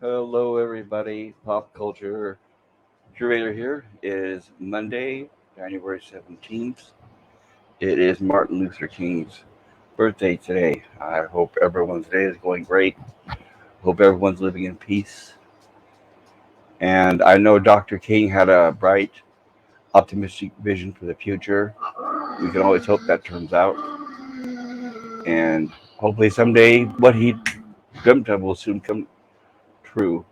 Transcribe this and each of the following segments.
Hello, everybody. Pop culture curator here. It is Monday, January 17th. It is Martin Luther King's birthday today. I hope everyone's day is going great. Hope everyone's living in peace. And I know Dr. King had a bright, optimistic vision for the future. We can always hope that turns out. And hopefully, someday, what he dreamt of will soon come true.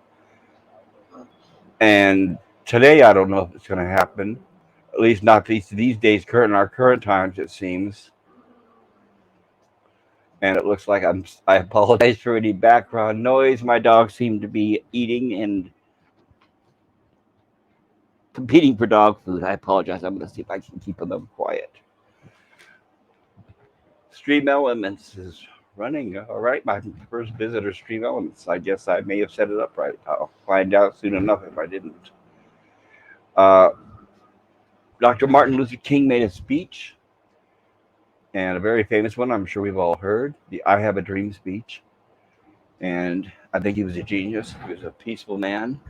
And today, I don't know if it's going to happen, at least not these days, current in our current times, it seems. And it looks like I apologize for any background noise. My dogs seem to be eating and competing for dog food. I apologize. I'm going to see if I can keep them quiet. Stream Elements is running. All right, my first visitor, Stream Elements. I guess I may have set it up right. I'll find out soon enough if I didn't. Uh, Dr. Martin Luther King made a speech, and a very famous one. I'm sure we've all heard the "I Have a Dream" speech. And I think he was a genius. He was a peaceful man,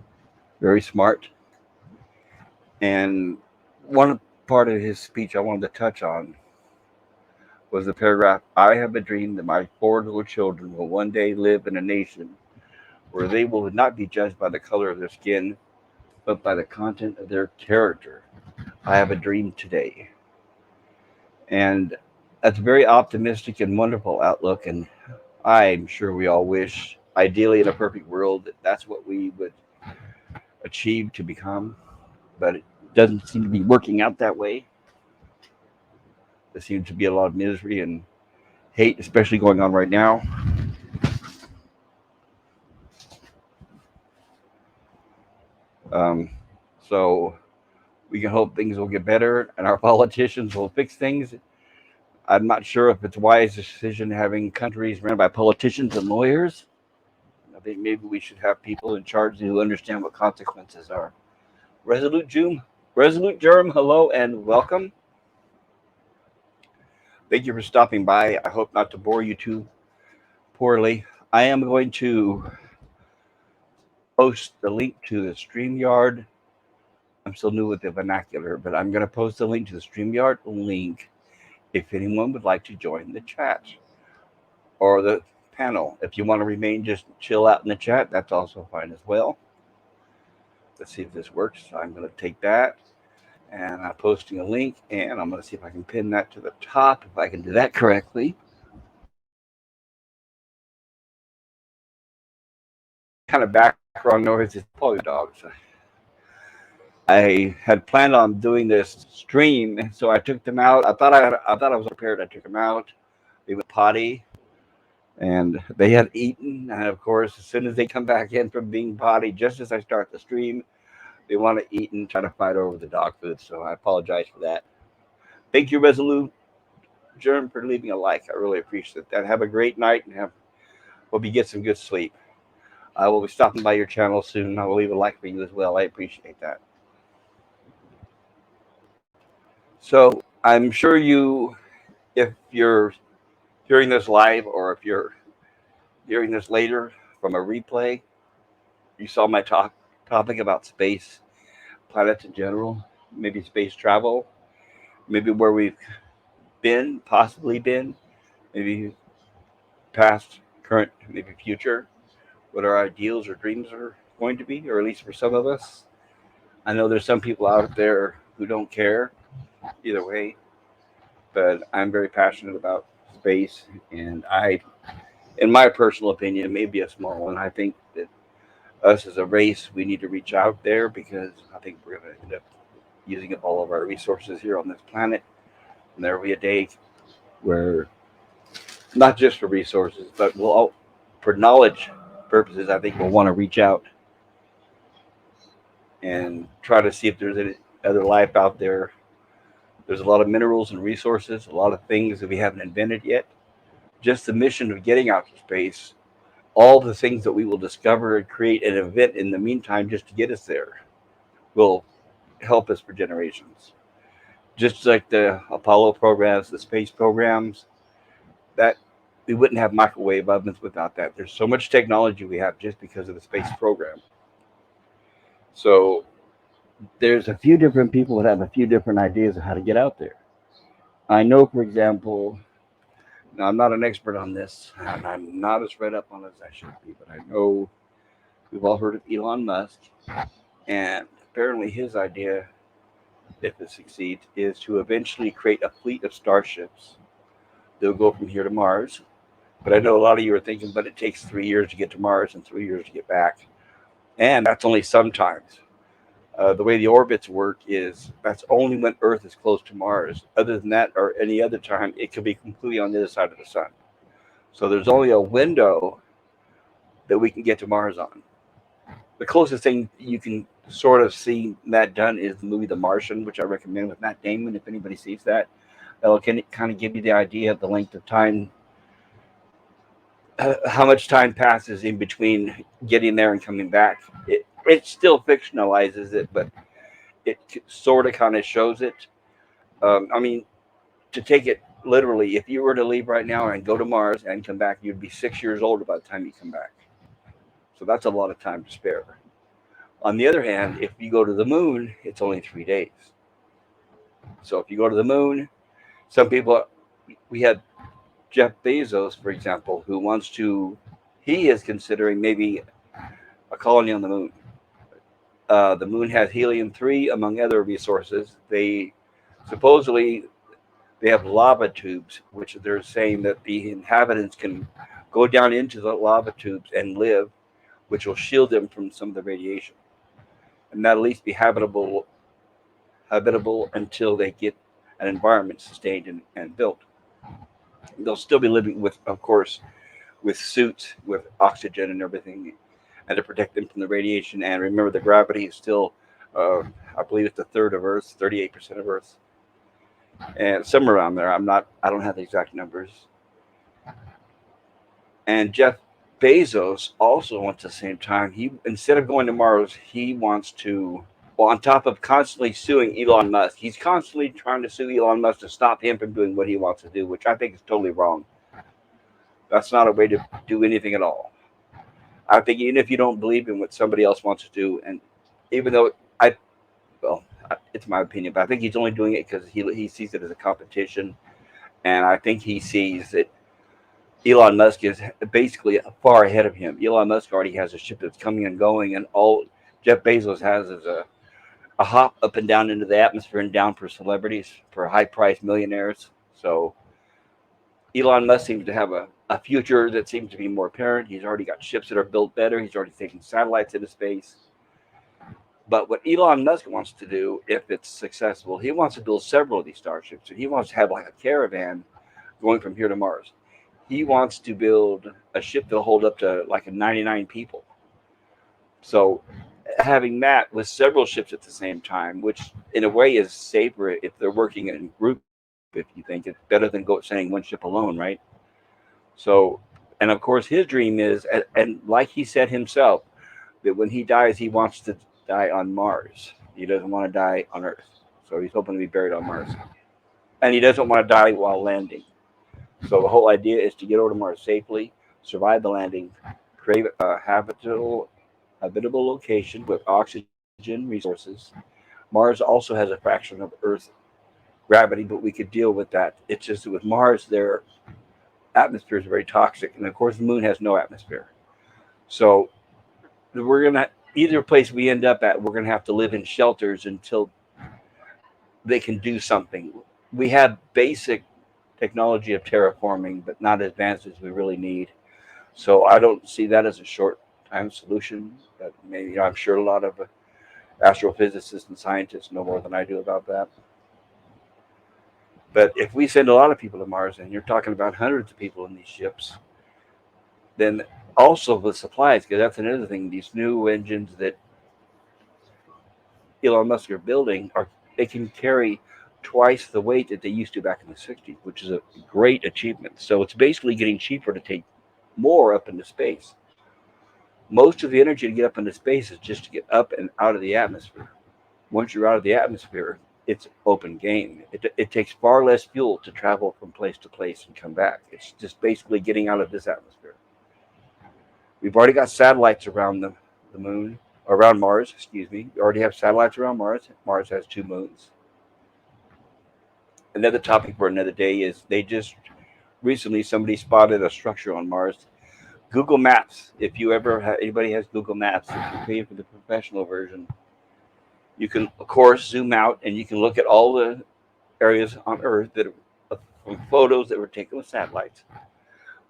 very smart. And one part of his speech I wanted to touch on was the paragraph, "I have a dream that my four little children will one day live in a nation where they will not be judged by the color of their skin, but by the content of their character. I have a dream today." And that's a very optimistic and wonderful outlook. And I'm sure we all wish, ideally in a perfect world, that that's what we would achieve to become. But it doesn't seem to be working out that way. There seems to be a lot of misery and hate, especially going on right now. Um, so we can hope things will get better and our politicians will fix things. I'm not sure if it's a wise decision having countries ran by politicians and lawyers. I think maybe we should have people in charge who understand what consequences are. Resolute Germ, hello and welcome. Thank you for stopping by. I hope not to bore you too poorly. I am going to post the link to the StreamYard. I'm still new with the vernacular, but I'm going to post the link to the StreamYard link if anyone would like to join the chat or the panel. If you want to remain just chill out in the chat, that's also fine as well. Let's see if this works. I'm going to take that and I'm posting a link and I'm going to see if I can pin that to the top, if I can do that correctly. Kind of background noise is probably dogs. I had planned on doing this stream, so I took them out. I thought I was prepared. I took them out. They went potty, and they had eaten. And of course, as soon as they come back in from being potty, just as I start the stream, they want to eat and try to fight over the dog food. So I apologize for that. Thank you, Resolute Germ, for leaving a like. I really appreciate that. Have a great night and hope you get some good sleep. I will be stopping by your channel soon. I will leave a like for you as well. I appreciate that. So I'm sure if you're hearing this live or if you're hearing this later from a replay, you saw my topic about space, planets in general, maybe space travel, maybe where we've been, possibly been, maybe past, current, maybe future, what our ideals or dreams are going to be, or at least for some of us. I know there's some people out there who don't care either way, but I'm very passionate about space, and in my personal opinion, it may be a small one. I think that us as a race, we need to reach out there because I think we're going to end up using up all of our resources here on this planet. And there will be a day where, not just for resources, but for knowledge purposes, I think we'll want to reach out and try to see if there's any other life out there. There's a lot of minerals and resources, a lot of things that we haven't invented yet. Just the mission of getting out to space, all the things that we will discover and create an event in the meantime just to get us there will help us for generations. Just like the Apollo programs, the space programs, that We wouldn't have microwave ovens without that. There's so much technology we have just because of the space program. So there's a few different people that have a few different ideas of how to get out there. I know, for example, now I'm not an expert on this, and I'm not as read up on it as I should be, but I know we've all heard of Elon Musk, and apparently his idea, if it succeeds, is to eventually create a fleet of starships that will go from here to Mars. But I know a lot of you are thinking, but it takes 3 years to get to Mars and 3 years to get back. And that's only sometimes. The way the orbits work is that's only when Earth is close to Mars. Other than that, or any other time, it could be completely on the other side of the sun. So there's only a window that we can get to Mars on. The closest thing you can sort of see that done is the movie The Martian, which I recommend with Matt Damon. If anybody sees that, that'll kind of give you the idea of the length of time, how much time passes in between getting there and coming back. It still fictionalizes it, but it sort of kind of shows it. I mean, to take it literally, if you were to leave right now and go to Mars and come back, you'd be 6 years older by the time you come back. So that's a lot of time to spare. On the other hand, if you go to the moon, it's only 3 days. So if you go to the moon, some people, we had Jeff Bezos, for example, who wants to, he is considering maybe a colony on the moon. The moon has helium-3, among other resources. They supposedly they have lava tubes, which they're saying that the inhabitants can go down into the lava tubes and live, which will shield them from some of the radiation, and that at least be habitable until they get an environment sustained and built. They'll still be living with, of course, with suits with oxygen and everything, and to protect them from the radiation. And remember, the gravity is still, I believe it's a third of Earth, 38% of Earth, and somewhere around there. I don't have the exact numbers. And Jeff Bezos also wants at the same time. He instead of going to Mars, he wants to. Well, on top of constantly suing Elon Musk, he's constantly trying to sue Elon Musk to stop him from doing what he wants to do, which I think is totally wrong. That's not a way to do anything at all. I think even if you don't believe in what somebody else wants to do, and even though well, it's my opinion, but I think he's only doing it because he sees it as a competition, and I think he sees that Elon Musk is basically far ahead of him. Elon Musk already has a ship that's coming and going, and all Jeff Bezos has is a hop up and down into the atmosphere and down for celebrities, for high priced millionaires. So Elon Musk seems to have a future that seems to be more apparent. He's already got ships that are built better. He's already taken satellites into space. But what Elon Musk wants to do, if it's successful, he wants to build several of these starships. And he wants to have like a caravan going from here to Mars. He wants to build a ship that'll hold up to like a 99 people. So having that with several ships at the same time, which in a way is safer if they're working in group, if you think it's better than sending one ship alone, right? So, and of course, his dream is, and like he said himself, that when he dies, he wants to die on Mars. He doesn't want to die on Earth. So he's hoping to be buried on Mars. And he doesn't want to die while landing. So the whole idea is to get over to Mars safely, survive the landing, create a habitable location with oxygen resources. Mars also has a fraction of Earth gravity, but we could deal with that. It's just that with Mars, their atmosphere is very toxic, and of course, the Moon has no atmosphere. So we're gonna either place we end up at, we're gonna have to live in shelters until they can do something. We have basic technology of terraforming, but not as advanced as we really need. So I don't see that as a short time solution. But maybe I'm sure a lot of astrophysicists and scientists know more than I do about that. But if we send a lot of people to Mars, and you're talking about hundreds of people in these ships, then also with supplies, because that's another thing. These new engines that Elon Musk are building they can carry twice the weight that they used to back in the 60s, which is a great achievement. So it's basically getting cheaper to take more up into space. Most of the energy to get up into space is just to get up and out of the atmosphere. Once you're out of the atmosphere, it's open game. It takes far less fuel to travel from place to place and come back. It's just basically getting out of this atmosphere. We've already got satellites around the moon, around Mars, excuse me. We already have satellites around Mars. Mars has 2 moons. Another topic for another day is they just recently somebody spotted a structure on Mars. Google Maps. If you ever anybody has Google Maps, if you pay for the professional version, you can of course zoom out and you can look at all the areas on Earth that are from photos that were taken with satellites.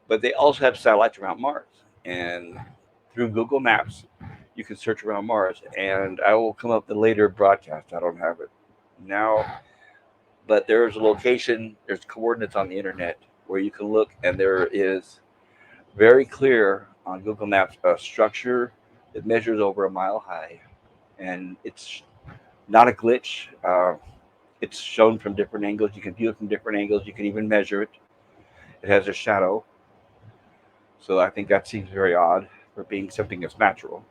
But they also have satellites around Mars, and through Google Maps, you can search around Mars. And I will come up the later broadcast. I don't have it now, but there's a location. There's coordinates on the internet where you can look, and there is very clear on Google Maps a structure that measures over a mile high, and it's not a glitch. It's shown from different angles. You can view it from different angles. You can even measure it. It has a shadow, so I think that seems very odd for being something that's natural.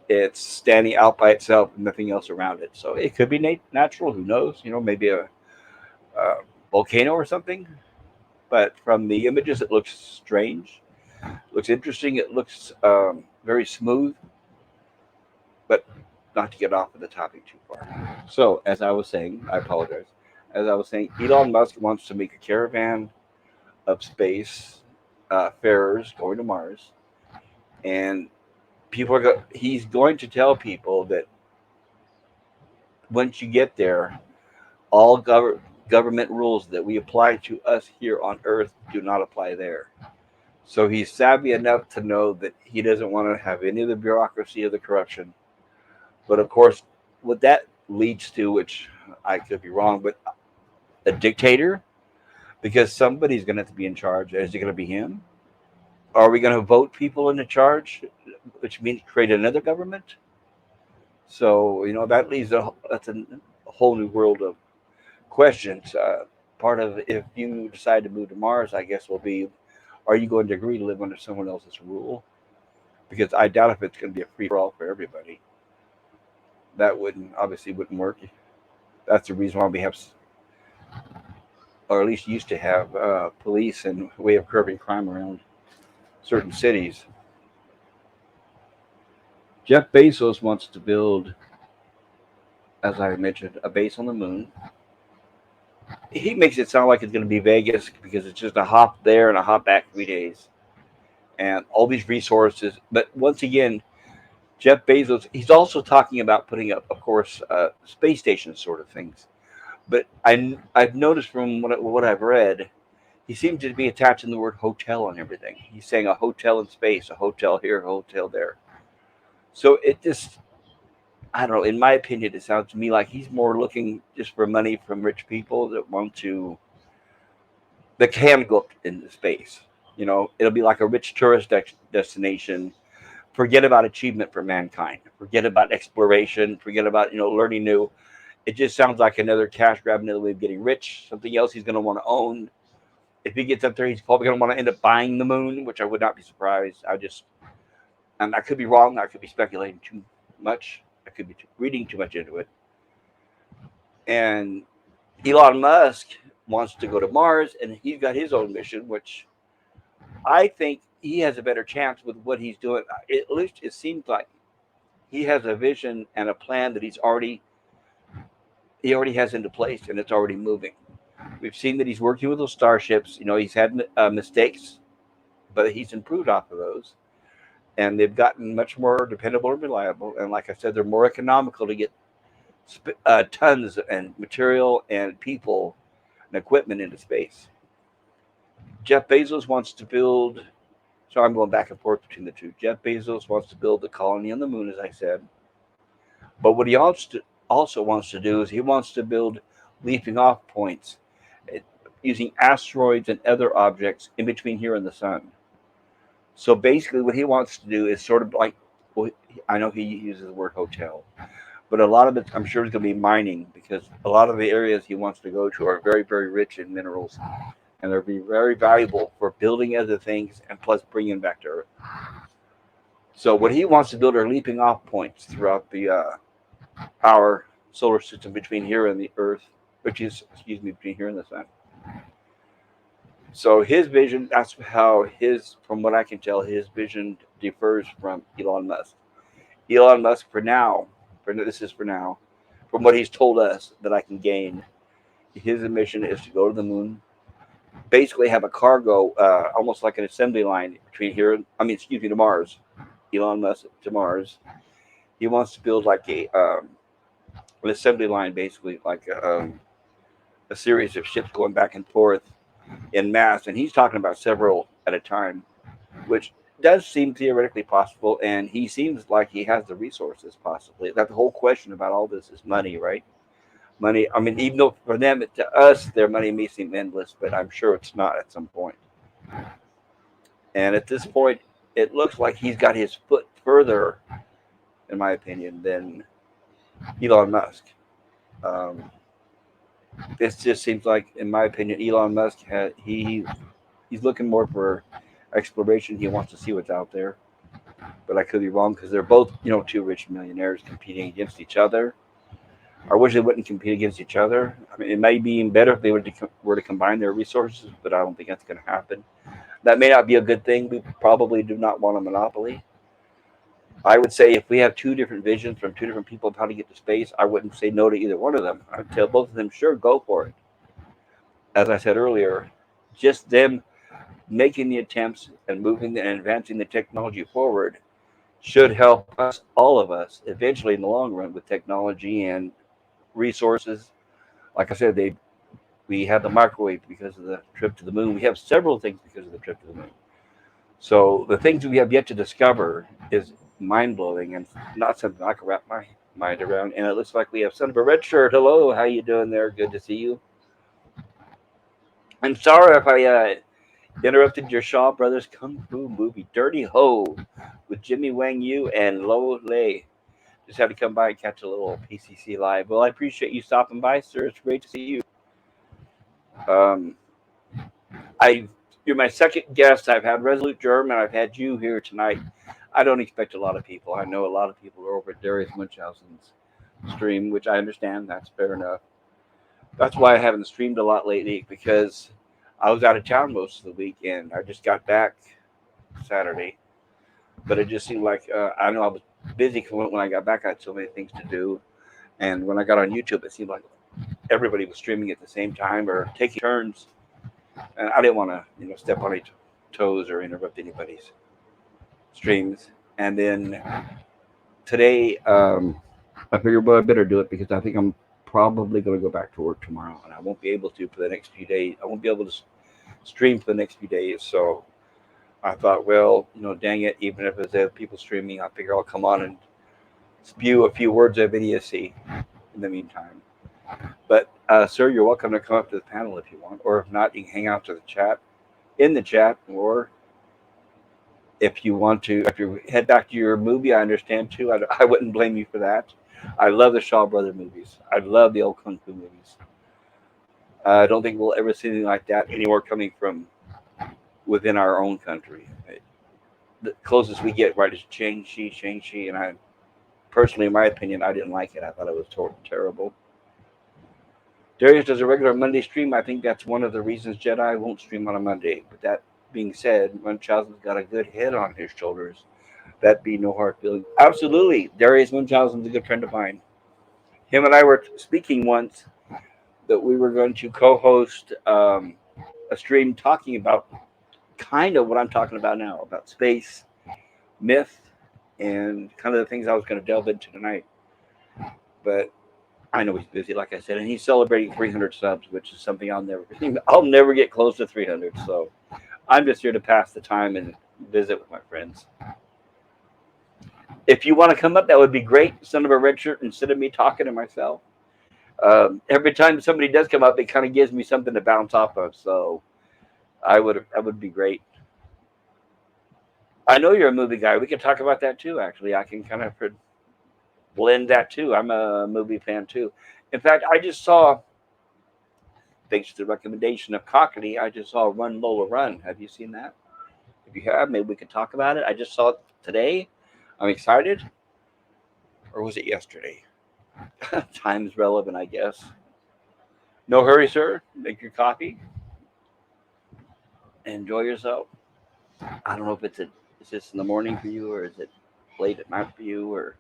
It's standing out by itself, and nothing else around it. So it could be natural. Who knows? Maybe a volcano or something. But from the images, it looks strange. It looks interesting. It looks very smooth, but not to get off of the topic too far. So, as I was saying, I apologize. As I was saying, Elon Musk wants to make a caravan of space farers going to Mars, and he's going to tell people that once you get there, all government rules that we apply to us here on Earth do not apply there. So he's savvy enough to know that he doesn't want to have any of the bureaucracy or the corruption. But of course, what that leads to, which I could be wrong, but a dictator, because somebody's going to have to be in charge. Is it going to be him? Are we going to vote people into charge, which means create another government? So that leaves that's a whole new world of questions. Part of if you decide to move to Mars, I guess will be, are you going to agree to live under someone else's rule? Because I doubt if it's going to be a free for all for everybody. That wouldn't work. That's the reason why we have, or at least used to have, police and way of curbing crime around certain cities. Jeff Bezos wants to build, as I mentioned, a base on the moon. He makes it sound like it's going to be Vegas because it's just a hop there and a hop back 3 days, and all these resources. But once again, Jeff Bezos, he's also talking about putting up, of course, space station sort of things. But I've noticed from what I've read, he seems to be attaching the word hotel on everything. He's saying a hotel in space, a hotel here, a hotel there. So it just, I don't know. In my opinion, it sounds to me like he's more looking just for money from rich people that can go up into space. It'll be like a rich tourist destination. Forget about achievement for mankind. Forget about exploration. Forget about learning new. It just sounds like another cash grab, another way of getting rich. Something else he's going to want to own. If he gets up there, he's probably going to want to end up buying the moon, which I would not be surprised. And I could be wrong. I could be speculating too much. I could be reading too much into it. And Elon Musk wants to go to Mars, and he's got his own mission, which I think he has a better chance with what he's doing. At least it seems like he has a vision and a plan that he already has into place, and it's already moving. We've seen that he's working with those starships. He's had mistakes, but he's improved off of those, and they've gotten much more dependable and reliable. And like I said, they're more economical to get tons and material and people and equipment into space. Jeff Bezos wants to build. So I'm going back and forth between the two. Jeff Bezos wants to build a colony on the moon, as I said. But what he also wants to do is he wants to build leaping off points using asteroids and other objects in between here and the sun. So basically, what he wants to do is sort of like, well, I know he uses the word hotel, but a lot of it, I'm sure, is going to be mining because a lot of the areas he wants to go to are very, very rich in minerals, and they'll be very valuable for building other things and plus bringing back to Earth. So what he wants to build are leaping off points throughout our solar system between here and the Earth, which is, excuse me, between here and the sun. So his vision, that's how from what I can tell, his vision differs from Elon Musk. Elon Musk, this is for now, from what he's told us that I can gain, his mission is to go to the moon, basically have a cargo, almost like an assembly line between here, to Mars. Elon Musk to Mars. He wants to build like an assembly line, basically like a series of ships going back and forth in mass, and he's talking about several at a time, which does seem theoretically possible, and he seems like he has the resources possibly. That the whole question about all this is money, right? Money. I mean, even though for them, to us, their money may seem endless, but I'm sure it's not at some point. And at this point, it looks like he's got his foot further, in my opinion, than Elon Musk. Um, this just seems like, in my opinion, Elon Musk he's looking more for exploration. He wants to see what's out there, but I could be wrong because they're both, two rich millionaires competing against each other. I wish they wouldn't compete against each other. I mean, it may be even better if they were to combine their resources, but I don't think that's going to happen. That may not be a good thing. We probably do not want a monopoly. I would say if we have two different visions from two different people of how to get to space, I wouldn't say no to either one of them. I'd tell both of them, sure, go for it. As I said earlier, just them making the attempts and moving and advancing the technology forward should help us, all of us, eventually in the long run with technology and resources. Like I said, we have the microwave because of the trip to the moon. We have several things because of the trip to the moon. So the things we have yet to discover is mind blowing and not something I can wrap my mind around. And it looks like we have son of a red shirt. Hello, how you doing there? Good to see you. I'm sorry if I interrupted your Shaw Brothers Kung Fu movie, Dirty Ho, with Jimmy Wang Yu and Lo Lei. Just had to come by and catch a little PCC live. Well, I appreciate you stopping by, sir. It's great to see you. Um, I You're my second guest. I've had Resolute Germ and I've had you here tonight. I don't expect a lot of people. I know a lot of people are over at Darius Munchausen's stream, which I understand. That's fair enough. That's why I haven't streamed a lot lately, because I was out of town most of the week and I just got back Saturday. But it just seemed like I know I was busy when I got back. I had so many things to do, and when I got on YouTube, it seemed like everybody was streaming at the same time or taking turns, and I didn't want to, step on any toes or interrupt anybody's streams. And then today, I figured, well, I better do it because I think I'm probably going to go back to work tomorrow, and I won't be able to for the next few days. I won't be able to stream for the next few days, so I thought, well, dang it, even if it's people streaming, I figure I'll come on and spew a few words of idiocy in the meantime. But, sir, you're welcome to come up to the panel if you want, or if not, you can hang out to the chat, in the chat, or if you want to, if you head back to your movie, I understand too. I wouldn't blame you for that. I love the Shaw Brother movies. I love the old Kung Fu movies. I don't think we'll ever see anything like that anymore coming from within our own country. The closest we get, right, is Shang-Chi, and I personally, in my opinion, I didn't like it. I thought it was totally terrible. Darius does a regular Monday stream. I think that's one of the reasons Jedi won't stream on a Monday. But that being said, Munchausen's got a good head on his shoulders. That be no hard feeling. Absolutely. Darius Munchausen's a good friend of mine. Him and I were speaking once that we were going to co-host a stream talking about kind of what I'm talking about now, about space, myth, and kind of the things I was going to delve into tonight. But I know he's busy, like I said, and he's celebrating 300 subs, which is something I'll never get close to 300. So I'm just here to pass the time and visit with my friends. If you want to come up, that would be great. Son of a red shirt, instead of me talking to myself. Every time somebody does come up, it kind of gives me something to bounce off of. So that would be great. I know you're a movie guy. We could talk about that too. Actually, I can kind of blend that too. I'm a movie fan too. In fact, I just saw, thanks to the recommendation of Cockney, I just saw Run Lola Run. Have you seen that? If you have, maybe we could talk about it. I just saw it today. I'm excited. Or was it yesterday? Time's relevant, I guess. No hurry, sir. Make your coffee. Enjoy yourself. I don't know if is this in the morning for you or is it late at night for you or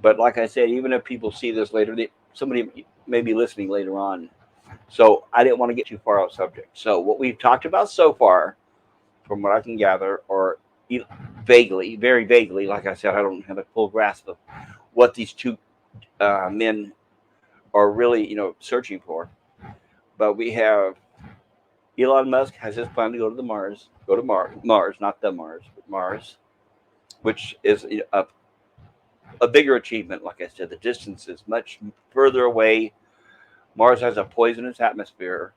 but like I said, even if people see this later, somebody may be listening later on. So I didn't want to get too far off subject. So what we've talked about so far, from what I can gather, or vaguely, very vaguely, like I said, I don't have a full grasp of what these two men are really, searching for. But we have Elon Musk has his plan to go to the Mars, go to Mars, not the Mars, but Mars, which is a bigger achievement. Like I said, the distance is much further away. Mars has a poisonous atmosphere,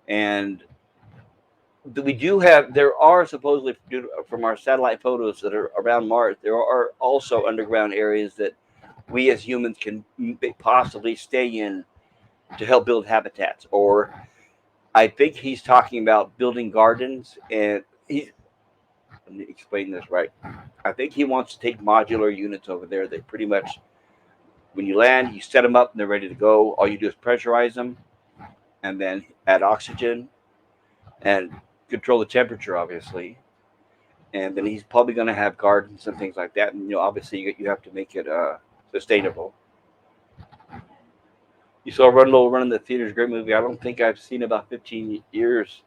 and we do have. There are supposedly from our satellite photos that are around Mars. There are also underground areas that we as humans can possibly stay in to help build habitats. Or I think he's talking about building gardens, and he's. Let me explain this right. I think he wants to take modular units over there that pretty much when you land, you set them up and they're ready to go. All you do is pressurize them and then add oxygen and control the temperature, obviously. And then he's probably going to have gardens and things like that. And obviously, you have to make it sustainable. You saw Run Low Run in the theaters, great movie. I don't think I've seen it about 15 years.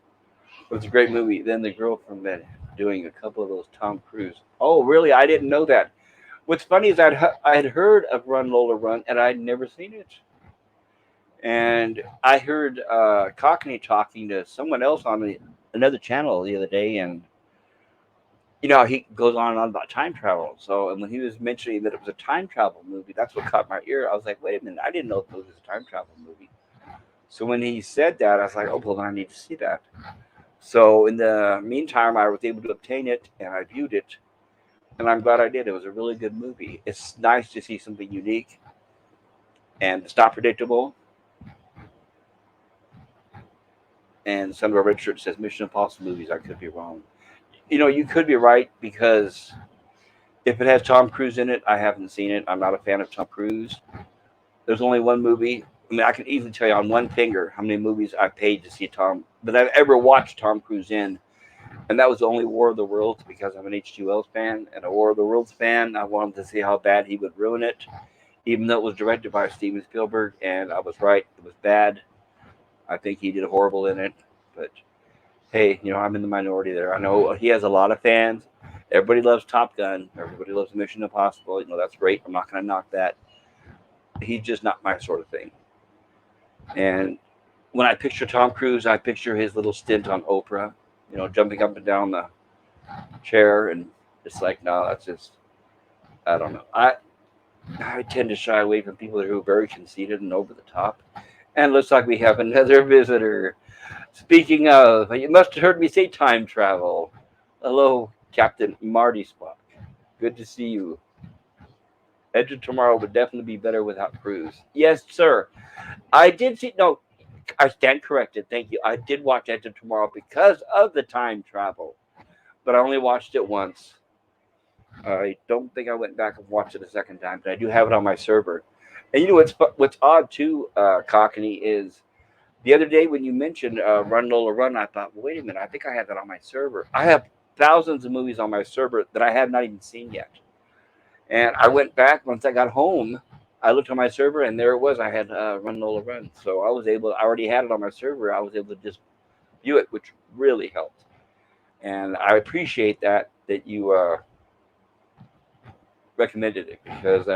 But it's a great movie. Then the girl from that doing a couple of those Tom Cruise. Oh, really? I didn't know that. What's funny is I'd heard of Run Lola Run and I'd never seen it. And I heard Cockney talking to someone else on another channel the other day, and he goes on and on about time travel. So, and when he was mentioning that it was a time travel movie, that's what caught my ear. I was like, wait a minute, I didn't know it was a time travel movie. So when he said that, I was like, oh, well, then I need to see that. So in the meantime, I was able to obtain it, and I viewed it, and I'm glad I did. It was a really good movie. It's nice to see something unique, and it's not predictable. And Sandra Richards says Mission Impossible movies. I could be wrong. You could be right because if it has Tom Cruise in it, I haven't seen it. I'm not a fan of Tom Cruise. There's only one movie. I mean, I can easily tell you on one finger how many movies I paid to see that I've ever watched Tom Cruise in, and that was only War of the Worlds because I'm an H.G. Wells fan and a War of the Worlds fan. I wanted to see how bad he would ruin it, even though it was directed by Steven Spielberg, and I was right. It was bad. I think he did horrible in it, but hey, I'm in the minority there. I know he has a lot of fans. Everybody loves Top Gun. Everybody loves Mission Impossible. That's great. I'm not going to knock that. He's just not my sort of thing. And when I picture Tom Cruise, I picture his little stint on Oprah, jumping up and down the chair. And it's like, no, that's just, I don't know. I tend to shy away from people who are very conceited and over the top. And it looks like we have another visitor. Speaking of, you must have heard me say time travel. Hello, Captain Marty Spock. Good to see you. Edge of Tomorrow would definitely be better without Cruise. Yes, sir. I did see. No, I stand corrected. Thank you. I did watch Edge of Tomorrow because of the time travel, but I only watched it once. I don't think I went back and watched it a second time, but I do have it on my server. And what's odd too, Cockney, is the other day when you mentioned Run Lola Run, I thought, well, wait a minute, I think I have that on my server. I have thousands of movies on my server that I have not even seen yet. And I went back once I got home. I looked on my server, and there it was. I had Run Lola Run, so I was able. I already had it on my server. I was able to just view it, which really helped. And I appreciate that you recommended it because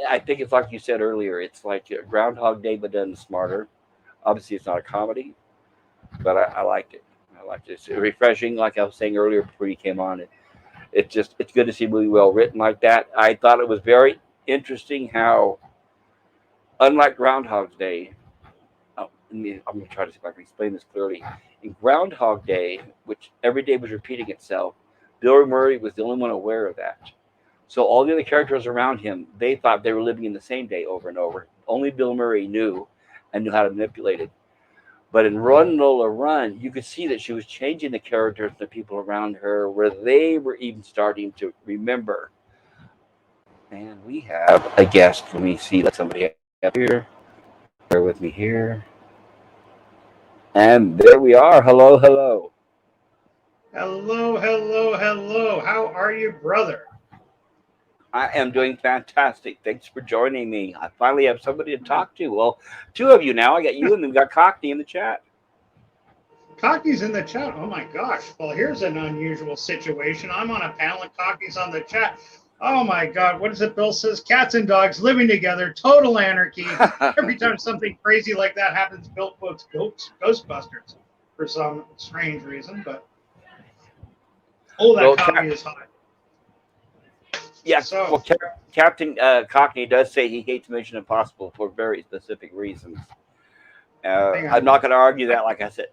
I think it's like you said earlier. It's like Groundhog Day, but done smarter. Obviously, it's not a comedy, but I liked it. I liked it. It's refreshing, like I was saying earlier before you came on. It's good to see a movie well written like that. I thought it was very interesting how, unlike Groundhog's Day, I'm going to try to see if I can explain this clearly. In Groundhog Day, which every day was repeating itself, Bill Murray was the only one aware of that. So all the other characters around him, they thought they were living in the same day over and over. Only Bill Murray knew and knew how to manipulate it. But in Run Lola Run, you could see that she was changing the characters and the people around her, where they were even starting to remember And we have a guest. Let me see. Let somebody up here. Bear with me here. And there we are. Hello, hello. Hello, hello, hello. How are you, brother? I am doing fantastic. Thanks for joining me. I finally have somebody to talk to. Well, two of you now. I got you, and then we got Cockney in the chat. Cocky's in the chat. Oh my gosh. Well, here's an unusual situation. I'm on a panel and Cocky's on the chat. Oh my God. What is it? Bill says cats and dogs living together, total anarchy. Every time something crazy like that happens, Bill quotes Ghostbusters for some strange reason. But oh, that well, coffee is hot. yeah. So Well, Captain Cockney does say he hates Mission Impossible for very specific reasons. hang I'm on. not going to argue that. Like I said,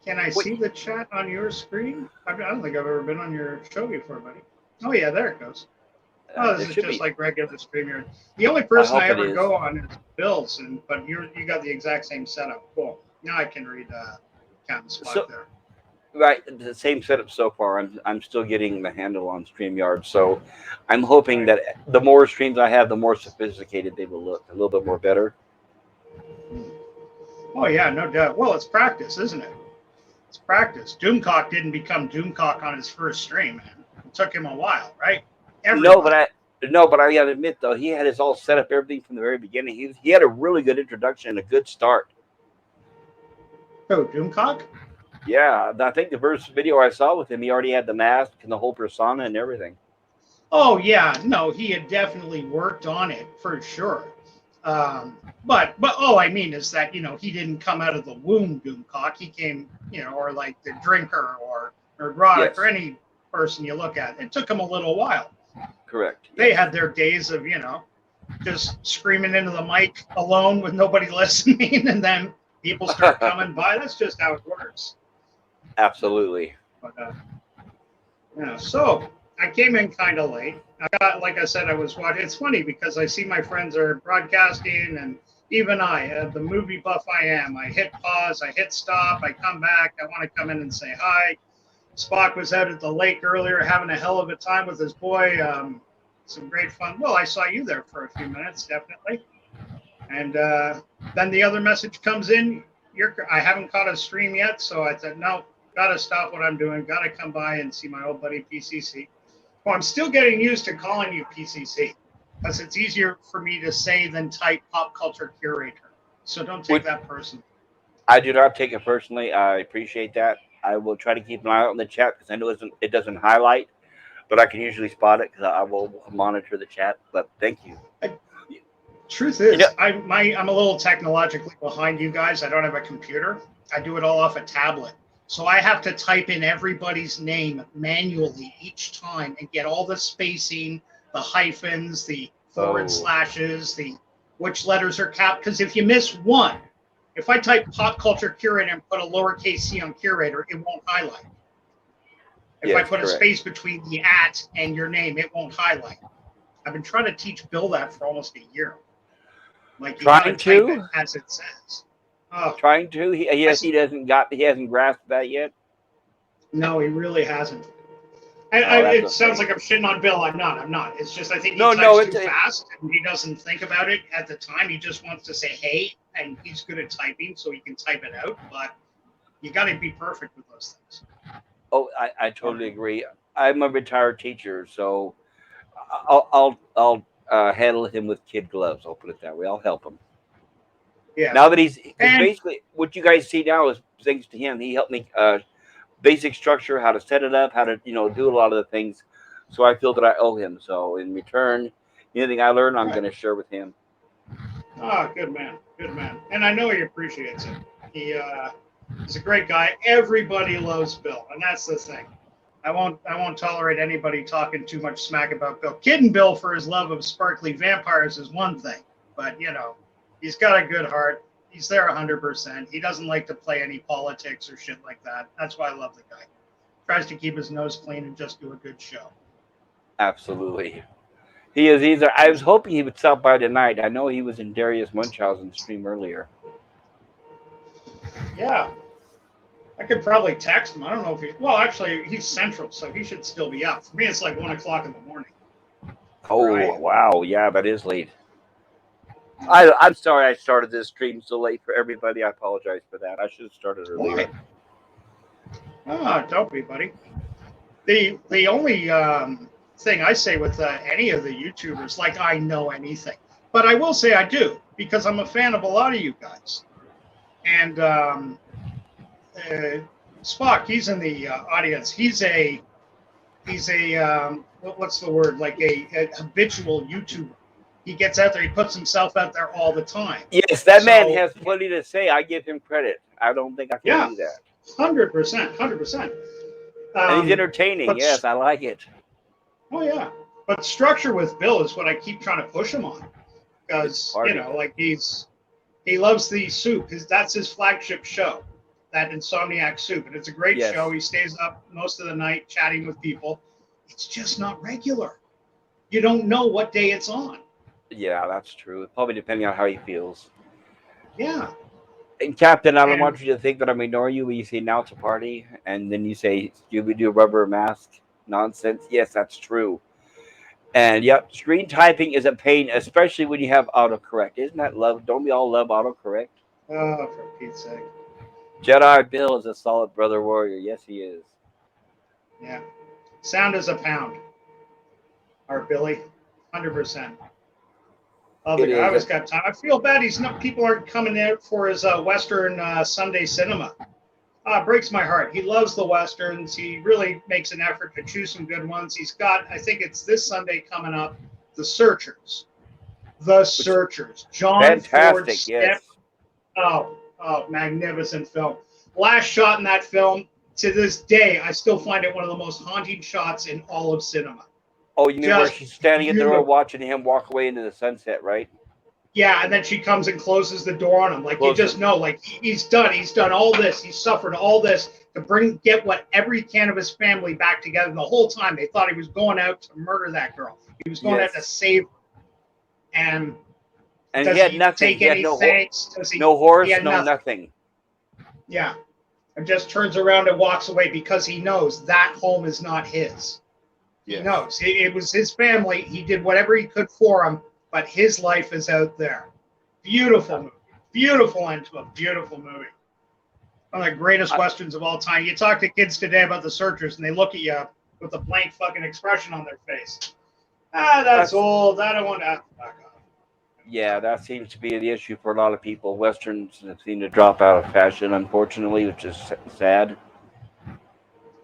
Can I wait, see the chat on your screen? I don't think I've ever been on your show before, buddy. Oh yeah, there it goes. Oh, there this is should just be. like regular StreamYard. The only I person I hope it ever is. go on is Bill's, but you got the exact same setup. Cool. Now I can read Captain Spot So there. right, the same setup so far. I'm still getting the handle on StreamYard, so I'm hoping Right. that the more streams I have, the more sophisticated they will look, a little bit more better. Hmm. Oh yeah, no doubt. Well, it's practice, isn't it? It's practice. Doomcock didn't become Doomcock on his first stream, man. It took him a while, right? No, but Everybody. I no, but I got to admit though, he had his all set up everything from the very beginning. He had a really good introduction and a good start. Oh, Doomcock? Yeah, I think the first video I saw with him, he already had the mask and the whole persona and everything. Oh yeah, no, he had definitely worked on it for sure. But all I mean is that he didn't come out of the womb Doomcock. He came, or like the drinker or Roddick or Yes, any person you look at. It took him a little while. correct. They Yes, had their days of just screaming into the mic alone with nobody listening, and then people start coming by. That's just how it works. absolutely. But so I came in kind of late. Like I said, I was watching. It's funny because I see my friends are broadcasting, and even the movie buff I am, I hit pause, I hit stop, I come back. I want to come in and say hi. Spock was out at the lake earlier having a hell of a time with his boy. Some great fun. Well, I saw you there for a few minutes, definitely. And then the other message comes in. I haven't caught a stream yet, so I said, no, got to stop what I'm doing. Got to come by and see my old buddy PCC. Well, I'm still getting used to calling you PCC because it's easier for me to say than type pop culture curator. So don't take Which that personally. I do not take it personally. I appreciate that. I will try to keep an eye out on the chat because I know it doesn't highlight, but I can usually spot it because I will monitor the chat. But thank you. I, Truth You know, is, I'm a little technologically behind you guys. I don't have a computer. I do it all off a tablet. So I have to type in everybody's name manually each time and get all the spacing, the hyphens, the forward oh, slashes, the which letters are capped. Because if you miss one, if I type pop culture curator and put a lowercase c on curator, it won't highlight. If I yes, put a correct. space between the at and your name, it won't highlight. I've been trying to teach Bill that for almost a year. Like you got to Trying type it to, as it says. Oh, trying to. I He hasn't grasped that yet. no, he really hasn't. Oh, that's It a sounds shame. like I'm shitting on Bill. I'm not. I'm not. It's just I think he No, no, types it's too fast and he doesn't think about it at the time. He just wants to say hey, and he's good at typing, so he can type it out. But you got to be perfect with those things. oh, I Oh, totally agree. I'm a retired teacher, so I'll handle him with kid gloves. I'll put it that way. I'll help him. yeah, Now that he's because and basically what you guys see now is thanks to him. He helped me basic structure, how to set it up, how to do a lot of the things. So I feel that I owe him. So in return, anything I learn, I'm right. going to share with him. Good man, good man. And I know he appreciates it. He's a great guy. Everybody loves Bill, and that's the thing. I won't tolerate anybody talking too much smack about Bill. Kidding Bill for his love of sparkly vampires is one thing, but he's got a good heart. He's there 100%. He doesn't like to play any politics or shit like that. That's why I love the guy. Tries to keep his nose clean and just do a good show. Absolutely. He is either. I was hoping he would stop by tonight. I know he was in Darius Munchausen's stream earlier. Yeah, I could probably text him. I don't know if well, actually, he's central, so he should still be up. For me, it's like 1 o'clock in the morning. Oh, right? wow. Yeah, that is late. I'm sorry I started this stream so late for everybody. I apologize for that. I should have started earlier. Why? Ah, don't be, buddy. The only thing I say with any of the YouTubers, like I know anything, but I will say I do because I'm a fan of a lot of you guys. And Spock, he's in the audience. He's a what's the word? Like a habitual YouTuber. He gets out there. He puts himself out there all the time. Yes, that man So has plenty to say. I give him credit. I don't think I can yeah, do that. 100%, 100%. And he's entertaining. But Yes, I like it. oh yeah, but structure with Bill is what I keep trying to push him on It's because party. like he loves the soup. That's his flagship show, that Insomniac Soup, and it's a great Yes. show. He stays up most of the night chatting with people. It's just not regular. You don't know what day it's on. Yeah, that's true. Probably depending on how he feels. Yeah, And Captain, I don't and want you to think that I'm ignoring you when you say now it's a party, and then you say Scooby Doo rubber mask nonsense. Yes, that's true. And yep, screen typing is a pain, especially when you have autocorrect. Isn't that love? Don't we all love autocorrect? for Pete's sake, Jedi Bill is a solid brother warrior. Yes, he is. yeah. Sound is a pound. Our Billy, 100%. Love the It guy. I is. always got time. I feel bad he's not. People aren't coming in for his Western Sunday cinema. Breaks my heart. He loves the Westerns. He really makes an effort to choose some good ones. He's got, I think it's this Sunday coming up, The Searchers. The Searchers. John Ford Fantastic. Yes. step. Magnificent film. Last shot in that film, to this day, I still find it one of the most haunting shots in all of cinema. Oh, you mean where Just she's standing at the door beautiful. watching him walk away into the sunset, right? Yeah, and then she comes and closes the door on him. Like you just Closes. know, like he's done. He's done all this. He's suffered all this to get what every can of his family back together. And the whole time they thought he was going out to murder that girl. He was going out to Yes. save her. And And does he had he nothing. take He had any no thanks? Does he? no He horse, had no nothing. nothing. Yeah, and just turns around and walks away because he knows that home is not his. He Yes. knows it was his family. He did whatever he could for them, but his life is out there. Beautiful movie. Beautiful end to a beautiful movie. One of the greatest westerns of all time. You talk to kids today about The Searchers, and they look at you with a blank fucking expression on their face. That's old. I don't want to. Fuck off. Yeah, that seems to be the issue for a lot of people. Westerns seem to drop out of fashion, unfortunately, which is sad.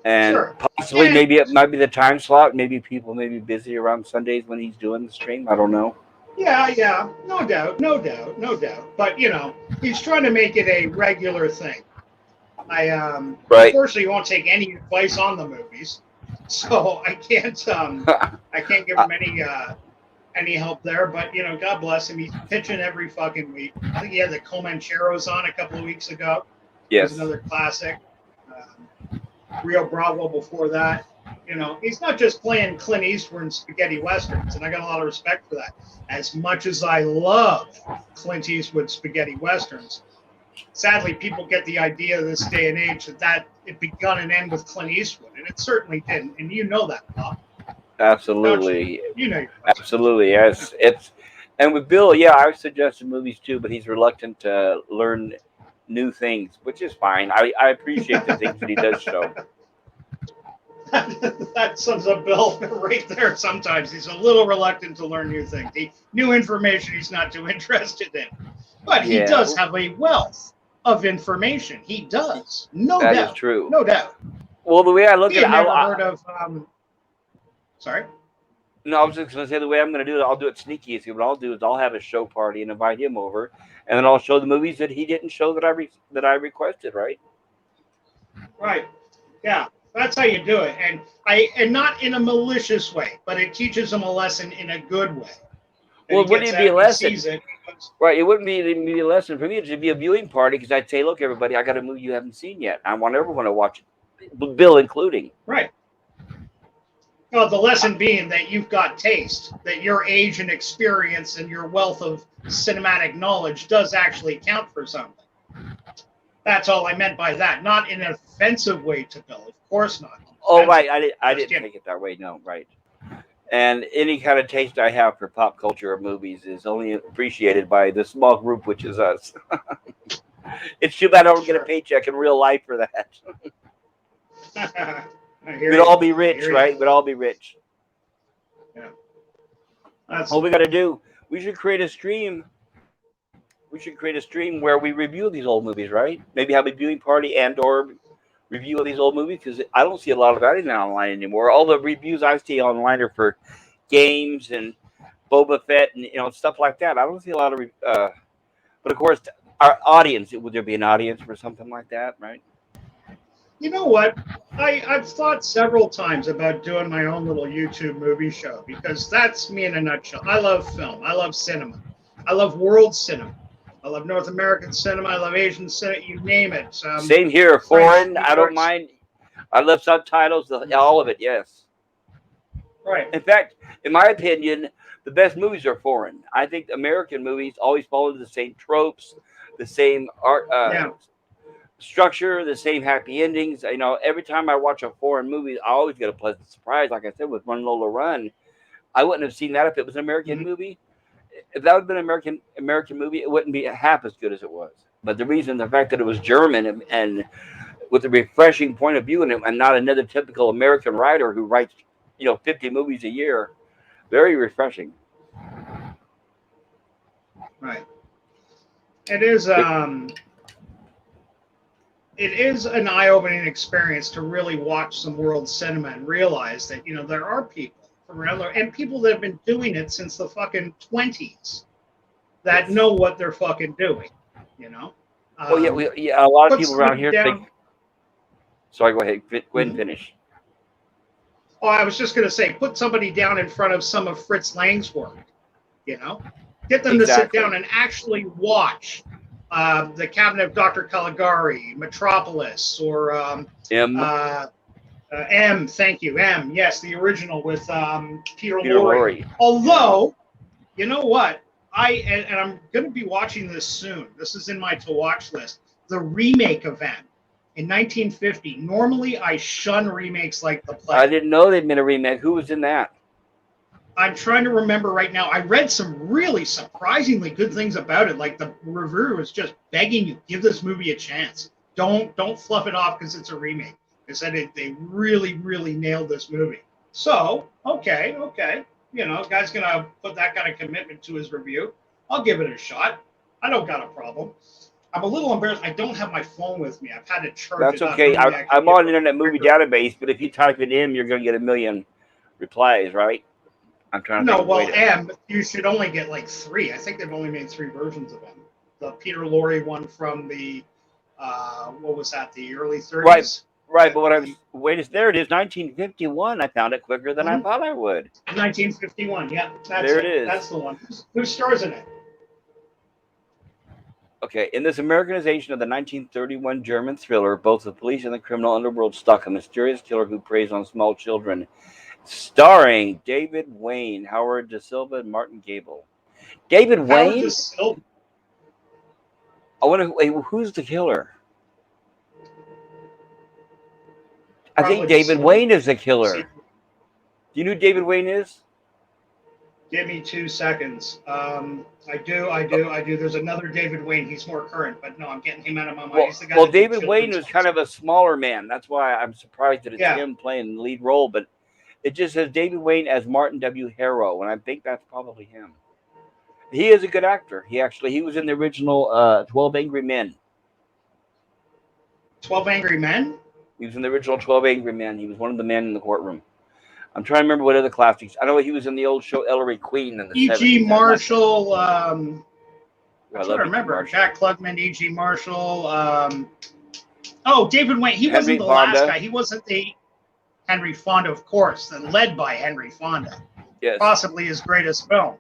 And Sure. possibly, And maybe it might be the time slot. Maybe people may be busy around Sundays when he's doing the stream. I don't know. yeah, no doubt, no doubt, no doubt. But he's trying to make it a regular thing. I Right. unfortunately won't take any advice on the movies, so I can't give him any help there. But God bless him. He's pitching every fucking week. I think he had the Comancheros on a couple of weeks ago. It was Yes. another classic. Rio Bravo before that. He's not just playing Clint Eastwood and spaghetti westerns, and I got a lot of respect for that. As much as I love Clint Eastwood spaghetti westerns, sadly, people get the idea this day and age that it begun and end with Clint Eastwood, and it certainly didn't. And you know that, Bob. Absolutely. You know. Absolutely. Yes. And with Bill, yeah, I've suggested movies too, but he's reluctant to learn new things, which is fine. I appreciate the things that he does show. That sums up Bill right there. Sometimes he's a little reluctant to learn new things. New information he's not too interested in. But he does have a wealth of information. He does. No doubt. That is true. No doubt. Well, the way I look He at it, had never heard of... Sorry? No, I was just going to say the way I'm going to do it, I'll do it sneaky. See, what I'll do is I'll have a show party and invite him over, and then I'll show the movies that he didn't show that I requested, right? Right. Yeah. That's how you do it. And not in a malicious way, but it teaches him a lesson in a good way. Well, it wouldn't even be a lesson. Right. It wouldn't be a lesson for me. It'd be a viewing party because I'd say, look, everybody, I got a movie you haven't seen yet. I want everyone to watch it, Bill including. Right. Well, the lesson being that you've got taste, that your age and experience and your wealth of cinematic knowledge does actually count for something. That's all I meant by that. Not in an offensive way to Bill. Of course not. Oh, right. I didn't take it that way. No, right. And any kind of taste I have for pop culture or movies is only appreciated by the small group, which is us. It's too bad I don't get a Sure. paycheck in real life for that. I hear We'd you. all be I rich, hear you. right? We'd all be rich. Yeah. All That's we got to do, we should create a stream. We should create a stream where we review these old movies, right? Maybe have a viewing party and or review of these old movies because I don't see a lot of that online anymore. All the reviews I see online are for games and Boba Fett and stuff like that. I don't see a lot of. But of course, our audience would there be an audience for something like that, right? You know what? I've thought several times about doing my own little YouTube movie show because that's me in a nutshell. I love film. I love cinema. I love world cinema. I love North American cinema. I love Asian cinema. You name it. Same here. French, Foreign, New I don't York's. mind. I love subtitles, all of it. Yes. Right. In fact, in my opinion, the best movies are foreign. I think American movies always follow the same tropes, the same art Yeah. structure, the same happy endings. Every time I watch a foreign movie, I always get a pleasant surprise. Like I said, with Run Lola Run, I wouldn't have seen that if it was an American Mhm. movie. If that would have been an American movie, it wouldn't be half as good as it was. But the fact that it was German and with a refreshing point of view in it, and not another typical American writer who writes 50 movies a year, very refreshing. Right. It is. It, It is an eye-opening experience to really watch some world cinema and realize that there are people from around there and people that have been doing it since the fucking 20s that yes. know what they're fucking doing. You know, Oh yeah, um, a lot of put people around somebody here think. down. Sorry, go ahead. Go ahead and Mhm. finish. Oh, I was just going to say, put somebody down in front of some of Fritz Lang's work. You know, get them to sit Exactly. down and actually watch the Cabinet of Dr. Caligari, Metropolis, or M. uh, M, thank you, M. Yes, the original with Peter Peter Lorre. Lorre. Yeah. Although, you know what? And I'm going to be watching this soon. This is in my to watch list. The remake event in 1950. Normally, I shun remakes like the I plague. didn't know they'd made a remake. Who was in that? I'm trying to remember right now. I read some really surprisingly good things about it. Like the reviewer was just begging you, give this movie a chance. Don't fluff it off because it's a remake. They said they really really nailed this movie. So okay, guy's gonna put that kind of commitment to his review. I'll give it a shot. I don't got a problem. I'm a little embarrassed. I don't have my phone with me. I've had to charge That's it up. okay. Normally I can I'm get on the Internet Movie quicker. Database, but if you type it in, you're going to get a million replies, right? I'm trying to No, think of a way well, to. M, you should only get like three. I think they've only made three versions of M. The Peter Lorre one from the, what was that, the early Right, 30s? right. That But what I was the wait, there it is, 1951. I found it quicker than I mhm, thought I would. 1951. Yeah, that's There it it. is. That's the one. Who stars in it? Okay, in this Americanization of the 1931 German thriller, both the police and the criminal underworld stalk a mysterious killer who preys on small children. Starring David Wayne, Howard Da Silva, and Martin Gable. David Howard Wayne? the Silva. I wonder who's the killer. I think Probably the David Silva. Wayne is the killer. See, Do you know who David Wayne is? give me 2 seconds. I do. There's another David Wayne. He's more current, but no, I'm getting him out of my mind. Well, He's the guy well, that did David Wayne children's was kind ones. of a smaller man. That's why I'm surprised that it's Yeah. him playing the lead role. But it just says David Wayne as Martin W. Harrow, and I think that's probably him. He is a good actor. He was in the original 12 Angry Men. 12 Angry Men? He was in the original 12 Angry Men. He was one of the men in the courtroom. I'm trying to remember what other classics. I know he was in the old show Ellery Queen in the E.G. 70s. That might. Marshall. I I'm trying love to E.G. remember. Marshall. Jack Klugman, E.G. Marshall. Oh, David Wayne. He wasn't Henry the last Fonda. guy. He wasn't the Henry Fonda, of course, the led by Henry Fonda. Yes. Possibly his greatest film.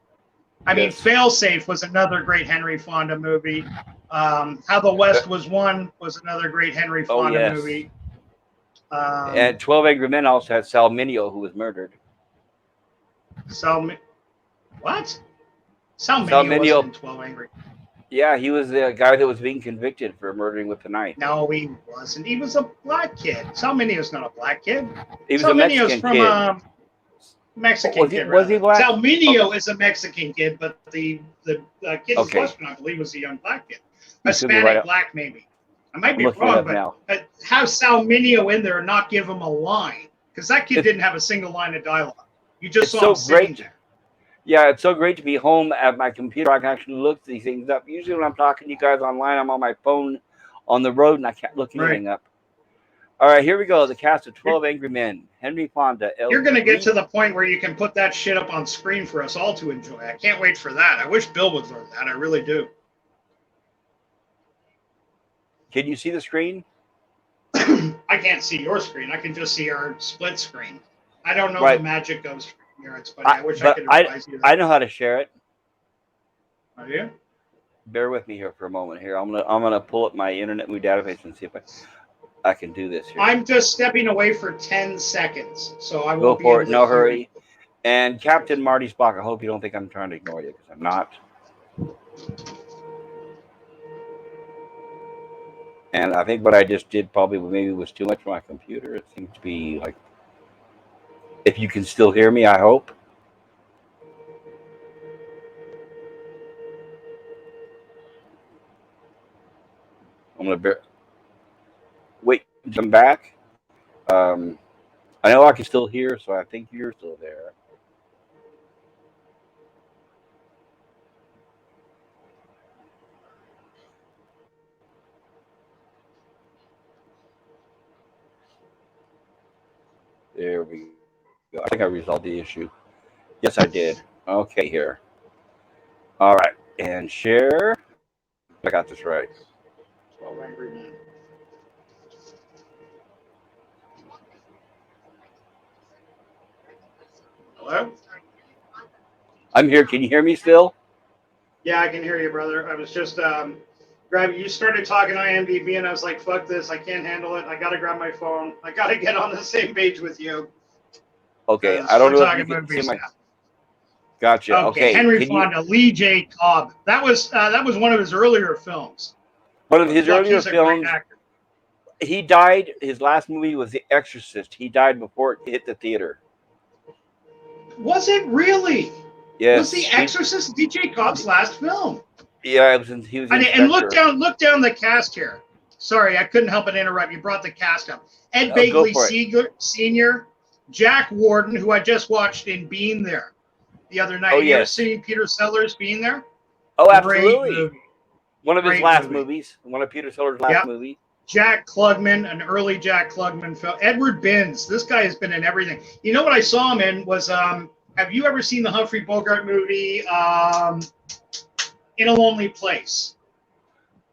I mean, Yes. Failsafe was another great Henry Fonda movie. How the West Was Won was another great Henry Oh Fonda yes. movie. And 12 Angry Men also had Sal Mineo, who was murdered. What? Sal Sal Mineo wasn't Mineo. in 12 Angry. Yeah, he was the guy that was being convicted for murdering with a knife. No, he wasn't. He was a black kid. Sal Mineo's not a black kid. He was Sal a Mineo's Mexican from kid. Mexican Was he kid, was he rather. black? Salminio is a Mexican kid, but the kid in Okay. question, I believe, was a young black kid. You should be right Hispanic up. black, maybe. I might I'm be looking it wrong, up but now. have Salminio in there and not give him a line. Because that kid It's, didn't have a single line of dialogue. You just it's saw so him sitting great. there. Yeah, it's so great to be home at my computer. I can actually look these things up. Usually when I'm talking to you guys online, I'm on my phone on the road and I can't look Right. anything up. All right, here we go. The cast of 12 Angry Men. Henry Fonda. You're going to get to the point where you can put that shit up on screen for us all to enjoy. I can't wait for that. I wish Bill would learn that. I really do. Can you see the screen? I can't see your screen. I can just see our split screen. I don't know Right. the magic of screen here. It's funny. I wish I could I advise you that. I know how to share it. Are you? Bear with me here for a moment. Here, I'm gonna pull up my Internet Movie Database and see if I can do this here. I'm just stepping away for 10 seconds, so I Go won't be for able it. to No hear hurry. you. And Captain Marty Spock. I hope you don't think I'm trying to ignore you because I'm not. And I think what I just did probably maybe was too much for my computer. It seems to be like. If you can still hear me, I hope. I'm gonna wait to come back. I know I can still hear, so I think you're still there. There we go. I think I resolved the issue. Yes, I did. Okay, here. All right, and share. I got this right. 12 Angry Men. Hello? I'm here. Can you hear me still? Yeah, I can hear you, brother. I was just grabbing. You started talking IMDb, and I was like, "Fuck this! I can't handle it. I gotta grab my phone. I gotta get on the same page with you." Okay, I don't We're know if you talking can see movies my. now. Gotcha. Okay, Okay, Henry can you? Fonda, Lee J. Cobb. That was one of his earlier films. One of But his look, earlier he's a great films. actor. He died. His last movie was The Exorcist. He died before it hit the theater. Was it really? Was The Yes. Exorcist DJ Cobb's last film? Yeah, he was the And inspector. look down the cast here. Sorry, I couldn't help but interrupt. You brought the cast up. Ed Go Begley for it. Senior, Jack Warden, who I just watched in Being There the other night. Oh, You ever yes. seen Peter Sellers Being There? Oh, Great absolutely. movie. One of his Great last movie. movies. One of Peter Sellers' last Yep. movie. Jack Klugman, an early Jack Klugman film. Edward Binns. This guy has been in everything. You know what I saw him in was have you ever seen the Humphrey Bogart movie In a Lonely Place?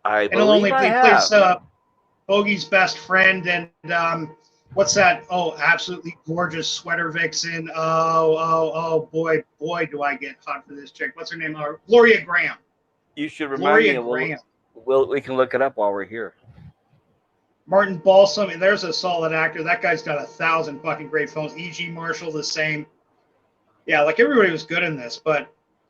I In a Lonely believe I Place. He plays have. Bogey's best friend, and what's that? Oh, absolutely gorgeous sweater vixen. Oh, boy, do I get hot for this chick. What's her name? Gloria Graham. You should remind Gloria me. Graham. We can look it up while we're here. Martin Balsam, and there's a solid actor. That guy's got 1,000 fucking great films. E.G. Marshall, the same. Yeah, like everybody was good in this, but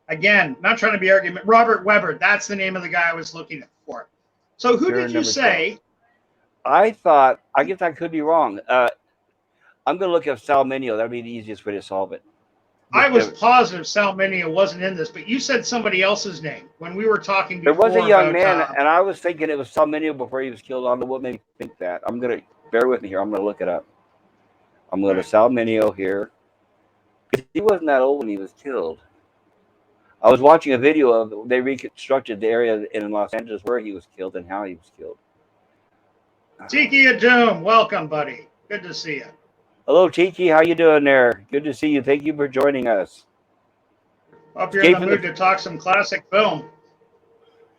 again, not trying to be argument. Robert Webber, that's the name of the guy I was looking for. So who did you say? I thought, I guess I could be wrong. I'm going to look up Salminio. That'd be the easiest way to solve it. I was positive Salminio wasn't in this, but you said somebody else's name when we were talking There before. was a young about, man, and I was thinking it was Salminio before he was killed. I don't know what made me think that. I'm going to, bear with me here. I'm going to look it up. I'm going to Salminio here. He wasn't that old when he was killed. I was watching a video of, they reconstructed the area in Los Angeles where he was killed and how he was killed. Tiki Adum, welcome, buddy. Good to see you. Hello, Tiki. How you doing there? Good to see you. Thank you for joining us. Hope you're in the mood to talk some classic film.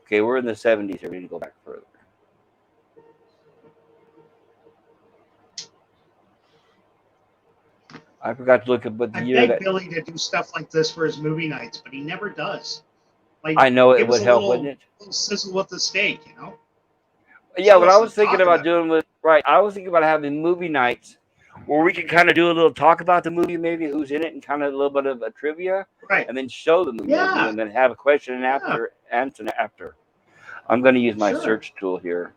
Okay, we're in the 70s here. We need to go back further. I forgot to look at what the year I beg Billy to do stuff like this for his movie nights, but he never does. Like, I know it would help, wouldn't it? Little sizzle with the steak, you know? Yeah, what I was thinking about doing was, I was thinking about having movie nights where we can kind of do a little talk about the movie, maybe who's in it, and kind of a little bit of a trivia, and then show the movie, and then have a question and answer after. I'm going to use my search tool here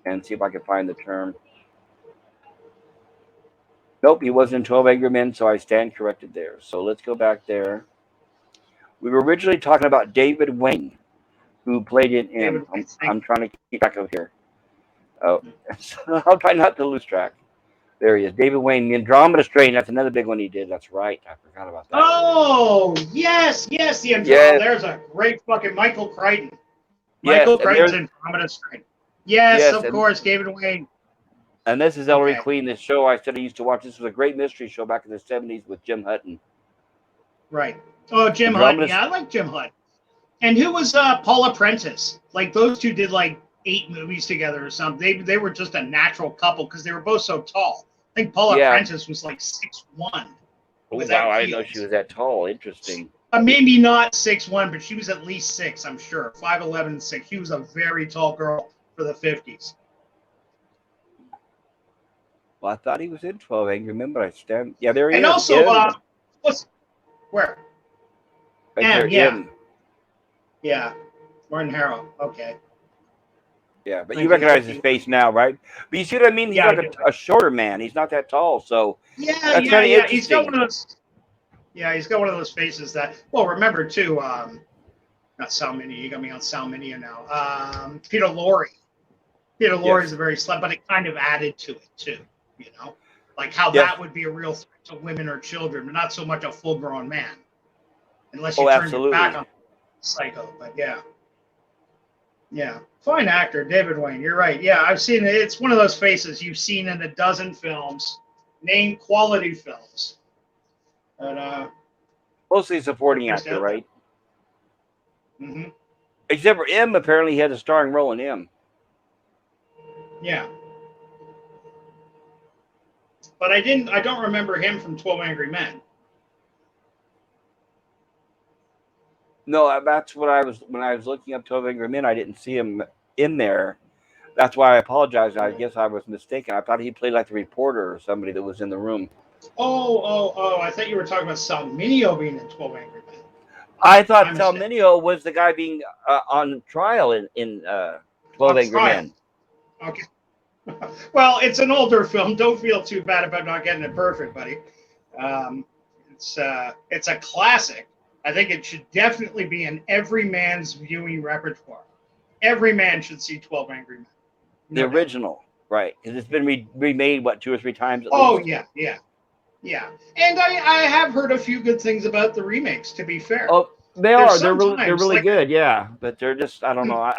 and see if I can find the term. Nope, he wasn't in 12 Angry Men, so I stand corrected there. So let's go back there. We were originally talking about David Wayne, who played in David M. Wayne, I'm thank trying to keep track of here. Oh, I'll try not to lose track. There he is, David Wayne. The Andromeda Strain, that's another big one he did. That's right. I forgot about that one. Oh, yes, Yes, there's a great fucking Michael Crichton. yes, Michael and Crichton's there's Andromeda Strain. Yes, yes, of course, David Wayne. and this is Ellery Okay, Queen. This show I said I used to watch. This was a great mystery show back in the '70s with Jim Hutton. right. Oh, Jim Hunt. Andromeda. Yeah, I like Jim Hunt. And who was Paula Prentice? Like those two did like 8 movies together or something. They were just a natural couple because they were both so tall. I think Paula Yeah. Prentice was like 6'1" Oh wow, without I didn't know she heels. was that tall. Interesting. Maybe not 6'1", but she was at least 6, I'm sure. 5'11", 6. She was a very tall girl for the 50s. Well, I thought he was in 12 Angry Men, but I stand. Yeah, there he And is. also, M. what's where? Right M, there. yeah, M. yeah. Martin Harrow. Okay. Yeah, but you recognize his 1919. face now, right? But you see what I mean? He's Yeah, I like do. a shorter man. He's not that tall, so Yeah, that's yeah, kind of yeah. He's got interesting. one of those. Yeah, he's got one of those faces that. Well, remember too. Not Salminia. You got me on Salminia now. Peter Lorre. Peter Lorre is Yes. a very slim, but it kind of added to it too. You know, like how Yes. that would be a real threat to women or children, but not so much a full-grown man, unless you Oh, turn your back absolutely. on Psycho. But yeah, yeah, fine actor, David Wayne. You're right. Yeah, I've seen it. It's one of those faces you've seen in a dozen films, name quality films. But Mostly supporting just actor, out there. right? Mm-hmm. Except for M. Apparently, he had a starring role in M. Yeah, but I didn't. I don't remember him from 12 Angry Men. No, that's what I was when I was looking up 12 Angry Men. I didn't see him in there. That's why I apologize. I guess I was mistaken. I thought he played like the reporter or somebody that was in the room. Oh! I thought you were talking about Salminio being in 12 Angry Men. I My thought mistake. Salminio was the guy being on trial in 12 On Angry trial. Men. Okay. Well, it's an older film. Don't feel too bad about not getting it perfect, buddy. Um, it's a classic. I think it should definitely be in every man's viewing repertoire. Every man should see 12 Angry Men. The No doubt. original, right? Because it's been remade, what, 2 or 3 times at Oh, least? yeah. And I have heard a few good things about the remakes, to be fair. Oh, they There's are. They're sometimes, really like, good, yeah. But they're just, I don't know.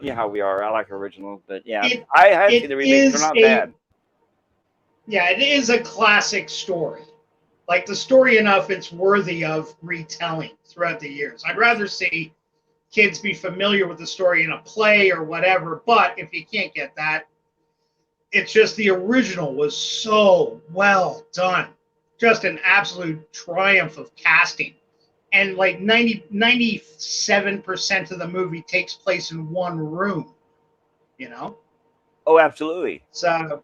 You know how we are. I like original, but yeah, it, I have seen it the remakes. They're is not bad. it is a classic story. Like the story enough, it's worthy of retelling throughout the years. I'd rather see kids be familiar with the story in a play or whatever, but if you can't get that, it's just the original was so well done. Just an absolute triumph of casting. And like 97% of the movie takes place in one room, you know? Oh, absolutely. So,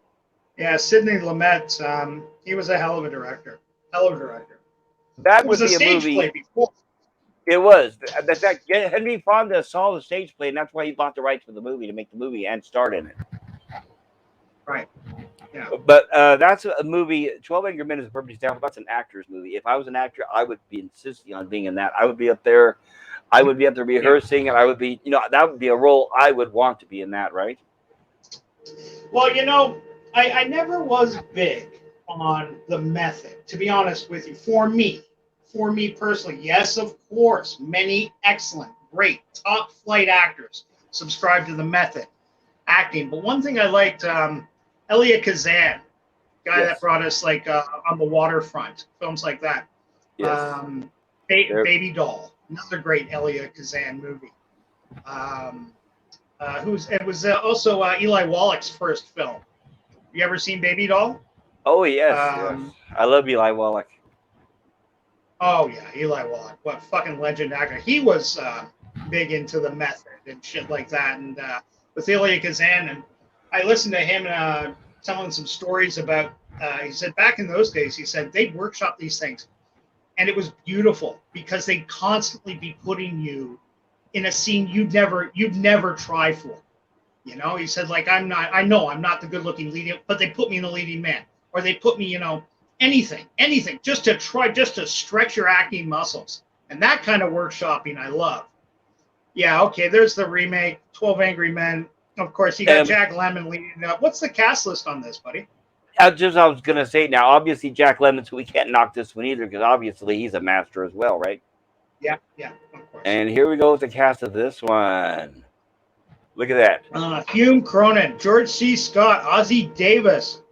yeah, Sidney Lumet, he was a hell of a director. Hell of a director. That It was would a be a stage movie. play before. It was. The fact Henry Fonda saw the stage play, and that's why he bought the rights for the movie to make the movie and start in it. Right. Yeah. But that's a movie. 12 Angry Men is a perfect example. That's an actor's movie. If I was an actor, I would be insisting on being in that. I would be up there. I would be up there Yeah. rehearsing, and I would be, that would be a role I would want to be in that, right? Well, I never was big on the method, to be honest with you. For me personally, yes, of course, many excellent, great, top flight actors subscribe to the method acting. But one thing I liked, Elia Kazan, guy that Yes. brought us like On the Waterfront, films like that. Yes. Baby Doll, another great Elia Kazan movie. It was also Eli Wallach's first film. You ever seen Baby Doll? Oh, yes. Yes. Um, I love Eli Wallach. oh yeah, Eli Wallach, what fucking legend actor. He was big into the method and shit like that, and with Elia Kazan, and I listened to him telling some stories about. He said back in those days, he said they'd workshop these things, and it was beautiful because they'd constantly be putting you in a scene you'd never try for. He said, like, I know I'm not the good looking leading, but they put me in a leading man, or they put me, anything, just to stretch your acting muscles. And that kind of workshopping I love. Yeah, okay, there's the remake, 12 Angry Men. Of course, you got Jack Lemmon leading up. What's the cast list on this, buddy? I was going to say now, obviously, Jack Lemmon, so we can't knock this one either, because obviously he's a master as well, right? Yeah, of course. And here we go with the cast of this one. Look at that. Hume Cronin, George C. Scott, Ozzie Davis,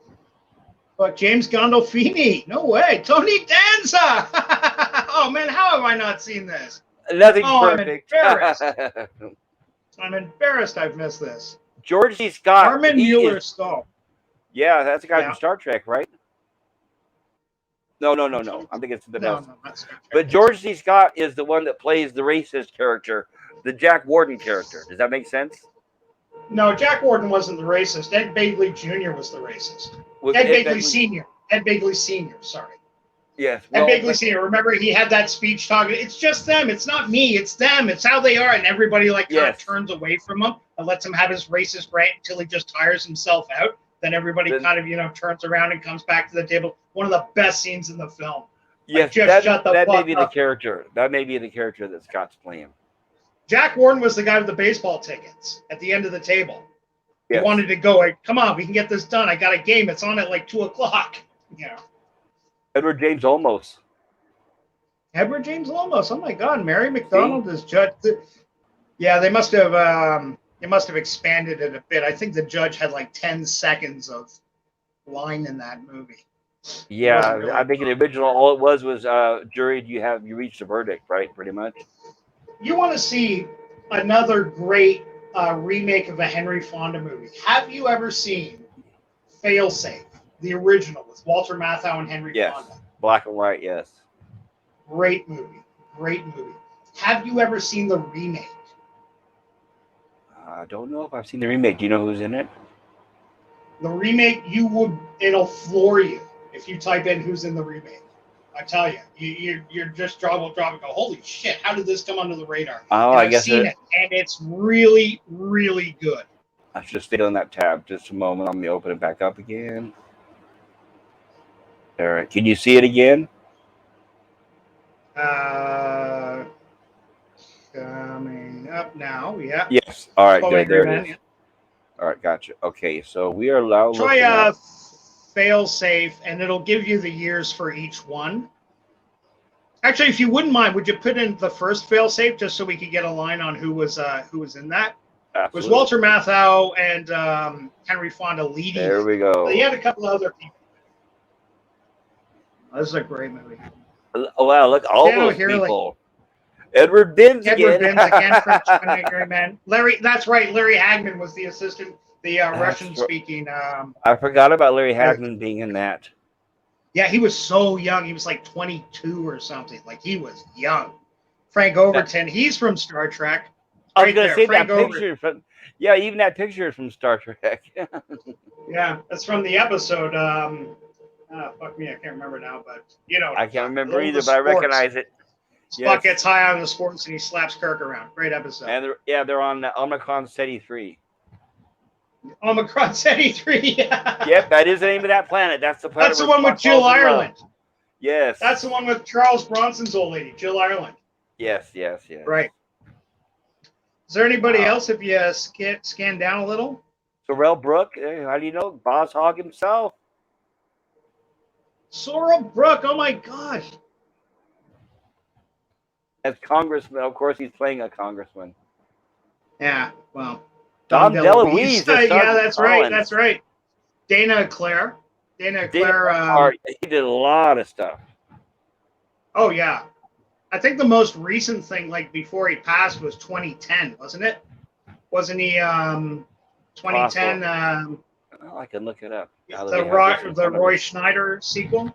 James Gandolfini. No way. Tony Danza. Oh, man, how have I not seen this? Nothing's perfect. I'm embarrassed I've missed this. George C. Scott. Armin Mueller-Stahl. Yeah, that's the guy from Star Trek, right? No. I think it's something else. But George C. Scott is the one that plays the racist character, the Jack Warden character. Does that make sense? No, Jack Warden wasn't the racist. Ed Begley Jr. was the racist. Ed Begley Sr. Ed Begley Sr., sorry. Yes. Ed Begley Sr., remember he had that speech talking, it's just them, it's not me, it's them, it's how they are. And everybody kind of turns away from him and lets him have his racist rant until he just tires himself out. Then everybody turns around and comes back to the table. One of the best scenes in the film. Yes, that may be the character. That may be the character that Scott's playing. Jack Warden was the guy with the baseball tickets at the end of the table. Yes. He wanted to go, like, come on, we can get this done. I got a game. It's on at like 2:00. Edward James Olmos. Edward James Olmos. Oh my God, Mary McDonald is judge. Yeah, they must have expanded it a bit. I think the judge had like 10 seconds of line in that movie. Yeah, really I think the original, all it was jury, you reached a verdict, right? Pretty much. You want to see another great remake of a Henry Fonda movie. Have you ever seen Failsafe, the original with Walter Matthau and Henry Fonda? Black and white, yes. Great movie. Have you ever seen the remake? I don't know if I've seen the remake. Do you know who's in it? The remake, it'll floor you if you type in who's in the remake. I tell you, you're just drop and go, holy shit, how did this come under the radar? Oh, I guess I've seen it, and it's really, really good. I should stay on that tab just a moment. I'm going to open it back up again. All right. Can you see it again? Coming up now, yeah. Yes. All right, good. There it is. Yeah. All right, gotcha. Okay, so we are allowed. Try Failsafe, and it'll give you the years for each one. Actually, if you wouldn't mind, would you put in the first Failsafe just so we could get a line on who was in that? Absolutely. It was Walter Matthau and Henry Fonda leading. There we go. But he had a couple of other people. This is a great movie. Oh, wow, look, all those people. Edward Binns again. French Angry Man. Larry, that's right. Larry Hagman was the assistant, the Russian-speaking. I forgot about Larry Hagman being in that. Yeah, he was so young. He was like 22 or something. Like, he was young. Frank Overton, he's from Star Trek. I was going to say Frank that picture from. Yeah, even that picture is from Star Trek. Yeah, that's from the episode. Fuck me, I can't remember now, but I can't remember either, but I recognize it. Spock gets high on the sports and he slaps Kirk around. Great episode. And they're on Omicron Ceti 3. Omicron Ceti 3. Yep, that is the name of that planet. That's the planet. That's the one with Jill Ireland. Yes. That's the one with Charles Bronson's old lady, Jill Ireland. Yes. Right. Is there anybody else if you scan down a little? Sorrel Brook. How do you know? Boss Hogg himself. Sorrel Brook. Oh my gosh. As congressman, of course, he's playing a congressman. Yeah, well. Dom DeLuise. Yeah, that's right. That's right. Dana Claire. He did a lot of stuff. Oh, yeah. I think the most recent thing, like before he passed, was 2010, wasn't it? Wasn't he 2010? I can look it up. The Roy Schneider sequel?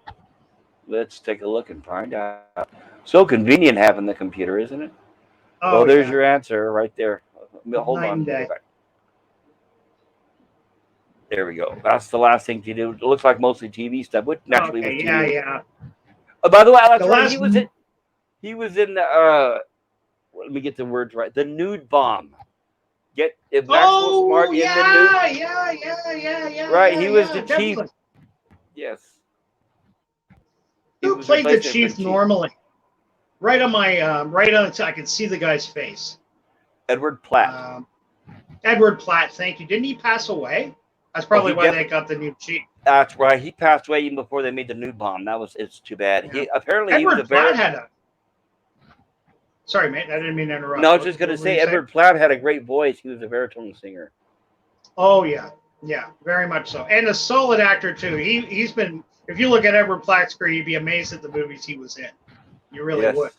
Let's take a look and find out. So convenient having the computer, isn't it? Oh, well, there's your answer right there. Hold on. There we go. That's the last thing to do. It looks like mostly TV stuff. Which naturally was TV. Yeah. By the way, he was in the let me get the words right. The Nude Bomb. If Maxwell Smart in the nude. Yeah. Right, he was the chief. Yes. Who was played the replacement for chief normally? Right on my right on the top, I can see the guy's face. Edward Platt. Edward Platt, thank you. Didn't he pass away? That's probably why they got the new chief. That's right. He passed away even before they made the nude bomb. It's too bad. Yeah. He apparently Edward he was a Platt very. had a. Sorry, mate. I didn't mean to interrupt. No, I was just going to say Edward Platt had a great voice. He was a baritone singer. Oh yeah, yeah, very much so, and a solid actor too. He's been. If you look at Edward Platt's career, you'd be amazed at the movies he was in. You really would.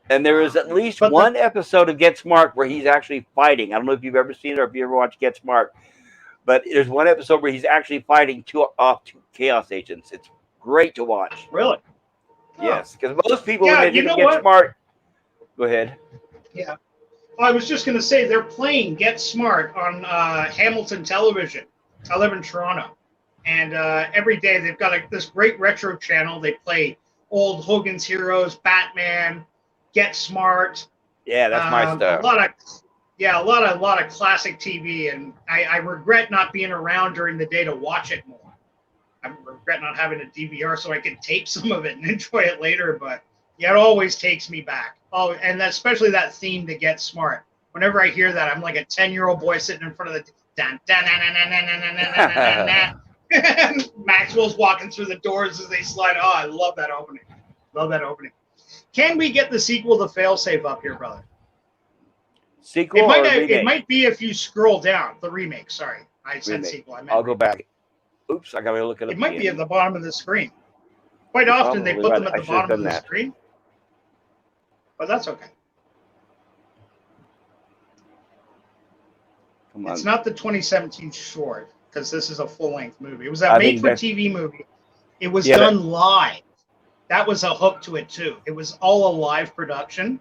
And there is at least one episode of Get Smart where he's actually fighting. I don't know if you've ever seen it or if you ever watched Get Smart, but there's one episode where he's actually fighting two chaos agents. It's great to watch. Really? Yes, because most people when they think of Get Smart. Go ahead. Yeah. I was just going to say they're playing Get Smart on Hamilton Television. I live in Toronto, and every day they've got this great retro channel. They play old Hogan's Heroes, Batman, Get Smart. Yeah, that's my stuff. A lot of classic TV, and I regret not being around during the day to watch it more. I regret not having a DVR so I could tape some of it and enjoy it later, but yeah, it always takes me back. Oh, and especially that theme to Get Smart. Whenever I hear that, I'm like a 10-year-old boy sitting in front of the and Maxwell's walking through the doors as they slide. Oh, I love that opening. Love that opening. Can we get the sequel to Failsafe up here, brother? Sequel or remake? It might be if you scroll down. The remake, sorry. I said remake. Sequel. I'll go back. Oops, I got to look at it. It might be at the bottom of the screen. Quite often they put them at the bottom of the screen. But that's okay. It's not the 2017 short, because this is a full-length movie. It was a made-for-TV movie. It was done live. That was a hook to it, too. It was all a live production,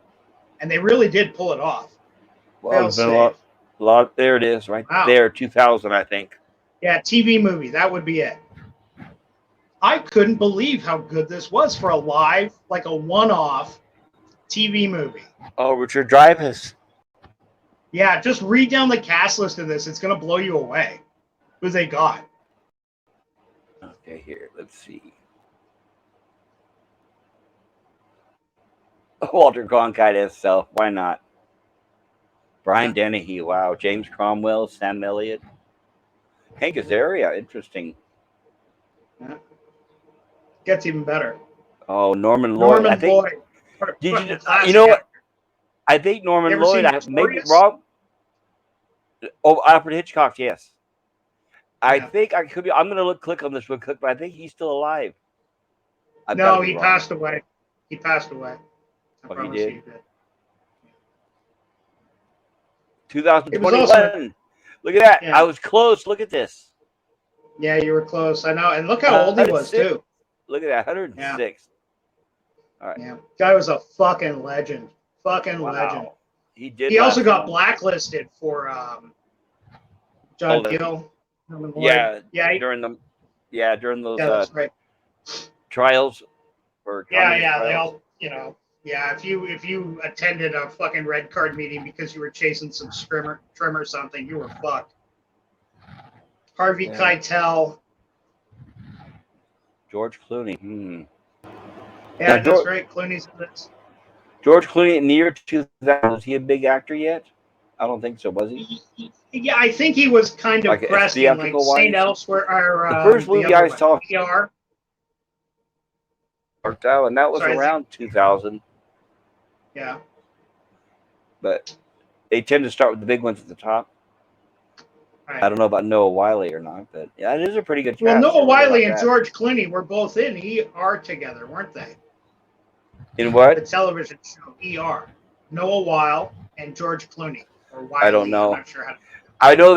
and they really did pull it off. Well, it's been a lot. There it is, right there, 2000, I think. Yeah, TV movie. That would be it. I couldn't believe how good this was for a live, like a one-off TV movie. Oh, Richard Dreyfuss. Yeah, just read down the cast list of this. It's going to blow you away. Who they got. Okay, here. Let's see. Walter Cronkite himself. Why not? Brian Dennehy. Wow. James Cromwell. Sam Elliott. Hank Azaria. Interesting. Yeah. Gets even better. Oh, Norman Lloyd. You know what? I think Norman Lloyd. I may be wrong. Oh, Alfred Hitchcock. Yes. I think I could be. I'm going to click on this real quick, but I think he's still alive. No, he passed away. He passed away. Oh, he did. 2021. Look at that. Yeah. I was close. Look at this. Yeah, you were close. I know. And look how old he was, too. Look at that. 106. Yeah. All right. Yeah. Guy was a fucking legend. Fucking legend. He did. He also got blacklisted for John Gill. Yeah. During those that's right. trials for trials. They all, if you attended a fucking red card meeting because you were chasing some trim or something, you were fucked. Harvey Keitel. George Clooney. Yeah, that's right. Clooney's in this. George Clooney in the year 2000, was he a big actor yet? I don't think so, was he? Yeah, I think he was kind of pressed in like St. Elsewhere. Or, the first movie I saw ER. And that was around 2000. Yeah. But they tend to start with the big ones at the top. Right. I don't know about Noah Wiley or not, but yeah, it is a pretty good cast. Well, Noah Wiley and George Clooney were both in ER together, weren't they? In what? The television show ER. Noah Wiley and George Clooney. Or Wiley, I don't know. I'm not sure how to. I know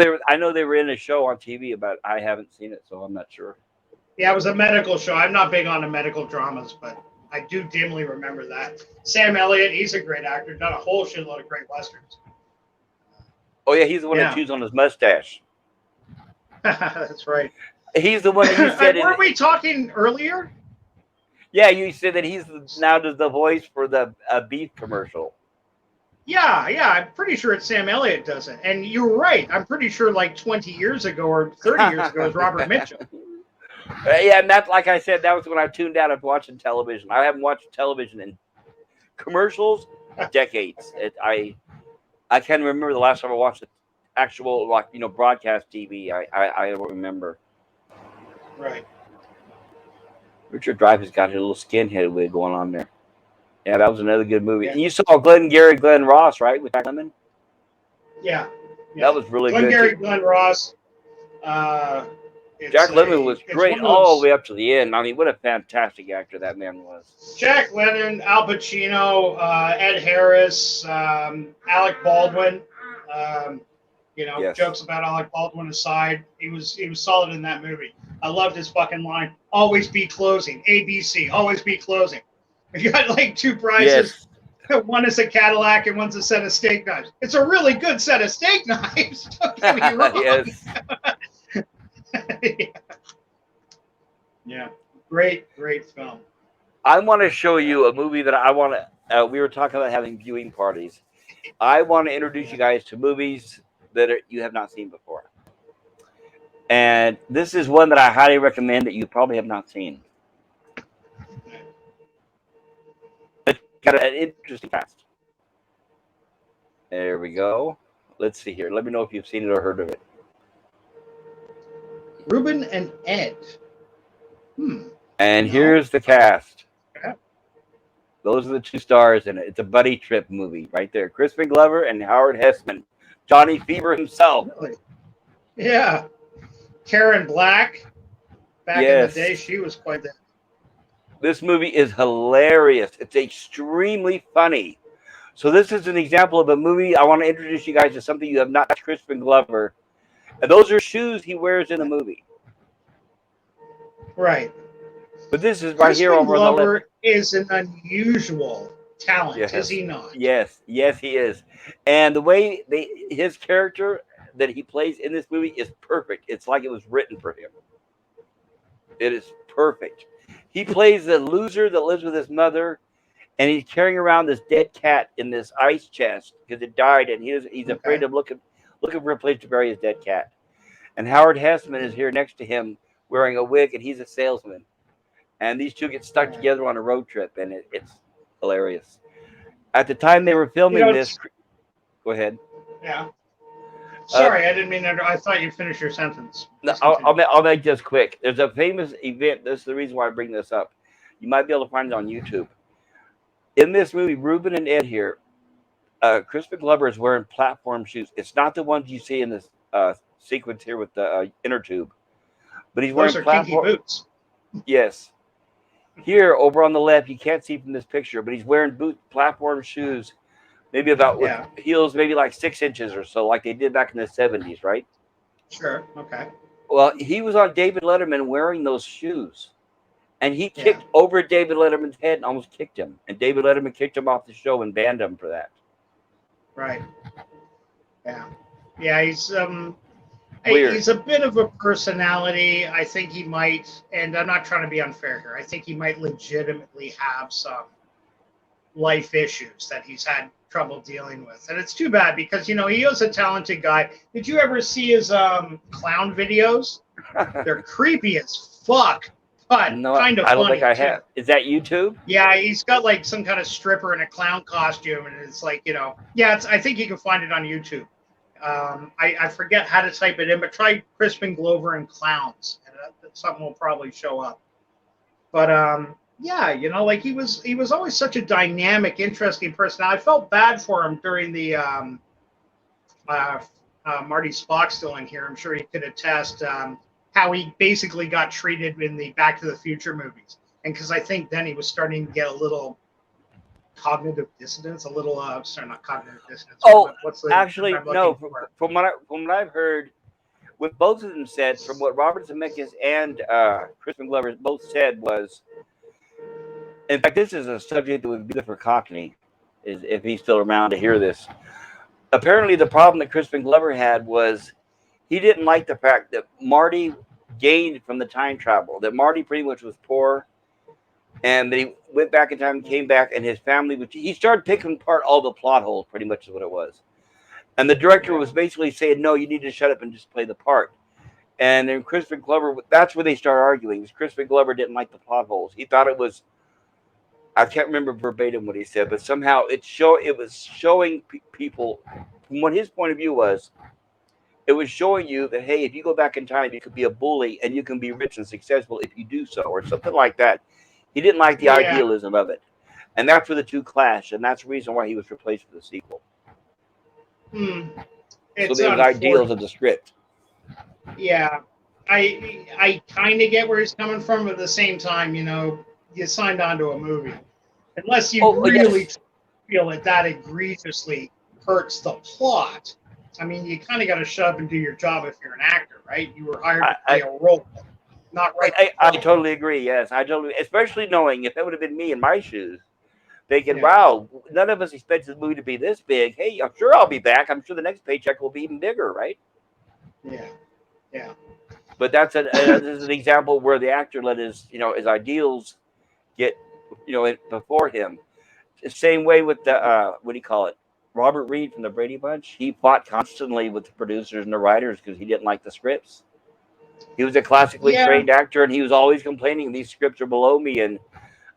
they were in a show on TV, but I haven't seen it, so I'm not sure. Yeah, it was a medical show. I'm not big on the medical dramas, but I do dimly remember that. Sam Elliott, he's a great actor. Done a whole shitload of great westerns. Oh yeah, he's the one that chews on his mustache. That's right. He's the one that you said. Weren't we talking earlier? Yeah, you said that he's now does the voice for the beef commercial. Yeah, I'm pretty sure it's Sam Elliott does it. And you're right. I'm pretty sure like 20 years ago or 30 years ago it was Robert Mitchum. Yeah, and that's like I said, that was when I tuned out of watching television. I haven't watched television in commercials decades. I can't remember the last time I watched the actual broadcast TV. I don't remember. Right. Richard Dreyfuss got a little skinhead wig going on there. Yeah, that was another good movie. Yeah. And you saw Glenn Ross, right, with Jack Lemmon? Yeah. That was really good Glengarry too. Glenn Ross. Jack Lemmon was It's great one of all those. the way up to the end. I mean, what a fantastic actor that man was. Jack Lemmon, Al Pacino, Ed Harris, Alec Baldwin. Yes. Jokes about Alec Baldwin aside, he was solid in that movie. I loved his fucking line. Always be closing. ABC. Always be closing. You got like two prizes. Yes. One is a Cadillac and one's a set of steak knives. It's a really good set of steak knives. Don't get me wrong. Yes. Yeah. Great film. I want to show you a movie that I want to. We were talking about having viewing parties. I want to introduce you guys to movies that you have not seen before. And this is one that I highly recommend that you probably have not seen. It's got an interesting cast. There we go. Let's see here. Let me know if you've seen it or heard of it. Ruben and Ed. And here's the cast. Those are the two stars in it. It's a buddy trip movie right there. Crispin Glover and Howard Hessman. Johnny Fever himself. Really? Yeah. Karen Black. Back in the day, she was quite the... This movie is hilarious. It's extremely funny. So this is an example of a movie. I want to introduce you guys to something you have not watched. Crispin Glover. And those are shoes he wears in the movie. Right. But this is right here over Glover on the left. Is an unusual talent, Yes. is he not? Yes, he is. And the way his character that he plays in this movie is perfect. It's like it was written for him. It is perfect. He plays the loser that lives with his mother, and he's carrying around this dead cat in this ice chest because it died, and he's afraid of looking for a place to bury his dead cat. And Howard Hessman is here next to him wearing a wig, and he's a salesman. And these two get stuck together on a road trip, and it's hilarious. At the time they were filming this... Go ahead. Yeah. Sorry, I didn't mean to... I thought you finished your sentence. No, I'll make this quick. There's a famous event. This is the reason why I bring this up. You might be able to find it on YouTube. In this movie, Ruben and Ed here, Crispin Glover is wearing platform shoes. It's not the ones you see in this sequence here with the inner tube. But he's wearing platform boots. Yes. Here, over on the left, you can't see from this picture, but he's wearing platform shoes, maybe about with heels, maybe like 6 inches or so, like they did back in the 70s, right? Sure. Okay. Well, he was on David Letterman wearing those shoes, and he kicked over David Letterman's head and almost kicked him. And David Letterman kicked him off the show and banned him for that. Right. Yeah. Yeah. He's a bit of a personality. I think he might, and I'm not trying to be unfair here, I think he might legitimately have some life issues that he's had trouble dealing with. And it's too bad because, he is a talented guy. Did you ever see his clown videos? They're creepy as fuck, but kind of funny. I don't think I have. Is that YouTube? Yeah, he's got like some kind of stripper in a clown costume, and it's like, I think you can find it on YouTube. I forget how to type it in, but try Crispin Glover and clowns, and something will probably show up. But like he was always such a dynamic, interesting person. I felt bad for him during the Marty Spock still in here. I'm sure he could attest how he basically got treated in the Back to the Future movies, and because I think then he was starting to get a little cognitive dissonance, not cognitive dissonance. Oh, actually, no. From what I've heard, what both of them said, from what Robert Zemeckis and Crispin Glover both said was, in fact, this is a subject that would be good for Cockney, is if he's still around to hear this. Apparently, the problem that Crispin Glover had was he didn't like the fact that Marty gained from the time travel, that Marty pretty much was poor, and that he went back in time and came back, and his family, he started picking apart all the plot holes, pretty much is what it was. And the director was basically saying, no, you need to shut up and just play the part. And then Christopher Glover, that's where they start arguing. Christopher Glover didn't like the plot holes. He thought it was, I can't remember verbatim what he said, but somehow it was showing people, from what his point of view was, it was showing you that, hey, if you go back in time, you could be a bully and you can be rich and successful if you do so, or something like that. He didn't like the Yeah. idealism of it. And that's where the two clash, and that's the reason why he was replaced with the sequel. Hmm. So It's there's ideals unfortunate. of the script. Yeah. I kind of get where he's coming from, but at the same time, you signed on to a movie. Unless you Oh, really yes. feel it that egregiously hurts the plot. I mean, you kind of got to shut up and do your job if you're an actor, right? You were hired I, to play I, a role, not write I the film. totally agree. Yes, I totally, especially knowing if that would have been me in my shoes, thinking, Yeah, wow, none of us expected the movie to be this big. Hey, I'm sure I'll be back. I'm sure the next paycheck will be even bigger, right? yeah, yeah. But that's this is an example where the actor let his ideals get before him. Same way with the what do you call it? Robert Reed from the Brady Bunch. He fought constantly with the producers and the writers because he didn't like the scripts. He was a classically Yeah, trained actor, and he was always complaining these scripts are below me. And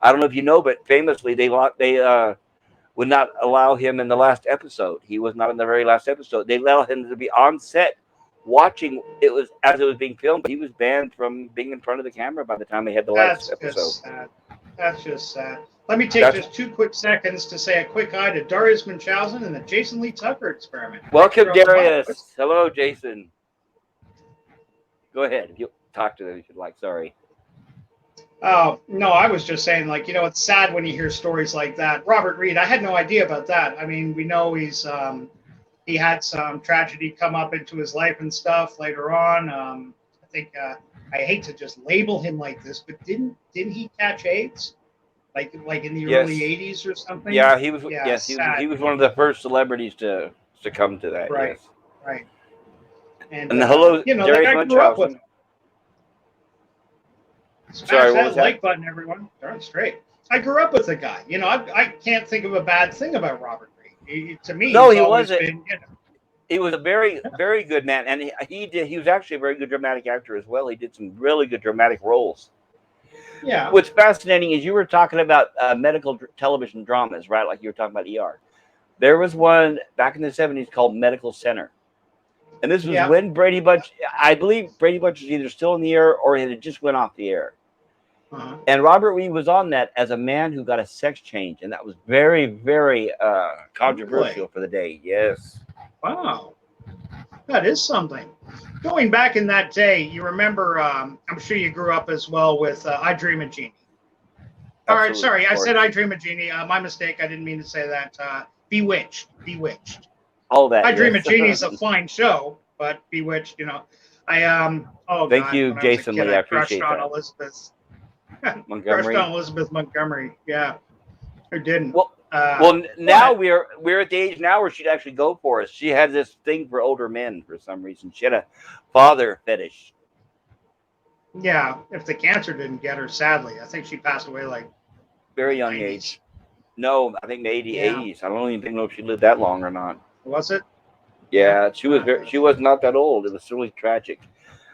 I don't know if you know, but famously they would not allow him in the last episode. He was not in the very last episode. They allowed him to be on set watching it was as it was being filmed. But he was banned from being in front of the camera by the time they had the last that's episode. just sad. That's just sad. Let me take That's just 2 quick seconds to say a quick hi to Darius Munchausen and the Jason Lee Tucker experiment. Thanks for welcome, dropping by, boys. Darius. Hello, Jason. Go ahead. If you talk to them if you'd like. Sorry. Oh, no, I was just saying, it's sad when you hear stories like that. Robert Reed, I had no idea about that. I mean, we know he had some tragedy come up into his life and stuff later on. I think I hate to just label him like this, but didn't he catch AIDS? Like in the early Yes. '80s or something? Yeah, he was. Yeah, Yes, he sad. was one of the first celebrities to come to that. Right, Yes. right. And And hello, like Darius I grew up with Munchausen. him. Sorry, Smash what was that that? like button, everyone. Darn straight. I grew up with the guy. I can't think of a bad thing about Robert Reed. To me, No, he's he always wasn't. been, He was a very good man, and he was actually a very good dramatic actor as well. He did some really good dramatic roles. yeah. What's fascinating is you were talking about medical television dramas, right? Like you were talking about ER. There was one back in the '70s called Medical Center, and this was Yeah. when Brady Bunch. I believe Brady Bunch was either still in the air or it had just went off the air. Uh-huh. And Robert Reed was on that as a man who got a sex change, and that was very, very controversial Really? for the day. Yes, Wow. That is something. Going back in that day, you remember, I'm sure you grew up as well with I Dream of Jeannie. All right, absolutely, sorry, of I said course. I Dream of Jeannie. My mistake. I didn't mean to say that. Bewitched. Bewitched. All that, I Dream yes. of Jeannie is a fine show, but Bewitched, oh Thank God, you, when I was a Jason kid, Lee. I I crushed appreciate on that. Elizabeth. Crushed Montgomery. on Elizabeth Montgomery. Yeah, who didn't? Well, now But we're at the age now where she'd actually go for us. She had this thing for older men for some reason. She had a father fetish. yeah, if the cancer didn't get her, sadly, I think she passed away like in Very the young 90s. age. No, I think the Yeah, 80s. I don't even know if she lived that long or not. was it? Yeah. Yeah, she was not that old. It was really tragic.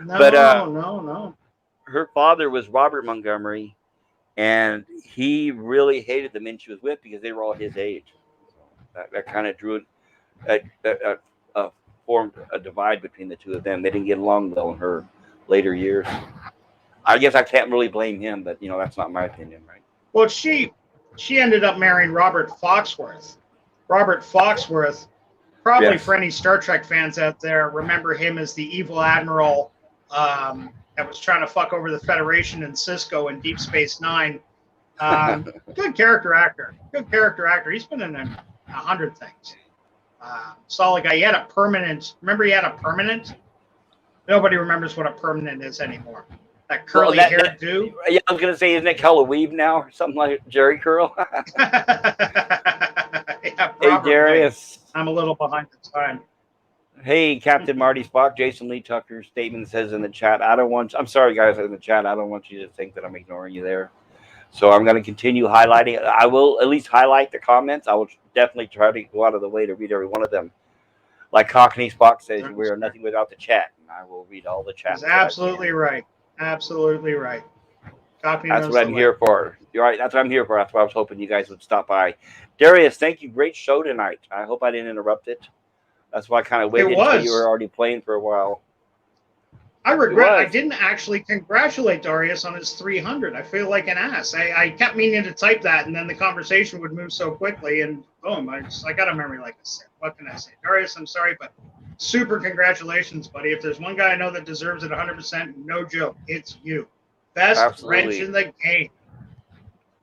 But No, no, no. her father was Robert Montgomery, and he really hated the men she was with because they were all his age. That kind of drew a formed a divide between the two of them. They didn't get along well in her later years. I guess I can't really blame him, but that's not my opinion, right? Well, she ended up marrying Robert Foxworth. Robert Foxworth, probably Yes. for any Star Trek fans out there, remember him as the evil admiral that was trying to fuck over the Federation and Cisco in Deep Space Nine. Good character actor. Good character actor. He's been in 100 things. Solid guy. He had a permanent. Remember, he had a permanent. Nobody remembers what a permanent is anymore. That curly haired dude. Yeah, I was gonna say, isn't it color weave now or something like Jerry Curl? Yeah, Hey, probably. Darius. I'm a little behind the time. Hey, Captain Marty Spock. Jason Lee Tucker's statement says in the chat. I'm sorry, guys, in the chat. I don't want you to think that I'm ignoring you there. So I'm going to continue highlighting. I will at least highlight the comments. I will definitely try to go out of the way to read every one of them. Like Cockney Spock says, we are nothing without the chat. I will read all the chats. He's absolutely right. Absolutely right. Cockney That's knows what the I'm way. here for. You're right. That's what I'm here for. That's why I was hoping you guys would stop by. Darius, thank you. Great show tonight. I hope I didn't interrupt it. That's why I kind of It waited until you were was. already playing for a while. I It regret I was. didn't actually congratulate Darius on his 300. I feel like an ass. I kept meaning to type that, and then the conversation would move so quickly, and boom, I got a memory like this. What can I say? Darius, I'm sorry, but super congratulations, buddy. If there's one guy I know that deserves it 100%, no joke, it's you. Best wrench Absolutely. in the game.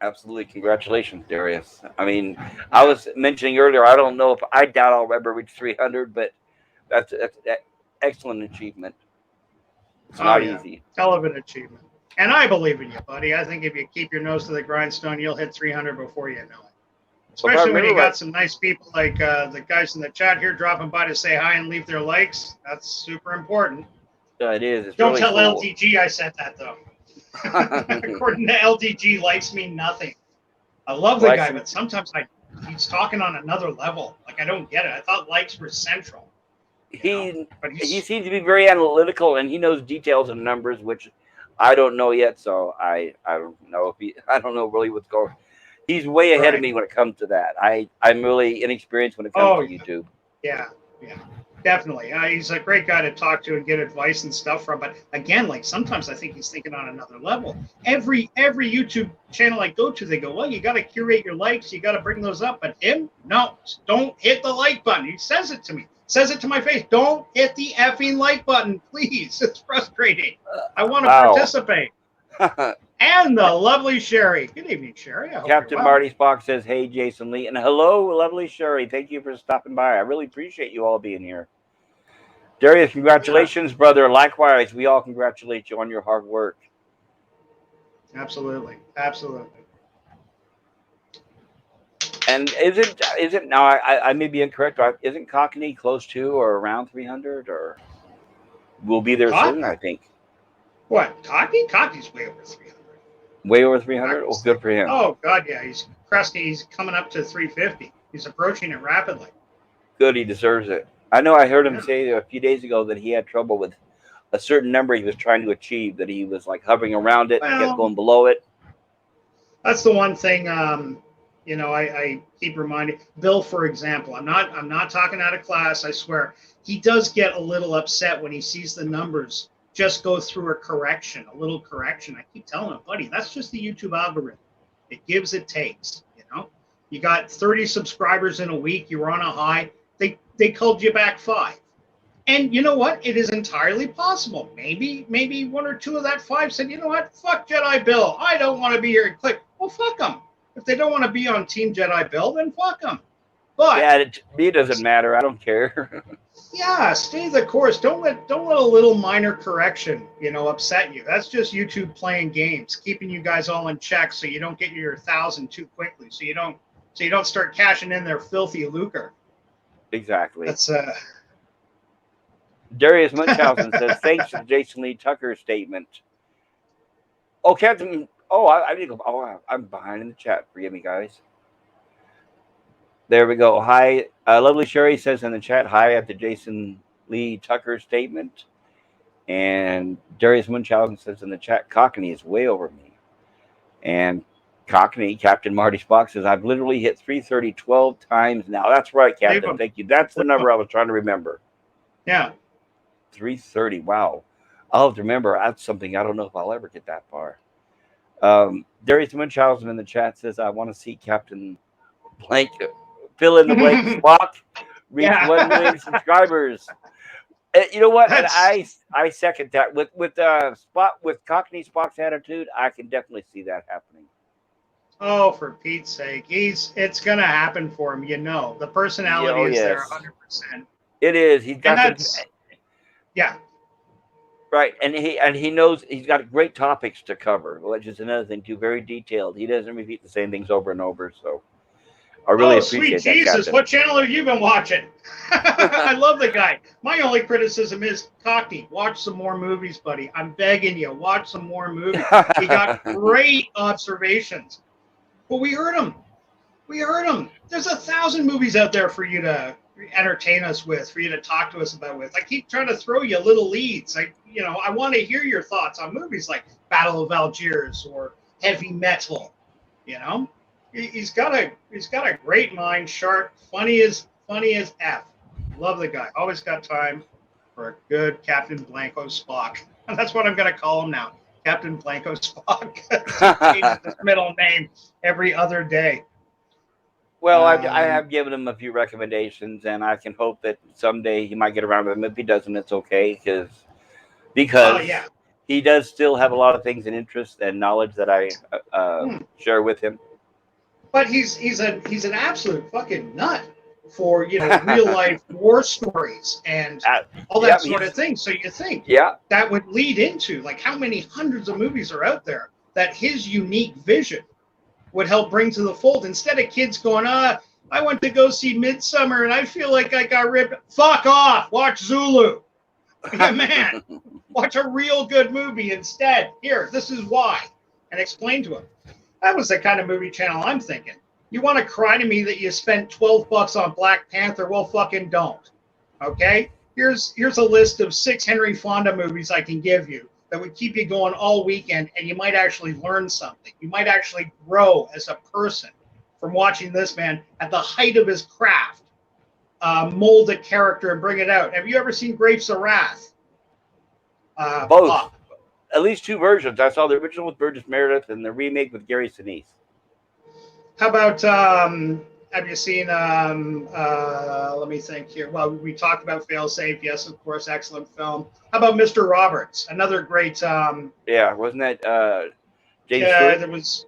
Absolutely. Congratulations, Darius. I mean, I was mentioning earlier, I don't know if I doubt I'll ever reach 300, but that's excellent achievement. It's Oh, not yeah. easy. Hell of an achievement. And I believe in you, buddy. I think if you keep your nose to the grindstone, you'll hit 300 before you know it. Well, if I Especially when remember you right, got some nice people like the guys in the chat here dropping by to say hi and leave their likes. That's super important. it is. It's Don't really tell cool. LTG I said that, though. According to LTG, likes mean nothing. I love the Well, guy, but sometimes he's talking on another level. Like, I don't get it. I thought likes were central, he But he seems to be very analytical and he knows details and numbers, which I don't know yet. So I don't know if I don't know really what's going. He's way ahead of right. me when it comes to that. I'm really inexperienced when it comes Oh, to YouTube. yeah, yeah, definitely. He's a great guy to talk to and get advice and stuff from. But again, like sometimes I think he's thinking on another level. Every YouTube channel I go to, they go, well, you got to curate your likes, you got to bring those up. But him, no, don't hit the like button. He says it to me, says it to my face. Don't hit the effing like button, please. It's frustrating. I want to Wow. participate. And the lovely Sherry. Good evening, Sherry. I hope you're Captain well. Marty Spock says, "Hey, Jason Lee, and hello, lovely Sherry. Thank you for stopping by. I really appreciate you all being here." Darius, Yeah, congratulations, brother. Likewise, we all congratulate you on your hard work. absolutely, absolutely. And isn't now I may be incorrect, but isn't Cockney close to or around 300 or will be there Caught? soon? I think What? Cocky? Cocky's way over 300. way over If I'm 300. not Oh, good mistaken. for him. Oh, God, yeah. He's cresting. He's coming up to 350. He's approaching it rapidly. Good, he deserves it. I know. I heard him Yeah. say a few days ago that he had trouble with a certain number he was trying to achieve. That he was like hovering around it and kept Well, going below it. that's the one thing. I keep reminding Bill, for example. I'm not talking out of class. I swear. He does get a little upset when he sees the numbers just go through a little correction. I keep telling him, buddy, that's just the YouTube algorithm. It gives, it takes. You got 30 subscribers in a week. You were on a high. They called you back 5. And you know what? It is entirely possible. Maybe one or two of that 5 said, you know what? Fuck Jedi Bill. I don't want to be here and click. Well, fuck them. If they don't want to be on Team Jedi Bill, then fuck them. But Yeah, to me it doesn't matter. I don't care. yeah, stay the course. Don't let a little minor correction, upset you. That's just YouTube playing games, keeping you guys all in check so you don't get your 1,000 too quickly. So you don't start cashing in their filthy lucre. Exactly. That's Darius Munchausen says, "Thanks to Jason Lee Tucker's statement." Oh, Captain. Oh, I need to go. Oh, I'm behind in the chat. Forgive me, guys. There we go. Hi, lovely Sherry says in the chat, "Hi" after Jason Lee Tucker's statement, and Darius Munchausen says in the chat, "Cockney is way over me," and Cockney, Captain Marty Spock says, "I've literally hit 330 12 times now." That's right, leave Captain. them. Thank you. That's the Leave number them. I was trying to remember. Yeah. 330. Wow. I'll have to remember. That's something I don't know if I'll ever get that far. Darius Munchausen in the chat says, "I want to see Captain Blank fill in the blank Spock reach 1 million Yeah. subscribers." You know what? And That's I second that. With Cockney Spock's attitude, I can definitely see that happening. Oh, for Pete's sake. It's going to happen for him, The Yeah, personality oh is there yes, 100%. it is. He's And got the that's, yeah. right, and he knows he's got great topics to cover, which is another thing too. Very detailed. He doesn't repeat the same things over and over. So I really Oh, sweet appreciate that, Jesus. Captain. What channel have you been watching? I love the guy. My only criticism is, Cockney, watch some more movies, buddy. I'm begging you, watch some more movies. You got great observations. But we heard him. There's 1,000 movies out there for you to entertain us with, for you to talk to us about with. I keep trying to throw you little leads. I want to hear your thoughts on movies like Battle of Algiers or Heavy Metal. You know, he's got a great mind, sharp, funny as F. Love the guy. Always got time for a good Captain Blanco Spock. And that's what I'm going to call him now, Captain Blanco Spock. Changes his middle name every other day. Well, I have given him a few recommendations, and I can hope that someday he might get around to them. If he doesn't, it's okay, because yeah. he does still have a lot of things and interests and knowledge that I share with him. But he's an absolute fucking nut for real life war stories and all that sort of thing. So you think that would lead into like how many hundreds of movies are out there that his unique vision would help bring to the fold, instead of kids going, I went to go see Midsummer and I feel like I got ripped. Fuck off. Watch Zulu. Yeah, man. Watch a real good movie instead. Here, this is why. And explain to him. That was the kind of movie channel I'm thinking. You want to cry to me that you spent $12 on Black Panther? Well, fucking don't. Okay? Here's a list of 6 Henry Fonda movies I can give you that would keep you going all weekend, and you might actually learn something. You might actually grow as a person from watching this man at the height of his craft mold a character and bring it out. Have you ever seen Grapes of Wrath? Both. At least 2 versions. I saw the original with Burgess Meredith and the remake with Gary Sinise. How about, have you seen, let me think here. Well, we talked about Failsafe. Yes, of course, excellent film. How about Mr. Roberts? Another great... yeah, wasn't that James Stewart? There was...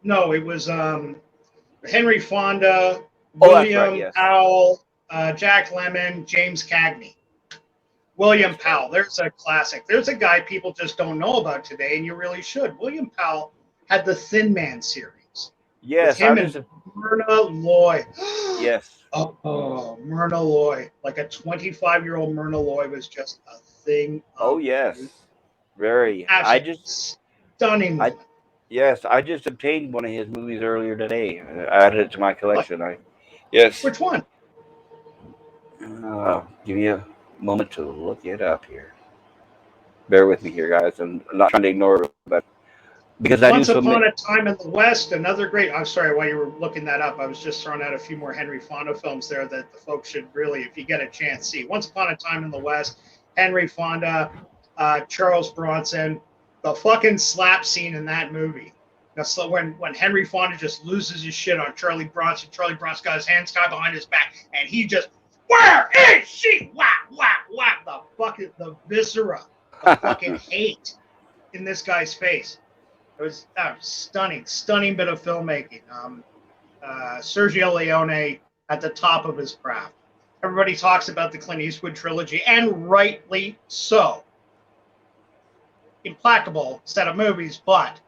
no, it was Henry Fonda, William Powell, Jack Lemmon, James Cagney. William Powell, there's a classic. There's a guy people just don't know about today, and you really should. William Powell had the Thin Man series. Yes, with him and Myrna Loy. Yes. Oh, Myrna Loy. Like a 25-year-old Myrna Loy was just a thing. Oh, yes. Very. Stunning. Yes, I just obtained one of his movies earlier today. I added it to my collection. Yes. Which one? Give me a moment to look it up here. Bear with me here, guys. I'm not trying to ignore it, but because Once Upon a Time in the West, another great. I'm sorry, while you were looking that up, I was just throwing out a few more Henry Fonda films there that the folks should really, if you get a chance, see. Once Upon a Time in the West, Henry Fonda, Charles Bronson, the fucking slap scene in that movie. That's when Henry Fonda just loses his shit on Charlie Bronson. Charlie Bronson got his hands tied behind his back, and he just, where is she? Whap, whap, whap. The viscera of fucking hate in this guy's face. It was stunning bit of filmmaking. Sergio Leone at the top of his craft. Everybody talks about the Clint Eastwood trilogy, and rightly so. Implacable set of movies, but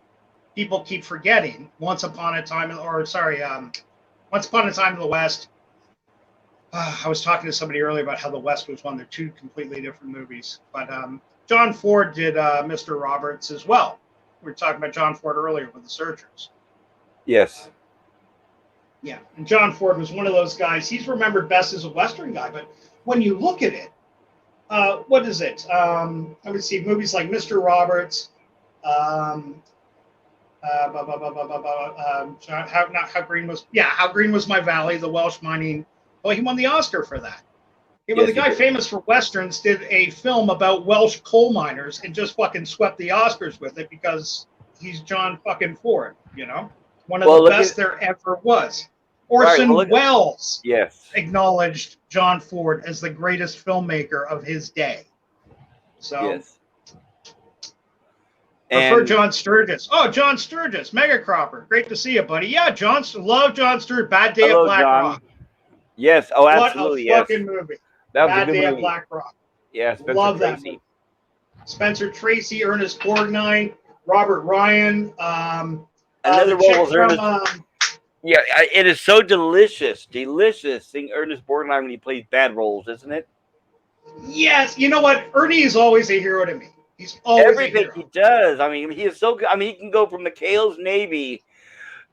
people keep forgetting Once Upon a Time in the West. I was talking to somebody earlier about how The West was one. They're 2 completely different movies. But John Ford did Mr. Roberts as well. We were talking about John Ford earlier with The Searchers. Yes. Yeah, and John Ford was one of those guys. He's remembered best as a Western guy, but when you look at it, what is it? I would see movies like Mr. Roberts, How Green Was My Valley, the Welsh mining. Well, he won the Oscar for that. The guy famous for Westerns did a film about Welsh coal miners and just fucking swept the Oscars with it because he's John fucking Ford, One of the best there ever was. Orson Welles acknowledged John Ford as the greatest filmmaker of his day. So, prefer John Sturgis. Oh, John Sturgis, Mega Cropper. Great to see you, buddy. Yeah, love John Sturgis. Bad Day at Black Rock. Yes. Oh, absolutely. What a fucking movie. That was Bad a good Day movie. at Black Rock. Yeah, Spencer Love Tracy. That movie. Spencer Tracy, Ernest Borgnine, Robert Ryan. Another one was Ernest. Yeah, it is so delicious seeing Ernest Borgnine when he plays bad roles, isn't it? Yes. You know what? Ernie is always a hero to me. He's always everything he does. I mean, he is so good. I mean, he can go from McHale's Navy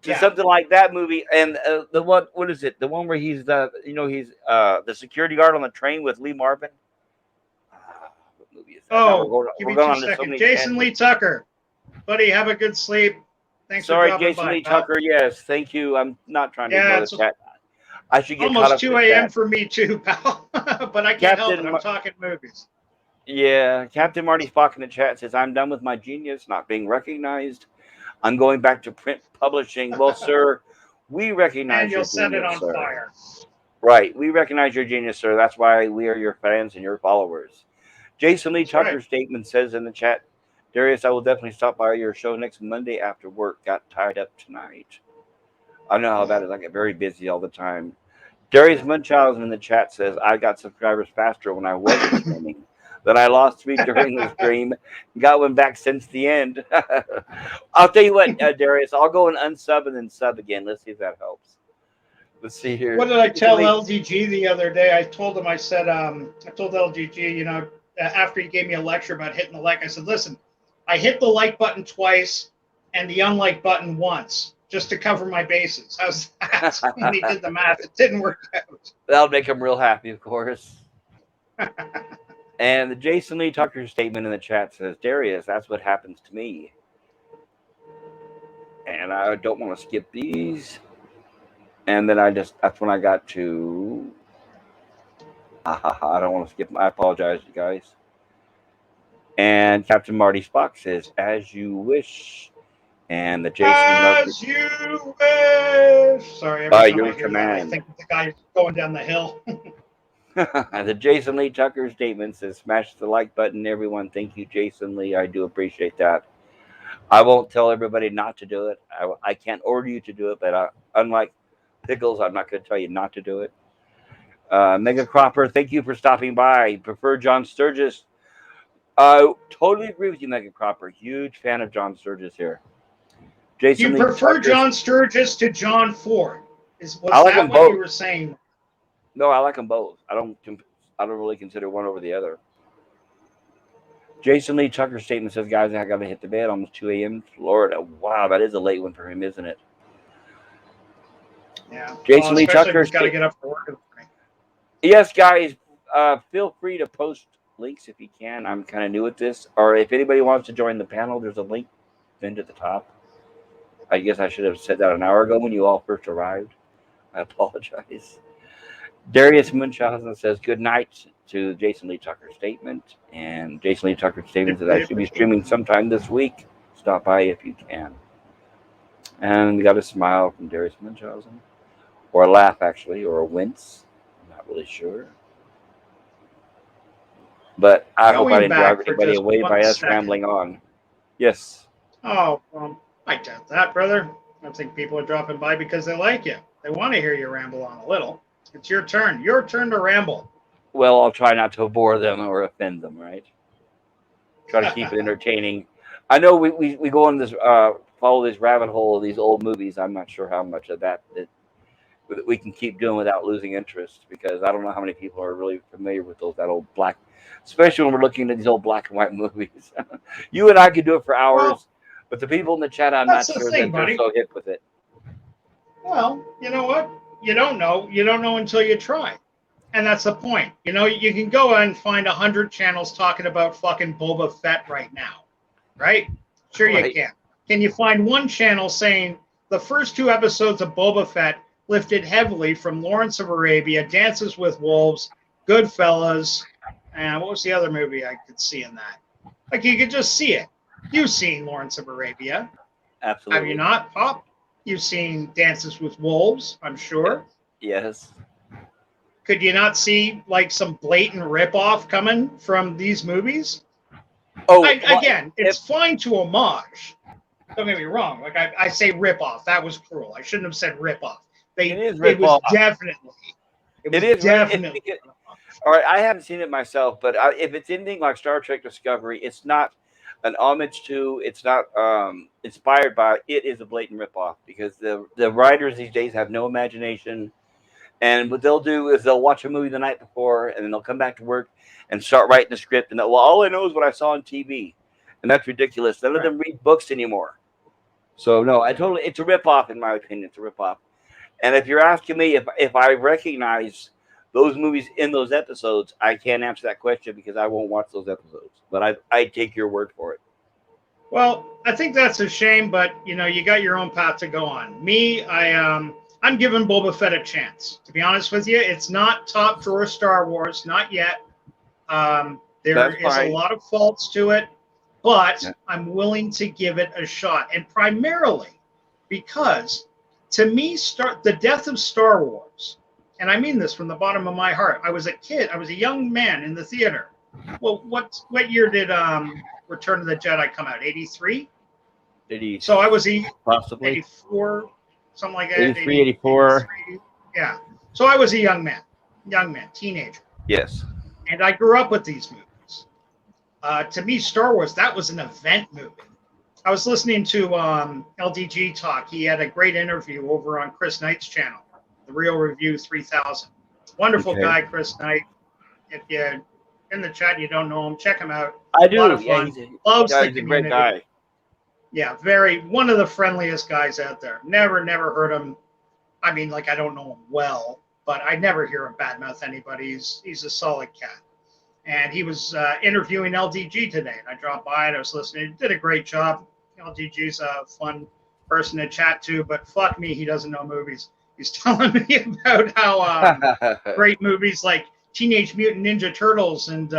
to something like that movie. And the what is it? The one where he's he's the security guard on the train with Lee Marvin. What movie is that? Now Oh, give we're me going 2 on to so seconds. many Jason Lee tangents. Tucker. Buddy, have a good sleep. Thanks for Sorry, dropping Jason by, Lee pal. Tucker. Yes, thank you. I'm not trying to Yeah, ignore the it's chat. I should get caught almost up in 2 the a.m. chat. for me too, pal. But I can't help it. Captain, I'm talking movies. yeah, Captain Marty Spock in the chat says, "I'm done with my genius not being recognized. I'm going back to print publishing." Well, sir, we And recognize your you'll set it genius, on sir. fire. Right, we recognize your genius, sir. That's why we are your fans and your followers. Jason Lee That's right. Tucker's statement says in the chat, Darius, I will definitely stop by your show next Monday after work. Got tied up tonight. I know how that is. I get very busy all the time. Darius Munchausen in the chat says, I got subscribers faster when I wasn't streaming. Then I lost 3 during the stream. Got one back since the end. I'll tell you what, Darius, I'll go and unsub and then sub again. Let's see if that helps. Let's see here. What did I tell LGG the other day? I told him, I said, I told LGG, after he gave me a lecture about hitting the like, I said, listen, I hit the like button twice and the unlike button once just to cover my bases. How's that? And he did the math. It didn't work out. That'll make him real happy, of course. And the Jason Lee Tucker statement in the chat says, Darius, that's what happens to me. And I don't want to skip these. And then that's when I got to, I don't want to skip, I apologize, you guys. And Captain Marty Spock says, as you wish. And the Jason As you wish. Sorry, every by time your I hear command. that, I think of the guy going down the hill. The Jason Lee Tucker statement says, smash the like button, everyone. Thank you, Jason Lee. I do appreciate that. I won't tell everybody not to do it. I can't order you to do it, but unlike Pickles, I'm not going to tell you not to do it. Mega Cropper, thank you for stopping by. Prefer John Sturgis. Totally agree with you, Mega Cropper. Huge fan of John Sturgis here. Jason You Lee prefer Tucker's, John Sturgis to John Ford? Was I like that them what both. you were saying? No, I like them both. I don't really consider one over the other. Jason Lee Tucker's statement says, guys, I got to hit the bed almost 2 a.m. Florida. Wow, that is a late one for him, isn't it? Yeah. Jason Lee Tucker's got to get up for work in the morning. Yes, guys, feel free to post links if you can. I'm kind of new at this. Or if anybody wants to join the panel, there's a link pinned at the top. I guess I should have said that an hour ago when you all first arrived. I apologize. Darius Munchausen says, good night to Jason Lee Tucker's statement. And Jason Lee Tucker's statement says, I should be streaming sometime this week. Stop by if you can. And we got a smile from Darius Munchausen. Or a laugh, actually, or a wince. I'm not really sure. But I hope I didn't drive anybody away by us rambling on. Yes. Oh, I doubt that, brother. I think people are dropping by because they like you. They want to hear you ramble on a little. It's your turn. Your turn to ramble. Well, I'll try not to bore them or offend them, right? Try to keep it entertaining. I know we go on this, follow this rabbit hole of these old movies. I'm not sure how much of that we can keep doing without losing interest, because I don't know how many people are really familiar with that old black, especially when we're looking at these old black and white movies. You and I could do it for hours, but the people in the chat, I'm not sure that they're so hip with it. Well, you know what? You don't know. You don't know until you try. And that's the point. You can go and find 100 channels talking about fucking Boba Fett right now, right? Sure you can. Can you find one channel saying the first 2 episodes of Boba Fett lifted heavily from Lawrence of Arabia, Dances with Wolves, Goodfellas, and what was the other movie I could see in that? Like, you could just see it. You've seen Lawrence of Arabia. Absolutely. Have you not, Pop? You've seen Dances with Wolves, I'm sure. Yes. Could you not see, like, some blatant ripoff coming from these movies? Oh, again, it's fine to homage. Don't get me wrong. Like, I say ripoff. That was cruel. I shouldn't have said ripoff. It was definitely. All right, I haven't seen it myself, but if it's anything like Star Trek Discovery, it's not an homage to, it's not inspired by, it is a blatant ripoff, because the writers these days have no imagination, and what they'll do is they'll watch a movie the night before, and then they'll come back to work and start writing the script, and all I know is what I saw on TV, and that's ridiculous. None of them read books anymore. So no, it's a ripoff in my opinion. It's a ripoff. And if you're asking me if I recognize those movies in those episodes, I can't answer that question because I won't watch those episodes. But I take your word for it. Well, I think that's a shame, but you got your own path to go on. Me, I'm giving Boba Fett a chance. To be honest with you, it's not top drawer Star Wars, not yet. There That's is a fine. lot of faults to it, but Yeah. I'm willing to give it a shot, and primarily because, to me, the death of Star Wars, and I mean this from the bottom of my heart. I was a kid. I was a young man in the theater. Well, what year did Return of the Jedi come out? 83. Did he So I was possibly 84, something like that. 83, 80, 84? 83. Yeah. So I was a young man, teenager, Yes. and I grew up with these movies. To me, Star Wars, that was an event movie. I was listening to LDG talk. He had a great interview over on Chris Knight's channel, The Real Review 3000. Wonderful Okay. guy, Chris Knight. If you're in the chat and you don't know him, check him out. I A lot do. of Yeah, fun. Loves the he's a great community. guy. Yeah, one of the friendliest guys out there. Never heard him. I mean, like, I don't know him well, but I never hear him badmouth anybody. He's a solid cat. And he was interviewing LDG today, and I dropped by and I was listening. He did a great job. LDG's a fun person to chat to, but fuck me, he doesn't know movies. He's telling me about how great movies like Teenage Mutant Ninja Turtles and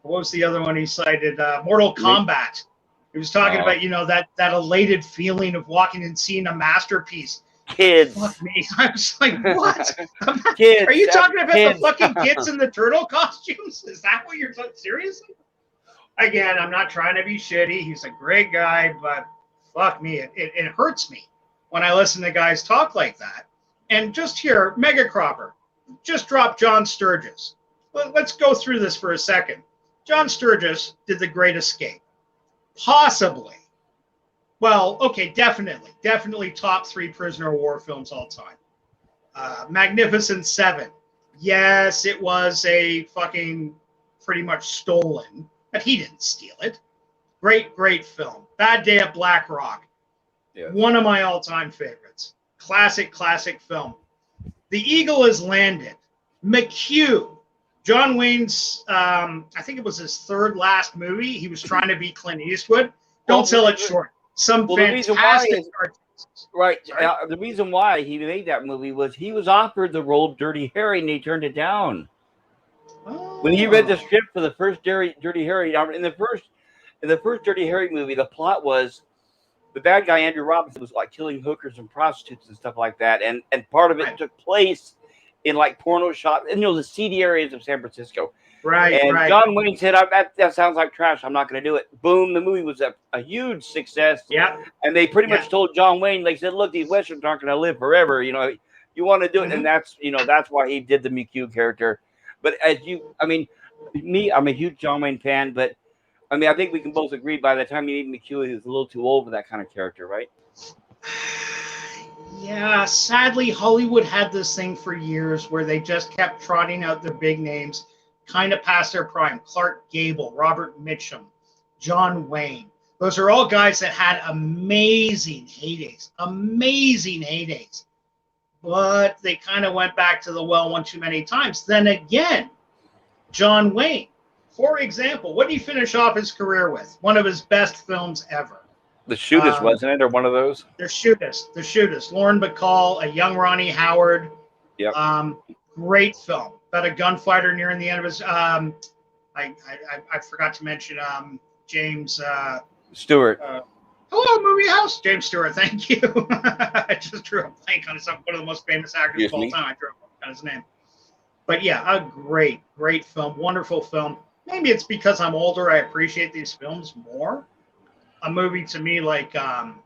what was the other one he cited? Mortal Kombat. He was talking about, that elated feeling of walking and seeing a masterpiece. Kids. Fuck me. I was like, what? Kids. Are you talking about kids. the fucking kids in the turtle costumes? Is that what you're talking? Seriously? Again, I'm not trying to be shitty. He's a great guy, but fuck me. It hurts me when I listen to guys talk like that. And just here, Mega Cropper just dropped John Sturgis. Let's go through this for a second. John Sturgis did The Great Escape. Possibly. Well, okay, definitely top 3 prisoner of war films all time. Magnificent Seven. Yes, it was a fucking pretty much stolen, but he didn't steal it. Great film. Bad Day at Black Rock. Yes. One of my all-time favorites. Classic film. The Eagle Has Landed. McHugh. John Wayne's, I think it was his third last movie. He was trying to be Clint Eastwood. Don't sell it short. Fantastic artists. Right. The reason why he made that movie was he was offered the role of Dirty Harry and he turned it down. Oh. When he read the script for the first Dirty Harry, in the first Dirty Harry movie, the plot was the bad guy Andrew Robinson was like killing hookers and prostitutes and stuff like that, and part of it took place in like porno shops and the seedy areas of San Francisco. Right. John Wayne said, that sounds like trash. I'm not going to do it. Boom. The movie was a huge success. Yeah. And they pretty much told John Wayne, they said, look, these Westerns aren't going to live forever. You want to do it. Mm-hmm. And that's why he did the McHugh character. But I'm a huge John Wayne fan, but I think we can both agree by the time you meet McHugh, he was a little too old for that kind of character, right? Yeah, sadly, Hollywood had this thing for years where they just kept trotting out the big names, kind of past their prime. Clark Gable, Robert Mitchum, John Wayne. Those are all guys that had amazing heydays. But they kind of went back to the well one too many times. Then again, John Wayne, for example, what did he finish off his career with? One of his best films ever. The Shootist, wasn't it, or one of those? The Shootist. Lauren Bacall, a young Ronnie Howard. Yep. Great film. About a gunfighter nearing the end of his. I forgot to mention James Stewart. Hello, Movie House. James Stewart. Thank you. I just drew a blank on one of the most famous actors of all time. I drew a blank on his name. But yeah, a great film. Wonderful film. Maybe it's because I'm older. I appreciate these films more. A movie to me like what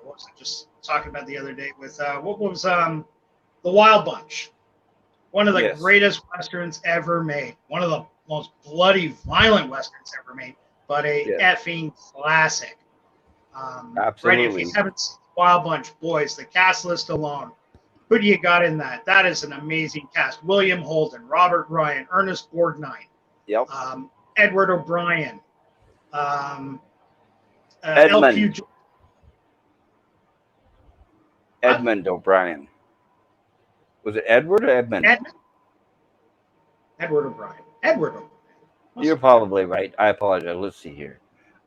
was I just talking about the other day with what was The Wild Bunch, one of the greatest westerns ever made, one of the most bloody violent westerns ever made, but a effing classic. Absolutely. Right, if you haven't seen Wild Bunch, boys, the cast list alone, who do you got in that? That is an amazing cast. William Holden, Robert Ryan, Ernest Borgnine. Yep. Edward O'Brien, Um, Edmund. LQ. Edmund O'Brien. Was it Edward or Edmund? Edward O'Brien. Edward O'Brien. You're probably right. I apologize. Let's see here.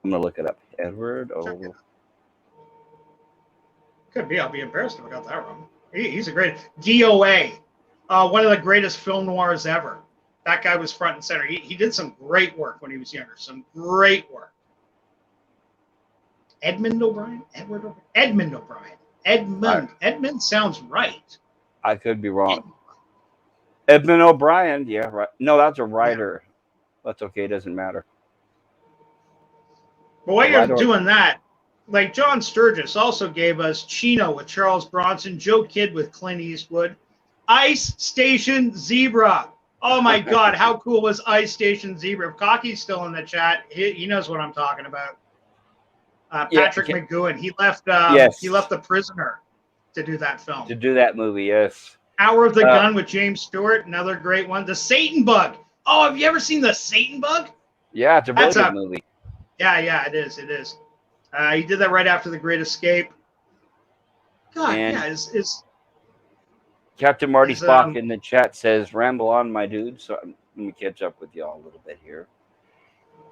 I'm gonna look it up. Edward Check it O. out. Could be. I'll be embarrassed if I got that wrong. He's a great DOA. One of the greatest film noirs ever. That guy was front and center. He did some great work when he was younger. Some great work. Edmund O'Brien? Edward O'Brien? Edmund O'Brien. Edmund sounds right. I could be wrong. Edmund O'Brien. Yeah, right. No, that's a writer. Yeah. That's okay. It doesn't matter. But while you're doing that, like John Sturgis also gave us Chino with Charles Bronson, Joe Kidd with Clint Eastwood, Ice Station Zebra. Oh my God, how cool was Ice Station Zebra? If Cocky's still in the chat, he knows what I'm talking about. Patrick McGowan. He left. He left The Prisoner to do that film. To do that movie, yes. Hour of the Gun with James Stewart, another great one. The Satan Bug. Oh, have you ever seen The Satan Bug? Yeah, it's a really good movie. Yeah, it is. It is. He did that right after The Great Escape. God, and yeah, is Captain Marty Spock in the chat says, "Ramble on, my dude." So let me catch up with y'all a little bit here.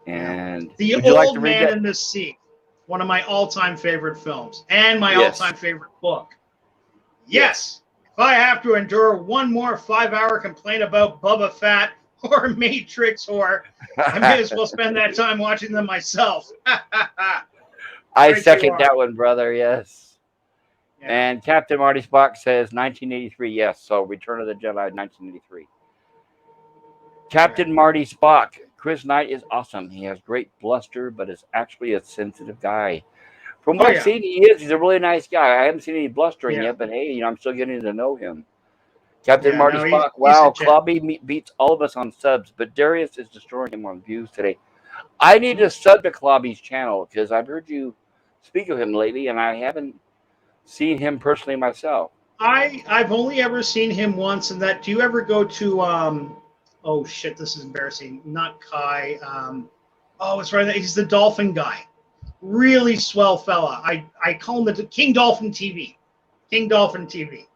And The Old Man in the Sea, one of my all-time favorite films, and my all-time favorite book. Yes. If I have to endure one more 5-hour complaint about Boba Fett or Matrix, or I may as well spend that time watching them myself. I second that one, brother. Yes. Yeah. And Captain Marty Spock says 1983. Yes. So Return of the Jedi, 1983. Captain Marty Spock. Chris Knight is awesome. He has great bluster, but is actually a sensitive guy. From what I've seen, he's a really nice guy. I haven't seen any blustering yet, but hey, I'm still getting to know him. Captain Marty Spock. Wow, Clobby beats all of us on subs, but Darius is destroying him on views today. I need to sub to Clobby's channel because I've heard you speak of him lately, and I haven't seen him personally myself. I've only ever seen him once, and that. Do you ever go to? Oh shit, this is embarrassing. Not Kai. It's right. He's the dolphin guy. Really swell fella. I call him the King Dolphin TV. King Dolphin TV.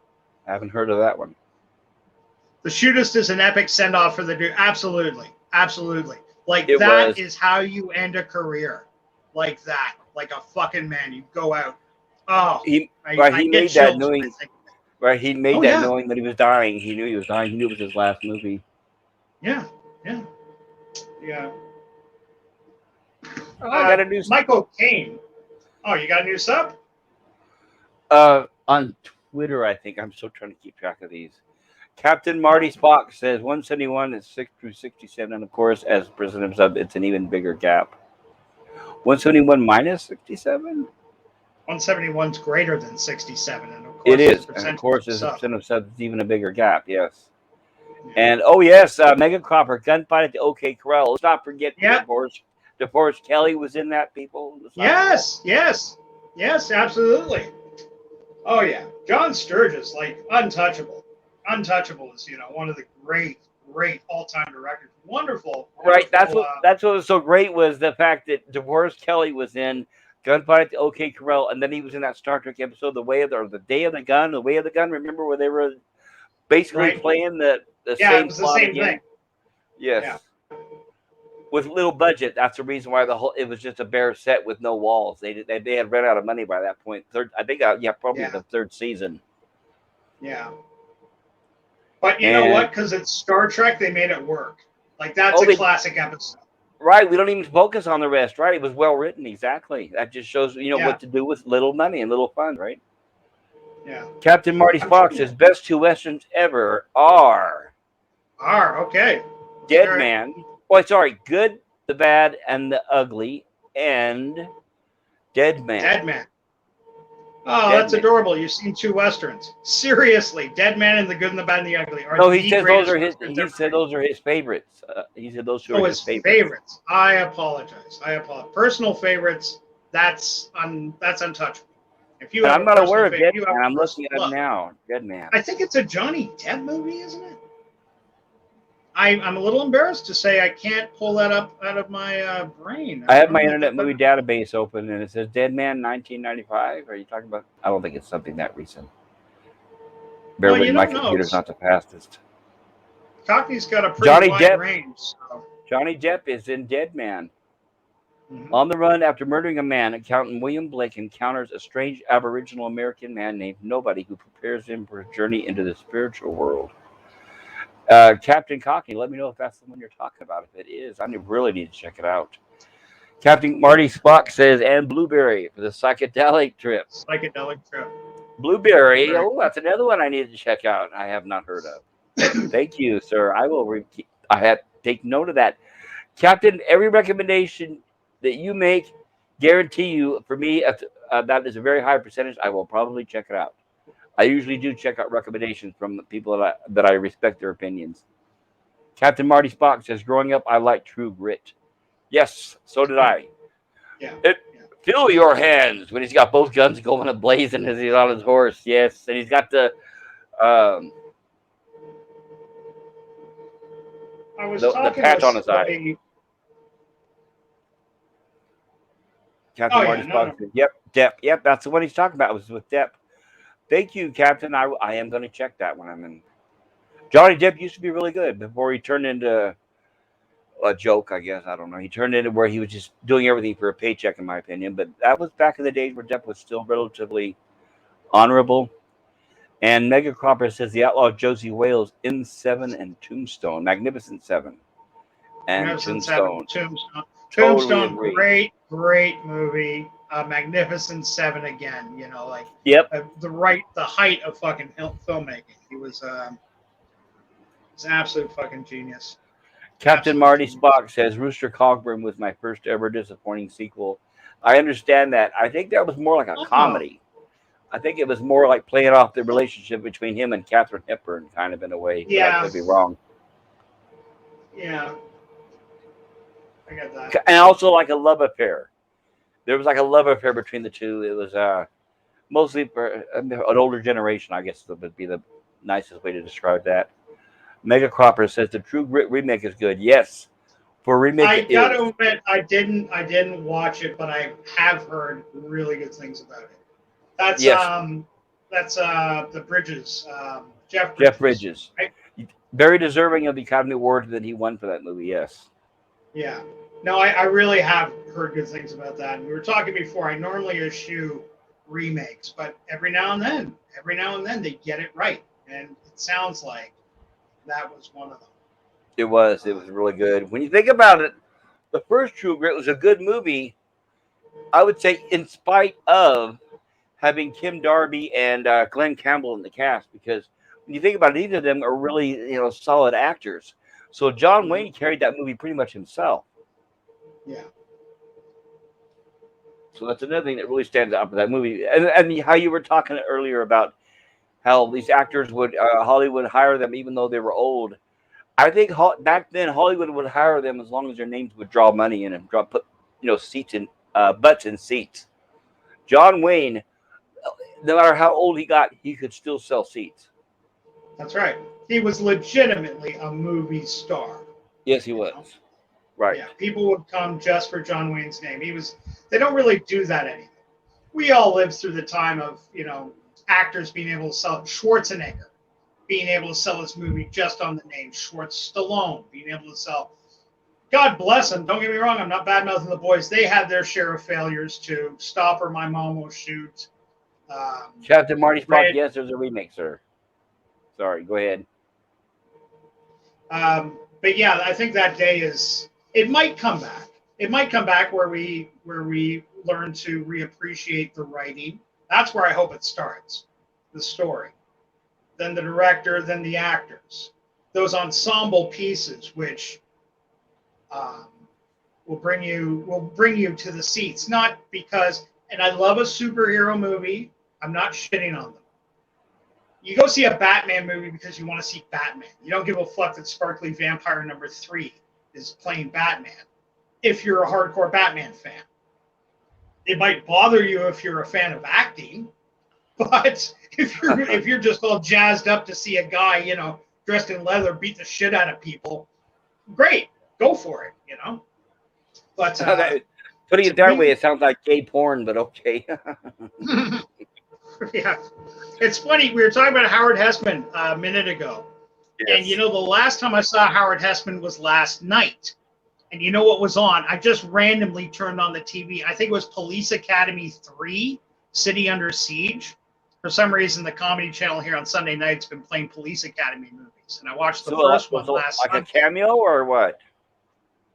I haven't heard of that one. The Shootist is an epic send-off for the dude. Absolutely. Like that is how you end a career. Like that. Like a fucking man. You go out. Oh, he made that knowing knowing that he was dying. He knew he was dying. He knew it was his last movie. Yeah. I got a new Michael Caine. Oh, you got a new sub? On Twitter, I think. I'm still trying to keep track of these. Captain Marty Spock says 171 is 6 through 67, and of course, as president sub, it's an even bigger gap. 171 minus 67? 171 is greater than 67, and of course, it is. And of course, as a percent of subs, it's even a bigger gap. Yes. And Mega Cropper, gunfight at the OK Corral. Let's not forget DeForest Kelly was in that. People. Yes, absolutely. Oh yeah, John Sturgis, like untouchable. Untouchable is one of the great all-time directors. Wonderful. Right. That's what was so great was the fact that DeForest Kelly was in Gunfight at the OK Corral, and then he was in that Star Trek episode, The Way of the Day of the Gun. Remember where they were basically playing the same plot again? Thing. Yes. Yeah. With little budget, that's the reason why it was just a bare set with no walls. They had run out of money by that point. The third season. Yeah. But you know what? Because it's Star Trek, they made it work. Like that's a classic episode. Right. We don't even focus on the rest. Right. It was well written. Exactly. That just shows what to do with little money and little fun. Right. Yeah. Captain Marty Spock says best two westerns ever are. Okay. Dead Man. Oh, sorry. Good, the Bad, and the Ugly, and Dead Man. Dead Man. Oh, that's adorable. You've seen two westerns. Seriously, Dead Man and the Good and the Bad and the Ugly are no, he said those are his. He said those are his favorites. He said those are his favorites. I apologize. Personal favorites. That's untouchable. If you, I'm not aware of Dead Man. I'm looking at him now. Dead Man. I think it's a Johnny Depp movie, isn't it? I'm a little embarrassed to say I can't pull that up out of my brain. I have my normally Internet get Movie that. Database open, and it says Dead Man 1995. Are you talking about? I don't think it's something that recent. Bear Well, with you me, my don't know. computer's not the fastest. Cockney's got a pretty Johnny wide Depp. range. So. Johnny Depp is in Dead Man. Mhm. On the run after murdering a man, accountant William Blake encounters a strange Aboriginal American man named Nobody who prepares him for a journey into the spiritual world. Captain Cockney, let me know if that's the one you're talking about. If it is, I really need to check it out. Captain Marty Spock says, and Blueberry for the psychedelic trip. Psychedelic trip. Blueberry, Very oh, that's another one I need to check out. I have not heard of. Thank you, sir. I will. I had take note of that, Captain. Every recommendation that you make, guarantee you for me, that is a very high percentage. I will probably check it out. I usually do check out recommendations from people that I respect their opinions. Captain Marty Spock says, growing up, I liked True Grit. Yes, so did yeah, I. yeah, It, yeah. fill your hands when he's got both guns going ablazing as he's on his horse. Yes, and he's got um, I was the talking with patch on his eye. somebody. Captain Oh yeah, Marty no, Spock no. says, "Yep, Depp. Yep, that's the one he's talking about. It was with Depp. Thank you, Captain. I am going to check that when I'm in. Johnny Depp used to be really good before he turned into a joke, I guess. I don't know. He turned into where he was just doing everything for a paycheck, in my opinion. But that was back in the days where Depp was still relatively honorable. And Mega Cropper says the outlaw Josie Wales in Seven and Tombstone, Magnificent Seven and Magnificent Seven, Tombstone. Tombstone, Totally Tombstone, agree. great movie. Magnificent Seven again. You know, like Yep. the height of fucking filmmaking. He was an absolute fucking genius. Captain Absolute Marty genius. Spock says Rooster Cogburn was my first ever disappointing sequel. I understand that. I think that was more like a Oh, comedy. I think it was more like playing off the relationship between him and Katharine Hepburn, kind of in a way, but I yeah, could be wrong. yeah. I got that. And also like a love affair. There was like a love affair between the two. It was mostly for an older generation, I guess would be the nicest way to describe that. Mega Cropper says the True Grit remake is good. Yes, for a remake I it gotta is. admit, I didn't watch it, but I have heard really good things about it. That's Yes, um, that's the Bridges, Jeff Jeff Bridges, Bridges. right? Very deserving of the Academy Award that he won for that movie, yes. Yeah. No, I really have heard good things about that. And we were talking before. I normally eschew remakes, but every now and then they get it right, and it sounds like that was one of them. It was. It Uh, was really good. When you think about it, the first True Grit was a good movie, I would say, in spite of having Kim Darby and Glenn Campbell in the cast, because when you think about it, either of them are really solid actors. So John mhm. Wayne carried that movie pretty much himself. Yeah. So that's another thing that really stands out for that movie. And how you were talking earlier about how these actors would Hollywood hire them even though they were old. I think back then Hollywood would hire them as long as their names would draw money in and put seats in butts in seats. John Wayne, no matter how old he got, he could still sell seats. That's right. He was legitimately a movie star. Yes, he You was. know. Right. Yeah. People would come just for John Wayne's name. He was. They don't really do that anymore. We all lived through the time of actors being able to sell Schwarzenegger being able to sell his movie just on the name Schwartz Stallone, being able to sell. God bless them. Don't get me wrong. I'm not bad mouthing the boys. They had their share of failures too. Stop or My Mom Will Shoot. Um, Captain Marty Spock, Red. yes, there's a remake, sir. Sorry, go ahead. But yeah, I think that day is. It might come back. It might come back where we learn to reappreciate the writing. That's where I hope it starts. The story, then the director, then the actors. Those ensemble pieces, which um, will bring you to the seats. Not because, and I love a superhero movie. I'm not shitting on them. You go see a Batman movie because you want to see Batman. You don't give a fuck that Sparkly Vampire number 3 is playing Batman. If you're a hardcore Batman fan, it might bother you if you're a fan of acting, but if you're just all jazzed up to see a guy, dressed in leather beat the shit out of people great, go for it, you know. But Putting to it that way, me, it sounds like gay porn, but okay. yeah, it's funny. We were talking about Howard Hessman a minute ago, and you Yes. know, the last time I saw Howard Hessman was last night. And you know what was on? I just randomly turned on the TV. I think it was Police Academy 3, City Under Siege. For some reason, the Comedy Channel here on Sunday night's been playing Police Academy movies. And I watched the So first was one last like a Sunday. cameo or what?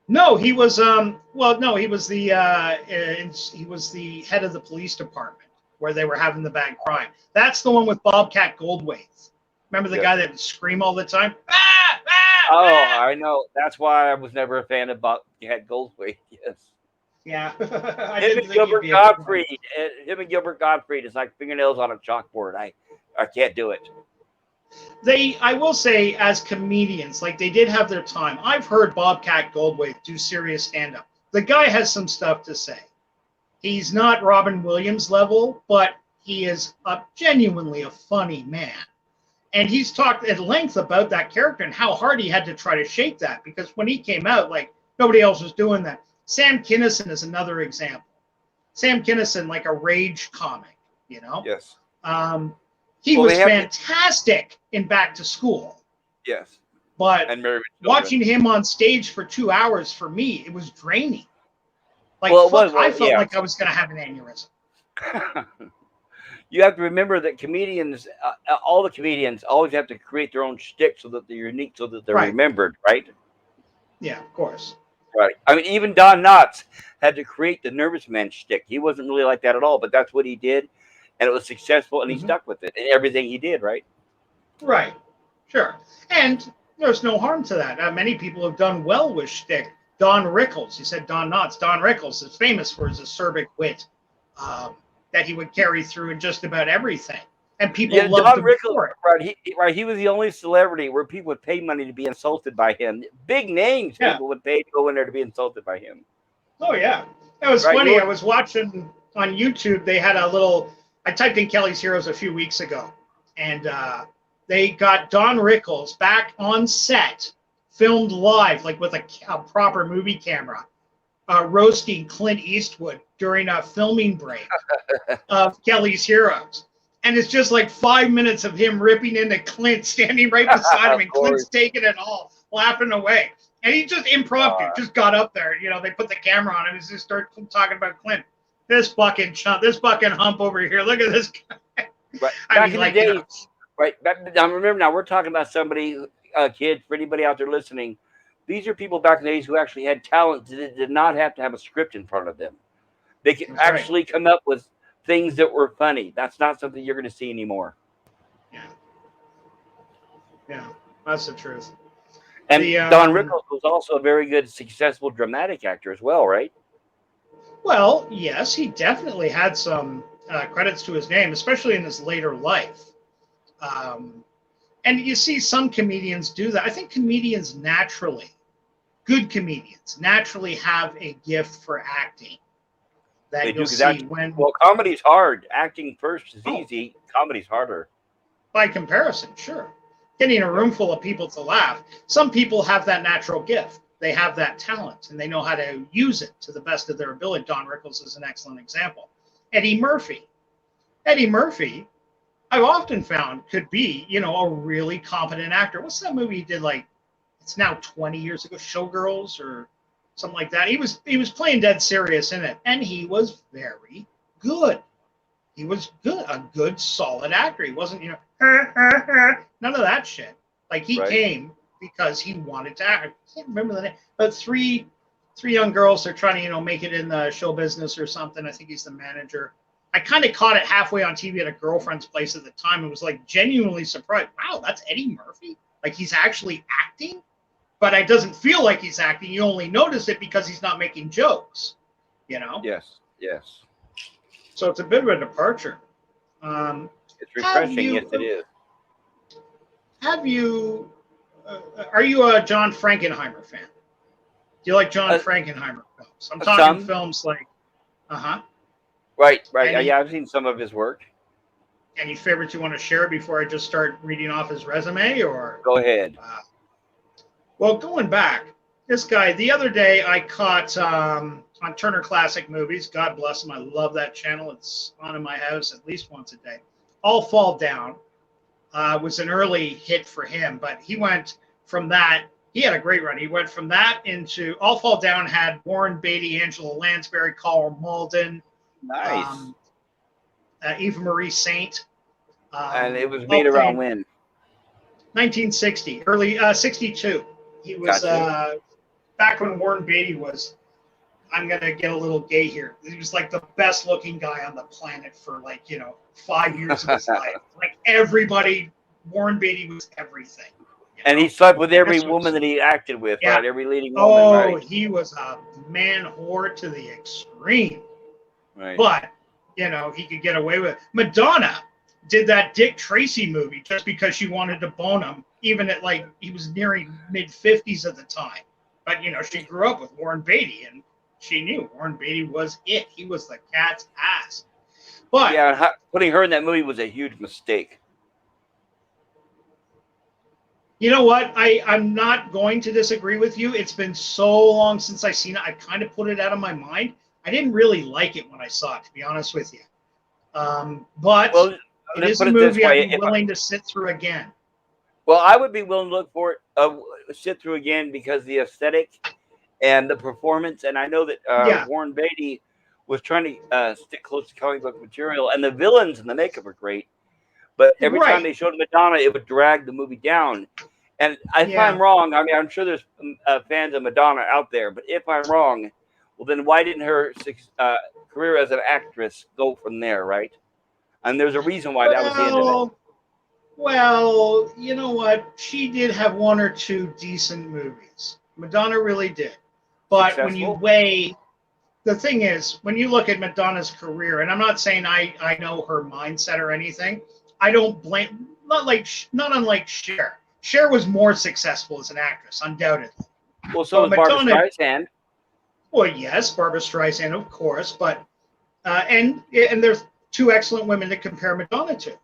No, he was no, he was the head of the police department where they were having the bad crime. That's the one with Bobcat Goldthwait. Remember the Yes. guy that would scream all the time? Ah, ah, Oh, ah! I know. That's why I was never a fan of Cat Goldthwait. Yes. Yeah. I Him didn't and think he'd Gilbert be a good one. Gottfried. Him and Gilbert Gottfried is like fingernails on a chalkboard. I can't do it. I will say, as comedians, like they did have their time. I've heard Bobcat Goldthwait do serious stand-up. The guy has some stuff to say. He's not Robin Williams level, but he is genuinely a funny man. And he's talked at length about that character and how hard he had to try to shape that, because when he came out, like nobody else was doing that. Sam Kinnison is another example. Sam Kinnison, like a rage comic, you know? Yes. He Well, was they have fantastic in Back to School. Yes. But And Married with watching Children. him on stage for 2 hours, for me, it was draining. Like, Well, I felt yeah. like I was going to have an aneurysm. You have to remember that comedians, all the comedians, always have to create their own shtick so that they're unique, so that they're Right. remembered, right? Yeah, of course. Right. I mean, even Don Knotts had to create the nervous man shtick. He wasn't really like that at all, but that's what he did, and it was successful, and he stuck with it in everything he did, right? Right. Sure. And there's no harm to that. Many people have done well with shtick. Don Rickles, you said Don Knotts. Don Rickles is famous for his acerbic wit that he would carry through in just about everything. And people loved Don him Rickles, for it. right? He was the only celebrity where people would pay money to be insulted by him. Big names, Yeah. people would pay to go in there to be insulted by him. Oh, yeah. It was funny. I was watching on YouTube. They had a little, I typed in Kelly's Heroes a few weeks ago, and they got Don Rickles back on set, filmed live, like with a proper movie camera, roasting Clint Eastwood during a filming break of Kelly's Heroes. And it's just like 5 minutes of him ripping into Clint, standing right beside him, and Clint's taking it all, laughing away. And he just impromptu, just got up there. You know, they put the camera on him and just started talking about Clint. This fucking chump, this fucking hump over here. Look at this guy. Right. I mean, like, you know. Right. Now, remember, now we're talking about somebody, a kid, for anybody out there listening. These are people back in the days who actually had talent that did not have to have a script in front of them. They could actually come up with things that were funny. That's not something you're going to see anymore. Yeah. Yeah, that's the truth. And Don Rickles was also a very good, successful dramatic actor as well, right? Well, yes, he definitely had some credits to his name, especially in his later life. And you see some comedians do that. I think comedians naturally, good comedians, naturally have a gift for acting. That you'll see when. Well, comedy's hard. Acting first is easy. Comedy's harder. By comparison, sure. Getting a room full of people to laugh. Some people have that natural gift. They have that talent, and they know how to use it to the best of their ability. Don Rickles is an excellent example. Eddie Murphy, I've often found could be, you know, a really competent actor. What's that movie he did? Like, it's now 20 years ago, Showgirls or something like that. He was playing dead serious in it, and he was very good. He was good, a good, solid actor. He wasn't, you know, none of that shit. Like, he came because he wanted to act. I can't remember the name, but three young girls, they're trying to, you know, make it in the show business or something. I think he's the manager. I kind of caught it halfway on TV at a girlfriend's place at the time and was like genuinely surprised. Wow, that's Eddie Murphy? Like, he's actually acting? But it doesn't feel like he's acting. You only notice it because he's not making jokes, you know? Yes. So it's a bit of a departure. It's refreshing, yes, it is. Have you, are you a John Frankenheimer fan? Do you like John Frankenheimer films? I'm talking films like, Right. Yeah, I've seen some of his work. Any favorites you want to share before I just start reading off his resume? Or go ahead. Well, going back, This guy, the other day I caught on Turner Classic Movies. God bless him. I love that channel. It's on in my house at least once a day. All Fall Down was an early hit for him, but he went from that. He had a great run. He went from that into All Fall Down had Warren Beatty, Angela Lansbury, Carl Malden, Nice. Eva Marie Saint. And it was All made around playing when? 1960, early 62. He was Gotcha. back when Warren Beatty was. I'm gonna get a little gay here. He was like the best looking guy on the planet for 5 years of his life. Like everybody, Warren Beatty was everything. And he slept with every This woman was that he acted with, yeah. right? Every leading woman, Oh, right? he was a man whore to the extreme. Right. But he could get away with it. Madonna did that Dick Tracy movie just because she wanted to bone him, even at he was nearing mid-50s at the time. But she grew up with Warren Beatty, and she knew Warren Beatty was it. He was the cat's ass. But yeah, putting her in that movie was a huge mistake. you know what? I'm not going to disagree with you. It's been so long since I've seen it. I kind of put it out of my mind. I didn't really like it when I saw it, to be honest with you. But Well, it let's is a put it this movie I'd way. be willing to sit through again. Well, I would be willing to look for it, sit through again because the aesthetic and the performance. And I know that Yeah. Warren Beatty was trying to stick close to comic book material, and the villains and the makeup are great. But every time they showed Madonna, it would drag the movie down. And if I'm wrong, I mean, I'm sure there's fans of Madonna out there, but if I'm wrong, well, then why didn't her career as an actress go from there, right? And there's a reason why that was the end of it. Well, you know what? She did have one or two decent movies. Madonna really did. But when you weigh, the thing is, when you look at Madonna's career, and I'm not saying I know her mindset or anything, I don't blame, not unlike Cher. Cher was more successful as an actress, undoubtedly. Well, so was Barbra Streisand. Well, yes, Barbra Streisand, of course, but and there's two excellent women to compare Madonna to.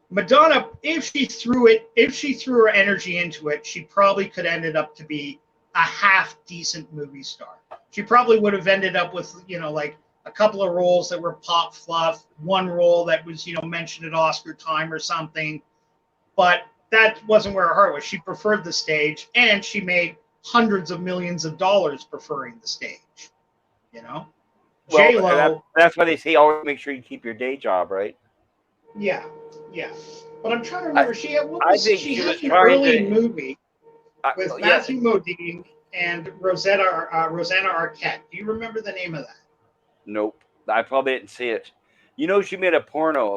Madonna, if she threw her energy into it, she probably could have ended up to be a half decent movie star. She probably would have ended up with, a couple of roles that were pop fluff, one role that was, mentioned at Oscar time or something. But that wasn't where her heart was. She preferred the stage, and she made hundreds of millions of dollars preferring the stage. Well, J-Lo. That's why they say always make sure you keep your day job, right? Yeah. But I'm trying to remember. She had an early movie with Matthew Modine and Rosanna Arquette. Do you remember the name of that? Nope. I probably didn't see it. She made a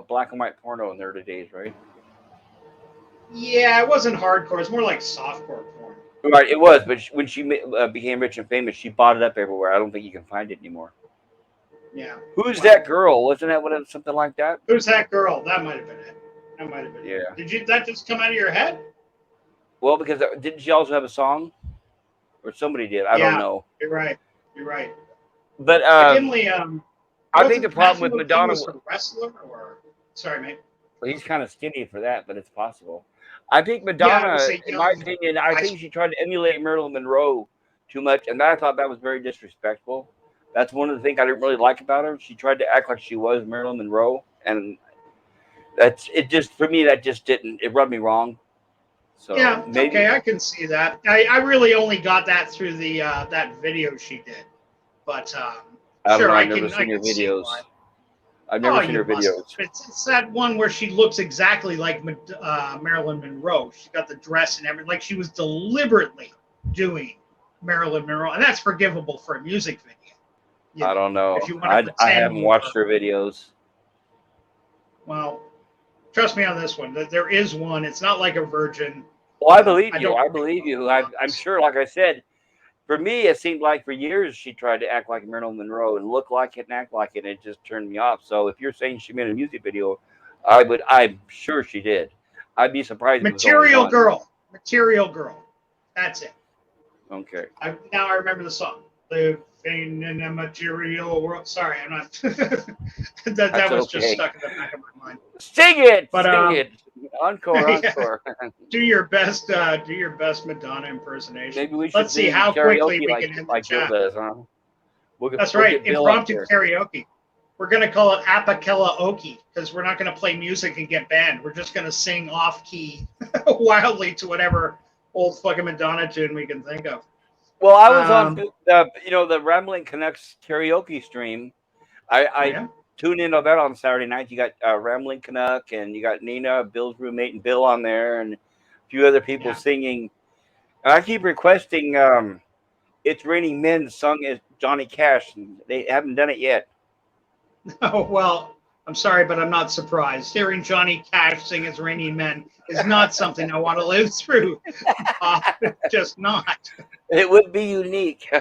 black and white porno in the early days, right? Yeah, it wasn't hardcore. It's more like softcore porn. Right, it was. But when she became rich and famous, she bought it up everywhere. I don't think you can find it anymore. Yeah. Who's that girl? Wasn't that something like that? Who's that girl? That might have been it. Yeah. Did that just come out of your head? Well, because didn't she also have a song? Or somebody did. I don't know. You're right. But I think the problem with Madonna was a wrestler or sorry, mate. Well, he's kind of skinny for that, but it's possible. I think Madonna, in my opinion, I think she tried to emulate Marilyn Monroe too much, and I thought that was very disrespectful. That's one of the things I didn't really like about her. She tried to act like she was Marilyn Monroe, and for me, that just didn't. It rubbed me wrong. So yeah, maybe, okay, I can see that. I really only got that through the that video she did, but I've never seen her videos. I've never seen her videos. It's that one where she looks exactly like Marilyn Monroe. She got the dress and everything, like she was deliberately doing Marilyn Monroe, and that's forgivable for a music video. I don't know. I haven't watched her videos. Well, trust me on this one. There is one. It's not like a virgin. Well, I believe you. I'm sure, like I said, for me, it seemed like for years she tried to act like Marilyn Monroe and look like it and act like it, and it just turned me off. So if you're saying she made a music video, I'm sure she did. I'd be surprised. Material Girl. That's it. Okay. Now I remember the song. Living in a material world. Sorry, I'm not. that was okay. Just stuck in the back of my mind. Sing it. Sing it. Encore, Yeah. encore. Do your best. Do your best Madonna impersonation. Maybe we Let's should see do how quickly karaoke we can end the like Bill chat. does, huh? That's We'll right. get Bill up Impromptu there. karaoke. We're going to call it Apakella Oki because we're not going to play music and get banned. We're just going to sing off key wildly to whatever old fucking Madonna tune we can think of. Well, I was on the Rambling Canucks karaoke stream. I Yeah. tune in on that on Saturday night. You got Rambling Canuck, and you got Nina, Bill's roommate, and Bill on there, and a few other people singing. And I keep requesting "It's Raining Men" sung as Johnny Cash. And they haven't done it yet. Oh, well, I'm sorry, but I'm not surprised. Hearing Johnny Cash sing "It's Raining Men" is not something I want to live through. Just not. It would be unique.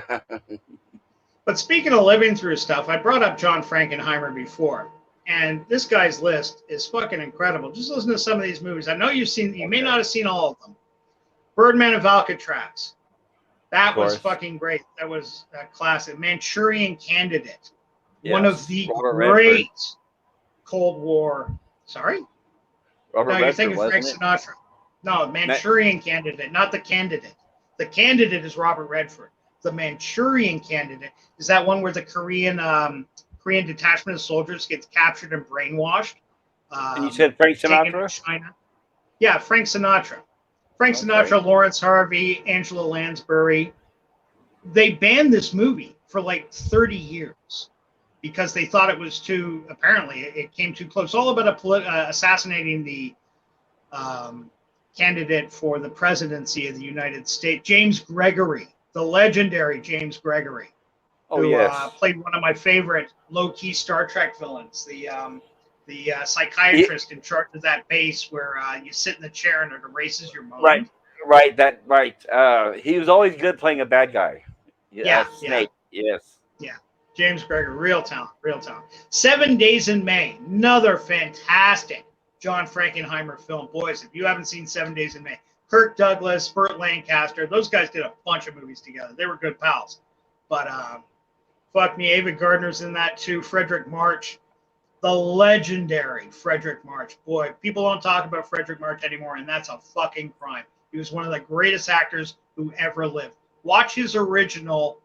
But speaking of living through stuff, I brought up John Frankenheimer before, and this guy's list is fucking incredible. Just listen to some of these movies. I know you may not have seen all of them. Birdman of Alcatraz. That was fucking great. That was a classic. Manchurian Candidate. Yes. One of the Robert great Redford. Cold War. Sorry? Robert No, Redford, you're thinking Frank wasn't Sinatra. No, Manchurian Candidate, not the candidate. The candidate is Robert Redford. The Manchurian Candidate is that one where the Korean detachment of soldiers gets captured and brainwashed. And you said Frank Taken to Sinatra? China. Yeah, Frank Sinatra. Frank Sinatra, Lawrence Harvey, Angela Lansbury. They banned this movie for like 30 years because they thought it was too, apparently, it came too close. All about assassinating the candidate for the presidency of the United States, James Gregory, the legendary James Gregory, who played one of my favorite low-key Star Trek villains, the psychiatrist in charge of that base where you sit in the chair and it erases your mind. Right. He was always good playing a bad guy. Snake. Yes. Yeah. James Gregory, real talent. 7 Days in May, another fantastic John Frankenheimer film. Boys, if you haven't seen 7 Days in May, Kirk Douglas, Burt Lancaster, those guys did a bunch of movies together. They were good pals. But fuck me, Ava Gardner's in that too. Frederick March, the legendary Frederick March. Boy, people don't talk about Frederick March anymore, and that's a fucking crime. He was one of the greatest actors who ever lived. Watch his original.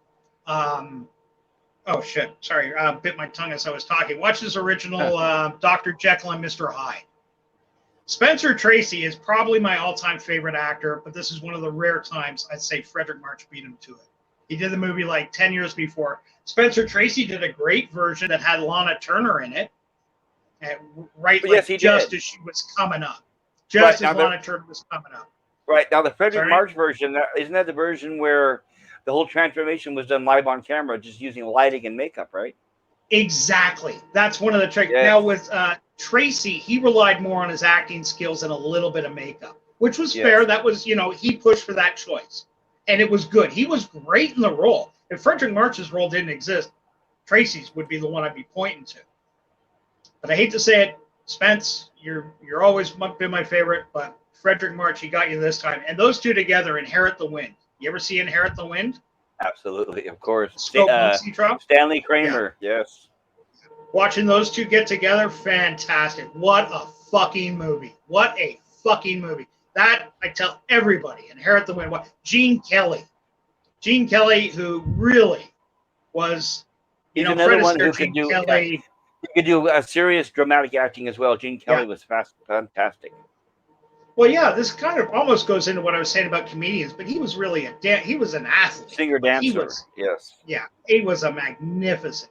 Oh shit! Sorry, bit my tongue as I was talking. Watch his original Dr. Jekyll and Mr. Hyde. Spencer Tracy is probably my all-time favorite actor, but this is one of the rare times I'd say Frederick March beat him to it. He did the movie like 10 years before. Spencer Tracy did a great version that had Lana Turner in it, as she was coming up. Lana Turner was coming up. Right, now the Frederick March version, isn't that the version where the whole transformation was done live on camera, just using lighting and makeup, right? Exactly. That's one of the tricks. Yes. Now with Tracy, he relied more on his acting skills and a little bit of makeup, which was fair. That was, he pushed for that choice. And it was good. He was great in the role. If Frederick March's role didn't exist, Tracy's would be the one I'd be pointing to. But I hate to say it, Spence, you're always been my favorite, but Frederick March, he got you this time. And those two together, Inherit the Wind. You ever see Inherit the Wind? Absolutely, of course. Stanley Kramer, yes. Watching those two get together, fantastic. What a fucking movie. That, I tell everybody, Inherit the Wind. Gene Kelly, who really was, He's another one who could do, he could do a serious dramatic acting as well. Gene Kelly was fantastic. Well, yeah, this kind of almost goes into what I was saying about comedians, but he was really he was an athlete. Singer-dancer, yes. Yeah, he was a magnificent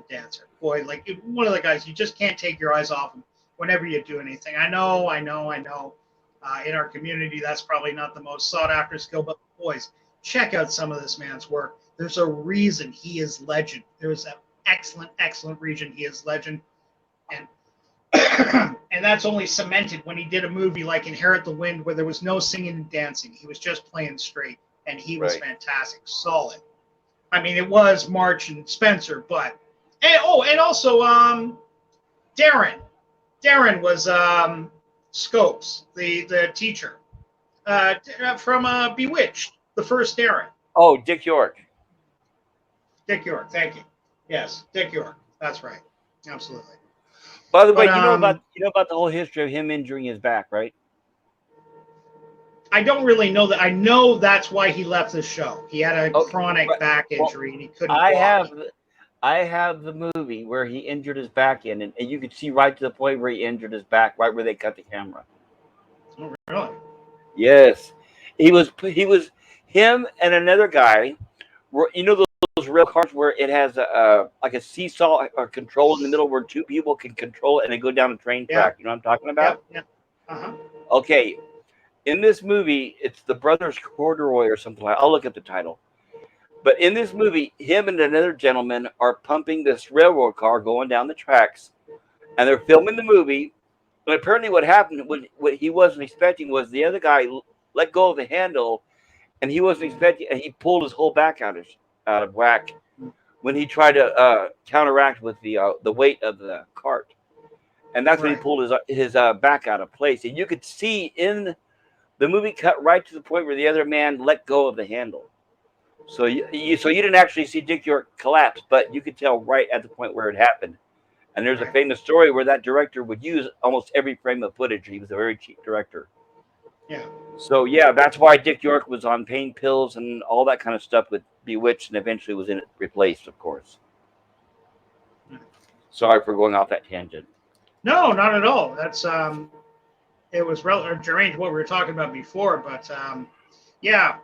dancer. Boy, like one of the guys, you just can't take your eyes off him whenever you do anything. I know. In our community, that's probably not the most sought-after skill, but boys, check out some of this man's work. There's a reason he is legend. There's an excellent reason he is legend. And and that's only cemented when he did a movie like Inherit the Wind where there was no singing and dancing. He was just playing straight, and he was fantastic, solid. I mean, it was March and Spencer, but and also Darren. Darren was Scopes, the teacher from Bewitched, the first Darren. Oh, Dick York. Dick York, thank you. Yes, Dick York. That's right. Absolutely. By the way, But you know about the whole history of him injuring his back, right? I don't really know that. I know that's why he left the show. He had a Okay, chronic right. back Well, injury and he couldn't I walk. have I have the movie where he injured his back and you could see right to the point where he injured his back, right where they cut the camera. Oh, really? Yes, he was him and another guy. Those rail cars where it has a like a seesaw or control in the middle where two people can control it and they go down a train Yeah. track. You know what I'm talking about? Yep. Yep. Uh-huh. Okay, in this movie, it's the Brothers Corduroy or something like. I'll look at the title. But in this movie, him and another gentleman are pumping this railroad car going down the tracks, and they're filming the movie. And apparently, what happened, what he wasn't expecting, was the other guy let go of the handle, and he wasn't expecting, and he pulled his whole back out of whack when he tried to counteract with the weight of the cart, and that's when he Right. pulled his back out of place. And you could see in the movie cut right to the point where the other man let go of the handle. So you didn't actually see Dick York collapse, but you could tell right at the point where it happened. And there's a Right. famous story where that director would use almost every frame of footage. He was a very cheap director. Yeah. So yeah, that's why Dick York was on pain pills and all that kind of stuff with Bewitched, and eventually was in it replaced, of course. Sorry for going off that tangent. No, not at all. That's it was germane to what we were talking about before, but yeah.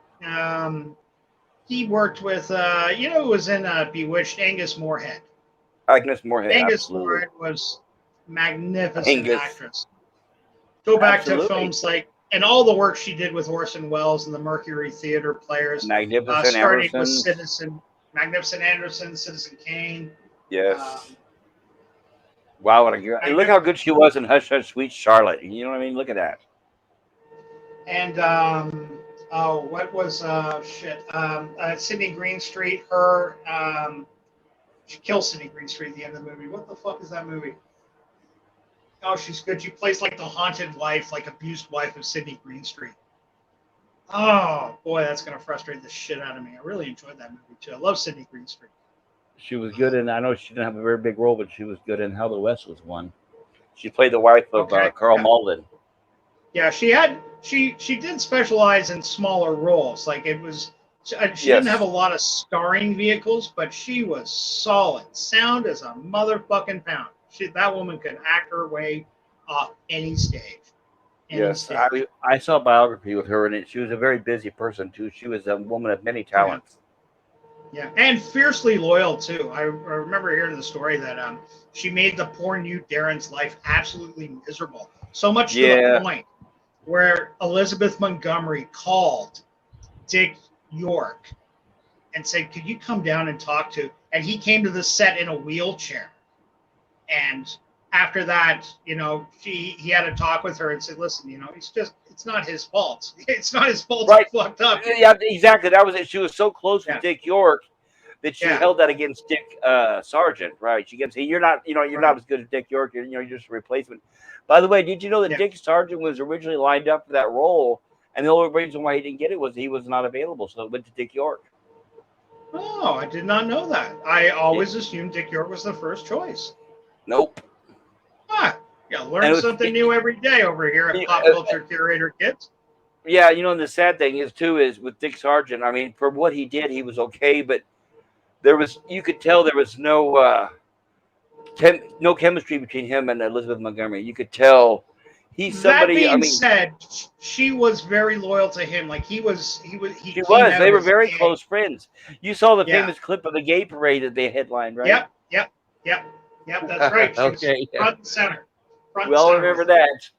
He worked with who was in Bewitched, Angus Moorhead. Agnes Moorehead, Angus absolutely. Moorhead was magnificent Angus, actress. Go back to absolutely. films like and all the work she did with Orson Welles and the Mercury Theater Players, Magnificent starting with Emerson's. Magnificent Anderson, Citizen Kane. Yes. Um, Wow, what a girl. And look Magnif- how good she was in Hush Hush Sweet Charlotte. You know what I mean? Look at that. and oh, what was Sydney Greenstreet? Her she kills Sydney Greenstreet at the end of the movie. What the fuck is that movie? Oh, she's good. She plays like the haunted wife, like abused wife of Sydney Greenstreet. Oh boy, that's gonna frustrate the shit out of me. I really enjoyed that movie too. I love Sydney Greenstreet. She was good in, I know she didn't have a very big role, but she was good in How the West Was Won. She played the wife of Okay, Carl yeah, Malden. yeah. She did specialize in smaller roles. Like it was, she didn't have a Yes. lot of starring vehicles, but she was solid, sound as a motherfucking pound. That woman could act her way off any stage, any Yes. stage. I saw a biography with her, and she was a very busy person, too. She was a woman of many Yeah. talents. Yeah, and fiercely loyal too. I remember hearing the story that she made the poor new Darren's life absolutely miserable, so much to the Yeah. point where Elizabeth Montgomery called Dick York and said, "Could you come down and talk to?" And he came to the set in a wheelchair. And after that, he had a talk with her and said, "Listen, it's not his fault. It's not his fault he Right. fucked up." Yeah, exactly. That was it. She was so close with Yeah, Dick York that she yeah, held that against Dick Sargent. Right. She can say, you're not right, as good as Dick York. You're just a replacement. By the way, did you know that yeah. Dick Sargent was originally lined up for that role, and the only reason why he didn't get it was he was not available, so it went to Dick York. Oh, I did not know that. I Yeah. always assumed Dick York was the first choice. Nope. Ah, yeah, And learn something new every day over here at Pop Culture Curator Kids. yeah, and the sad thing is too is with Dick Sargent. I mean, for what he did, he was okay, but you could tell there was no chemistry between him and Elizabeth Montgomery. You could tell he's That somebody. I being mean, said, she was very loyal to him. Like he she came was. out They of were his very gay. close friends. You saw the Yeah. famous clip of the gay parade that they headlined, right? Yep. Yep. Yep. Yep. That's right. She was Okay. front and center. Front We and all center remember with it. that.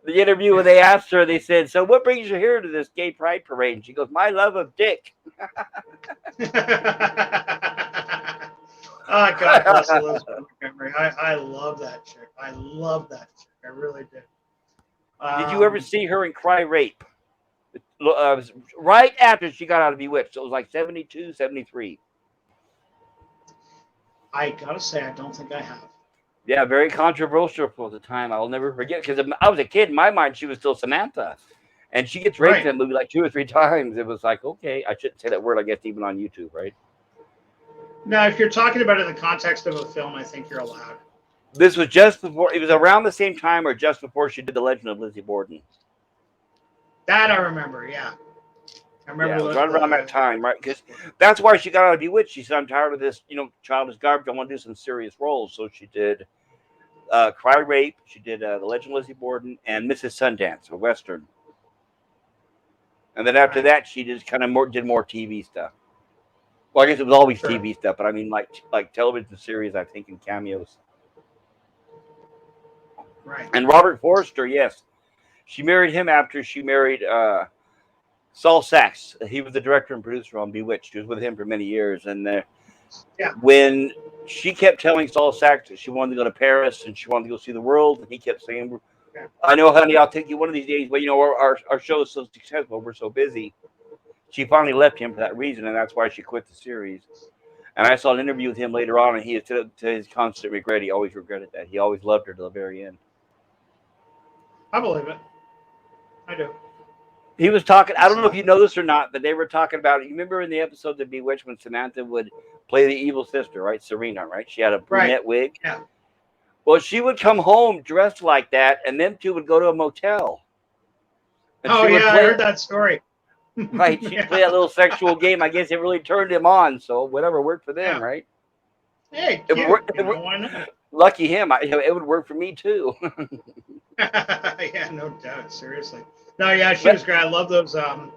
The interview when they asked her, they said, "So what brings you here to this gay pride parade?" And she goes, "My love of Dick." God bless Elizabeth Montgomery. I love that chick. I love that chick. I really did. Did you ever Um, see her in Cry Rape? Right after she got out of Bewitched. So it was like 72, 73. I gotta say, I don't think I have. Yeah, very controversial for the time. I'll never forget because I was a kid. In my mind, she was still Samantha. And she gets raped in Right. that movie like two or three times. It was like, okay, I shouldn't say that word, I guess, even on YouTube, right? Now, if you're talking about it in the context of a film, I think you're allowed. This was just before. It was around the same time, or just before she did the Legend of Lizzie Borden. That I remember. Yeah, I Yeah, remember it was right around that the time, right? Because that's why she got out of Bewitched. She said, "I'm tired of this, childish garbage. I want to do some serious roles." So she did Cry Rape. She did the Legend of Lizzie Borden and Mrs. Sundance, a western. And then after right. that, she just kind of did more TV stuff. Well, I guess it was always Sure. TV stuff, but I mean, like television series, I think, and cameos. Right. And Robert Forster, yes, she married him after she married Saul Sachs. He was the director and producer on Bewitched. She was with him for many years, and Yeah. when she kept telling Saul Sachs that she wanted to go to Paris and she wanted to go see the world, and he kept saying, Yeah. "I know, honey, I'll take you one of these days, but our show is so successful, we're so busy." She finally left him for that reason, and that's why she quit the series. And I saw an interview with him later on, and he, to his constant regret, he always regretted that. He always loved her to the very end. I believe it. I do. He was talking. I It's don't know if you know this or not, but they were talking about. You remember in the episode of Bewitched when Samantha would play the evil sister, right? Serena, right? She had a right. brunette wig. Yeah. Well, she would come home dressed like that, and them two would go to a motel, and Oh she would yeah, I play. heard that story. Right, she'd play Yeah. that little sexual game. I guess it really turned him on. So whatever worked for them, Yeah. right? Hey, It would cute. work. You know why not? Lucky him. It would work for me too. Yeah, no doubt. Seriously. No, yeah, she But was great. I love those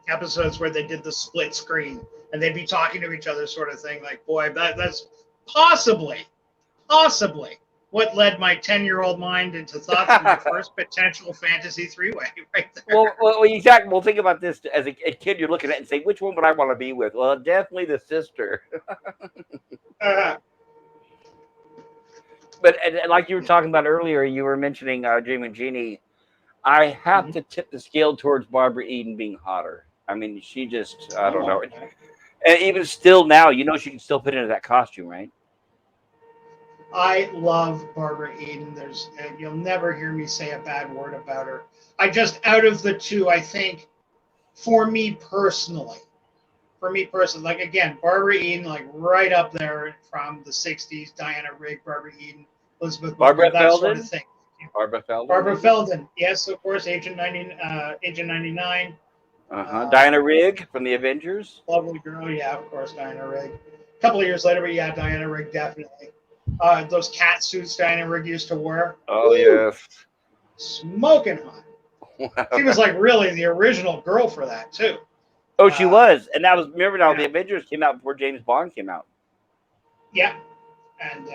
episodes where they did the split screen and they'd be talking to each other, sort of thing. Like, boy, that's possibly what led my 10-year-old mind into thoughts of my first potential fantasy three-way right there. exactly. Well, think about this. As a kid, you're looking at it and say, which one would I want to be with? Well, definitely the sister. Uh, But and like you were talking about earlier, you were mentioning Dream and Genie. I have mhm. to tip the scale towards Barbara Eden being hotter. I mean, she just, I don't Oh, know. okay. And even still now, she can still fit into that costume, right? I love Barbara Eden. You'll never hear me say a bad word about her. I just out of the two, I think for me personally, like again, Barbara Eden, like right up there from the '60s, Diana Rigg, Barbara Eden, Elizabeth Montgomery, Barbara that sort of Feldon? thing. Barbara Feldon, Barbara maybe? Feldon, yes, of course, Agent 99, Uh-huh. uh, Diana Rigg from the Avengers? lovely girl, yeah, of course, Diana Rigg. A couple of years later, but yeah, Diana Rigg definitely. Those cat suits Diana Rigg used to wear, Oh, woo, yes. smoking hot. She was like really the original girl for that too. Oh, she Uh, was. And that was, remember now, the yeah, Avengers came out before James Bond came out. yeah, and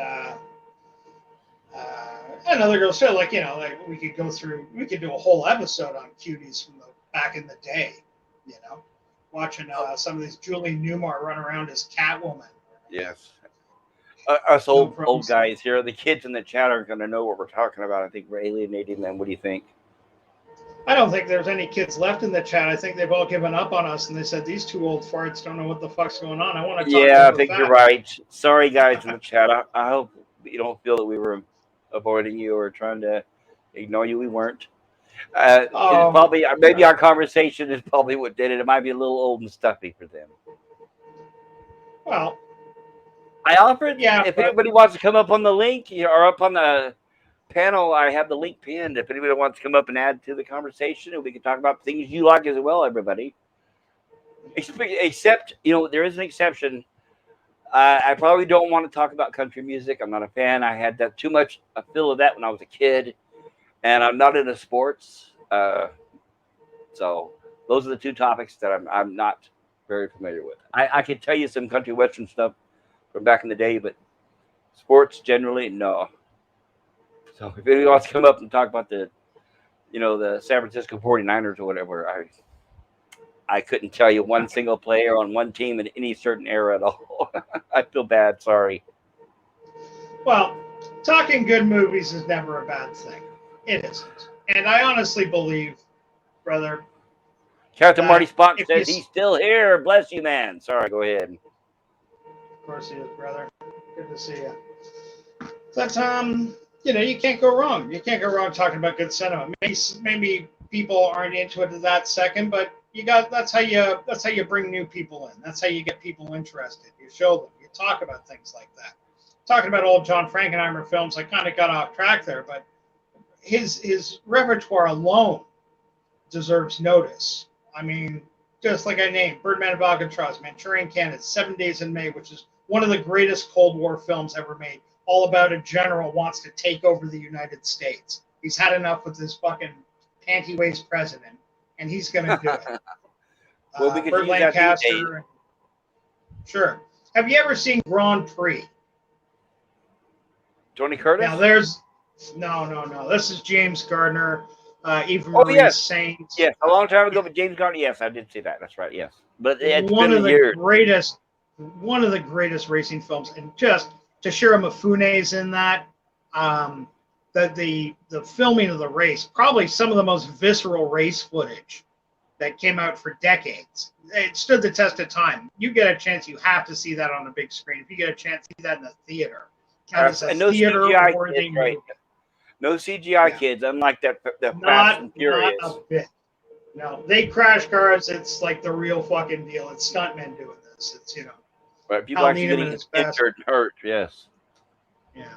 another girl too. Like like we could do a whole episode on cuties from the back in the day. You know, watching Oh, some of these Julie Newmar run around as Catwoman. yes. Us No old problems. guys here, the kids in the chat are going to know what we're talking about. I think we're alienating them. What do you think? I don't think there's any kids left in the chat. I think they've all given up on us, and they said these two old farts don't know what the fuck's going on. I want to talk Yeah, about I the think you're facts. right. Sorry, guys in the chat. I hope you don't feel that we were avoiding you or trying to ignore you. We weren't. It probably maybe Yeah. our conversation is probably what did it. It might be a little old and stuffy for them. Well, I offered yeah, if but anybody wants to come up on the link or up on the panel, I have the link pinned. If anybody wants to come up and add to the conversation, and we can talk about things you like as well, everybody. Except, there is an exception. I probably don't want to talk about country music. I'm not a fan. I had that too much a feel of that when I was a kid, and I'm not into sports. So those are the two topics that I'm not very familiar with. I can tell you some country western stuff from back in the day, but sports generally no. So if anybody wants to come up and talk about the San Francisco 49ers or whatever, I couldn't tell you one single player on one team in any certain era at all. I feel bad. Sorry. well, talking good movies is never a bad thing. It isn't, and I honestly believe, brother, Captain Marty that Spock if you, says he's still here. Bless you, man. Sorry, go ahead. of course, he is, brother. Good to see you. But you can't go wrong. You can't go wrong talking about good cinema. Maybe people aren't into it to that second, but that's how you bring new people in. That's how you get people interested. You show them. You talk about things like that. talking about old John Frankenheimer films, I kind of got off track there, but his repertoire alone deserves notice. I mean, just like I named, Birdman of Alcatraz, Manchurian Candidate, 7 Days in May, which is one of the greatest Cold War films ever made, all about a general wants to take over the United States. He's had enough with this fucking panty-waist president, and he's going to do it. Well, we could Burt use that these days. Lancaster. Sure. Have you ever seen Grand Prix? Tony Curtis? Now, there's... No. This is James Gardner, Eva Oh, Marie yes. Saint. Yes, a long time ago, but James Gardner, yes, I did see that. That's right, yes. But it's one been of the years. one of the greatest racing films, and just Toshiro Mifune's in that. The filming of the race, probably some of the most visceral race footage that came out for decades. It stood the test of time. You get a chance, you have to see that on a big screen. If you get a chance, see that in the theater. And no CGI kids, right? No CGI kids, unlike that Fast and Furious. Not a bit. No, they crash cars. It's like the real fucking deal. It's stuntmen doing this. It's, you know. Right, people actually getting injured and hurt, yes. Yeah.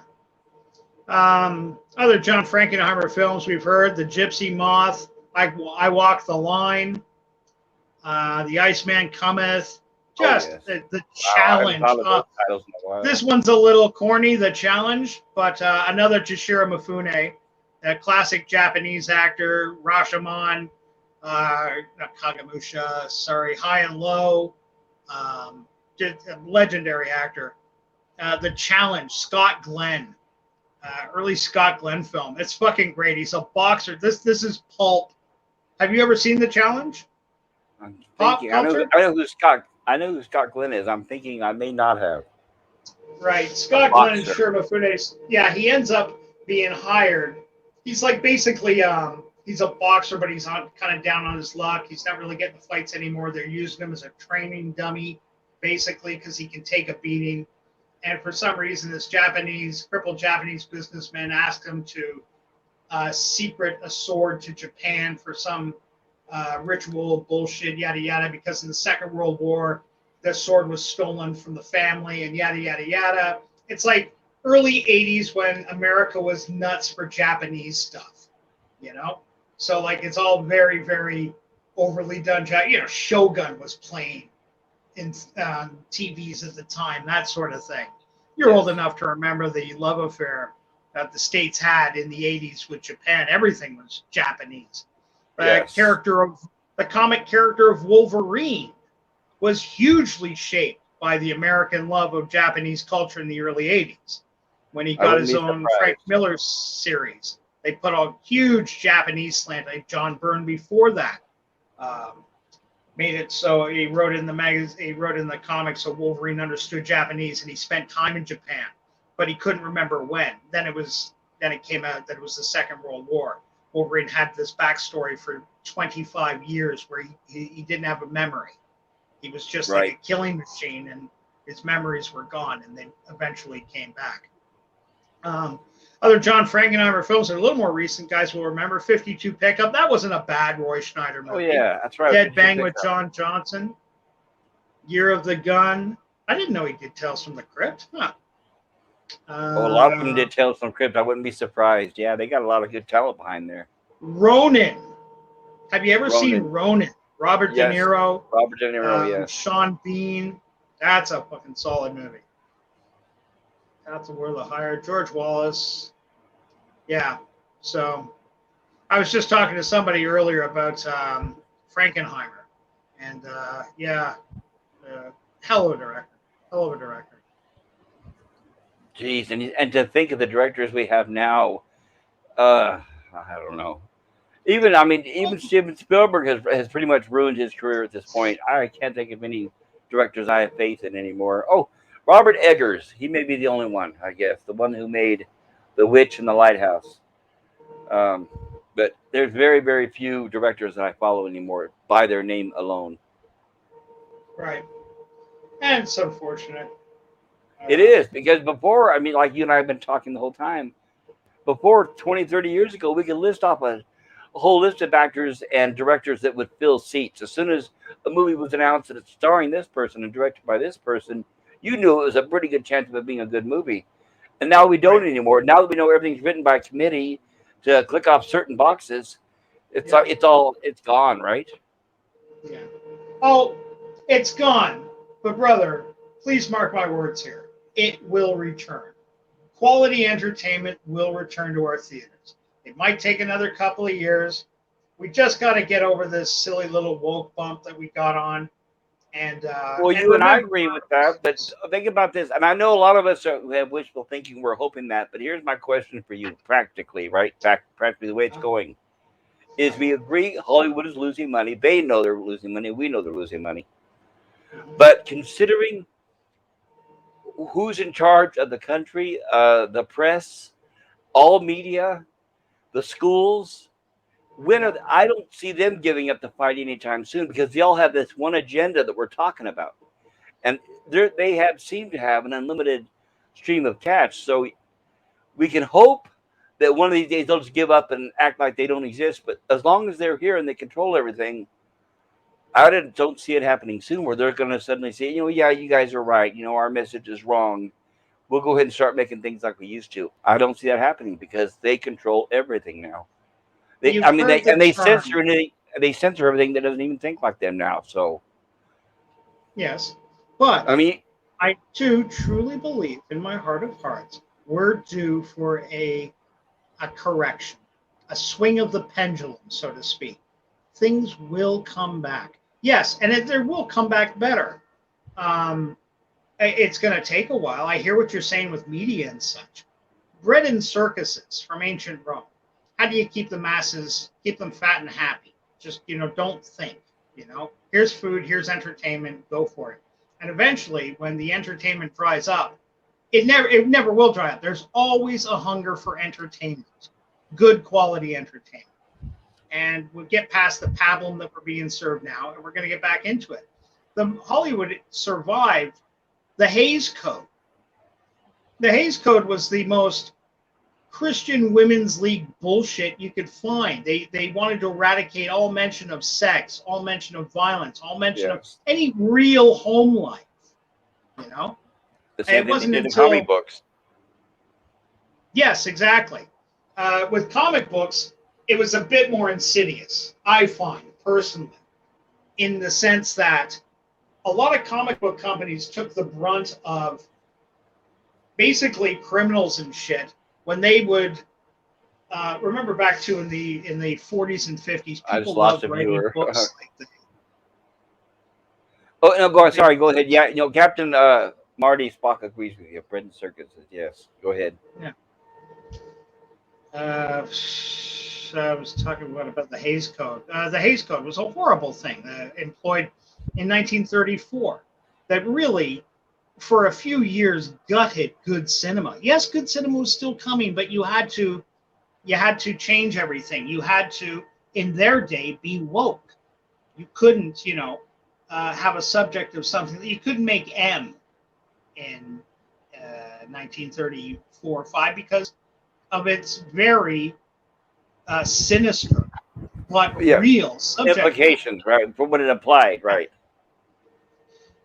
Other John Frankenheimer films we've heard: The Gypsy Moth, I Walk the Line, The Iceman Cometh. Just the challenge. This one's a little corny, the challenge, but another Toshiro Mifune, a classic Japanese actor, Rashomon, not Kagemusha, sorry, High and Low, a legendary actor. The Challenge, Scott Glenn, early Scott Glenn film. It's fucking great. He's a boxer. This is pulp. Have you ever seen The Challenge? I'm thinking, I know who Scott Glenn is. I'm thinking I may not have. Right. Scott Glenn and Sherma, yeah, he ends up being hired. He's like basically he's a boxer, but he's kind of down on his luck. He's not really getting the fights anymore. They're using him as a training dummy, basically, because he can take a beating. And for some reason, this crippled Japanese businessman asked him to secret a sword to Japan for some ritual bullshit, yada yada, because in the Second World War, the sword was stolen from the family and yada yada yada. It's like early 80s when America was nuts for Japanese stuff, you know? So like it's all very, very overly done. You know, Shogun was playing in TVs at the time, that sort of thing. You're old enough to remember the love affair that the States had in the 80s with Japan. Everything was Japanese. The comic character of Wolverine was hugely shaped by the American love of Japanese culture in the early 80s. When he got his own Frank Miller series, they put a huge Japanese slant. Like John Byrne before that made it so he wrote in the magazine, he wrote in the comics so Wolverine understood Japanese and he spent time in Japan, but he couldn't remember when. Then it came out that it was the Second World War. Wolverine had this backstory for 25 years where he didn't have a memory. He was just like a killing machine, and his memories were gone, and they eventually came back. Other John Frankenheimer films are a little more recent. Guys will remember 52 Pickup. That wasn't a bad Roy Schneider movie. Oh, yeah, that's right. Dead Bang with John Johnson. Year of the Gun. I didn't know he did Tales from the Crypt. Huh. Well, a lot of them did Tales from the Crypt. I wouldn't be surprised. Yeah, they got a lot of good talent behind there. Ronin. Have you ever seen Ronin? Robert De Niro. Robert De Niro, yes. Sean Bean. That's a fucking solid movie. That's where the higher George Wallace. Yeah. So I was just talking to somebody earlier about Frankenheimer. And hell of a director. Jeez, and to think of the directors we have now, I don't know. Even Steven Spielberg has pretty much ruined his career at this point. I can't think of any directors I have faith in anymore. Oh, Robert Eggers. He may be the only one, I guess. The one who made The Witch and The Lighthouse. But there's very, very few directors that I follow anymore by their name alone. Right. And it's unfortunate. It is, because before, like you and I have been talking the whole time, before 20, 30 years ago, we could list off a whole list of actors and directors that would fill seats. As soon as a movie was announced that it's starring this person and directed by this person, you knew it was a pretty good chance of it being a good movie. And now we don't Right. anymore. Now that we know everything's written by committee to click off certain boxes, Yeah. it's gone, right? Yeah. Oh, it's gone. But brother, please mark my words here. It will return. Quality entertainment will return to our theaters. It might take another couple of years. We just got to get over this silly little woke bump that we got on, Well, and you and I remember, agree with that, but think about this, and I know a lot of us have wishful thinking. We're hoping that, but here's my question for you, practically, right? Practically, the way it's going is: we agree Hollywood is losing money. They know they're losing money. We know they're losing money. But considering who's in charge of the country, the press, all media, the schools, I don't see them giving up the fight anytime soon because they all have this one agenda that we're talking about, and they have seem to have an unlimited stream of cash. So we can hope that one of these days they'll just give up and act like they don't exist. But as long as they're here and they control everything, don't see it happening soon where they're going to suddenly say, yeah, you guys are right. Our message is wrong. We'll go ahead and start making things like we used to. I don't see that happening because they control everything now. you've heard the They term. censor everything that doesn't even think like them now. So Yes, but I mean, I do truly believe in my heart of hearts we're due for a correction, a swing of the pendulum, so to speak. Things will come back. Yes, and there will come back better. Um, it's going to take a while. I hear what you're saying with media and such. Bread and circuses from ancient Rome. How do you keep the masses, keep them fat and happy? Just, don't think, here's food, here's entertainment, go for it. And eventually, when the entertainment dries up, it never will dry up. There's always a hunger for entertainment, good quality entertainment. And we'll get past the pablum that we're being served now, and we're going to get back into it. The Hollywood survived the Hays Code. The Hays Code was the most Christian women's league bullshit you could find. They wanted to eradicate all mention of sex, all mention of violence, all mention of yes, any real home life. You know, the and same it thing they wasn't did in comic until books. yes, exactly. With comic books, it was a bit more insidious. I find personally, in the sense that a lot of comic book companies took the brunt of basically criminals and shit when they would remember back to in the 40s and 50s, I just people lost loved a writing viewer. books like Oh no, go on. they, Sorry, go ahead. Yeah, Captain Marty Spock agrees with you. Brendan Circuses, yes. Go ahead. yeah. Uh, I was talking about the Hays Code. The Hays Code was a horrible thing employed in 1934 that really, for a few years, gutted good cinema. Yes, good cinema was still coming, but you had to change everything. You had to, in their day, be woke. You couldn't, have a subject of something that you couldn't make M in 1934 or 5 because of its very sinister but Yeah, real subject matter. implications, right? From what it applied, Yeah. right?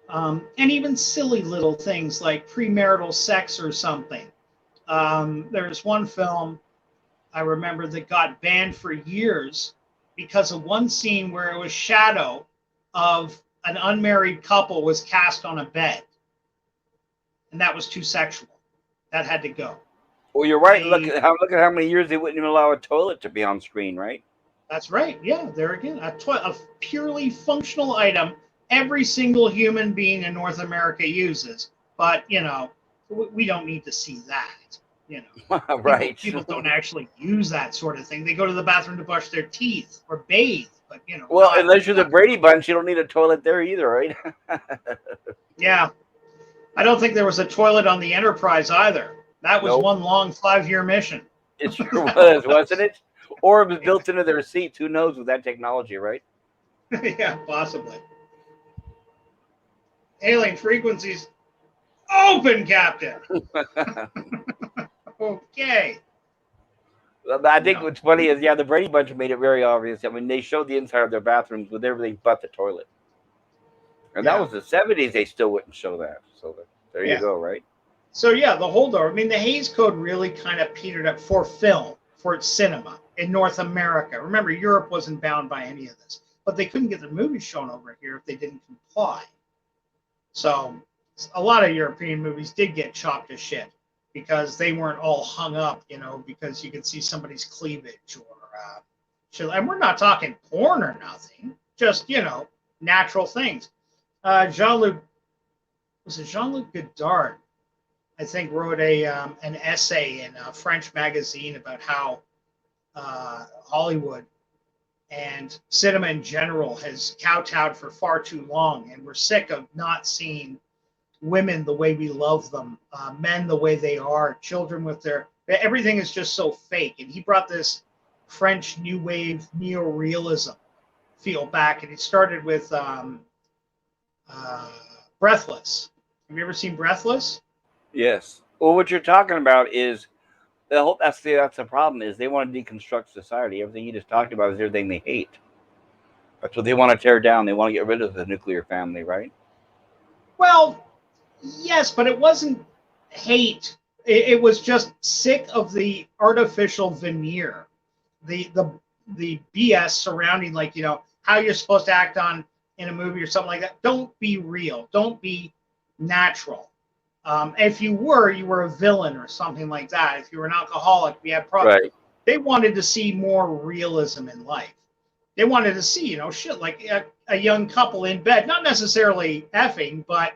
And even silly little things like premarital sex or something. There's one film I remember that got banned for years because of one scene where it was shadow of an unmarried couple was cast on a bed, and that was too sexual. That had to go. Well, you're right. They Look at how many years they wouldn't even allow a toilet to be on screen, right? That's right. Yeah, there again, a purely functional item every single human being in North America uses. But we don't need to see that. You know, people Right. people don't actually use that sort of thing. They go to the bathroom to brush their teeth or bathe, but Well, not. unless you're the Brady Bunch, you don't need a toilet there either, right? Yeah, I don't think there was a toilet on the Enterprise either. That was Nope. one long 5-year mission. It sure was, wasn't it? Or it was built into their seats. Who knows with that technology, right? Yeah, possibly. Alien frequencies open, Captain. Okay. I think No. what's funny is, yeah, the Brady Bunch made it very obvious. I mean, they showed the inside of their bathrooms with everything but the toilet. And that Yeah. was the 70s. They still wouldn't show that. So there you Yeah. go, right? So yeah, the holdover. I mean, the Hays Code really kind of petered up for film, for cinema in North America. Remember, Europe wasn't bound by any of this, but they couldn't get their movies shown over here if they didn't comply. So a lot of European movies did get chopped to shit because they weren't all hung up, because you could see somebody's cleavage or shit. And we're not talking porn or nothing, just natural things. Jean-Luc Godard, I think, wrote an essay in a French magazine about how Hollywood and cinema in general has kowtowed for far too long, and we're sick of not seeing women the way we love them, men the way they are, children with everything is just so fake. And he brought this French new wave neorealism feel back, and it started with Breathless. Have you ever seen Breathless? Yes. Well, what you're talking about is that's the problem, is they want to deconstruct society. Everything you just talked about is everything they hate. That's what they want to tear down. They want to get rid of the nuclear family, right? Well, yes, but it wasn't hate. It was just sick of the artificial veneer, the BS surrounding, like, how you're supposed to act in a movie or something like that. Don't be real. Don't be natural. If you were a villain or something like that. If you were an alcoholic, we had problems. Right. They wanted to see more realism in life. They wanted to see, shit like a young couple in bed, not necessarily effing, but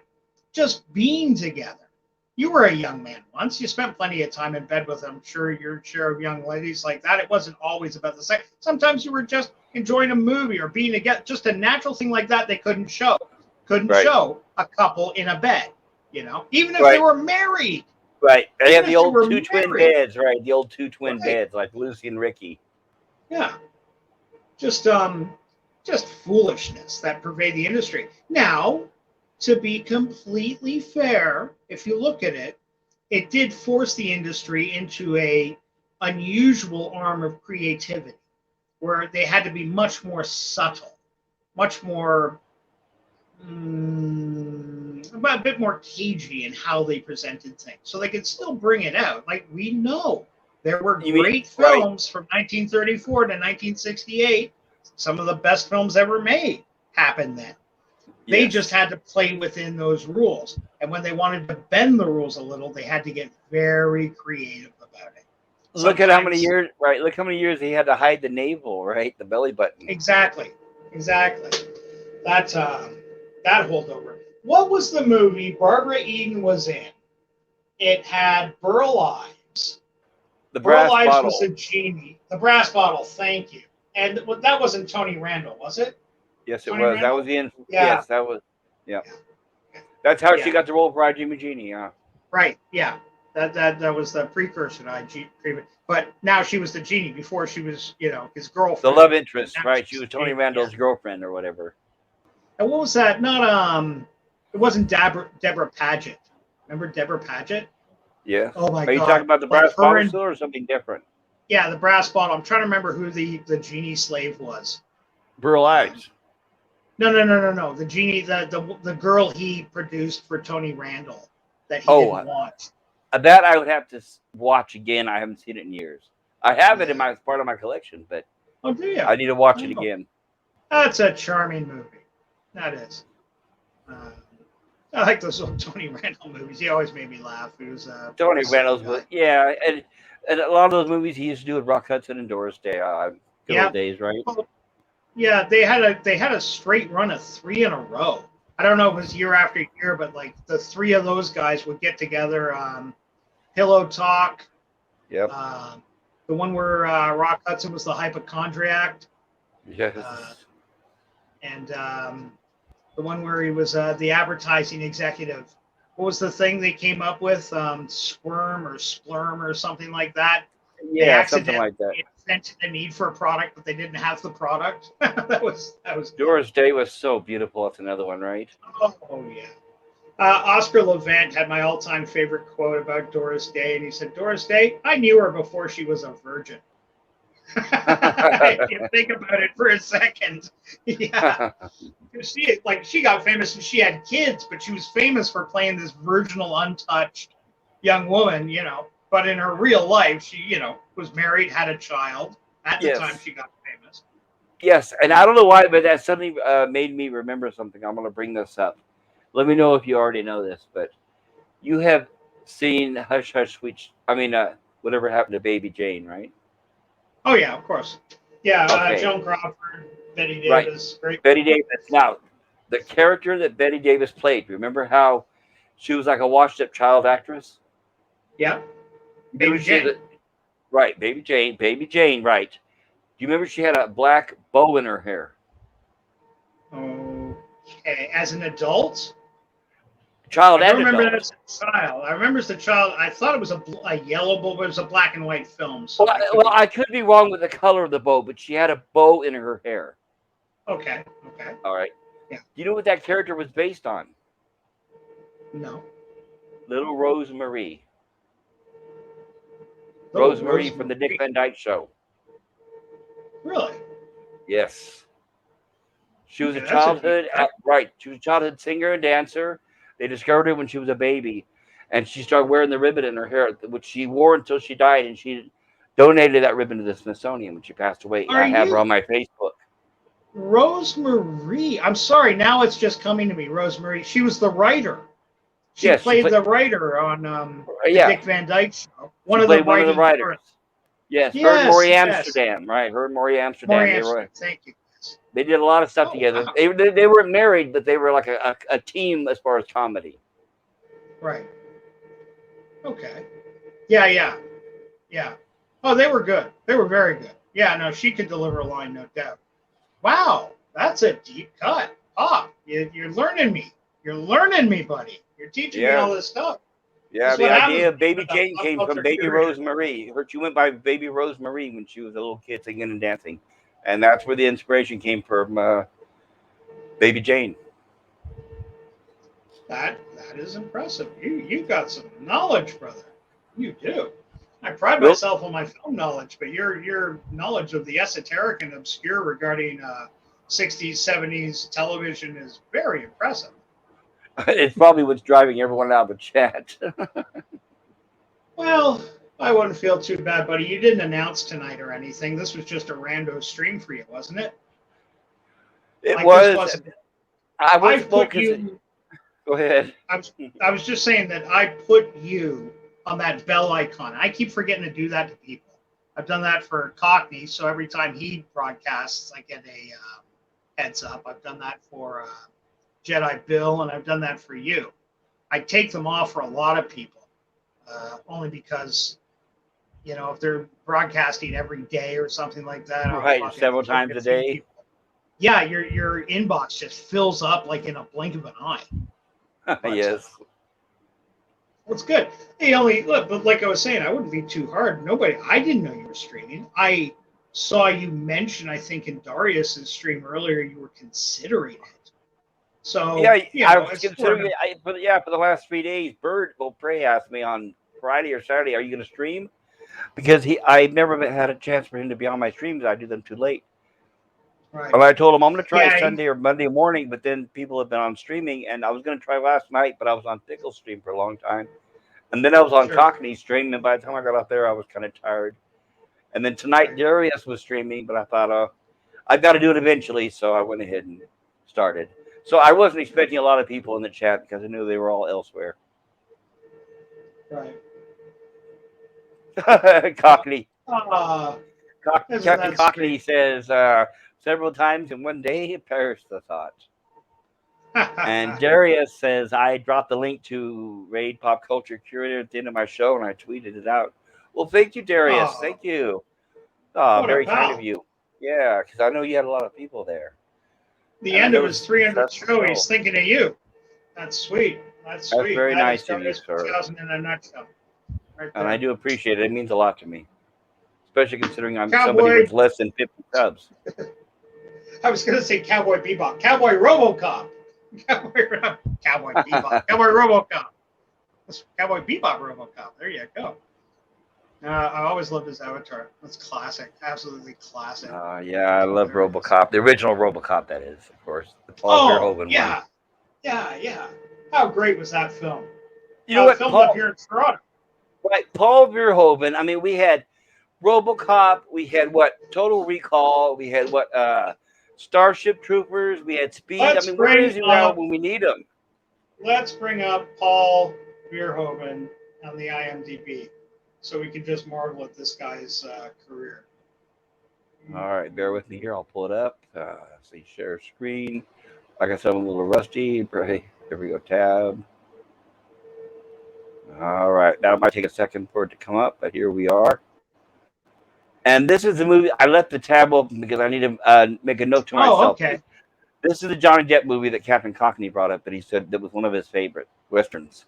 just being together. You were a young man once. You spent plenty of time in bed with, I'm sure, your share of young ladies like that. It wasn't always about the sex. Sometimes you were just enjoying a movie or being together. Just a natural thing like that they couldn't show. Couldn't show a couple in a bed, even if they were married. Right. They have the old two twin beds, right? The old two twin beds, like Lucy and Ricky. Yeah. Just foolishness that pervade the industry. Now, to be completely fair, if you look at it, it did force the industry into a unusual arm of creativity, where they had to be much more subtle, much more, a bit more cagey in how they presented things, so they could still bring it out. Like, we know there were great films from 1934 to 1968. Some of the best films ever made happened then. They just had to play within those rules. And when they wanted to bend the rules a little, they had to get very creative about it. Look at how many years, right? Look how many years he had to hide the navel, right? The belly button. Exactly. That holdover. What was the movie Barbara Eden was in? It had Burl Ives. The brass Burl Ives bottle. was a genie. The brass bottle, thank you. And that wasn't Tony Randall, was it? Yes, it was. Randall? That was the end. Yeah. Yes, that was. Yeah. That's how she got the role for I, Jimmy Genie. Yeah. Right. Yeah. That was the precursor to I, but now she was the genie. Before she was, his girlfriend. The love interest, right? She was Tony Randall's girlfriend or whatever. And what was that? Not it wasn't Deborah Paget. Remember Deborah Paget? Yeah. Oh my God. Are you talking about the brass bottle still or something different? Yeah, the brass bottle. I'm trying to remember who the genie slave was. Burl Ives. No. The genie, the girl he produced for Tony Randall that he didn't want. That I would have to watch again. I haven't seen it in years. I have it in as part of my collection, but do you? I need to watch it again. That's a charming movie. That is. I like those old Tony Randall movies. He always made me laugh. He was Tony Randall's, and a lot of those movies he used to do with Rock Hudson and Doris Day. Good old days, right? Yeah, they had a straight run of 3 in a row. I don't know if it was year after year, but like the 3 of those guys would get together. Pillow Talk. Yep. The one where Rock Hudson was the hypochondriac. Yes. And the one where he was the advertising executive. What was the thing they came up with? Squirm or Splurm or something like that. Yeah, something like that. Invented a need for a product, but they didn't have the product. that was. Doris Day was so beautiful. That's another one, right? Oh yeah. Oscar Levant had my all-time favorite quote about Doris Day, and he said, "Doris Day, I knew her before she was a virgin." If you think about it for a second, yeah. She got famous and she had kids, but she was famous for playing this virginal, untouched young woman, but in her real life, she, was married, had a child at the time Yes. she got famous. Yes. And I don't know why, but that suddenly made me remember something. I'm going to bring this up. Let me know if you already know this, but you have seen Hush Hush Sweet. Whatever happened to Baby Jane, right? Oh yeah, of course. Yeah, Okay. Joan Crawford, Betty Right. Davis, great. Betty Davis. Now, the character that Betty Davis played, remember how she was like a washed up child actress? Yeah, You remember Baby she had Jane. a, right, Baby Jane, right. Do you remember she had a black bow in her hair? Okay, as an adult, Child I don't and remember that adult. as a child. I remember as a child. I thought it was a yellow bow, but it was a black and white film, Well, so I could well, be I could be wrong with the color of the bow, but she had a bow in her hair. okay. Okay, All right. yeah, Do you know what that character was based on? no, Little Rosemary. Little Rosemary from the Dick Rosemary. Van Dyke Show. Really? Yes. She was a Okay, that's a deep childhood, cut. right. She was a childhood singer and dancer. They discovered her when she was a baby, and she started wearing the ribbon in her hair, which she wore until she died, and she donated that ribbon to the Smithsonian when she passed away. Are I have her you on my Facebook. Rosemary? I'm sorry. Now it's just coming to me. Rosemary. She was the writer. She Yes, played the writer on the yeah, Dick Van Dyke Show. she One of the played one of the writing writers. parents. Yes, her and Yes, Maury yes. Amsterdam, right? Her and Maury Amsterdam. Maury They Amsterdam. were Thank you. Yes. they did a lot of stuff Oh together. wow. They weren't married, but they were like a team as far as comedy. Right. Okay. Yeah, yeah, yeah. Oh, they were good. They were very good. Yeah, no, she could deliver a line, no doubt. Wow, that's a deep cut. Ah, you're learning me. You're learning me, buddy. You're teaching me Yeah, all this stuff. yeah. This is The what happens idea when of you Baby put that Jane pop came from culture Baby curator. Rosemary. She went by Baby Rosemary when she was a little kid singing and dancing, and that's where the inspiration came from. Baby Jane. That is impressive. You got some knowledge, brother. You do. I pride Well, myself on my film knowledge, but your knowledge of the esoteric and obscure regarding 60s, 70s television is very impressive. it's probably what's driving everyone out of the chat. Well, I wouldn't feel too bad, buddy. You didn't announce tonight or anything. This was just a rando stream for you, wasn't it? It Like this was. wasn't. I was I've well. put Cause you. go ahead. I was just saying that I put you on that bell icon. I keep forgetting to do that to people. I've done that for Cockney, so every time he broadcasts, I get a heads up. I've done that for Jedi Bill, and I've done that for you. I take them off for a lot of people, only because if they're broadcasting every day or something like that, I'll Right, fucking several look times at a a few day. people. Yeah, your inbox just fills up like in a blink of an eye. But Yes. it's good. Hey, only look, but like I was saying, I wouldn't be too hard. I didn't know you were streaming. I saw you mention, I think, in Darius's stream earlier, you were considering it. So, Yeah, I was it's sort considering of, it. For the last 3 days, Bird Beaupre asked me on Friday or Saturday, "Are you going to stream?" Because I've never had a chance for him to be on my streams. I do them too late. right. And I told him I'm going to try Yeah, Sunday or Monday morning, but then people have been on streaming, and I was going to try last night, but I was on Pickle's stream for a long time, and then I was on sure. Cockney's stream, and by the time I got out there, I was kind of tired. And then tonight, Right. Darius was streaming, but I thought, I've got to do it eventually, so I went ahead and started. So I wasn't expecting a lot of people in the chat because I knew they were all elsewhere. Right. Cockney. Ah, isn't Captain that Cockney sweet? says several times in one day it perished the thought. And Darius says I dropped the link to Raid Pop Culture Curator at the end of my show and I tweeted it out. Well, thank you, Darius. Oh, Thank you. what a Very kind of pal. you. Yeah, because I know you had a lot of people there, The and I end of know it's his a 300th successful show, he's show. thinking of you. That's sweet. That's That's sweet. very That is nice of you, Darius sir, 2000 in a nutshell. Right and I there. do appreciate it. It means a lot to me, especially considering I'm somebody Cowboy, with less than 50 subs. I was going to say Cowboy Bebop. Cowboy Robocop. Cowboy Bebop. Cowboy Robocop. That's Cowboy Bebop Robocop. There you go. I always loved his avatar. That's classic. Absolutely classic. Yeah, I love There it is. RoboCop, the original RoboCop, that is, of course, the Paul Oh, Verhoeven one. yeah. Yeah, yeah. How great was that film? You know what, Filmed up Paul? here in Toronto. Right, Paul Verhoeven. I mean, we had RoboCop. We had what? Total Recall. We had what? Starship Troopers. We had Speed. I Let's mean, where bring is he now up when we need him? let's bring up Paul Verhoeven on the IMDb, so we can just marvel at this guy's career. All right, bear with me here. I'll pull it up. See, share screen. Like I said, I'm a little rusty. Right, there we go. Tab. All right, that might take a second for it to come up, but here we are. And this is the movie. I left the tab open because I need to make a note to Oh, myself. okay, This is the Johnny Depp movie that Captain Cockney brought up that he said that was one of his favorite westerns.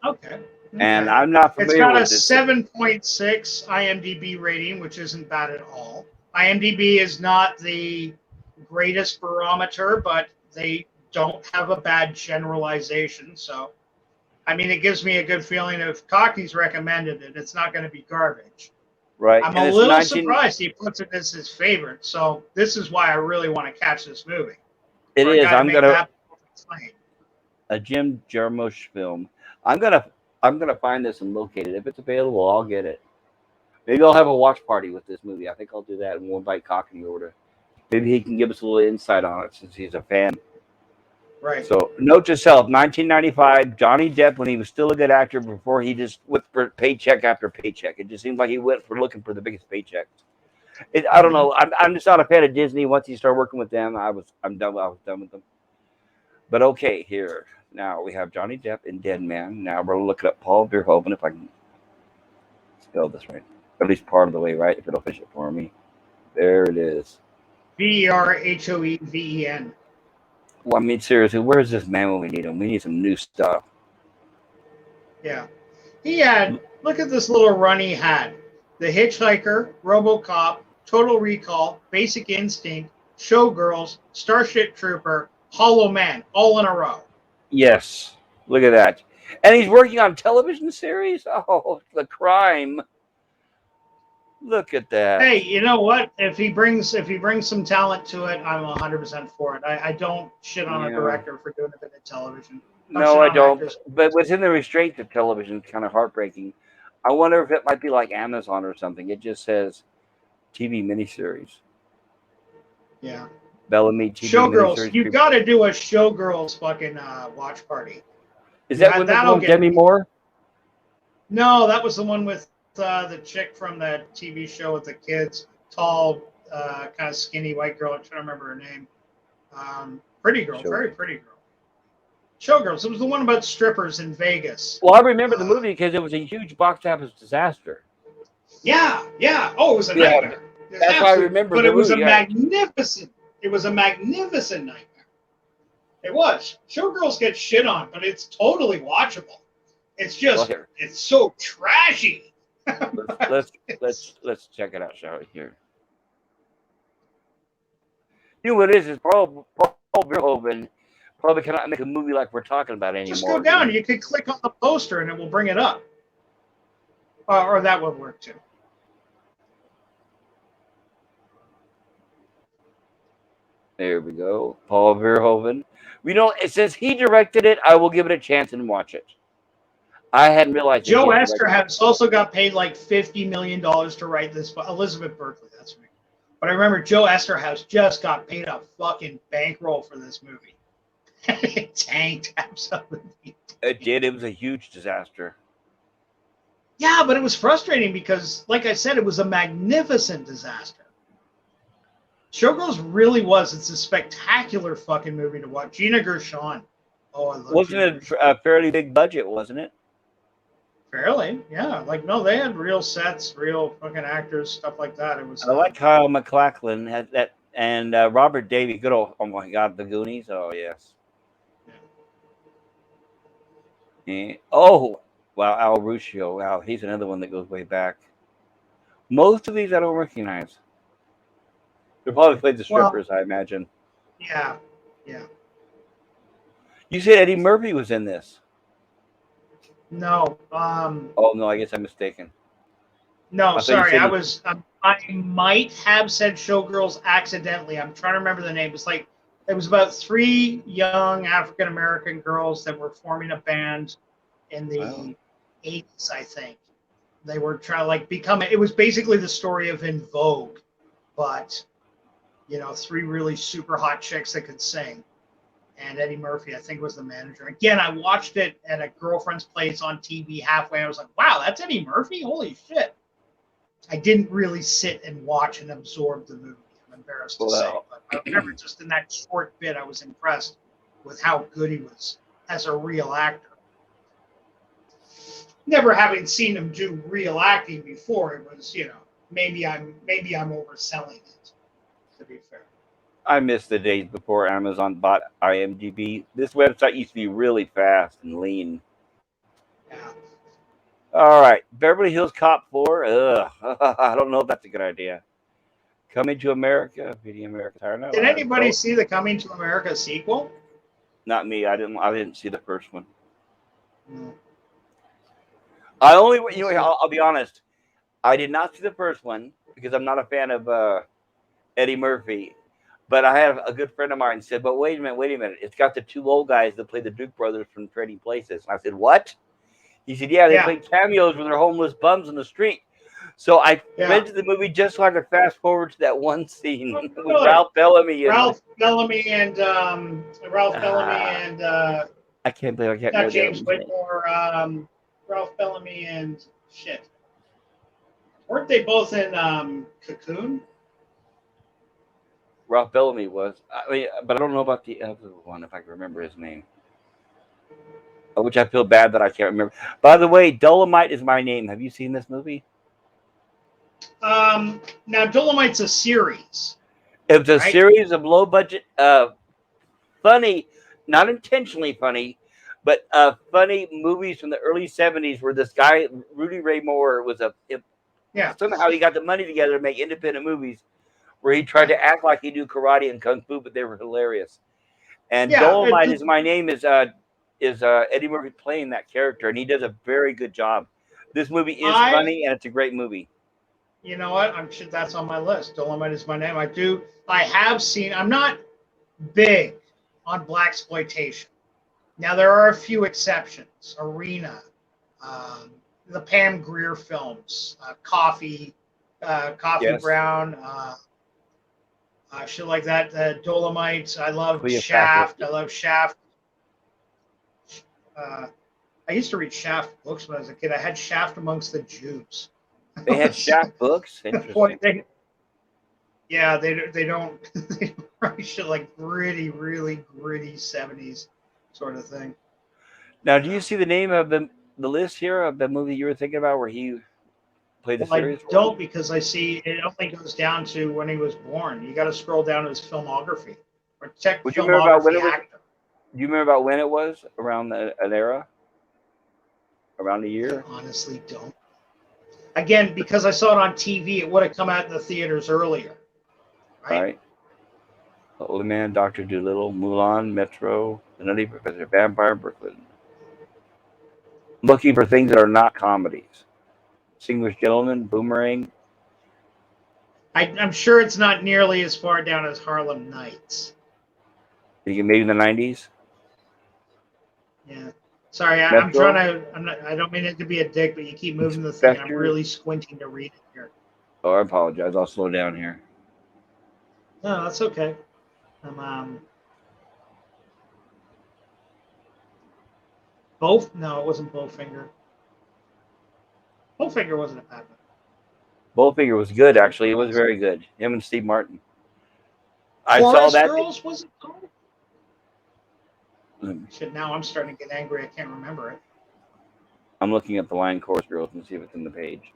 okay, And okay. I'm not It's familiar got a with this. 7.6 IMDb rating, which isn't bad at all. IMDb is not the greatest barometer, but they don't have a bad generalization. So, I mean, it gives me a good feeling if Cockney's recommended it, it's not going to be garbage. Right, I'm and a it's little 19. surprised he puts it as his favorite. So this is why I really want to catch this movie It for a is. guy to I'm make gonna that claim. a Jim Jarmusch film. I'm gonna I'm gonna find this and locate it. If it's available, I'll get it. Maybe I'll have a watch party with this movie. I think I'll do that, and we'll invite Cockney over to. Maybe he can give us a little insight on it since he's a fan. Right. So, note to self: 1995, Johnny Depp when he was still a good actor before he just went for paycheck after paycheck. It just seemed like he went for looking for the biggest paychecks. I don't Mm-hmm. know. I'm just not a fan of Disney. Once he started working with them, I'm done. I was done with them. But okay, here now we have Johnny Depp in Dead Man. Now we're looking at Paul Verhoeven if I can spell this right, at least part of the way right. If it'll finish it for me, there it is. Verhoeven. Well, I mean seriously, where's this man when we need him? We need some new stuff. Yeah. He had, look at this little run he had. The Hitchhiker, RoboCop, Total Recall, Basic Instinct, Showgirls, Starship Trooper, Hollow Man, all in a row. Yes, look at that. And he's working on television series. Oh, the crime! Look at that. Hey, you know what? If he brings some talent to it, I'm 100% for it. I don't shit on a Yeah. director for doing a bit of television. Don't No, shit I on don't. actors. But within the restraint of television, it's kind of heartbreaking. I wonder if it might be like Amazon or something. It just says TV miniseries. Yeah. Bellamy TV Showgirls, miniseries. you got to do a Showgirls fucking watch party. Is You that had when there's one that'll with get Demi Moore? no. That was the one with the chick from that TV show with the kids, tall, kind of skinny white girl. I'm trying to remember her name. Pretty girl, Show. very pretty girl. Showgirls. It was the one about strippers in Vegas. Well, I remember the Uh, movie because it was a huge box office disaster. yeah, yeah. Oh, it was a Yeah, nightmare. It was that's why I absolute, remember but the it was a movie. Right. magnificent. It was a magnificent nightmare. It was. Showgirls get shit on, but it's totally watchable. It's Well, just, here it's so trashy. let's But let's it's, let's check it out, shall we? Here. You know what it is? Is Paul Verhoeven probably cannot make a movie like we're talking about just go anymore. You down. know. You could click on the poster and it will bring it up. Or that would work too. There we go. Paul Verhoeven. You know, it says he directed it. I will give it a chance and watch it. I hadn't realized that he Joe had directed it. Esterhaus also got paid like $50 million to write this. Elizabeth Berkley, that's me. But I remember Joe Esterhaus just got paid a fucking bankroll for this movie. It tanked, absolutely. It did. It was a huge disaster. Yeah, but it was frustrating because, like I said, it was a magnificent disaster. Showgirls really was. It's a spectacular fucking movie to watch. Gina Gershon. Oh, I love Wasn't Gina it Gershon. a fairly big budget? Wasn't it? Fairly, yeah. Like, no, they had real sets, real fucking actors, stuff like that. It was, I like Kyle MacLachlan had that, and Robert Davey. Good old. Oh my God, the Goonies. Oh yes. Oh wow, Al Ruscio. Wow, he's another one that goes way back. Most of these I don't recognize. They probably played the well, strippers, I imagine. yeah, yeah. You said Eddie Murphy was in this. No, Oh no, I guess I'm mistaken. no, I thought you sorry. said I he. was, I might have said Showgirls accidentally. I'm trying to remember the name. It's like, it was about three young African American girls that were forming a band in Oh, the 80s, I think. They were trying to like become. It was basically the story of In Vogue, but three really super hot chicks that could sing. And Eddie Murphy, I think, was the manager. Again, I watched it at a girlfriend's place on TV halfway. I was like, wow, that's Eddie Murphy? Holy shit. I didn't really sit and watch and absorb the movie, I'm embarrassed to say. But I remember just in that short bit, I was impressed with how good he was as a real actor. Never having seen him do real acting before, it was, maybe I'm overselling it, to be fair. I miss the days before Amazon bought IMDb. This website used to be really fast and lean. Yeah. All right, Beverly Hills Cop 4. Ugh, I don't know if that's a good idea. Coming to America, Video America. I don't know. Did anybody see the Coming to America sequel? Not me. I didn't see the first one. No. I only. I'll be honest. I did not see the first one because I'm not a fan of Eddie Murphy. But I had a good friend of mine said, "But wait a minute. It's got the two old guys that play the Duke brothers from Trading Places." And I said, "What?" He said, "Yeah, they play cameos when they're homeless bums in the street." So I rented the movie just so I could fast forward to that one scene with Ralph Bellamy. Ralph Bellamy and I can't believe I can't not remember James Whitmore. Ralph Bellamy and shit. Weren't they both in Cocoon? Ralph Bellamy was. I mean, but I don't know about the other one, if I can remember his name. Which I feel bad that I can't remember. By the way, Dolomite is my name. Have you seen this movie? Now, Dolomite's a series. It's a series of low-budget, funny, not intentionally funny, but funny movies from the early 70s where this guy, Rudy Ray Moore, was somehow he got the money together to make independent movies where he tried to act like he knew karate and kung fu, but they were hilarious. And Dolomite is my name is Eddie Murphy playing that character, and he does a very good job. This movie is funny, and it's a great movie. You know what? I'm sure that's on my list. Dolomite is my name. I have seen. I'm not big on blaxploitation. Now there are a few exceptions. Arena, the Pam Grier films, Coffee Brown, shit like that. Dolomite. I love Shaft. I love Shaft. I used to read Shaft books when I was a kid. I had Shaft Amongst the Jews. They had Shaft books. Interesting. They don't. They write shit like really gritty 70s sort of thing. Now, do you see the name of the list here of the movie you were thinking about where he played the series? I don't, because I see it only goes down to when he was born. You got to scroll down to his filmography or check filmography actor. Do you remember about when it was around an era? Around a year? I honestly don't. Again, because I saw it on TV, it would have come out in the theaters earlier. Right. Old Man, Dr. Dolittle, Mulan, Metro, The Nutty Professor, Vampire Brooklyn. Looking for things that are not comedies. Distinguished Gentleman, Boomerang. I'm sure it's not nearly as far down as Harlem Nights. Maybe in the 90s? Yeah. Sorry, I'm trying to. I don't mean it to be a dick, but you keep moving the thing. I'm really squinting to read it here. Oh, I apologize. I'll slow down here. No, that's okay. Both? No, it wasn't Bowfinger. Bowfinger wasn't a bad one. Bowfinger was good, actually. It was very good. Him and Steve Martin. I Forest saw that. Girls, was it called? Shit, now I'm starting to get angry. I can't remember it. I'm looking at the line Chorus Girls and see if it's in the page.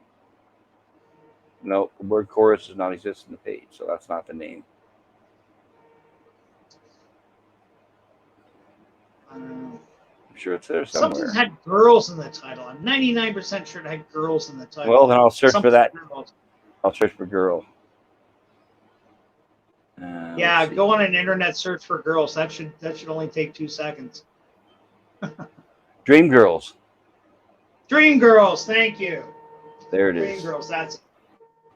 No, the word chorus does not exist in the page, so that's not the name. I'm sure it's there somewhere. Something had girls in the title. I'm 99% sure it had girls in the title. Well, then I'll search for that. I'll search for girl. Yeah, go on an internet search for girls. That should only take 2 seconds. Dream Girls. Dream Girls, thank you. There it is. Dream Girls, that's it.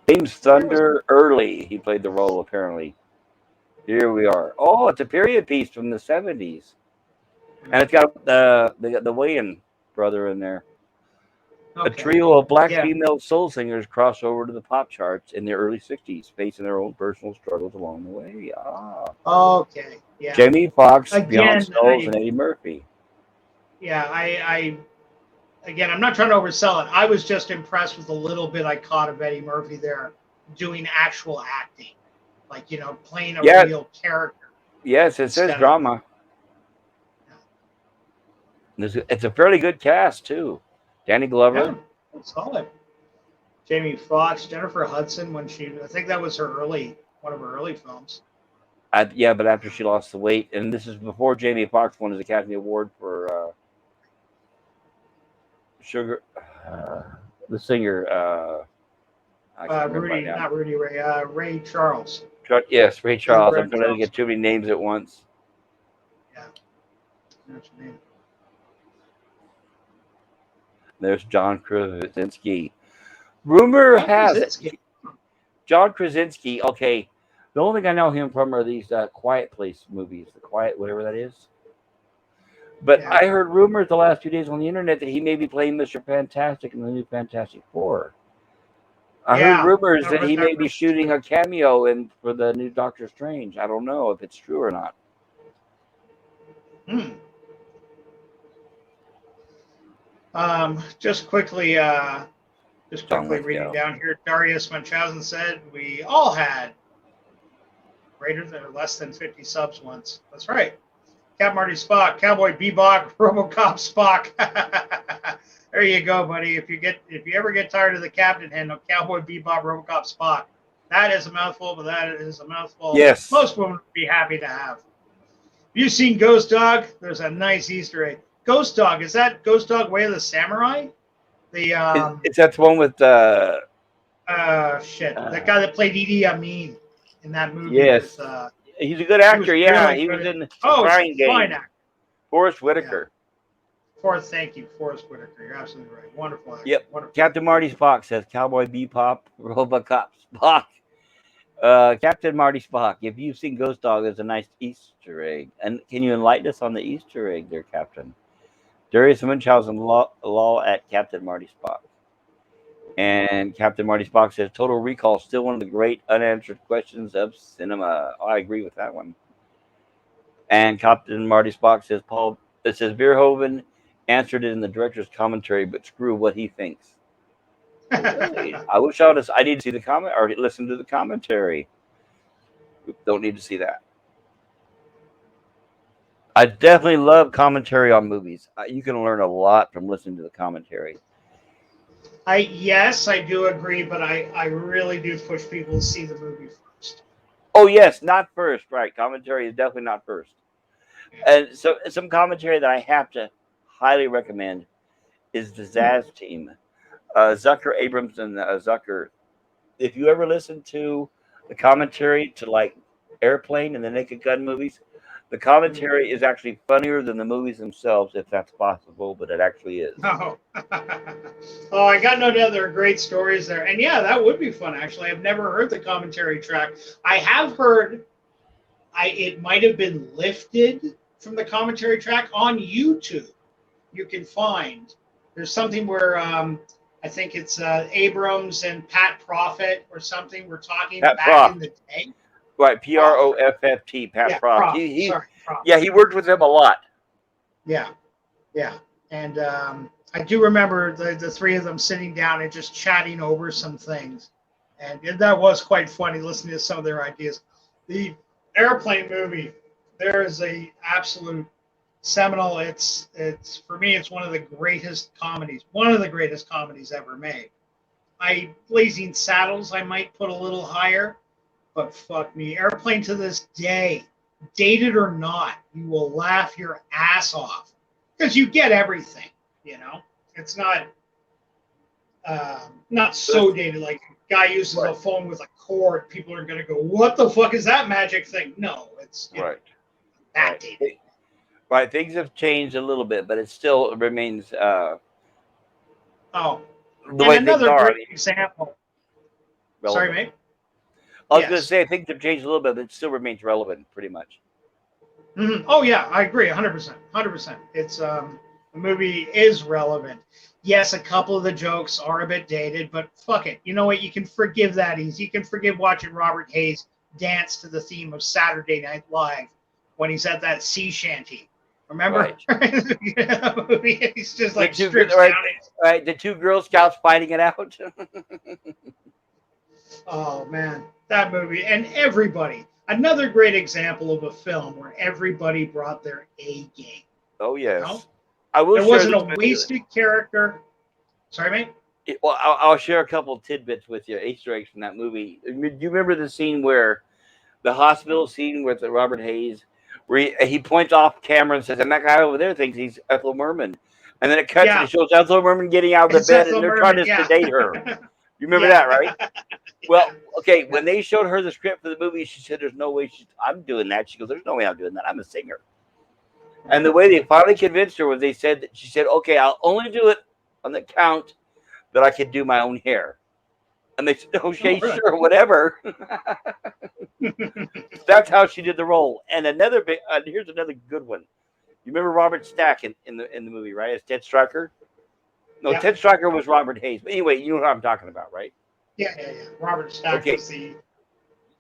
James Thunder Early. He played the role, apparently. Here we are. Oh, it's a period piece from the 70s. And it's got the Wayans brother in there. A Okay. trio of black Yeah. female soul singers crossed over to the pop charts in the early 60s, facing their own personal struggles along the way. Okay. Yeah. Jamie Foxx, Beyonce Again, Knowles, and Eddie Murphy. I again, I'm not trying to oversell it. I was just impressed with the little bit I caught of Eddie Murphy there doing actual acting, like playing a Yeah, real character yes, it says instead of. drama. It's a fairly good cast, too. Danny Yeah, Glover. it's solid. Jamie Foxx, Jennifer Hudson I think that was one of her early films. Yeah, but after she lost the weight, and this is before Jamie Foxx won his Academy Award for Sugar, uh, the singer. I can't remember right Rudy, now. not Rudy Ray, Ray Charles. Yes, Ray Ray Charles. I'm Brad trying to Charles. get too many names at once. Yeah, that's your name. There's John Krasinski. Rumor John has it, Krasinski. John Krasinski. Okay, the only thing I know him from are these Quiet Place movies, the Quiet whatever that is. But Yeah. I heard rumors the last 2 days on the internet that he may be playing Mr. Fantastic in the new Fantastic Four. I heard Yeah, rumors I that heard he that may be rumor shooting too. a cameo in for the new Doctor Strange. I don't know if it's true or not. Hmm. Just quickly, John reading Lithgow. down here. Darius Munchausen said we all had greater than or less than 50 subs once. That's right. Cap Marty Spock, Cowboy Bebop, RoboCop Spock. There you go, buddy. If you ever get tired of the captain handle, Cowboy Bebop, RoboCop Spock. That is a mouthful, but that is a mouthful Yes. most women would be happy to have. Have you seen Ghost Dog? There's a nice Easter egg. Ghost Dog, is that Ghost Dog Way of the Samurai? The It's that the one with that guy that played Idi Amin in that movie yes. with He's a good he actor. was Yeah, really he good was at, in oh, he's Crying a fine Game. actor. Forrest Yeah. Whitaker. Thank you, Forrest Whitaker. You're absolutely right. Wonderful actor. Yep. Wonderful. Captain Marty Spock says Cowboy Bebop, RoboCop Spock. Captain Marty Spock. If you've seen Ghost Dog, there's a nice Easter egg. And can you enlighten us on the Easter egg, there, Captain? Darius Munchausen law at Captain Marty Spock. And Captain Marty Spock says Total Recall is still one of the great unanswered questions of cinema. Oh, I agree with that one. And Captain Marty Spock says it says Verhoeven answered it in the director's commentary, but screw what he thinks. Really? I wish I need to see the comment or listen to the commentary. Don't need to see that. I definitely love commentary on movies. You can learn a lot from listening to the commentary. Yes, I do agree, but I really do push people to see the movie first. Oh yes, not first. Right, commentary is definitely not first. And so some commentary that I have to highly recommend is the Zaz team, Zucker, Abrams, and Zucker. If you ever listen to the commentary to like Airplane and the Naked Gun movies, the commentary is actually funnier than the movies themselves, if that's possible, but it actually is. Oh. Oh, I got no doubt there are great stories there. And yeah, that would be fun, actually. I've never heard the commentary track. I have heard it might have been lifted from the commentary track on YouTube. You can find there's something where I think it's Abrams and Pat Profit or something were talking Pat back Proft. in the day. Right, Profft, Pat Yeah, Proft. Proft. Sorry, Proft. Yeah, he worked with him a lot. Yeah, yeah. And I do remember the three of them sitting down and just chatting over some things. And that was quite funny listening to some of their ideas. The Airplane movie, there is a absolute seminal. It's for me, it's one of the greatest comedies ever made. Blazing Saddles, I might put a little higher, but fuck me, Airplane to this day, dated or not, you will laugh your ass off because you get everything. It's not so dated. Like a guy uses a phone with a cord, people are gonna go, "What the fuck is that magic thing?" No, it's right. That dated. Right, things have changed a little bit, but it still remains. The way another things are. great example. Relevant. Sorry, mate. I was going to say things have changed a little bit, but it still remains relevant, pretty much. Mm-hmm. Oh yeah, I agree, 100%, 100%. It's The movie is relevant. Yes, a couple of the jokes are a bit dated, but fuck it. You know what? You can forgive that easy. You can forgive watching Robert Hayes dance to the theme of Saturday Night Live when he's at that sea shanty. Remember? Right. He's just The like two, strips right, down. right, the two Girl Scouts fighting it out. Oh man, that movie and everybody. Another great example of a film where everybody brought their A game. Oh You know, yes, I will there share wasn't this a with you. wasted character. Sorry, mate. Well, I'll share a couple of tidbits with you, Easter eggs from that movie. Do you remember the scene where the hospital scene with Robert Hayes, where he points off camera and says, "And that guy over there thinks he's Ethel Merman," and then it cuts and Yeah, it shows Ethel Merman getting out of the it's bed Ethel and they're trying Merman. to Yeah, sedate her. You remember yeah, that, right? Well, okay. yeah. When they showed her the script for the movie, she said, "There's no way I'm doing that." She goes, "There's no way I'm doing that. I'm a singer." And the way they finally convinced her was they said that she said, "Okay, I'll only do it on the count that I can do my own hair." And they said, Oh, "Okay, really? sure, whatever." That's how she did the role. And another big, here's another good one. You remember Robert Stack in the movie, right? As Ted Stryker. No, Yeah, Ted Stryker was Robert Hayes. But anyway, you know what I'm talking about, right? yeah. Robert Stack Okay. was the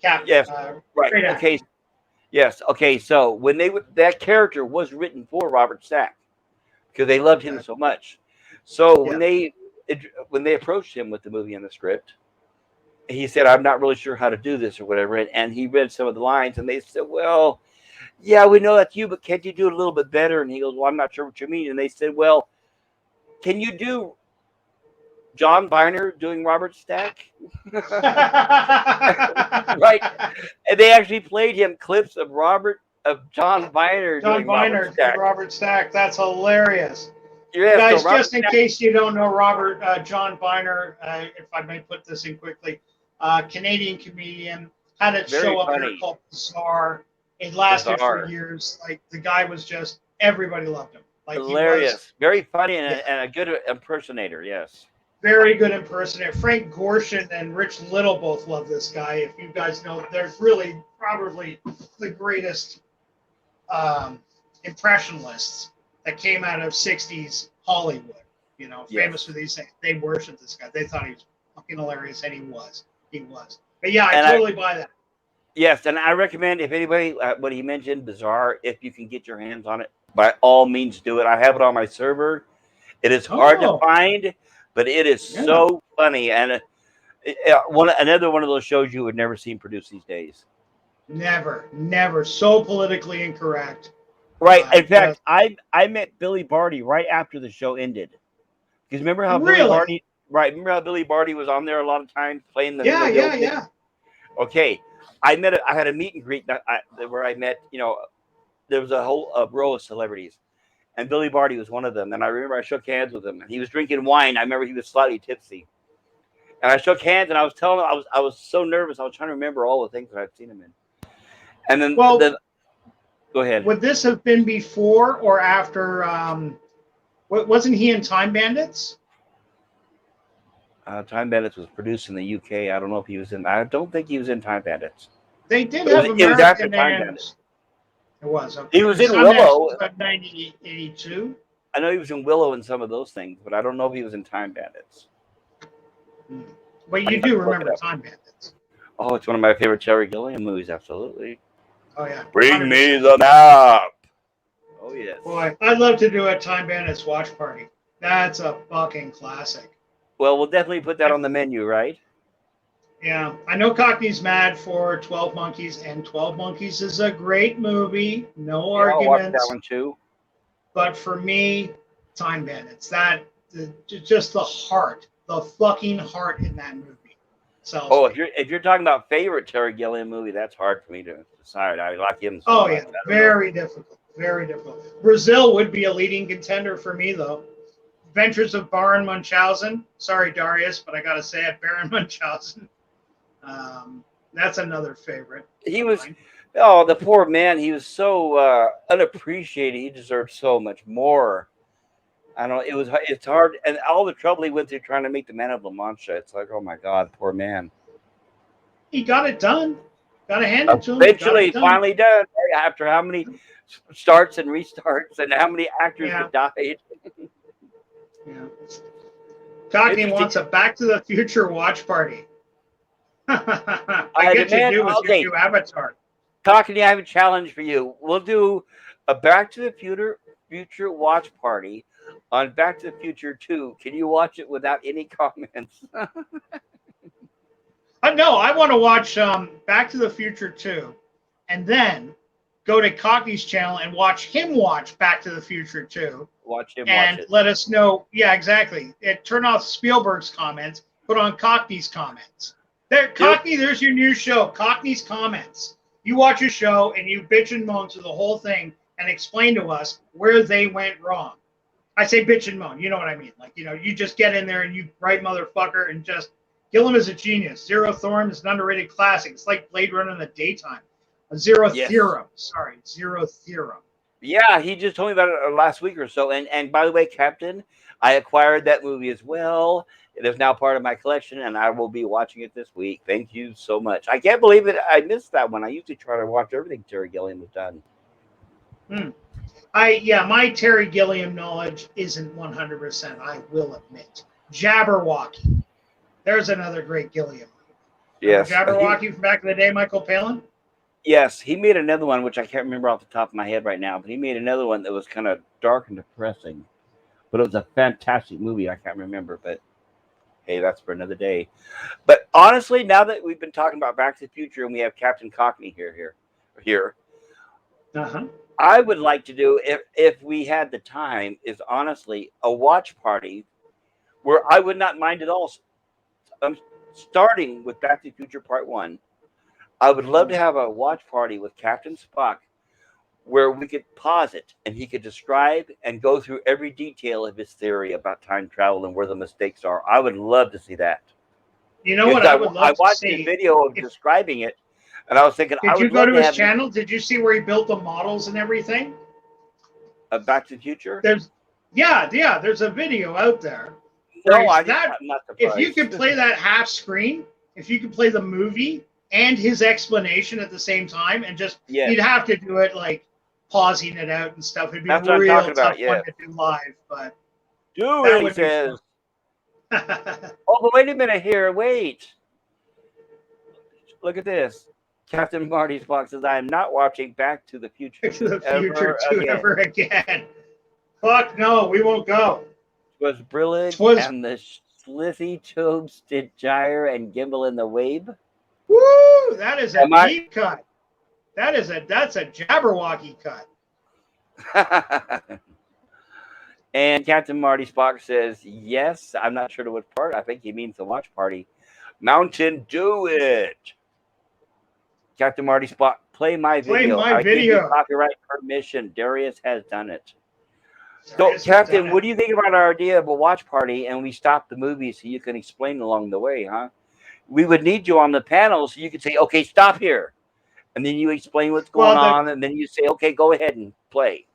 captain. Yes. Right. Great actor. Okay. Yes. Okay. So when that character was written for Robert Stack because they loved him Okay. so much. So Yeah. when they approached him with the movie and the script, he said, "I'm not really sure how to do this or whatever." And he read some of the lines, and they said, "Well, yeah, we know that's you, but can't you do it a little bit better?" And he goes, "Well, I'm not sure what you mean." And they said, "Well, can you do John Biner doing Robert Stack?" Right. And they actually played him clips of John Biner John doing Robert Viner and Stack. Robert Stack. That's hilarious. Yeah, so Guys, Robert just in Stack, case you don't know John Viner, if I may put this in quickly, Canadian comedian, had a very show up here funny. called Bizarre. It lasted for Bizarre. years. Like the guy was just everybody loved him. Like he was, Hilarious. Very funny yeah, and a good impersonator, yes. very good impersonator. Frank Gorshin and Rich Little both love this guy. If you guys know, they're really probably the greatest impressionists that came out of 60s Hollywood. You know, famous Yes. for these things. They worshiped this guy. They thought he was fucking hilarious, and he was. He was. But yeah, I And totally buy that. yes, and I recommend if anybody what he mentioned, Bizarre, if you can get your hands on it, by all means do it. I have it on my server. It is hard to Oh, find, but it is yeah. so funny and another one of those shows you would never see produced these days. Never. So politically incorrect. Right. In Just fact, I met Billy Barty right after the show ended. Because remember how Billy really. Barty, right? Remember how Billy Barty was on there a lot of times playing Yeah, the yeah, opening? yeah. Okay, I had a meet and greet where I met. There was a whole row of celebrities, and Billy Barty was one of them. And I remember I shook hands with him, and he was drinking wine. I remember he was slightly tipsy, and I shook hands, and I was telling him I was so nervous. I was trying to remember all the things that I'd seen him in. And then Well, go ahead. would this have been before or after? Wasn't he in Time Bandits? Time Bandits was produced in the UK. I don't know if he was in. I don't think he was in Time Bandits. They did It was have it was after American Time and Bandits. it was okay. He was in Sundance was Willow. about 1982. I know he was in Willow and some of those things, but I don't know if he was in Time Bandits. But I you have do to look it remember up. Time Bandits. Oh, it's one of my favorite Terry Gilliam movies. Absolutely. Oh yeah, Bring me 100%. the map. Oh yes. Boy, I'd love to do a Time Bandits watch party. That's a fucking classic. Well, we'll definitely put that on the menu, right? Yeah, I know Cockney's mad for 12 Monkeys, and 12 Monkeys is a great movie. No Yeah, I'll watch that arguments. one too. But for me, Time Bandits, just the heart, the fucking heart in that movie. Sells Oh, me. if you're talking about favorite Terry Gilliam movie, that's hard for me to decide. I like him so Oh much. yeah, I don't know. very difficult, very difficult. Brazil would be a leading contender for me though. Adventures of Baron Munchausen. Sorry, Darius, but I gotta say it, Baron Munchausen. That's another favorite. He of was, mine. oh, the poor man. He was so unappreciated. He deserved so much more. I don't know. It's hard, and all the trouble he went through trying to make the Man of La Mancha. It's like, oh my God, poor man. He got it done. Gotta hand it to him. He got it Eventually, done. finally done. After how many starts and restarts, and how many actors Yeah. that died. Yeah. Cockney Interesting. wants a Back to the Future watch party. I I get you demand. do with your Okay, new avatar. Cockney, I have a challenge for you. We'll do a Back to the Future watch party on Back to the Future 2. Can you watch it without any comments? No, I want to watch Back to the Future 2, and then go to Cockney's channel and watch him watch Back to the Future 2, Watch him watch and it. let us know. Yeah, exactly. Turn off Spielberg's comments, put on Cockney's comments. There, Yep. Cockney, there's your new show, Cockney's comments. You watch a show and you bitch and moan through the whole thing and explain to us where they went wrong. I say bitch and moan, you know what I mean? Like, you just get in there and you right motherfucker and just Gilliam is a genius. Zero Thorn is an underrated classic. It's like Blade Runner in the daytime. Zero Yes. Theorem. Sorry, Zero Theorem. Yeah, he just told me about it last week or so. And by the way, Captain, I acquired that movie as well. It is now part of my collection, and I will be watching it this week. Thank you so much. I can't believe it. I missed that one. I usually try to watch everything Terry Gilliam has done. My Terry Gilliam knowledge isn't 100%. I will admit. Jabberwocky. There's another great Gilliam. Remember Yes, Jabberwocky from back in the day, Michael Palin? yes, he made another one which I can't remember off the top of my head right now. But he made another one that was kind of dark and depressing, but it was a fantastic movie. I can't remember, but hey, that's for another day. But honestly, now that we've been talking about Back to the Future and we have Captain Cockney here, Uh-huh. I would like to do if we had the time is honestly a watch party where I would not mind at all. I'm starting with Back to the Future Part One. I would love to have a watch party with Captain Spock where we could pause it and he could describe and go through every detail of his theory about time travel and where the mistakes are. I would love to see that. You know what Because I would I love to watched his see? video of If describing it, and I was thinking I Did you would go love to to his have him channel? Did you see where he built the models and everything? Back to the Future. There's there's a video out there where No, it's I'm that not if you surprised. could play that half screen, if you could play the movie and his explanation at the same time, and just Yes, you'd have to do it like pausing it out and stuff. It'd be that's what I'm real talking tough about. one Yeah, to do live, but do that it, he would be says. fun. Oh, but wait a minute here. Wait. Look at this. Captain Marty Spock says, I am not watching Back to the Future Back to 2 the Future ever 2 again. ever again. Fuck no, we won't go. Was Brillig Twas and the Slithy Tubes did gyre and gimble in the wave? woo! That is a Am I? deep cut. That's a Jabberwocky cut. And Captain Marty Spock says, yes, I'm not sure to what part. I think he means the watch party. Mountain Dew it. Captain Marty Spock, play my Play video. my I give you video. copyright permission. Darius has done it. So, Darius has done Captain, what it. do you think about our idea of a watch party and we stop the movie so you can explain along the way, huh? We would need you on the panel so you could say, okay, stop here. And then you explain what's going Well, on, and then you say, okay, go ahead and play.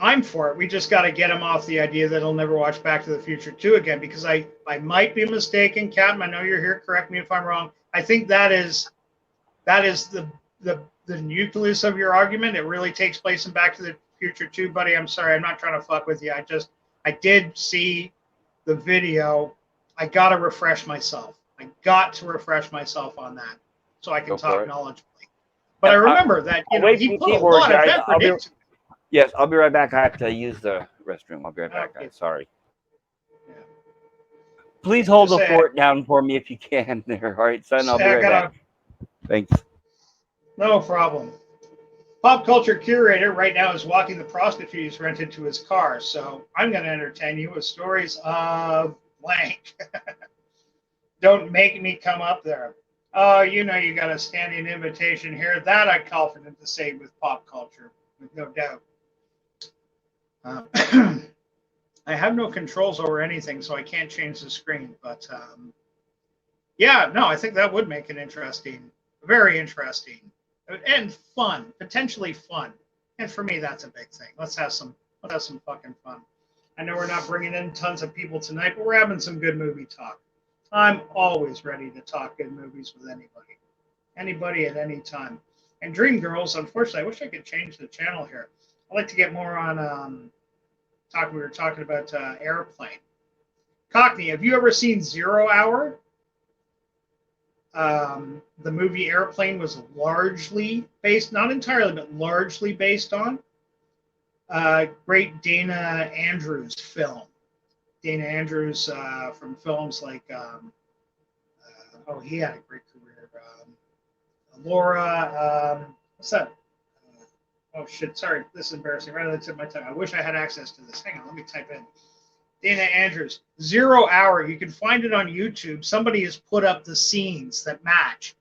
I'm for it. We just got to get him off the idea that he'll never watch Back to the Future 2 again, because I might be mistaken, Captain. I know you're here. Correct me if I'm wrong. I think that is the nucleus of your argument. It really takes place in Back to the Future 2, buddy. I'm sorry. I'm not trying to fuck with you. I did see the video. I got to refresh myself. I got to refresh myself on that so I can Go for talk it. knowledgeably. But And I remember that away he from put a keyboard, lot of guys. effort into it. Yes, I'll be right back. I have to use the restroom. I'll be right back, Okay. guys. Sorry. Yeah. Please hold Just the say fort down for me if you can there. All right, son, I'll be I right gotta back. Thanks. no problem. Pop culture curator right now is walking the prostitute he's rented to his car. So I'm going to entertain you with stories of blank. Don't make me come up there. Oh, you got a standing invitation here. That I'm confident to say with pop culture, with no doubt. I have no controls over anything, so I can't change the screen. But I think that would make it interesting, very interesting. And fun, potentially fun. And for me, that's a big thing. Let's have some fucking fun. I know we're not bringing in tons of people tonight, but we're having some good movie talk. I'm always ready to talk good movies with anybody. Anybody at any time. And Dream Girls, unfortunately, I wish I could change the channel here. I'd like to get more on we were talking about Airplane. Cockney, have you ever seen Zero Hour? The movie Airplane was largely based, not entirely, but largely based on great Dana Andrews film. Dana Andrews from films like, he had a great career. Laura, what's that? Oh shit! Sorry, this is embarrassing. Right at the tip of my tongue. I wish I had access to this. Hang on, let me type in Dana Andrews. 0 Hour. You can find it on YouTube. Somebody has put up the scenes that match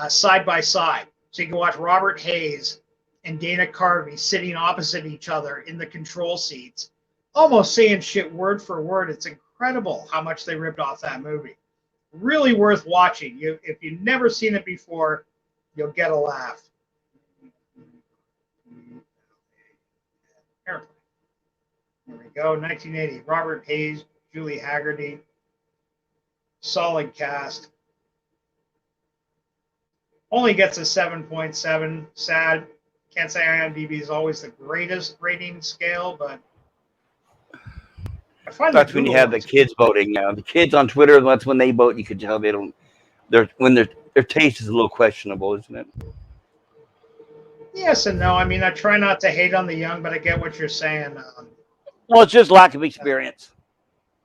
side by side, so you can watch Robert Hayes and Dana Carvey sitting opposite each other in the control seats, almost saying shit word for word. It's incredible how much they ripped off that movie. Really worth watching. If you've never seen it before, you'll get a laugh. Airplane. Here we go. 1980. Robert Hayes, Julie Haggerty. Solid cast. Only gets a 7.7. Sad. Can't say IMDb is always the greatest rating scale, but I find that's when you have the kids voting. The kids on Twitter, that's when they vote. You can tell they don't. Their taste is a little questionable, isn't it? Yes and no. I mean, I try not to hate on the young, but I get what you're saying. Well, it's just lack of experience.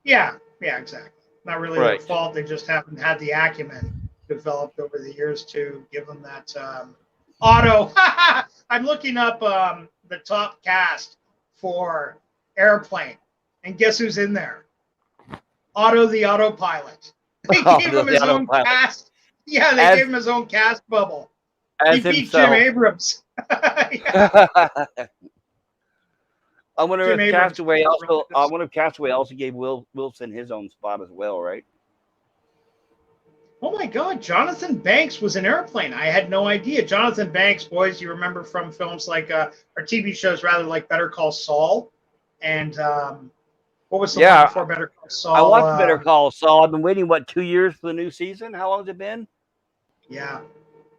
Yeah, exactly. Not really their fault. They just haven't had the acumen developed over the years to give them that auto. I'm looking up the top cast for Airplane, and guess who's in there? Otto the Autopilot. They gave him his own cast. Yeah, they gave him his own cast bubble. He beat Jim Abrams. I wonder if Castaway also gave Wilson his own spot as well, right? Oh my God, Jonathan Banks was in Airplane. I had no idea. Jonathan Banks, boys, you remember from films like, or TV shows rather, like Better Call Saul, and what was the one before Better Call Saul? I watched Better Call Saul. I've been waiting 2 years for the new season. How long has it been? Yeah,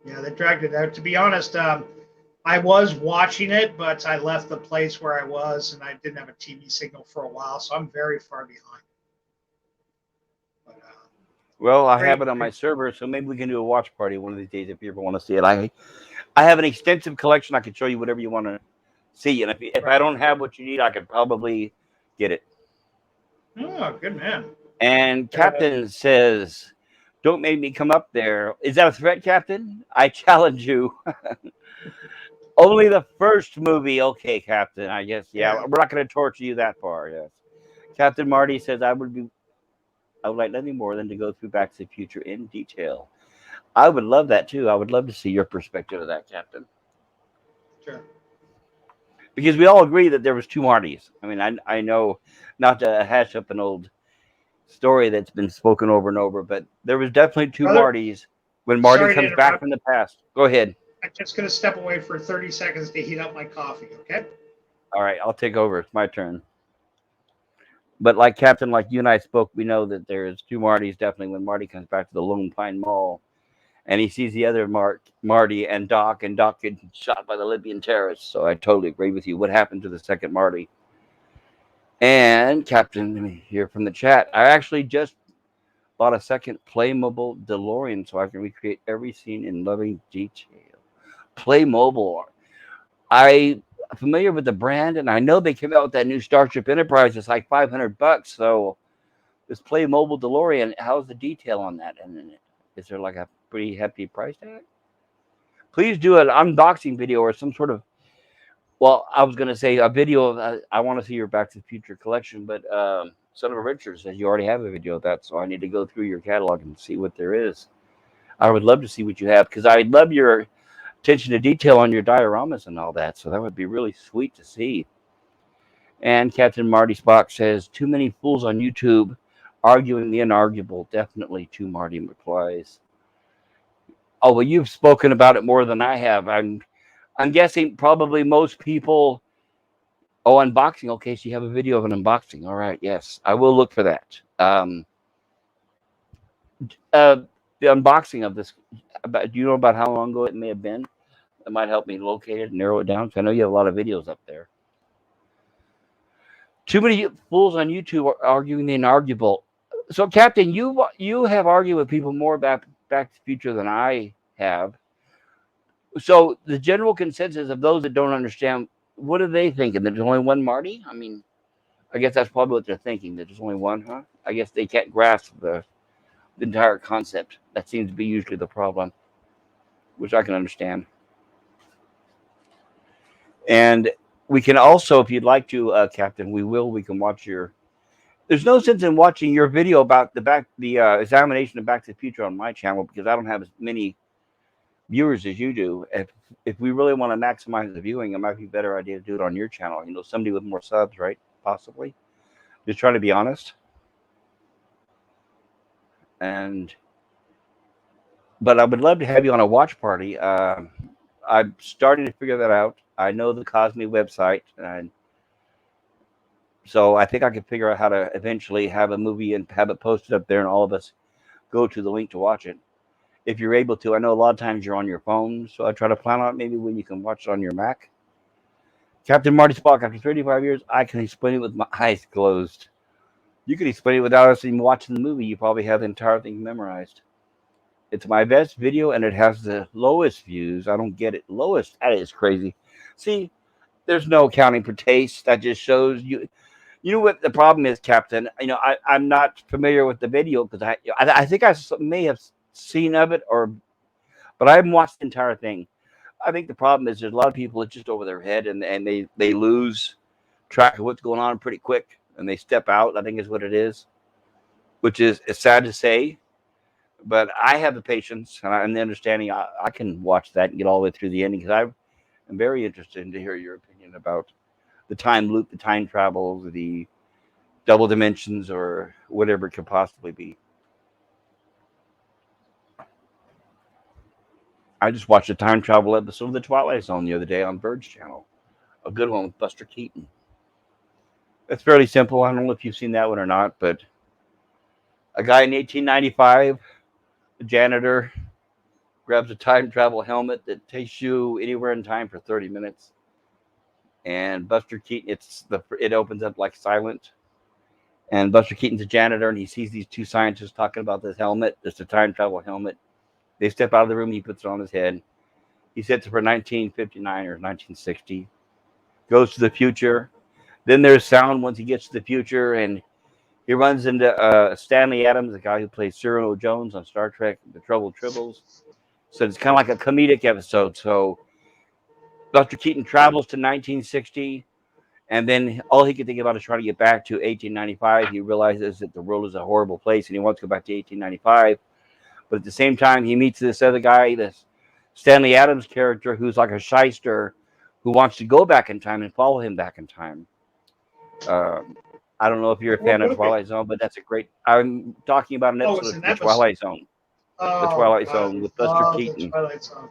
they dragged it out. To be honest, I was watching it, but I left the place where I was, and I didn't have a TV signal for a while, so I'm very far behind. But, well, I have it on my server, so maybe we can do a watch party one of these days if you ever want to see it. I have an extensive collection. I can show you whatever you want to see, and if I don't have what you need, I could probably get it. Oh, good man. And Captain says, "Don't make me come up there." Is that a threat, Captain? I challenge you. Only the first movie. Okay, Captain, I guess. Yeah. We're not going to torture you that far. Yes. Captain Marty says, I would like nothing more than to go through Back to the Future in detail. I would love that too. I would love to see your perspective of that, Captain. Sure. Because we all agree that there was two Martys. I mean, I know, not to hash up an old story that's been spoken over and over, but there was definitely two Martys when Marty comes back from the past. Go ahead. I'm just going to step away for 30 seconds to heat up my coffee, okay? All right, I'll take over. It's my turn. But like Captain, like you and I spoke, we know that there's two Martys definitely when Marty comes back to the Lone Pine Mall and he sees the other Marty and Doc gets shot by the Libyan terrorists. So I totally agree with you. What happened to the second Marty? And Captain, let me hear from the chat. I actually just bought a second Playmobil DeLorean so I can recreate every scene in loving detail. Playmobil. I'm familiar with the brand, and I know they came out with that new Starship Enterprise. It's like $500. So this Playmobil DeLorean, how's the detail on that? And is there like a pretty hefty price tag? Please do an unboxing video or some sort of. Well, I was going to say a video of. I want to see your Back to the Future collection, but Son of a Richard says you already have a video of that, so I need to go through your catalog and see what there is. I would love to see what you have because I love your attention to detail on your dioramas and all that. So that would be really sweet to see. And Captain Marty Spock says, too many fools on YouTube arguing the inarguable. Definitely two Marty McFlys. Oh, well, you've spoken about it more than I have. I'm guessing probably most people. Oh, unboxing. Okay, so you have a video of an unboxing. All right, yes. I will look for that. the unboxing of this. Do you know about how long ago it may have been? That might help me locate it and narrow it down. 'Cause I know you have a lot of videos up there. Too many fools on YouTube are arguing the inarguable. So, Captain, you have argued with people more about Back to the Future than I have. So, the general consensus of those that don't understand, what are they thinking? That there's only one Marty? I mean, I guess that's probably what they're thinking. That there's only one, huh? I guess they can't grasp the entire concept. That seems to be usually the problem, which I can understand. And we can also, if you'd like to, Captain, we can watch your. There's no sense in watching your video about the examination of Back to the Future on my channel because I don't have as many viewers as you do. If we really want to maximize the viewing, it might be a better idea to do it on your channel. You know, somebody with more subs, right? Possibly. Just trying to be honest. And but I would love to have you on a watch party. I'm starting to figure that out. I know the Cosme website, and so I think I can figure out how to eventually have a movie and have it posted up there, and all of us go to the link to watch it. If you're able to, I know a lot of times you're on your phone, so I try to plan out maybe when you can watch it on your Mac. Captain Marty Spock, after 35 years, I can explain it with my eyes closed. You can explain it without us even watching the movie. You probably have the entire thing memorized. It's my best video, and it has the lowest views. I don't get it. Lowest? That is crazy. See, there's no accounting for taste. That just shows you. You know what the problem is, Captain? You know, I'm not familiar with the video because I think I may have seen of it, but I haven't watched the entire thing. I think the problem is there's a lot of people it's just over their head and they lose track of what's going on pretty quick and they step out. I think is what it is, which is it's sad to say, but I have the patience and the understanding. I can watch that and get all the way through the ending because I'm very interested in to hear your opinion about the time loop, the time travels, the double dimensions, or whatever it could possibly be. I just watched a time travel episode of The Twilight Zone the other day on Verge Channel. A good one with Buster Keaton. It's fairly simple. I don't know if you've seen that one or not, but a guy in 1895, a janitor, grabs a time travel helmet that takes you anywhere in time for 30 minutes. And Buster Keaton, it opens up like silent. And Buster Keaton's a janitor, and he sees these two scientists talking about this helmet. It's a time travel helmet. They step out of the room. He puts it on his head. He sets it for 1959 or 1960. Goes to the future. Then there's sound once he gets to the future, and he runs into Stanley Adams, the guy who plays Cyrano Jones on Star Trek: The Troubled Tribbles. So it's kind of like a comedic episode. So Dr. Keaton travels to 1960, and then all he can think about is trying to get back to 1895. He realizes that the world is a horrible place, and he wants to go back to 1895. But at the same time, he meets this other guy, this Stanley Adams character, who's like a shyster who wants to go back in time and follow him back in time. Uh, I don't know if you're a fan What of movie? Twilight Zone, but that's a great. I'm talking about an Oh, episode it's of an The episode. Twilight Zone. The Oh, Twilight I Zone with Buster love the Keaton. Twilight Zone.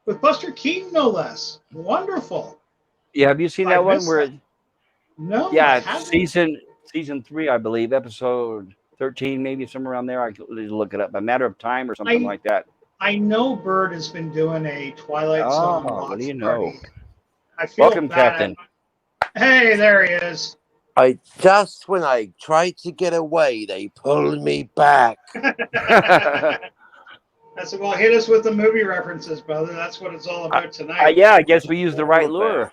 With Buster Keaton, no less. Wonderful. Yeah, have you seen I that one missed where? that. No, I Yeah, it's haven't. season 3, I believe, episode 13, maybe somewhere around there. I could look it up. A Matter of Time or something I like that. I know Bird has been doing a Twilight Zone Oh, what do watch you know? party. I feel Welcome, bad. Captain. Hey, there he is. I just when I tried to get away, they pulled me back. I said, well, hit us with the movie references, brother. That's what it's all about tonight. Yeah, I guess we used the All right of lure.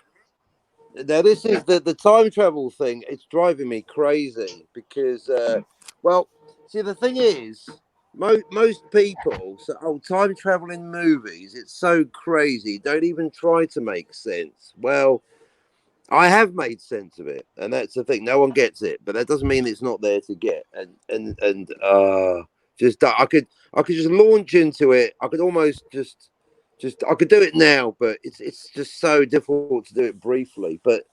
Now this is the time travel thing. It's driving me crazy because, well, see the thing is, most people say, "Oh, time travel in movies, it's so crazy. Don't even try to make sense." Well, I have made sense of it, and that's the thing. No one gets it, but that doesn't mean it's not there to get. And just I could just launch into it. I could almost just I could do it now, but it's just so difficult to do it briefly. But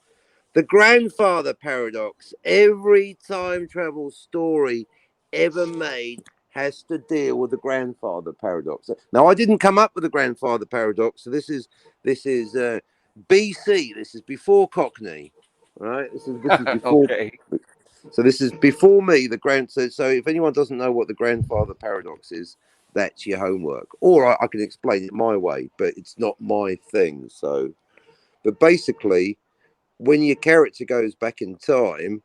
the grandfather paradox. Every time travel story ever made has to deal with the grandfather paradox. Now, I didn't come up with the grandfather paradox, so this is BC. This is before Cockney, right? This is before. Okay. So this is before me. The grand. So if anyone doesn't know what the grandfather paradox is, that's your homework. Or I can explain it my way, but it's not my thing. So, but basically, when your character goes back in time,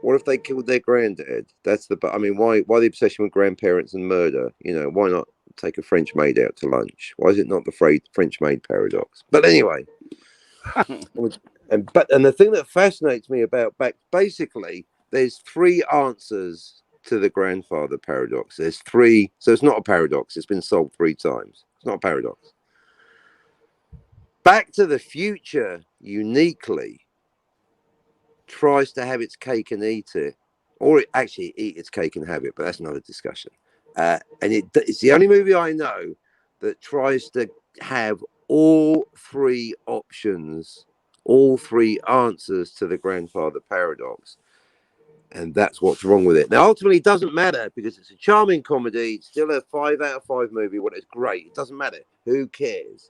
what if they killed their granddad? That's the. I mean, why the obsession with grandparents and murder? You know, why not take a French maid out to lunch? Why is it not the French maid paradox? But anyway, and the thing that fascinates me about basically, there's three answers to the grandfather paradox. There's three, so it's not a paradox. It's been solved three times. It's not a paradox. Back to the Future uniquely tries to have its cake and eat it, or it actually eat its cake and have it, but that's another discussion. And it's the only movie I know that tries to have all three options, all three answers to the grandfather paradox. And that's what's wrong with it. Now, ultimately, it doesn't matter because it's a charming comedy. It's still a 5 out of 5 movie. What it's great. It doesn't matter. Who cares?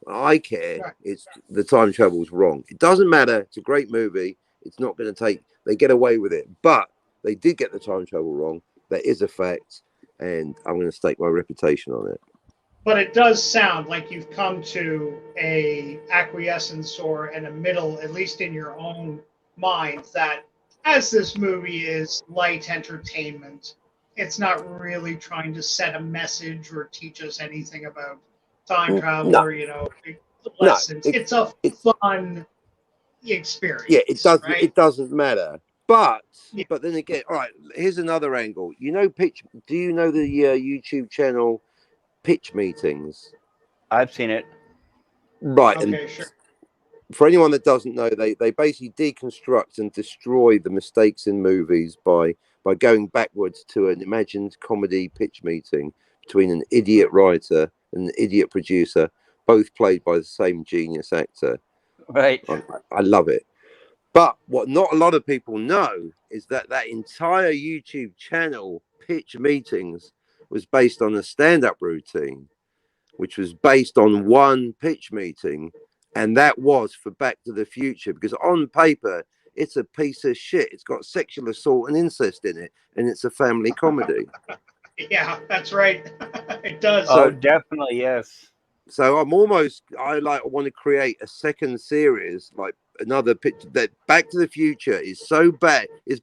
I care. Right. It's the time travel's wrong. It doesn't matter. It's a great movie. It's not going to take. They get away with it, but they did get the time travel wrong. That is a fact, and I'm going to stake my reputation on it. But it does sound like you've come to a acquiescence or in a middle, at least in your own mind, that as this movie is light entertainment, it's not really trying to set a message or teach us anything about time travel No, or, no. lessons. It's a fun experience. Yeah, it does. Right? It doesn't matter. But Yeah. but then again, all right. Here's another angle. You know, pitch. Do you know the YouTube channel Pitch Meetings? I've seen it. Right, and Okay, sure. for anyone that doesn't know, they basically deconstruct and destroy the mistakes in movies by going backwards to an imagined comedy pitch meeting between an idiot writer and an idiot producer, both played by the same genius actor. Right. I love it. But what not a lot of people know is that that entire YouTube channel, Pitch Meetings, was based on a stand-up routine, which was based on one pitch meeting, and that was for Back to the Future. Because on paper, it's a piece of shit. It's got sexual assault and incest in it, and it's a family comedy. Yeah, that's right. It does. Oh, So definitely, yes. so I want to create a second series, like another picture that Back to the Future is so bad. It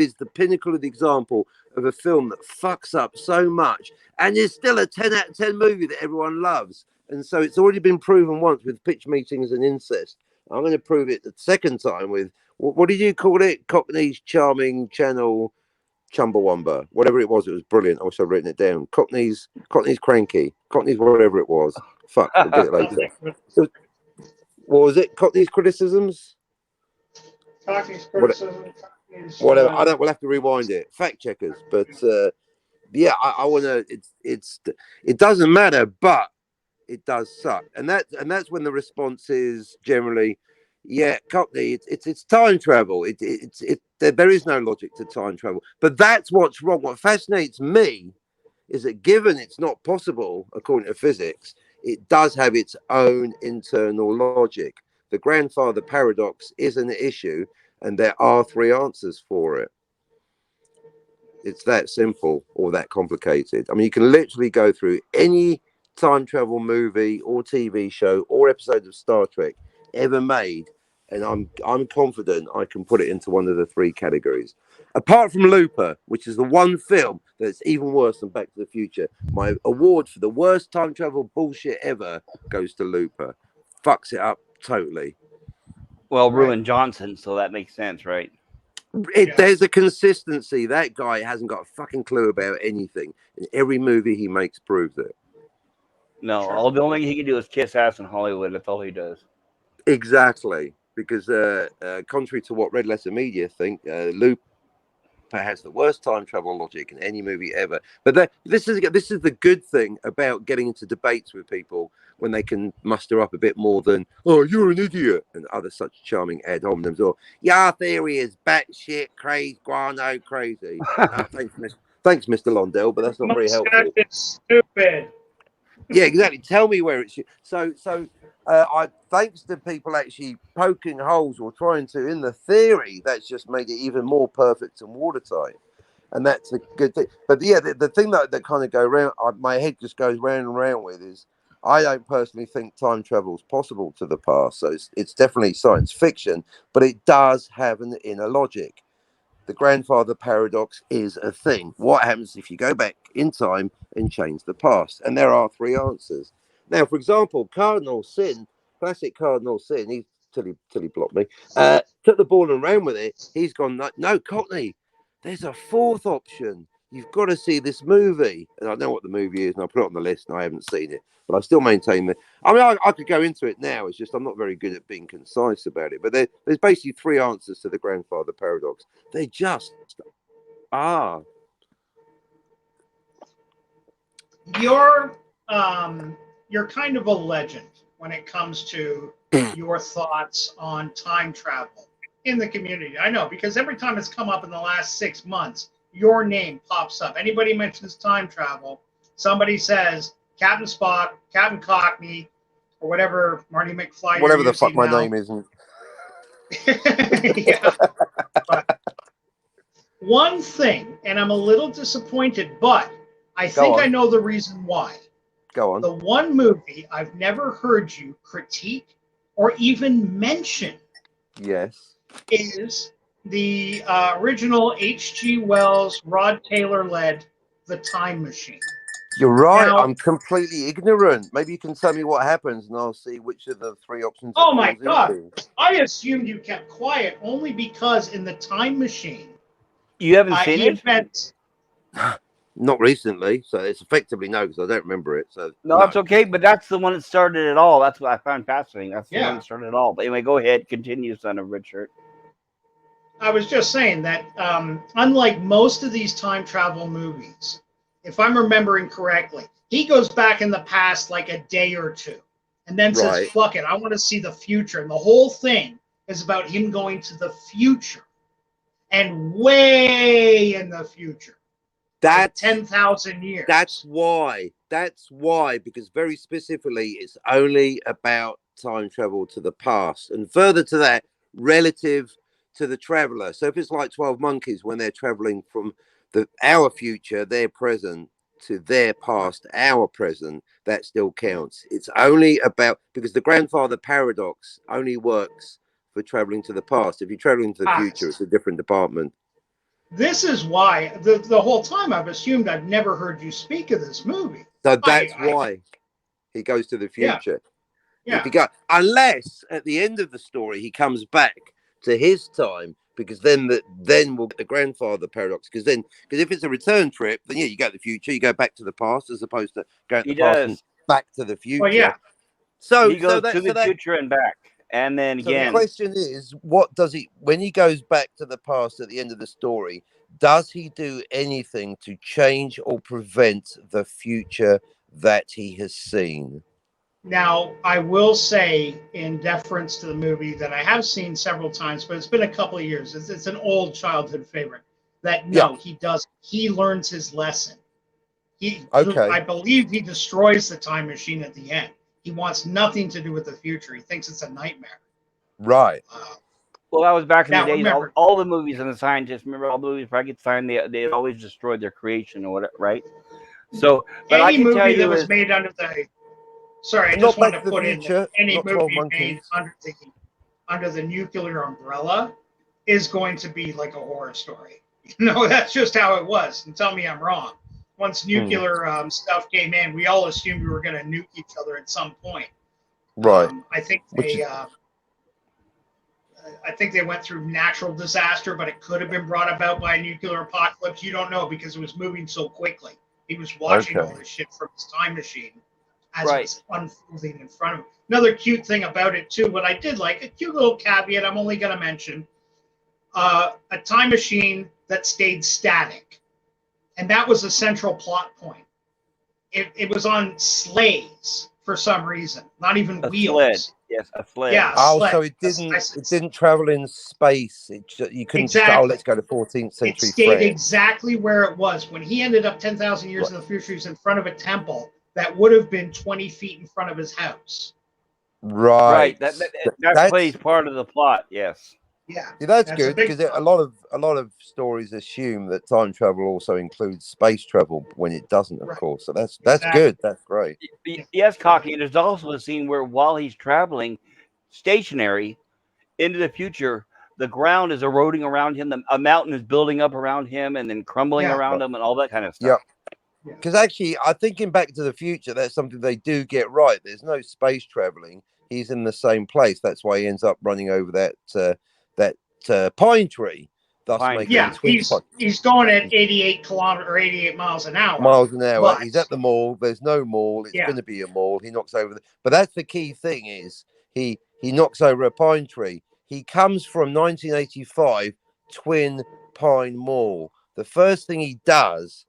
is the pinnacle of the example of a film that fucks up so much and is still a 10 out of 10 movie that everyone loves. And so it's already been proven once with pitch meetings and incest. I'm going to prove it the second time with what did you call it? Cockney's Charming Channel Chumbawamba, whatever it was brilliant. I wish I'd written it down. Cockney's Cranky, Cockney's whatever it was. Fuck, I'll get it later. What was it? Cockney's Criticisms? Cockney's What, criticism. whatever. I don't. We'll have to rewind it. Fact checkers, but yeah, I want to. It doesn't matter, but it does suck, and that's when the response is generally, yeah, Cockney. It's time travel. There is no logic to time travel, but that's what's wrong. What fascinates me is that given it's not possible according to physics, it does have its own internal logic. The grandfather paradox is an issue, and there are three answers for it. It's that simple or that complicated. I mean, you can literally go through any time travel movie or TV show or episode of Star Trek ever made, and I'm confident I can put it into one of the three categories. Apart from Looper, which is the one film that's even worse than Back to the Future, my award for the worst time travel bullshit ever goes to Looper. Fucks it up totally. Well, Right. Ruin Johnson, so that makes sense, right? Yeah. There's a consistency. That guy hasn't got a fucking clue about anything. And every movie he makes proves it. No, Sure. all the only thing he can do is kiss ass in Hollywood. That's all he does. Exactly. Because contrary to what Red Letter Media think, Looper has the worst time travel logic in any movie ever. But this is the good thing about getting into debates with people when they can muster up a bit more than "oh, you're an idiot" and other such charming ad hominems, or "your theory is batshit crazy, guano crazy." Thanks, Mr. Londell, but that's not very Mustache helpful. is stupid. Yeah, exactly. Tell me where it's so. I thanks to people actually poking holes or trying to in the theory, that's just made it even more perfect and watertight. and that's a good thing. But yeah, the thing that kind of go around, my head just goes round and round with is I don't personally think time travel is possible to the past. So it's definitely science fiction, but it does have an inner logic. The grandfather paradox is a thing. What happens if you go back in time and change the past? And there are three answers. Now, for example, Cardinal Sin, classic Cardinal Sin, till he blocked me, took the ball and ran with it. He's gone, no, Cockney, there's a fourth option. You've got to see this movie. And I know what the movie is, and I put it on the list, and I haven't seen it. But I still maintain that. I mean, I could go into it now. It's just I'm not very good at being concise about it. But there's basically three answers to the grandfather paradox. They just are. You're kind of a legend when it comes to your thoughts on time travel in the community. I know, because every time it's come up in the last 6 months, your name pops up. Anybody mentions time travel, somebody says Captain Spock, Captain Cockney, or whatever Marty McFly. Whatever the fuck my name isn't. Yeah. But one thing, and I'm a little disappointed, but I think I know the reason why. Go on. The one movie I've never heard you critique or even mention. Yes. Is the original H.G. Wells, Rod Taylor led The Time Machine. You're right. Now, I'm completely ignorant. Maybe you can tell me what happens, and I'll see which of the three options. Oh my God! I assumed you kept quiet only because in The Time Machine, you haven't seen it. Not recently, so it's effectively no, because I don't remember it. So no, it's okay. But that's the one that started it all. That's what I found fascinating. That's the one that started it all. But anyway, go ahead, continue, son of Richard. I was just saying that unlike most of these time travel movies, if I'm remembering correctly, he goes back in the past like a day or two and then says, fuck it, I want to see the future. And the whole thing is about him going to the future and way in the future. That's 10,000 years. That's why, because very specifically, it's only about time travel to the past. And further to that, relative to the traveler. So if it's like 12 Monkeys, when they're traveling from our future, their present, to their past, our present, that still counts. It's only about, because the grandfather paradox only works for traveling to the past. If you're traveling to the future, it's a different department. This is why the whole time I've assumed I've never heard you speak of this movie. So that's why he goes to the future. Yeah. If he unless at the end of the story he comes back to his time, because then we'll get the grandfather paradox. Because if it's a return trip, then you go to the future, you go back to the past, as opposed to going to the past and back to the future. Well, yeah. So he goes to the future and back. And then again, the question is, what does he, when he goes back to the past at the end of the story, does he do anything to change or prevent the future that he has seen? Now, I will say, in deference to the movie that I have seen several times, but it's been a couple of years. It's an old childhood favorite. He does. He learns his lesson. I believe he destroys the time machine at the end. He wants nothing to do with the future. He thinks it's a nightmare. Right. Well, that was back in the days. All the movies and the scientists, remember all the movies Frankenstein, they always destroyed their creation or whatever, right? So, but any movie that was made under the... Sorry, I just want to put in that any movie made under the nuclear umbrella is going to be like a horror story. That's just how it was. And tell me I'm wrong. Once nuclear stuff came in, we all assumed we were going to nuke each other at some point. Right. I think they went through natural disaster, but it could have been brought about by a nuclear apocalypse. You don't know because it was moving so quickly. He was watching all this shit from his time machine as it's unfolding in front of him. Another cute thing about it, too, what I did like, a cute little caveat I'm only going to mention, a time machine that stayed static. And that was a central plot point. It was on sleighs for some reason, not even wheels. Sled. Yes, a sled. Yeah, sled. So it didn't travel in space. You couldn't just go, let's go to 14th century It stayed France. exactly where it was. When he ended up 10,000 years in the future, he was in front of a temple that would have been 20 feet in front of his house. Right. That plays part of the plot, yes. Yeah, See, that's that's a good big because a lot of stories assume that time travel also includes space travel when it doesn't, of right. course. So that's Exactly. good. That's great. Yeah. Yes, Cocky. And there's also a scene where while he's traveling stationary into the future, the ground is eroding around him. A mountain is building up around him and then crumbling Yeah. around him and all that kind of Yeah. stuff. Yeah. Because actually, I think in Back to the Future, that's something they do get right. There's no space traveling. He's in the same place. That's why he ends up running over that pine tree, thus Pine making Yeah, tree. twin he's going at 88 kilometer or 88 miles an hour, miles an hour. but He's at the mall. There's no mall. It's yeah, going to be a mall. He knocks over. But that's the key thing is he knocks over a pine tree. He comes from 1985 Twin Pine Mall. The first thing he does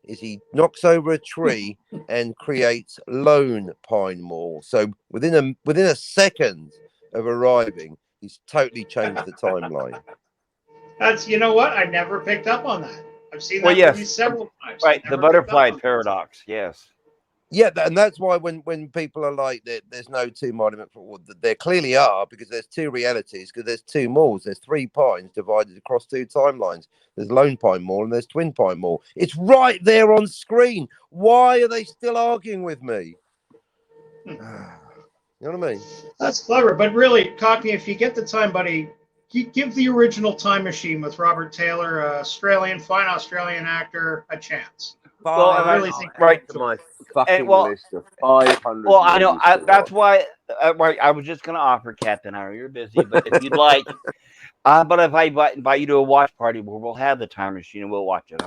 is he knocks over a tree and creates Lone Pine Mall. So within a second of arriving, he's totally changed the timeline. that's you know what? I never picked up on that. I've seen Well, that movie yes, several times. I right. The never picked up butterfly on that. paradox. Yes. Yeah, and that's why when people are like that, there's no two monument for well, there clearly are because there's two realities because there's two malls. There's three pines divided across two timelines. There's Lone Pine Mall and there's Twin Pine Mall. It's right there on screen. Why are they still arguing with me? You know what I mean? That's clever, but really, Cockney, if you get the time, buddy, give the original Time Machine with Robert Taylor, fine Australian actor, a chance. Well, I and really think right. to my And fucking well, list of 500 well, I know. movies to That's watch. why. Right. I was just gonna offer Captain. I know you're busy, but if you'd like, but if I invite you to a watch party where we'll have the time machine and we'll watch it.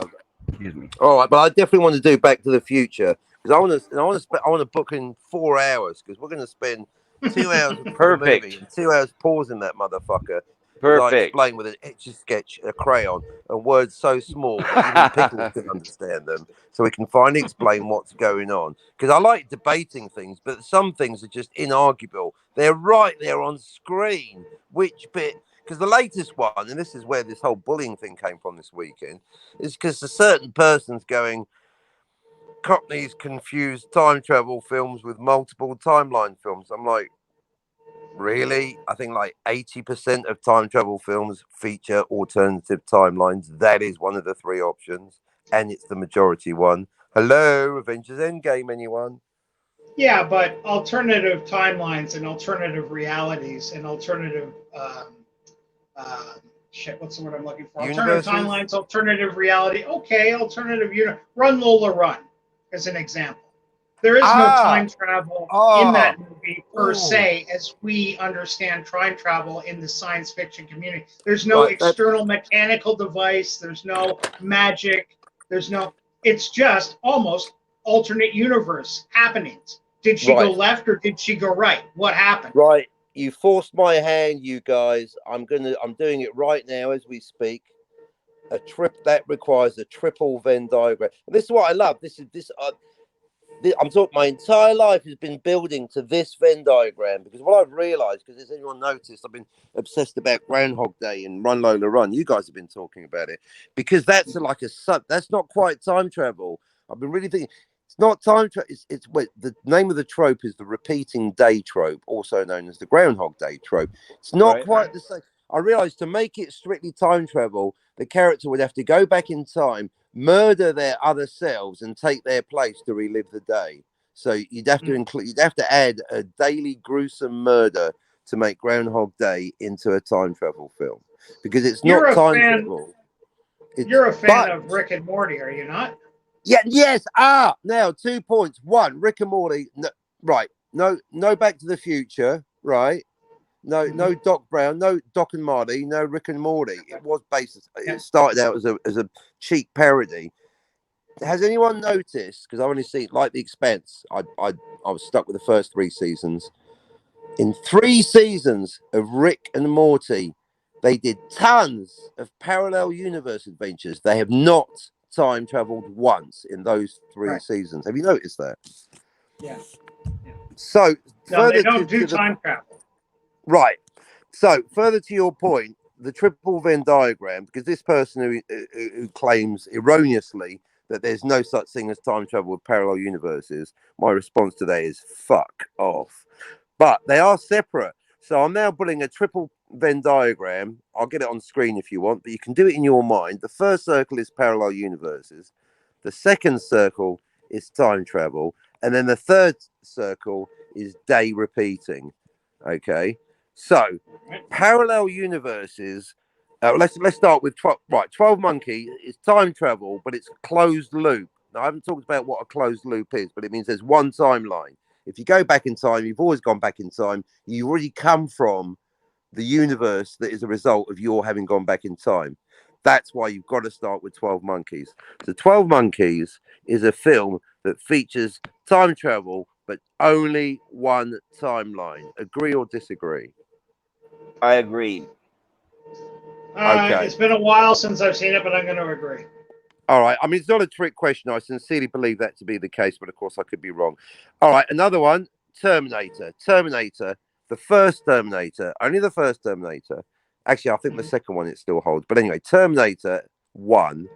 Excuse me. All right, but I definitely want to do Back to the Future because I want to book in 4 hours because we're going to spend 2 hours looking for the movie Perfect. and 2 hours pausing that motherfucker as I Perfect. explain with an etch a sketch, a crayon, and words so small that even pickles can understand them, so we can finally explain what's going on. Because I like debating things, but some things are just inarguable. They're right there on screen. Which bit? Because the latest one, and this is where this whole bullying thing came from this weekend, is because a certain person's going, Cockneys confuse time travel films with multiple timeline films. I'm like, really? I think like 80% of time travel films feature alternative timelines. That is one of the three options, and it's the majority one. Hello, Avengers Endgame, anyone? yeah, but alternative timelines and alternative realities and alternative shit. What's the word I'm looking for? Alternative Universes? timelines, alternative reality. Okay, Run Lola Run, as an example. There is no time travel in that movie per se, as we understand time travel in the science fiction community. There's no external mechanical device. There's no magic. It's just almost alternate universe happenings. Did she go left or did she go right? What happened? Right. You forced my hand, you guys. I'm doing it right now as we speak. That requires a triple Venn diagram. And this is what I love. I'm talking. My entire life has been building to this Venn diagram because what I've realised, because has anyone noticed, I've been obsessed about Groundhog Day and Run Lola Run. You guys have been talking about it because that's like that's not quite time travel. I've been really thinking it's not time travel. The name of the trope is the repeating day trope, also known as the Groundhog Day trope. It's not quite the same. I realised to make it strictly time travel, the character would have to go back in time, murder their other selves, and take their place to relive the day. So you'd have to add a daily gruesome murder to make Groundhog Day into a time travel film because it's not time travel. You're a fan of Rick and Morty, are you not? Yeah. Yes. Now 2 points. One, Rick and Morty. No, right. No. Back to the Future. Right. No Doc Brown, no Doc and Marty, no Rick and Morty. It was based. It started out as a cheap parody. Has anyone noticed? Because I've only seen like The Expanse. I was stuck with the first 3 seasons. In 3 seasons of Rick and Morty, they did tons of parallel universe adventures. They have not time traveled once in those 3 seasons. Have you noticed that? Yeah. So no, they don't do time travel. Right. So further to your point, the triple Venn diagram, because this person who claims erroneously that there's no such thing as time travel with parallel universes, my response to that is fuck off. But they are separate. So I'm now putting a triple Venn diagram. I'll get it on screen if you want, but you can do it in your mind. The first circle is parallel universes. The second circle is time travel, and then the third circle is day repeating. Okay, so parallel universes. Let's start with 12. Right, 12 Monkey is time travel, but it's closed loop. Now, I haven't talked about what a closed loop is, but it means there's one timeline. If you go back in time, you've always gone back in time. You already come from the universe that is a result of your having gone back in time. That's why you've got to start with 12 Monkeys. So 12 Monkeys is a film that features time travel, but only one timeline. Agree or disagree? I agree. Okay. It's been a while since I've seen it, but I'm going to agree. All right. I mean, it's not a trick question. I sincerely believe that to be the case, but of course I could be wrong. All right. Another one, Terminator. Terminator, the first Terminator, only the first Terminator. Actually, I think the second one it still holds. But anyway, Terminator 1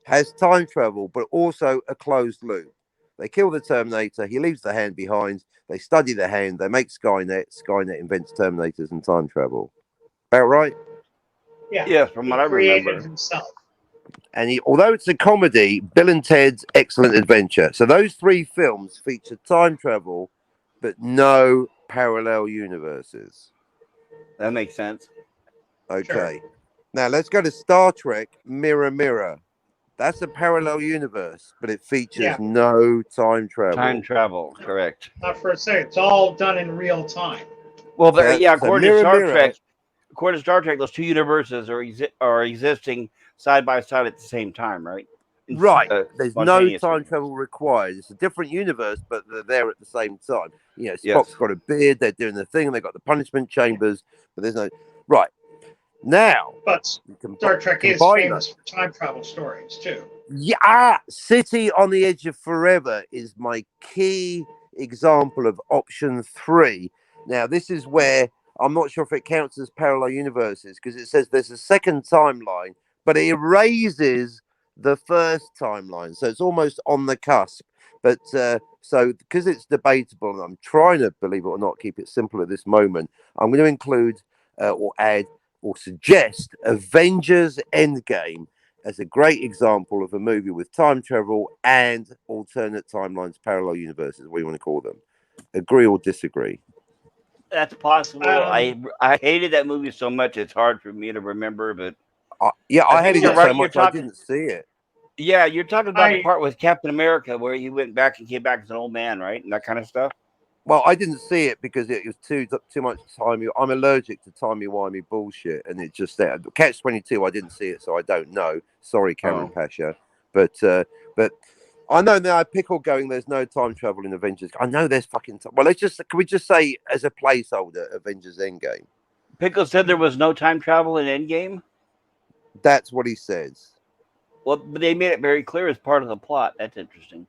has time travel, but also a closed loop. They kill the Terminator. He leaves the hand behind. They study the hand. They make Skynet. Skynet invents Terminators and time travel. About right? Yeah. Yes, from what I created remember. himself. And although it's a comedy, Bill and Ted's Excellent Adventure. So those three films feature time travel, but no parallel universes. That makes sense. Okay. Sure. Now let's go to Star Trek Mirror Mirror. That's a parallel universe, but it features no time travel. Time travel, correct. Not for a second. It's all done in real time. Well, according to Star Trek, Mirror, those two universes are existing side by side at the same time, right? Right. There's no time travel required. It's a different universe, but they're there at the same time. You know, Spock's got a beard. They're doing the thing. They've got the punishment chambers, but there's no... Right. Now... But Star Trek is famous for time travel stories, too. Yeah. City on the Edge of Forever is my key example of option 3. Now, this is where I'm not sure if it counts as parallel universes, because it says there's a second timeline, but it erases the first timeline, so it's almost on the cusp. But so because it's debatable, and I'm trying to, believe it or not, keep it simple at this moment, I'm going to include or add or suggest Avengers Endgame as a great example of a movie with time travel and alternate timelines, parallel universes, what do you want to call them. Agree or disagree? That's possible. I hated that movie so much it's hard for me to remember, but I hated it so much I didn't see it. Yeah, you're talking about the part with Captain America where he went back and came back as an old man, right? And that kind of stuff. Well, I didn't see it because it was too much timey. I'm allergic to timey-wimey bullshit, and it just there. Catch-22, I didn't see it, so I don't know. Sorry, Cameron Pasha, but I know now. Pickle going. There's no time travel in Avengers. I know there's fucking. Well, can we just say as a placeholder, Avengers Endgame? Pickle said there was no time travel in Endgame. That's what he says. Well, but they made it very clear as part of the plot. That's interesting.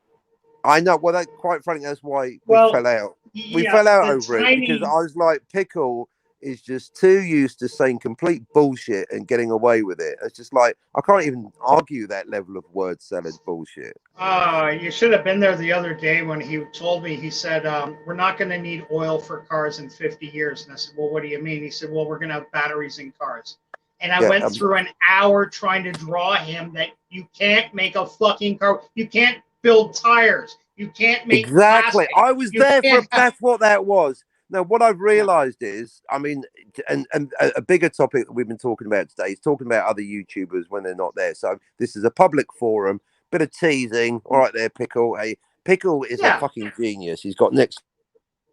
I know. Well, quite frankly, that's why we fell out. We fell out over it because I was like, Pickle is just too used to saying complete bullshit and getting away with it. It's just like, I can't even argue that level of word salad bullshit. You should have been there the other day when he told me, he said, we're not going to need oil for cars in 50 years. And I said, well, what do you mean? He said, well, we're going to have batteries in cars. And I went through an hour trying to draw him that you can't make a fucking car. You can't build tires. You can't make plastic. I was there for that's what that was. Now, what I've realized is, I mean, and a bigger topic that we've been talking about today is talking about other YouTubers when they're not there. So this is a public forum, bit of teasing. All right, there, Pickle. Hey, Pickle is a fucking genius. He's got next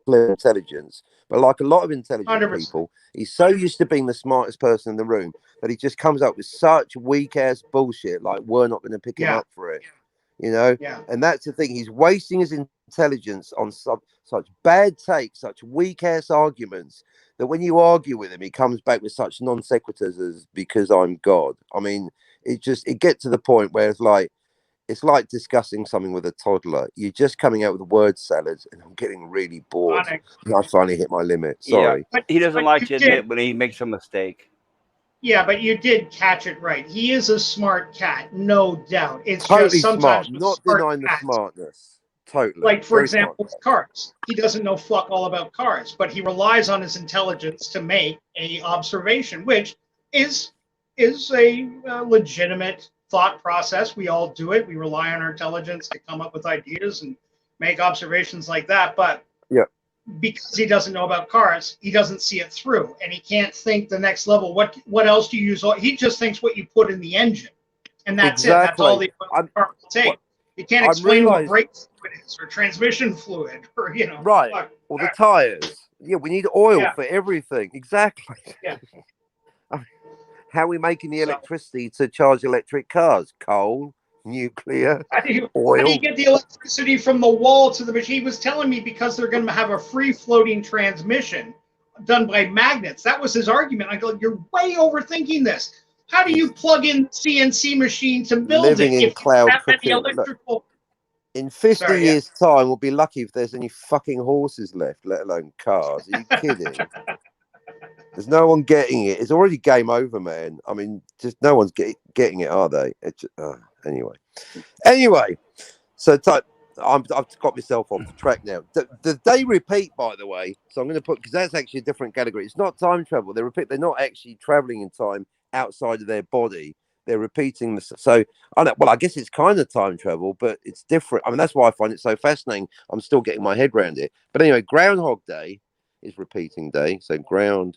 level intelligence, but like a lot of intelligent 100%. people, he's so used to being the smartest person in the room that he just comes up with such weak ass bullshit. Like we're not going to pick him up for it. You know, and that's the thing. He's wasting his intelligence on such bad takes, such weak ass arguments that when you argue with him, he comes back with such non sequiturs as "because I'm God." I mean, it gets to the point where it's like discussing something with a toddler. You're just coming out with word salads, and I'm getting really bored. I finally hit my limit. Sorry, but he doesn't like to admit when he makes a mistake. Yeah, but you did catch it right. He is a smart cat, no doubt. It's totally just sometimes smart, not denying the smartness. Totally. Like, for Very smart. example, with cars. He doesn't know fuck all about cars, but he relies on his intelligence to make a observation, which is a legitimate thought process. We all do it. We rely on our intelligence to come up with ideas and make observations like that. But Yeah. because he doesn't know about cars, he doesn't see it through, and he can't think the next level. What else do you use? He just thinks what you put in the engine, and that's it. That's all Exactly. the car will take. You can't I'm explain what realized brake fluid is, or transmission fluid, or right. fuck. Or the tires. Yeah, we need oil Yeah. for everything. Exactly. Yeah. How are we making the So electricity to charge electric cars? Coal, nuclear, how do you oil. get the electricity from the wall to the machine? He was telling me because they're going to have a free floating transmission done by magnets. That was his argument. I go, you're way overthinking this. How do you plug in the CNC machine to build Living it in if you don't cloud have any computing. Look, electrical? in 50 Sorry, yeah. years' time, we'll be lucky if there's any fucking horses left, let alone cars. Are you kidding? There's no one getting it. It's already game over, man. I mean, just no one's getting it, are they? Anyway. So I've got myself off the track now. They repeat, by the way. So I'm going to put, because that's actually a different category. It's not time travel. They repeat. They're not actually traveling in time outside of their body. They're repeating this. So I guess it's kind of time travel, but it's different. I mean, that's why I find it so fascinating. I'm still getting my head around it. But anyway, Groundhog Day is repeating day. So Groundhog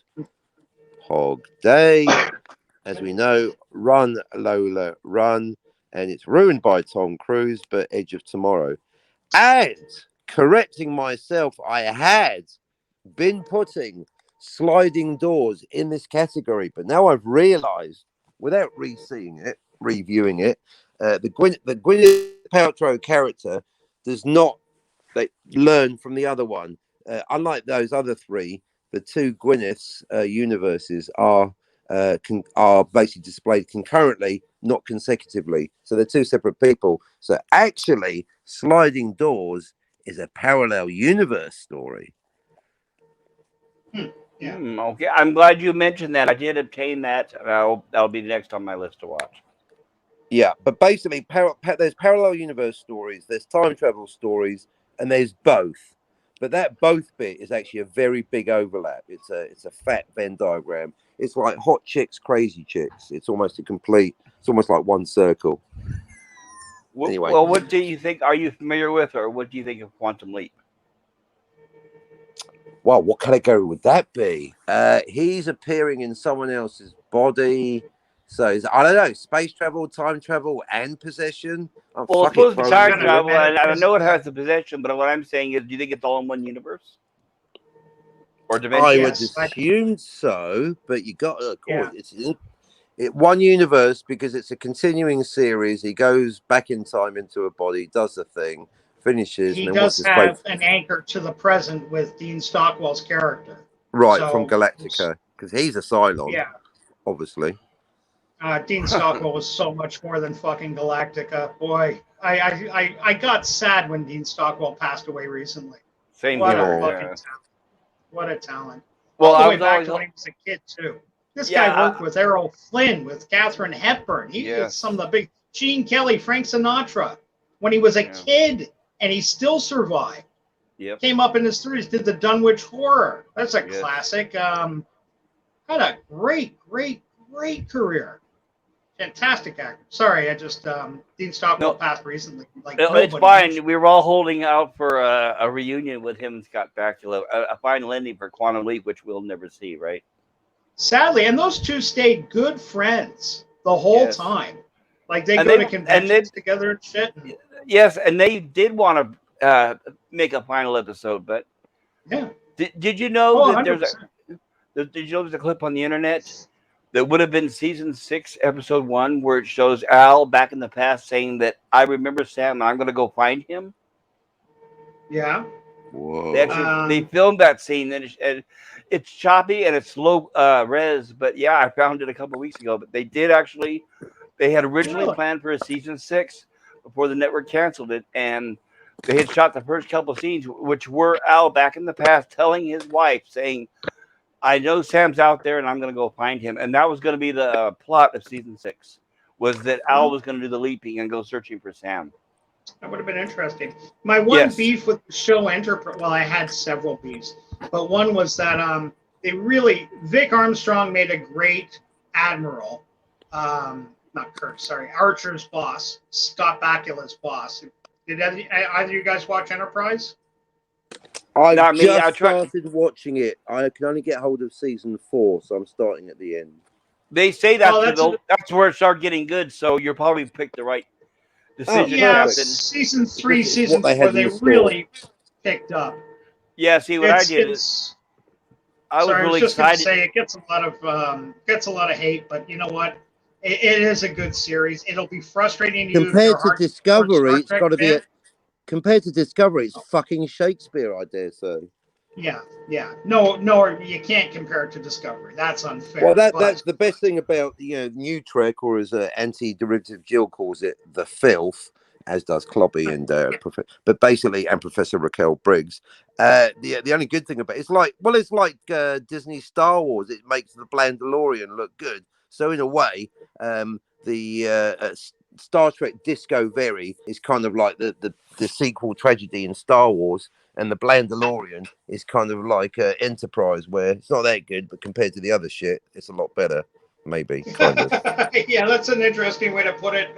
Day, as we know, Run Lola Run, and it's ruined by Tom Cruise, but Edge of Tomorrow. And correcting myself, I had been putting Sliding Doors in this category, but now I've realised, without reviewing it, the Gwyneth Paltrow character does not learn from the other one. Unlike those other three, the two Gwyneth's universes are basically displayed concurrently, not consecutively. So they're two separate people. So actually, Sliding Doors is a parallel universe story. Yeah. Okay, I'm glad you mentioned that. I did obtain that. That'll be next on my list to watch. Yeah, but basically, there's parallel universe stories, there's time travel stories, and there's both. But that both bit is actually a very big overlap. It's a fat Venn diagram. It's like hot chicks, crazy chicks. It's almost It's almost like one circle. Anyway. Well, what do you think? Are you familiar with, or what do you think of Quantum Leap? Well, what category would that be? He's appearing in someone else's body. So I don't know, space travel, time travel, and possession. Oh, Well, it's fuck it, supposed to be throw time them all in travel, there. and I know it has the possession, but what I'm saying is, do you think it's all in one universe or dimension? I would Yes, assume so, but you got to it's one universe because it's a continuing series. He goes back in time into a body, does the thing, finishes, he and then what's does his face? have an anchor to the present with Dean Stockwell's character. Right, So, from Galactica, because he's a Cylon, yeah. obviously. Dean Stockwell was so much more than fucking Galactica. Boy, I got sad when Dean Stockwell passed away recently. Same What here. a fucking talent. What a talent. Well, All the I way was back always to when he was a kid, too. This Yeah, guy worked with Errol Flynn, with Katharine Hepburn. He did some of the big... Gene Kelly, Frank Sinatra. When he was a kid, and he still survived. Yep. Came up in his 30s, did the Dunwich Horror. That's a classic. Had a great career. Fantastic actor. Sorry, I just Dean Stockwell passed recently. Like it's fine. We were all holding out for a reunion with him and Scott Bakula, a final ending for Quantum Leap, which we'll never see, right? Sadly, and those two stayed good friends the whole time. Like they go to conventions together and shit. Yes, and they did want to make a final episode, but did you know that there's a clip on the internet that would have been season 6, episode 1, where it shows Al back in the past saying that I remember Sam and I'm going to go find him? Yeah. Whoa. They filmed that scene, and it's choppy and it's low res, but yeah, I found it a couple of weeks ago. But they had originally planned for a season 6 before the network canceled it, and they had shot the first couple of scenes, which were Al back in the past telling his wife, saying, I know Sam's out there and I'm going to go find him. And that was going to be the plot of season 6, was that Al was going to do the leaping and go searching for Sam. That would have been interesting. My one Yes. beef with the show Enterprise, well, I had several beefs, but one was that they really Vic Armstrong made a great admiral. Not Kirk, sorry, Archer's boss, Scott Bakula's boss. Did either of you guys watch Enterprise? I've Not me. I just tried. started watching it. I can only get hold of season 4, so I'm starting at the end. They say Well, that's where it started getting good. So you're probably picked the right Oh, decision, yeah, perfect. Captain. season It's 3, just it's what season they 4, had in they the store. really picked up. Yeah. See, what I did is It's I was sorry, I was really just going to excited. say it gets a lot of hate, but you know what? It is a good series. It'll be frustrating to you if you're Compared a to hardcore Discovery, Star it's Trek got to be fan. a. Compared to Discovery, it's fucking Shakespeare, I dare say. Yeah, yeah. No, you can't compare it to Discovery. That's Well, unfair. that's But the best thing about New Trek, or as anti-derivative Jill calls it, the filth, as does Clobby and but basically, and Professor Raquel Briggs. The only good thing about it's like Disney Star Wars. It makes the Blandalorian look good. So in a way, the Star Trek Discovery is kind of like the sequel tragedy in Star Wars, and the Blandalorian is kind of like Enterprise, where it's not that good, but compared to the other shit, it's a lot better. Maybe, kind of. yeah, that's an interesting way to put it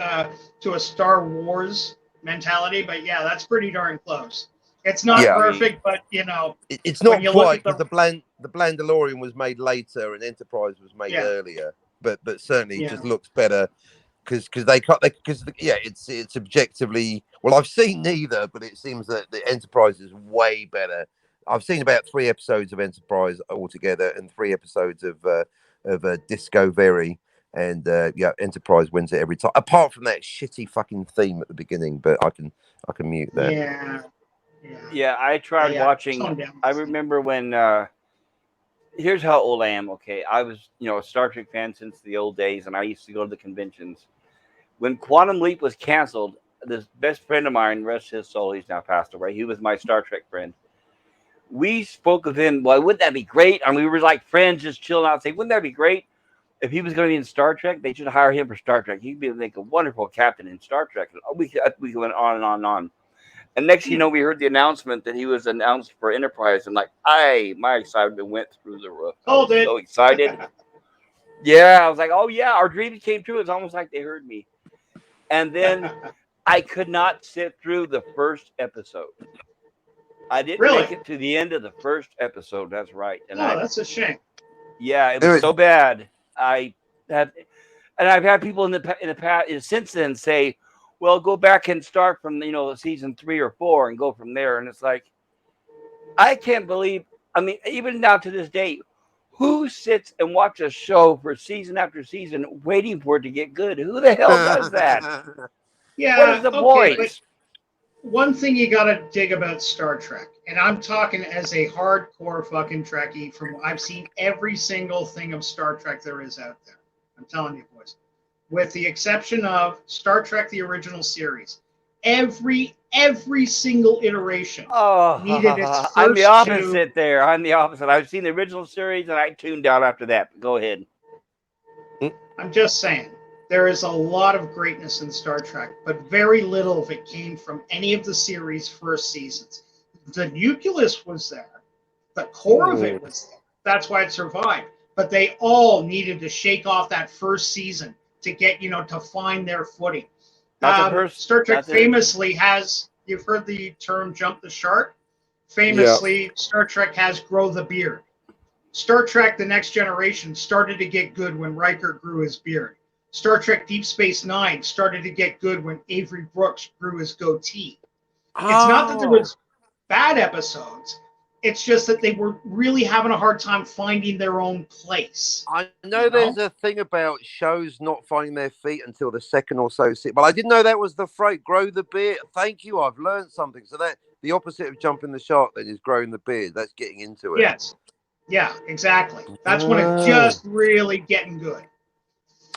to a Star Wars mentality. But yeah, that's pretty darn close. It's I not Yeah, agree. perfect, but you know, it's when not you look at quite because the Blandalorian was made later and Enterprise was made yeah, earlier, but certainly yeah. just looks better because they cut because yeah, it's objectively well. I've seen neither, but it seems that the Enterprise is way better. I've seen about 3 episodes of Enterprise altogether and 3 episodes of Discovery, and yeah, Enterprise wins it every time. Apart from that shitty fucking theme at the beginning, but I can mute that. Yeah, yeah, Yeah, I tried yeah. watching. Tone down. I remember when. Here's how old I am. Okay, I was a Star Trek fan since the old days, and I used to go to the conventions. When Quantum Leap was canceled, this best friend of mine, rest his soul, he's now passed away. He was my Star Trek friend. We spoke of him. Well, wouldn't that be great? I mean, we were like friends, just chilling out, saying, "Wouldn't that be great if he was going to be in Star Trek? They should hire him for Star Trek. He'd be like a wonderful captain in Star Trek." And we went on and on and on. And next, Hmm. we heard the announcement that he was announced for Enterprise, and my excitement went through the roof. I was Called it. so excited. Yeah, I was like, "Oh yeah, our dreams came true." It's almost like they heard me. And then I could not sit through the first episode. I didn't Really? make it to the end of the first episode. That's right. And Oh, that's a shame. yeah, it was There is so bad. I have, and I've had people in the past since then say, "Well, go back and start from season 3 or 4 and go from there." And it's like I can't believe. I mean, even now to this day, who sits and watches a show for season after season waiting for it to get good? Who the hell does that? What is Yeah, the okay, but point? one thing you gotta dig about Star Trek, and I'm talking as a hardcore fucking Trekkie from I've seen every single thing of Star Trek there is out there. I'm telling you, boys. With the exception of Star Trek the original series. Every single iteration needed its Oh, I'm the first two. opposite there. I'm the opposite. I've seen the original series and I tuned out after that. Go ahead. I'm just saying, there is a lot of greatness in Star Trek, but very little of it came from any of the series' first seasons. The nucleus was there, the core of it was there. That's why it survived. But they all needed to shake off that first season to get, to find their footing. Not the first. Star Trek Not the. famously has, you've heard the term jump the shark? yeah. Famously, Star Trek has grow the beard. Star Trek The Next Generation started to get good when Riker grew his beard. Star Trek Deep Space Nine started to get good when Avery Brooks grew his goatee. It's not that there Oh, was bad episodes. It's just that they were really having a hard time finding their own place. I know You there's know? a thing about shows not finding their feet until the second or so. But I didn't know that was the phrase, grow the beard. Thank you. I've learned something. So that the opposite of jumping the shark then is growing the beard. That's getting into it. Yes. Yeah, exactly. That's when it's Ah, just really getting good.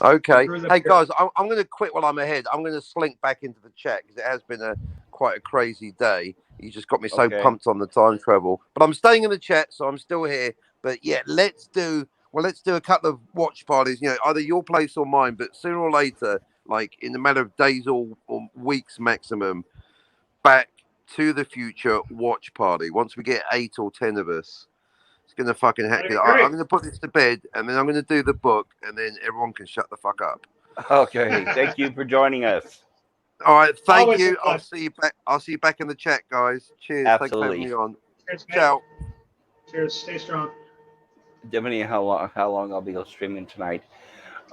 okay. Grew the Hey, beard. guys, I'm going to quit while I'm ahead. I'm going to slink back into the chat because it has been quite a crazy day. You just got me so Okay. pumped on the time travel. But I'm staying in the chat, so I'm still here. But yeah, let's do a couple of watch parties, either your place or mine, but sooner or later, like in a matter of days or weeks maximum, Back to the Future watch party. Once we get 8 or 10 of us, it's gonna fucking happen. I'm gonna put this to bed, and then I'm gonna do the book, and then everyone can shut the fuck up. Okay. Thank you for joining us. All right, thank Always you. a I'll pleasure. see you back. I'll see you back in the chat, guys. Cheers. Thanks for having Absolutely. me on. Cheers, mate. Ciao. Cheers. Stay strong. Depending on how long I'll be streaming tonight.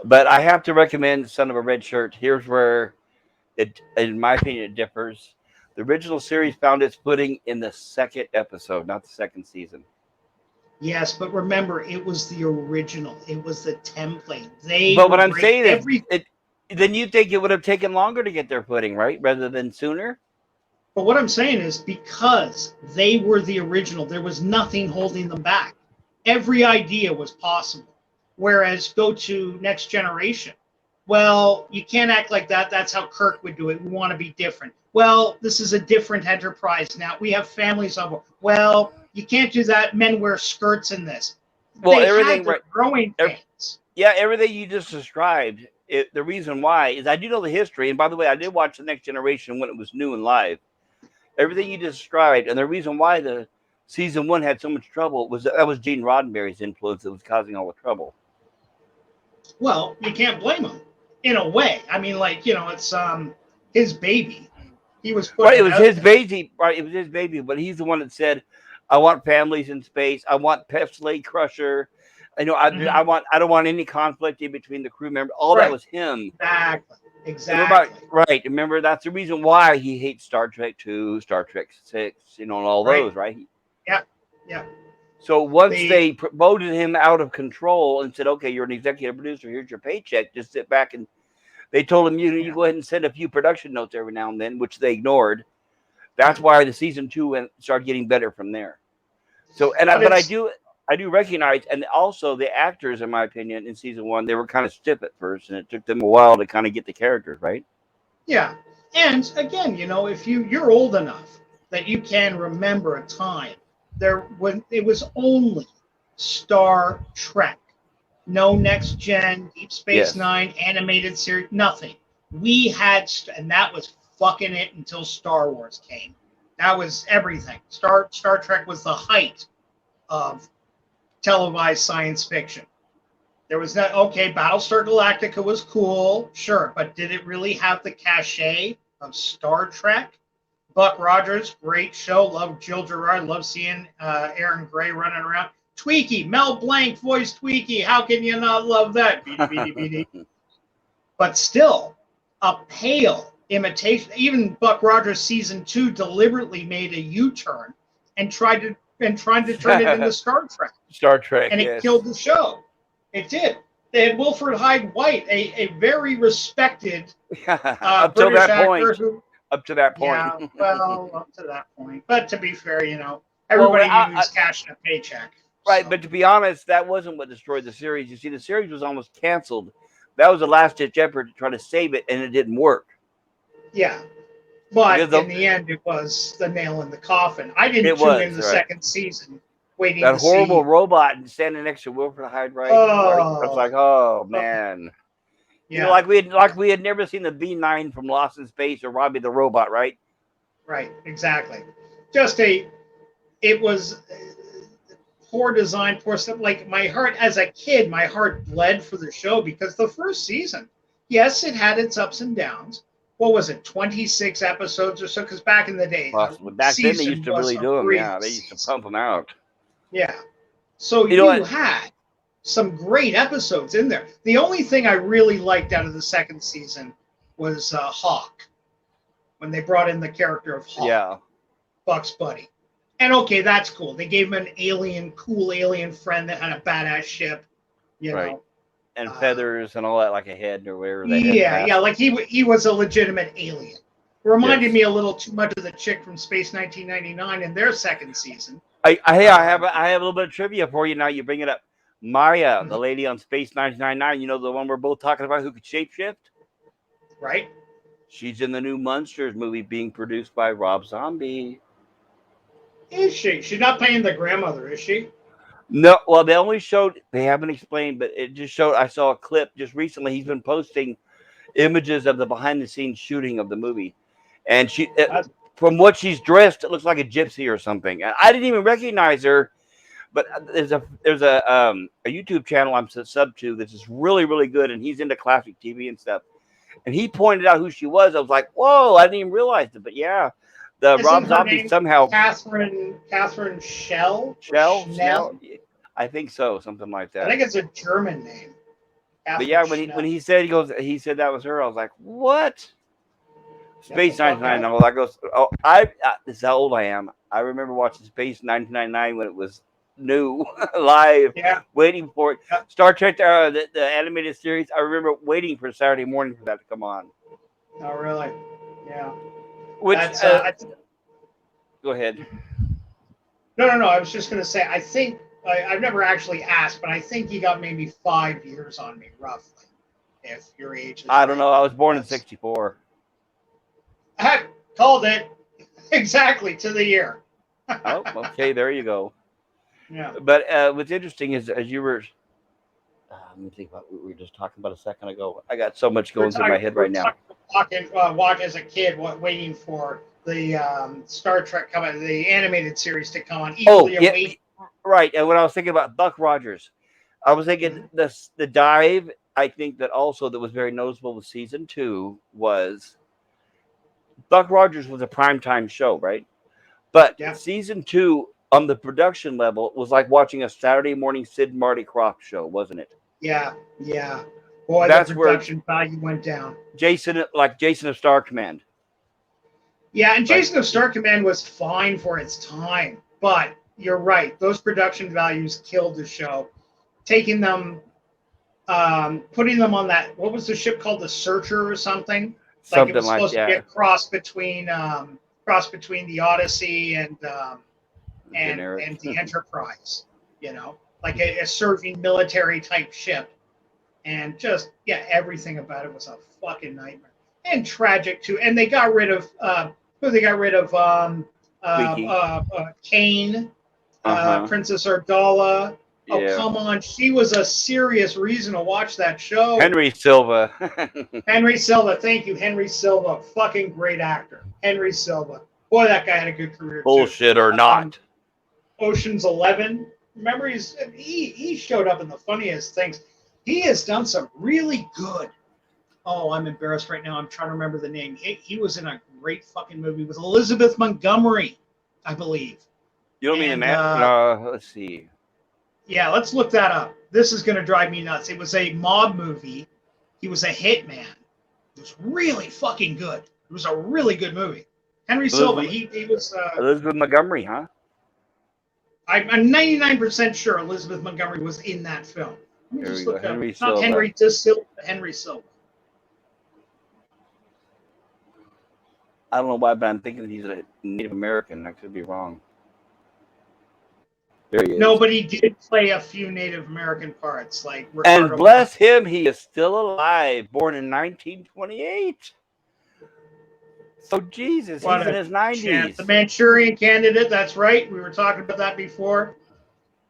But I have to recommend Son of a Red Shirt. Here's where it, in my opinion, it differs. The original series found its footing in the second episode, not the second season. Yes, but remember, it was the original. It was the template. They But what were I'm great. saying is, then you think it would have taken longer to get their footing, right, rather than sooner? But what I'm saying is because they were the original, there was nothing holding them back. Every idea was possible. Whereas go to Next Generation. Well, you can't act like that. That's how Kirk would do it. We want to be different. Well, this is a different enterprise now. We have families on board. Well, you can't do that. Men wear skirts in this. Well, They everything had their growing pains. Yeah, everything you just described. The reason why is I do know the history, and by the way, I did watch the Next Generation when it was new and live. Everything you described, and the reason why the season 1 had so much trouble was that was Gene Roddenberry's influence that was causing all the trouble. Well, you can't blame him in a way. I mean, like, it's his baby. He was putting Right, it was his there. baby. Right, it was his baby, but he's the one that said, "I want families in space. I want Pep Slate Crusher. I don't want any conflict in between the crew members." All that was him. Exactly. Right. Remember, that's the reason why he hates Star Trek 2, Star Trek 6, and all those, right? Yeah. So once they promoted him out of control and said, "Okay, you're an executive producer. Here's your paycheck. Just sit back," and they told him, "You go ahead and send a few production notes every now and then," which they ignored. That's why the season 2 started getting better from there. So, but I do recognize, and also the actors, in my opinion, in season 1, they were kind of stiff at first, and it took them a while to kind of get the characters right. Yeah, and again, if you're old enough that you can remember a time when it was only Star Trek, no Next Gen, Deep Space Nine, animated series, nothing. We had, and that was fucking it until Star Wars came. That was everything. Star Trek was the height of televised science fiction. There was not, okay, Battlestar Galactica was cool, sure, but did it really have the cachet of Star Trek? Buck Rogers, great show. Love Jill Gerard. Love seeing Aaron Gray running around. Tweaky, Mel Blanc voiced Tweaky. How can you not love that? But still, a pale imitation. Even Buck Rogers season 2 deliberately made a U-turn and tried to turn it into Star Trek. Star Trek, and it killed the show. It did. They had Wilfred Hyde White, a very respected up British to that actor point. Up to that point. Yeah, well, up to that point. But to be fair, everybody knew he was cashing a paycheck. Right, but to be honest, that wasn't what destroyed the series. You see, the series was almost canceled. That was a last-ditch effort to try to save it, and it didn't work. Yeah, but in the end, it was the nail in the coffin. I didn't tune in the second season, waiting to see that horrible robot standing next to Wilfred Hyde White. I was like, oh man. Yeah. Like we had never seen the B9 from Lost in Space or Robbie the Robot, right? Right, exactly. It was poor design, poor stuff. Like my heart, as a kid, my heart bled for the show because the first season, yes, it had its ups and downs. What was it, 26 episodes or so? Because back in the day, back then they used to really do them. Yeah, they used to pump them out. Yeah. So you had some great episodes in there. The only thing I really liked out of the second season was Hawk, when they brought in the character of Hawk. Yeah. Buck's buddy. And okay, that's cool. They gave him an cool alien friend that had a badass ship, you know. And feathers and all that, like a head or whatever. Yeah, like he was a legitimate alien. Reminded me a little too much of the chick from Space 1999 in their second season. I have a little bit of trivia for you now. You bring it up. Maya, the lady on Space 1999, the one we're both talking about who could shapeshift? Right. She's in the new Monsters movie being produced by Rob Zombie. Is she? She's not playing the grandmother, is she? No, well, they haven't explained, but it just showed, I saw a clip just recently. He's been posting images of the behind-the-scenes shooting of the movie. And from what she's dressed, it looks like a gypsy or something. And I didn't even recognize her. But there's a YouTube channel I'm sub to that's just really really good, and he's into classic TV and stuff. And he pointed out who she was. I was like, whoa, I didn't even realize it. But yeah, the Isn't Rob her Zombie name somehow Catherine Schell? Or Shell Schnell? I think so, something like I that. think it's a German name. But Catherine yeah, Schnell. when he said that was her, I was like, what? Get the Space fuck 1999. out. All that goes. Oh, this is how old I am. I remember watching Space 1999 when it was new, live, Yeah. waiting for it. Yeah. Star Trek, the animated series. I remember waiting for Saturday morning for that to come on. Oh, really? Yeah. Which, That's go ahead. no. I was just gonna say. I think I've never actually asked, but I think you got maybe 5 years on me, roughly, if your age is. I don't right. know. I was born in Yes. '64. I called it exactly to the year. Oh, okay. There you go. Yeah. But what's interesting is, as you were, let me think about what we were just talking about a second ago. I got so much going through my head right now. Watch as a kid, waiting for the Star Trek the animated series to come on. Eagerly awaiting. Right. And when I was thinking about Buck Rogers, I was thinking the dive. I think that also that was very noticeable with season 2 was Buck Rogers was a primetime show, right? But season 2 on the production level was like watching a Saturday morning Sid and Marty Krofft show, wasn't it? Yeah. Boy, that's the production value went down. Jason of Star Command. Yeah, and Jason of Star Command was fine for its time, but you're right; those production values killed the show. Taking them, putting them on that. What was the ship called? The Searcher or something? Like it was supposed to be a cross between the Odyssey and the Enterprise. You know, like a serving military type ship. And just everything about it was a fucking nightmare and tragic too. And they got rid of Kane, Princess Ardala. Oh, come on, she was a serious reason to watch that show. Henry Silva. Thank you, Henry Silva. Fucking great actor, Henry Silva. Boy, that guy had a good career. Bullshit too. or not. Ocean's 11. Remember, he showed up in the funniest things. He has done some really good. Oh, I'm embarrassed right now. I'm trying to remember the name. He was in a great fucking movie with Elizabeth Montgomery, I believe. You don't mean the man? Let's see. Yeah, let's look that up. This is going to drive me nuts. It was a mob movie. He was a hitman. It was really fucking good. It was a really good movie. Henry Silva, he was... Elizabeth Montgomery, huh? I'm 99% sure Elizabeth Montgomery was in that film. Let me just look up. Not Henry Silva, Henry Silva. I don't know why, but I'm thinking he's a Native American. I could be wrong. There he is. No, but he did play a few Native American parts, like Ricardo. And bless him, he is still alive. Born in 1928. So Jesus, he's in his 90s. Chance. The Manchurian Candidate. That's right. We were talking about that before.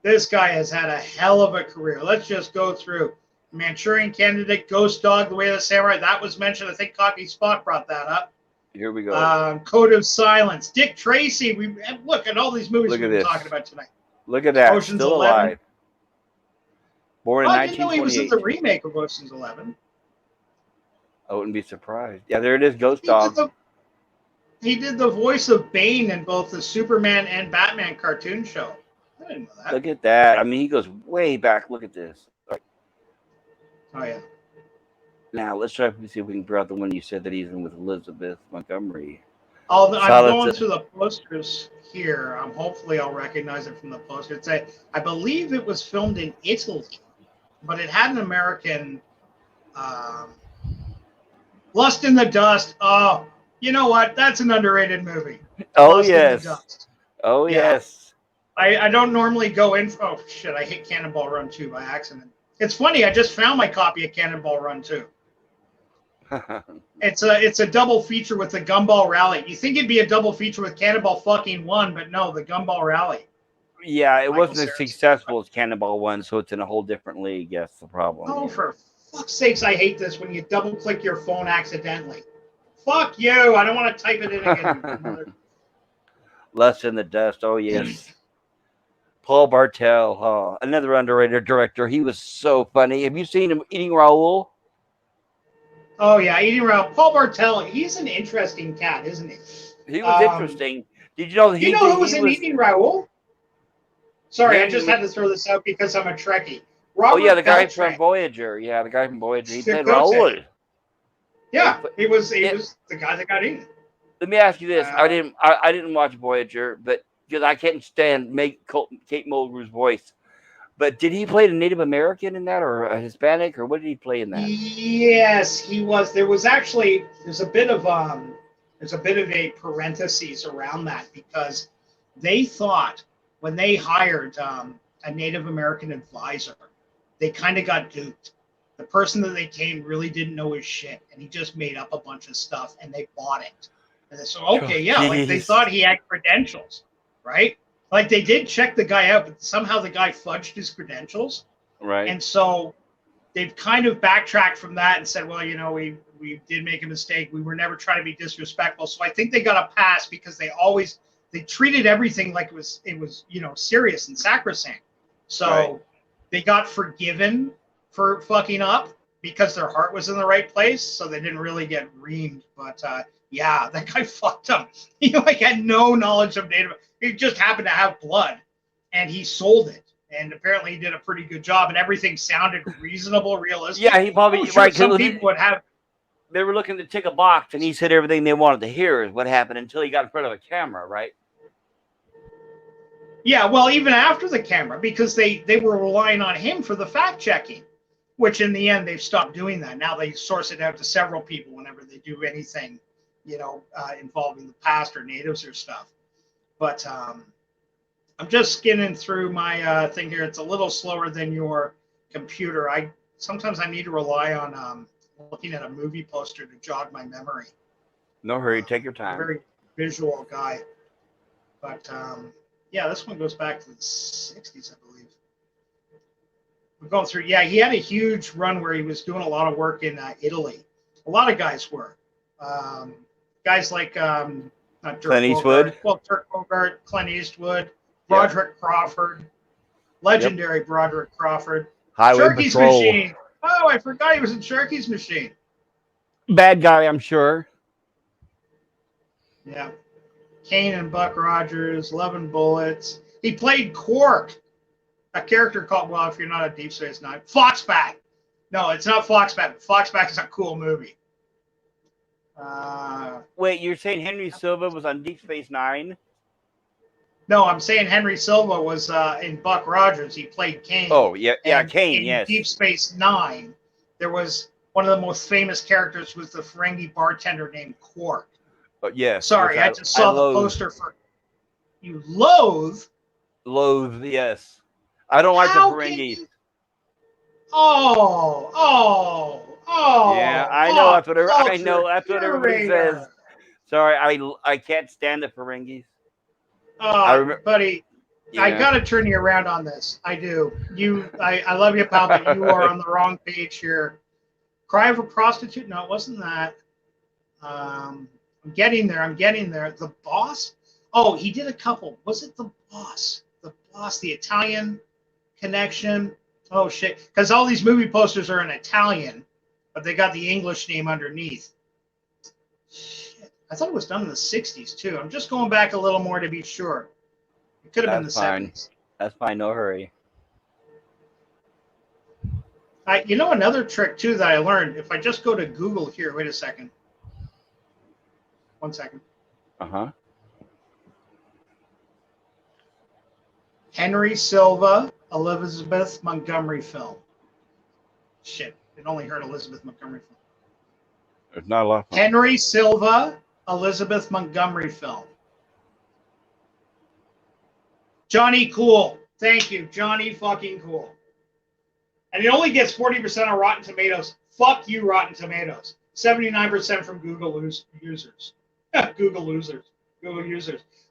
This guy has had a hell of a career. Let's just go through. Manchurian Candidate, Ghost Dog, The Way of the Samurai. That was mentioned. I think Cocky Spot brought that up. Here we go. Code of Silence. Dick Tracy. We look at all these movies we've been talking about tonight. Look at that. Ocean's Still 11. alive. Born in 1928. I didn't know he was in the remake of Ocean's 11. I wouldn't be surprised. Yeah, there it is. Ghost Dog. He did the voice of Bane in both the Superman and Batman cartoon show. I didn't know that. Look at that. I mean, he goes way back. Look at this. Oh, yeah. Now, let's try to see if we can draw out the one you said that he's in with Elizabeth Montgomery. I'm going through the posters here. Hopefully I'll recognize it from the poster. I believe it was filmed in Italy, but it had an American... Lust in the Dust. Oh, you know what? That's an underrated movie. Oh, Lust in the Dust. Oh, yes. I don't normally go in... Oh, shit. I hit Cannonball Run 2 by accident. It's funny. I just found my copy of Cannonball Run 2. It's a double feature with the Gumball Rally. You think it'd be a double feature with Cannonball fucking 1, but no, the Gumball Rally. Yeah, it wasn't as successful as Cannonball 1, so it's in a whole different league. That's the problem. Oh, for fuck's sakes, I hate this when you double-click your phone accidentally. Fuck you. I don't want to type it in again. Lust in the Dust. Oh yes. Paul Bartel, another underrated director. He was so funny. Have you seen him eating Raoul? Oh yeah, eating around. Paul Bartel, he's an interesting cat, isn't he? He was Um, interesting. Did you know that you he know did? who was He in was Eating Raoul? Sorry, I him. just had to throw this out because I'm a Trekkie. Oh yeah, the Robert guy from Beltran, Voyager. Yeah, the guy from Voyager. He played Raoul. Chakotay. Yeah, Yeah, he was the guy that got eaten. let me ask you this: Uh, I didn't watch Voyager, but because I can't stand Kate Mulgrew's voice. But did he play a Native American in that, or a Hispanic, or what did he play in that? yes, he was. There was actually there's a bit of a parentheses around that because they thought when they hired a Native American advisor, they kind of got duped. The person that they came really didn't know his shit, and he just made up a bunch of stuff, and they bought it. And they said, Oh, okay, yeah, like they jeez. thought he had credentials, right? Like they did check the guy out, but somehow the guy fudged his credentials, Right. and so they've kind of backtracked from that and said, well, we did make a mistake. We were never trying to be disrespectful. So I think they got a pass because they treated everything like it was serious and sacrosanct. So Right. they got forgiven for fucking up because their heart was in the right place. So they didn't really get reamed. But yeah, that guy fucked up. He had no knowledge of Native. He just happened to have blood, and he sold it. And apparently he did a pretty good job, and everything sounded reasonable, realistic. Yeah, he I'm probably sure right some because people would have. they were looking to tick a box, and he said everything they wanted to hear is what happened until he got in front of a camera, right? Yeah, well, even after the camera, because they were relying on him for the fact checking, which in the end they've stopped doing that. Now they source it out to several people whenever they do anything, involving the past or natives or stuff. But I'm just skinning through my thing here. It's a little slower than your computer. Sometimes I need to rely on looking at a movie poster to jog my memory. No hurry, take your I'm a time. very visual guy, but yeah, this one goes back to the '60s, I believe. We're going through. Yeah, he had a huge run where he was doing a lot of work in Italy. A lot of guys were. Um, Guys like not Dirk Clint Eastwood. Bogart, well, Dirk Bogart, Clint Eastwood, Yep. Broderick Crawford, legendary Broderick Crawford. Highway Sharky's Patrol. Machine. Oh, I forgot he was in Sharky's Machine. Bad guy, I'm sure. Yeah. Kane and Buck Rogers, 11 Bullets. He played Quark, a character called, well, if you're not a Deep Space Nine, Foxback. No, it's not Foxback. Foxback is a cool movie. Wait, you're saying Henry Silva was on Deep Space Nine? No, I'm saying Henry Silva was in Buck Rogers. He played Kane. Oh, yeah, And Kane, in yes. Deep Space Nine, there was one of the most famous characters was the Ferengi bartender named Quark. Yes. Sorry, I just saw the poster for you. Loathe. Yes. I don't like the How Ferengi. can you? Oh! Yeah, I know that's what I Culture know that's what everybody says. curator. Sorry, I can't stand the Ferengis. Buddy, Yeah. I gotta turn you around on this. I do. I love you, pal, but you are on the wrong page here. Cry of a Prostitute? No, it wasn't that. I'm getting there. The Boss? Oh, he did a couple. Was it The Boss? The Boss, the Italian Connection. Oh, shit. Because all these movie posters are in Italian, but they got the English name underneath. Shit. I thought it was done in the 60s, too. I'm just going back a little more to be sure. It could have been the 70s. That's fine. No hurry. Another trick, too, that I learned, if I just go to Google here, wait a second. 1 second. Uh-huh. Henry Silva, Elizabeth Montgomery film. Shit, it only heard Elizabeth Montgomery film. There's not a lot. Henry Silva, Elizabeth Montgomery film. Johnny Cool. Thank you, Johnny fucking Cool. And it only gets 40% on Rotten Tomatoes. Fuck you, Rotten Tomatoes. 79% from Google users. Google users.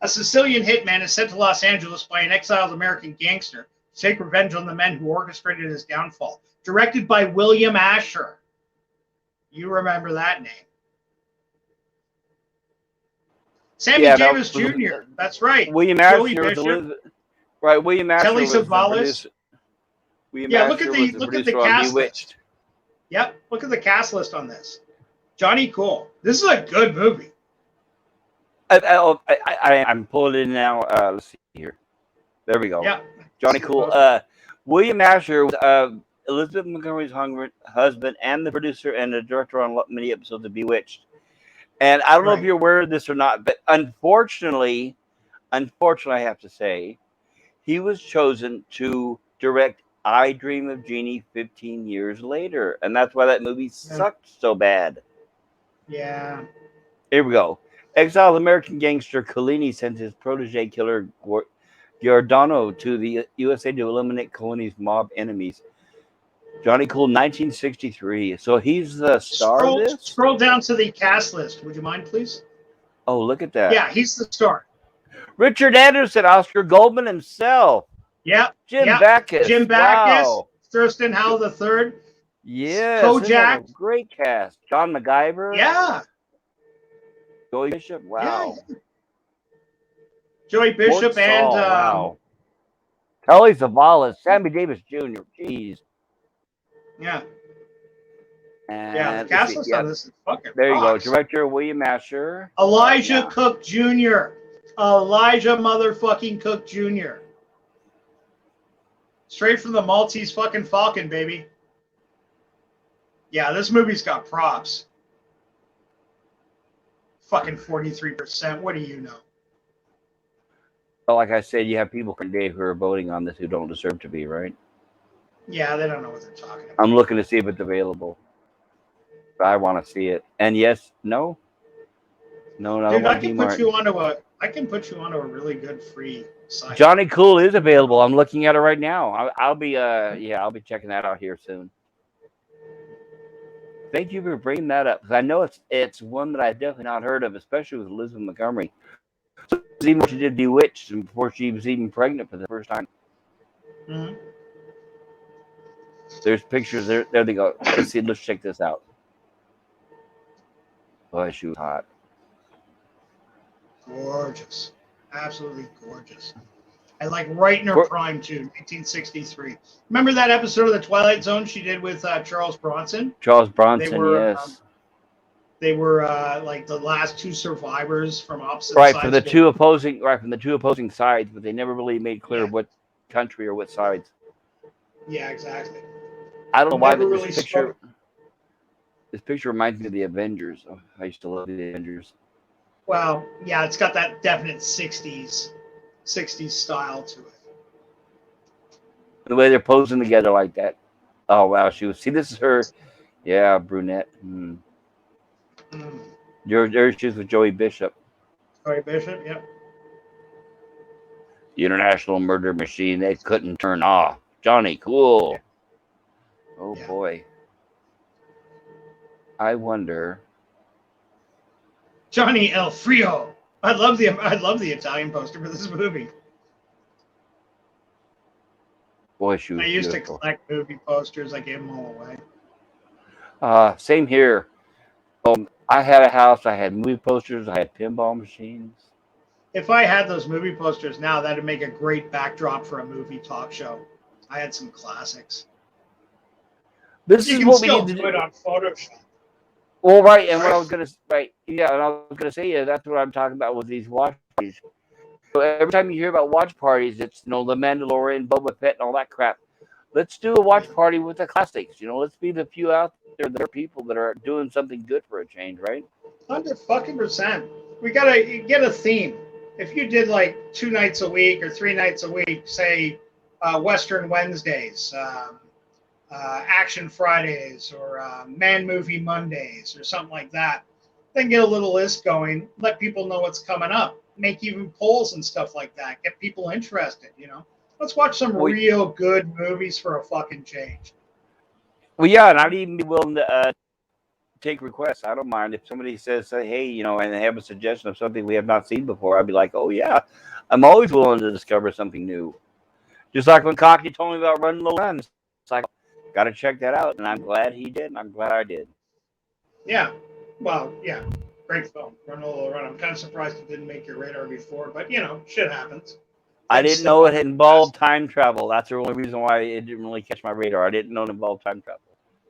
A Sicilian hitman is sent to Los Angeles by an exiled American gangster to take revenge on the men who orchestrated his downfall. Directed by William Asher. You remember that name. Sammy Yeah, that Davis was Jr. That's right. William Joey Asher was Bishop, Elizabeth. Right, William Asher Telly was the Savalas. producer. William Yeah, Asher was the look at the producer on cast Bewitched. list. Yep, look at the cast list on this. Johnny Cool. This is a good movie. I'm pulling it in now. Let's see here. There we go. Yeah. Johnny Cool. William Asher was Elizabeth Montgomery's husband and the producer and the director on many episodes of Bewitched. And I don't know if you're aware of this or not, but unfortunately, I have to say, he was chosen to direct I Dream of Jeannie 15 years later. And that's why that movie sucked so bad. Yeah. Here we go. Exiled American gangster Collini sent his protege killer Giordano to the USA to eliminate Collini's mob enemies. Johnny Cool, 1963. So he's the star of this? Scroll down to the cast list. Would you mind, please? Oh, look at that. Yeah, he's the star. Richard Anderson, Oscar Goldman himself. Yep. Jim Backus. Jim Backus. Wow. Thurston Howell III. Yes. Kojak. A great cast. John MacGyver. Yeah. Joey Bishop. Wow. Yeah. Joey Bishop and wow. Telly Savalas, Sammy Davis Jr. Jeez. Yeah. And yeah, the cast list on this is fucking there you rocks. go. Director William Asher. Elijah Cook Jr. Elijah motherfucking Cook Jr. Straight from the Maltese fucking Falcon, baby. Yeah, this movie's got props. Fucking 43%. What do you know? Well, like I said, you have people from Dave who are voting on this who don't deserve to be, right? Yeah, they don't know what they're talking about. I'm looking to see if it's available. I want to see it. And yes, no. No, dude, I can put you onto a really good free site. Johnny Cool is available. I'm looking at it right now. I'll be checking that out here soon. Thank you for bringing that up, because I know it's one that I've definitely not heard of, especially with Elizabeth Montgomery. So even she did Bewitched and before she was even pregnant for the first time. Mm-hmm. There's pictures there. There they go. Let's see. Let's check this out. Boy, she was hot. Gorgeous. Absolutely gorgeous. And like right in her prime too, 1963. Remember that episode of The Twilight Zone she did with Charles Bronson? Charles Bronson, yes. They were like the last two survivors from opposite sides. Right, from the two opposing sides, but they never really made clear what country or what sides. Yeah, exactly. I don't know why this picture reminds me of the Avengers. Oh, I used to love the Avengers. Well, yeah, it's got that definite 60s style to it. The way they're posing together like that. Oh, wow. See, this is her. Yeah, brunette. There she is with Joey Bishop. Joey Bishop, yep. The International Murder Machine they couldn't turn off. Johnny Cool. Yeah. Oh, boy. I wonder. Johnny El Frio. I love the Italian poster for this movie. Boy, she was used beautiful. to collect movie posters. I gave them all away. Same here. I had a house. I had movie posters. I had pinball machines. If I had those movie posters now, that'd make a great backdrop for a movie talk show. I had some classics. This is what we need to do it on Photoshop. Well, right, and what I was gonna say, that's what I'm talking about with these watch parties. So every time you hear about watch parties, it's The Mandalorian, Boba Fett, and all that crap. Let's do a watch party with the classics. Let's be the few out there that are people that are doing something good for a change, right? 100%. We gotta get a theme. If you did like 2 nights a week or 3 nights a week, say Western Wednesdays. Action Fridays or Man Movie Mondays or something like that. Then get a little list going, let people know what's coming up, make even polls and stuff like that, get people interested, Let's watch some real good movies for a fucking change. Well, yeah, and I'd even be willing to take requests. I don't mind if somebody says, hey, and they have a suggestion of something we have not seen before. I'd be like, oh, yeah, I'm always willing to discover something new. Just like when Cocky told me about Running Low Guns. It's like, got to check that out, and I'm glad he did, and I'm glad I did. Yeah. Well, yeah. Great film. Run Lola Run. I'm kind of surprised it didn't make your radar before, but shit happens. I Things didn't slip know up it in the involved past. time travel. That's the only reason why it didn't really catch my radar. I didn't know it involved time travel.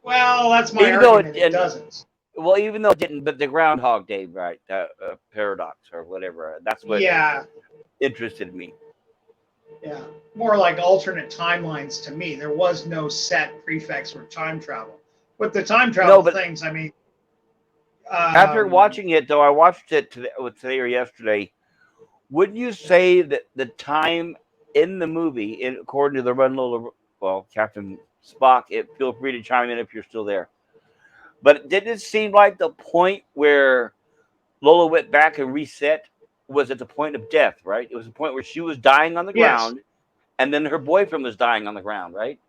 Well, that's my Even though it argument. It and doesn't. well, even though it didn't, but the Groundhog Day, right? Paradox or whatever. That's what Yeah, interested me. yeah. More like alternate timelines to me. There was no set prefix for time travel. With the time No, travel but things, I mean, after um, watching it, though, I watched it today or yesterday. Wouldn't you say that the time in the movie, according to the Run Lola, well, Captain Spock, feel free to chime in if you're still there. But didn't it seem like the point where Lola went back and reset was at the point of death, right? It was the point where she was dying on the yes. ground, and then her boyfriend was dying on the ground, right?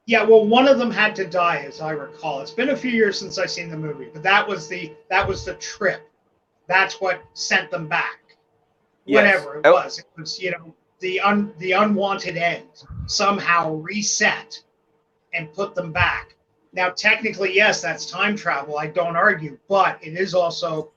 Yeah, well, one of them had to die, as I recall. It's been a few years since I've seen the movie, but that was the trip. That's what sent them back. Yes. Whatever it Oh, was, the unwanted end somehow reset and put them back. Now, technically, yes, that's time travel. I don't argue, but it is also,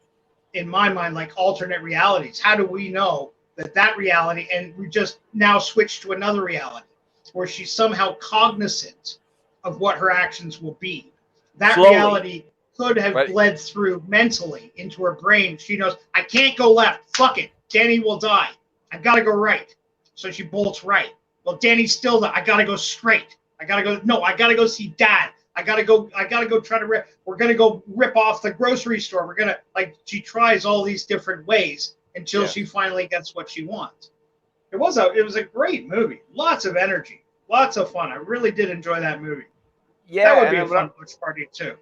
in my mind, like alternate realities. How do we know that reality, and we just now switch to another reality where she's somehow cognizant of what her actions will be? That slowly, reality could have right? bled through mentally into her brain. She knows, I can't go left. Fuck it. Danny will die. I gotta go right. So she bolts right. Well, Danny's still there. I gotta go straight. I gotta go. No, I gotta go see Dad. I gotta go try to rip. We're gonna go rip off the grocery store. We're gonna She tries all these different ways until Yes. she finally gets what she wants. It was a great movie. Lots of energy. Lots of fun. I really did enjoy that movie. That Yeah, would and be a then fun watch party too.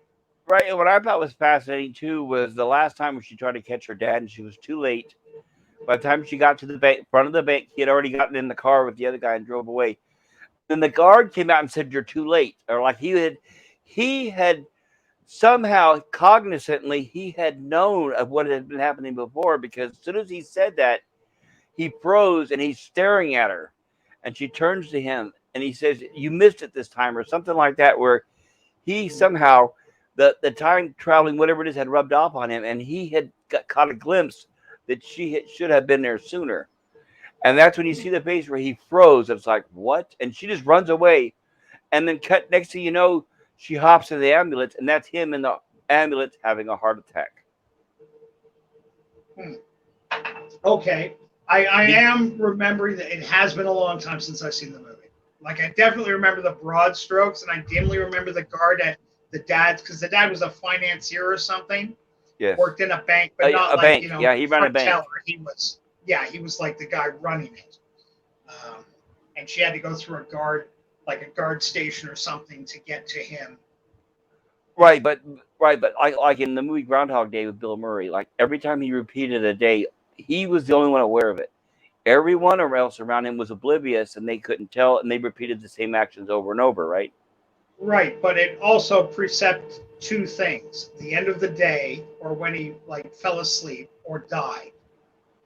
right, and what I thought was fascinating too was the last time when she tried to catch her dad and she was too late. By the time she got to the front of the bank, he had already gotten in the car with the other guy and drove away. And then the guard came out and said, "You're too late," or like he had somehow cognizantly he had known of what had been happening before because as soon as he said that, he froze and he's staring at her, and she turns to him and he says, "You missed it this time," or something like that, where he somehow the time traveling whatever it is had rubbed off on him, and he had caught a glimpse that should have been there sooner. And that's when you see the face where he froze. It's like, what? And she just runs away. And then cut next thing you know, she hops in the ambulance, and that's him in the ambulance having a heart attack. Hmm. Okay. I Did, am remembering that it has been a long time since I've seen the movie. Like, I definitely remember the broad strokes, and I dimly remember the guard at the dad's, because the dad was a financier or something, yes. worked in a bank, but not A like, bank. Yeah, he ran a front bank. teller. He was like the guy running it. And she had to go through like a guard station or something to get to him. Right, but like in the movie Groundhog Day with Bill Murray, like every time he repeated a day, he was the only one aware of it. Everyone else around him was oblivious, and they couldn't tell, and they repeated the same actions over and over. Right. Right, but it also precepts two things: the end of the day, or when he like fell asleep or died.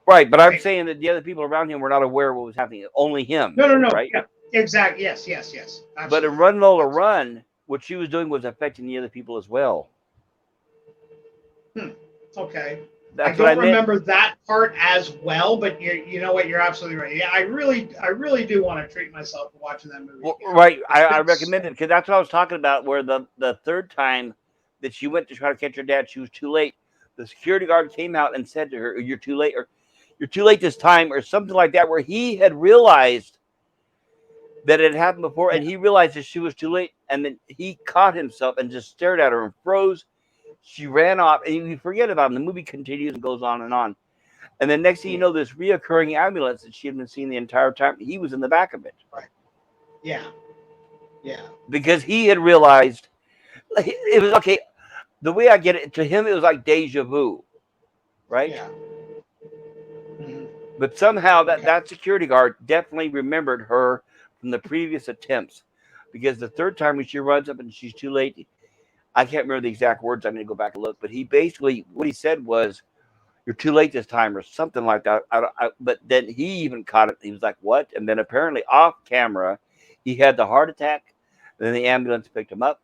Right, but I'm Right? saying that the other people around him were not aware of what was happening. Only him. No, no, no. Right. Yeah, exactly. Yes, yes, yes. But in Absolutely. Run Lola Absolutely. Run, what she was doing was affecting the other people as well. Hmm. Okay. I That's what I don't meant. remember that part as well, but you know what? You're absolutely right. Yeah, I really do want to treat myself to watching that movie Well, again. right, It's I been recommend it because that's what I was talking about. Where the third time that she went to try to catch her dad, she was too late. The security guard came out and said to her, "You're too late," or "You're too late this time," or something like that. Where he had realized that it had happened before, yeah, and he realized that she was too late, and then he caught himself and just stared at her and froze. She ran off, and you forget about him. The movie continues and goes on and on. And then next thing you yeah, know, this reoccurring ambulance that she had been seeing the entire time, he was in the back of it right. Yeah, yeah, because he had realized it was okay. The way I get it to him, it was like deja vu, right? yeah. Hmm. But somehow Okay. that security guard definitely remembered her from the previous attempts because the third time when she runs up and she's too late, I can't remember the exact words. I'm going to go back and look. But he basically, what he said was, "You're too late this time," or something like that. But then he even caught it. He was like, "What?" And then apparently off camera, he had the heart attack. Then the ambulance picked him up.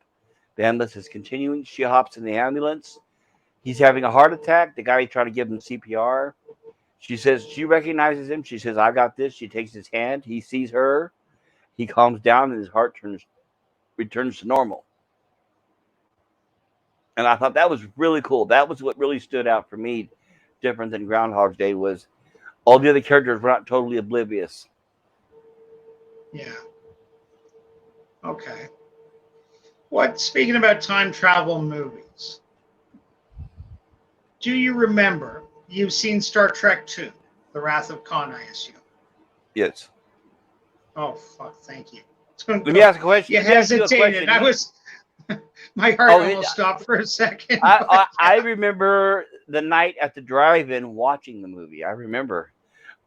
The ambulance is continuing. She hops in the ambulance. He's having a heart attack. The guy trying to give him CPR. She says she recognizes him. She says, "I got this." She takes his hand. He sees her. He calms down, and his heart returns to normal. And I thought that was really cool. That was what really stood out for me, different than Groundhog Day, was all the other characters were not totally oblivious. Yeah. Okay. Speaking about time travel movies, do you remember, you've seen Star Trek II, The Wrath of Khan, I assume? Yes. Oh, fuck, thank you. Let me ask a question. You hesitated. I was, my heart almost stopped for a second. I remember the night at the drive-in watching the movie. I remember.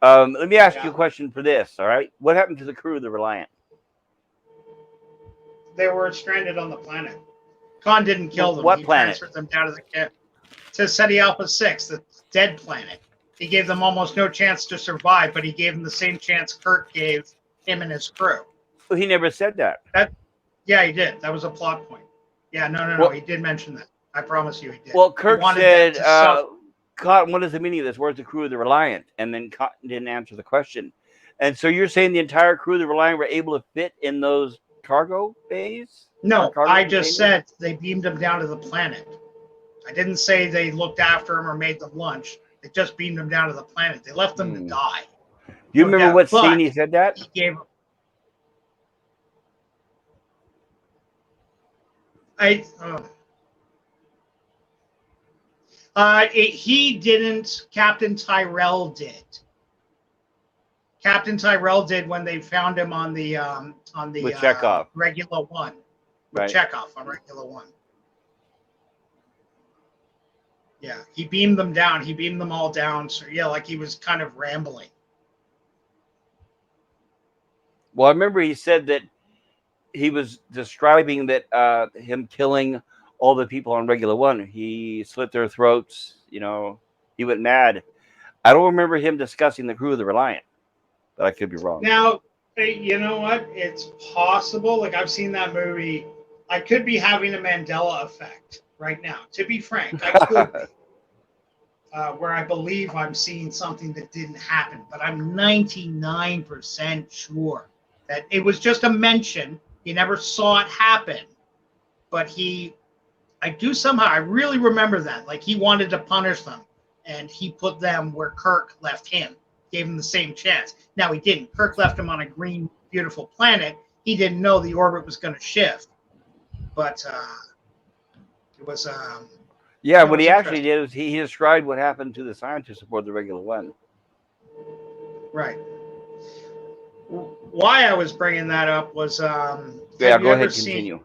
Let me ask you a question for this, all right? What happened to the crew of the Reliant? They were stranded on the planet. Khan didn't kill them. What planet? He transferred them down to the camp. To Ceti Alpha 6, the dead planet. He gave them almost no chance to survive, but he gave them the same chance Kirk gave him and his crew. Well, he never said that. Yeah, he did. That was a plot point. Yeah, no. He did mention that. I promise you he did. Well, Kirk said, Cotton, what is the meaning of this? Where's the crew of the Reliant? And then Cotton didn't answer the question. And so you're saying the entire crew of the Reliant were able to fit in those cargo bays? No, I just said they beamed them down to the planet. I didn't say they looked after them or made them lunch. They just beamed them down to the planet. They left them to die. Do you remember what scene he said that? He gave. He didn't. Captain Tyrell did. Captain Tyrell did when they found him on the with Chekhov. Regular One. With Chekhov on Regular One. Yeah, he beamed them down. He beamed them all down. So yeah, like he was kind of rambling. Well, I remember he said that he was describing that him killing all the people on Regular One. He slit their throats. You know, he went mad. I don't remember him discussing the crew of the Reliant, but I could be wrong. Now, you know what? It's possible. Like, I've seen that movie. I could be having a Mandela effect right now. To be frank, I could be. Where I believe I'm seeing something that didn't happen. But I'm 99% sure that it was just a mention. He never saw it happen. But I really remember that. Like, he wanted to punish them. And he put them where Kirk left him. Gave him the same chance. Now, he didn't. Kirk left him on a green, beautiful planet. He didn't know the orbit was going to shift. But it was... yeah, what he actually did was he described what happened to the scientists aboard the Regular One. Right. Why I was bringing that up was... yeah, go ahead, continue.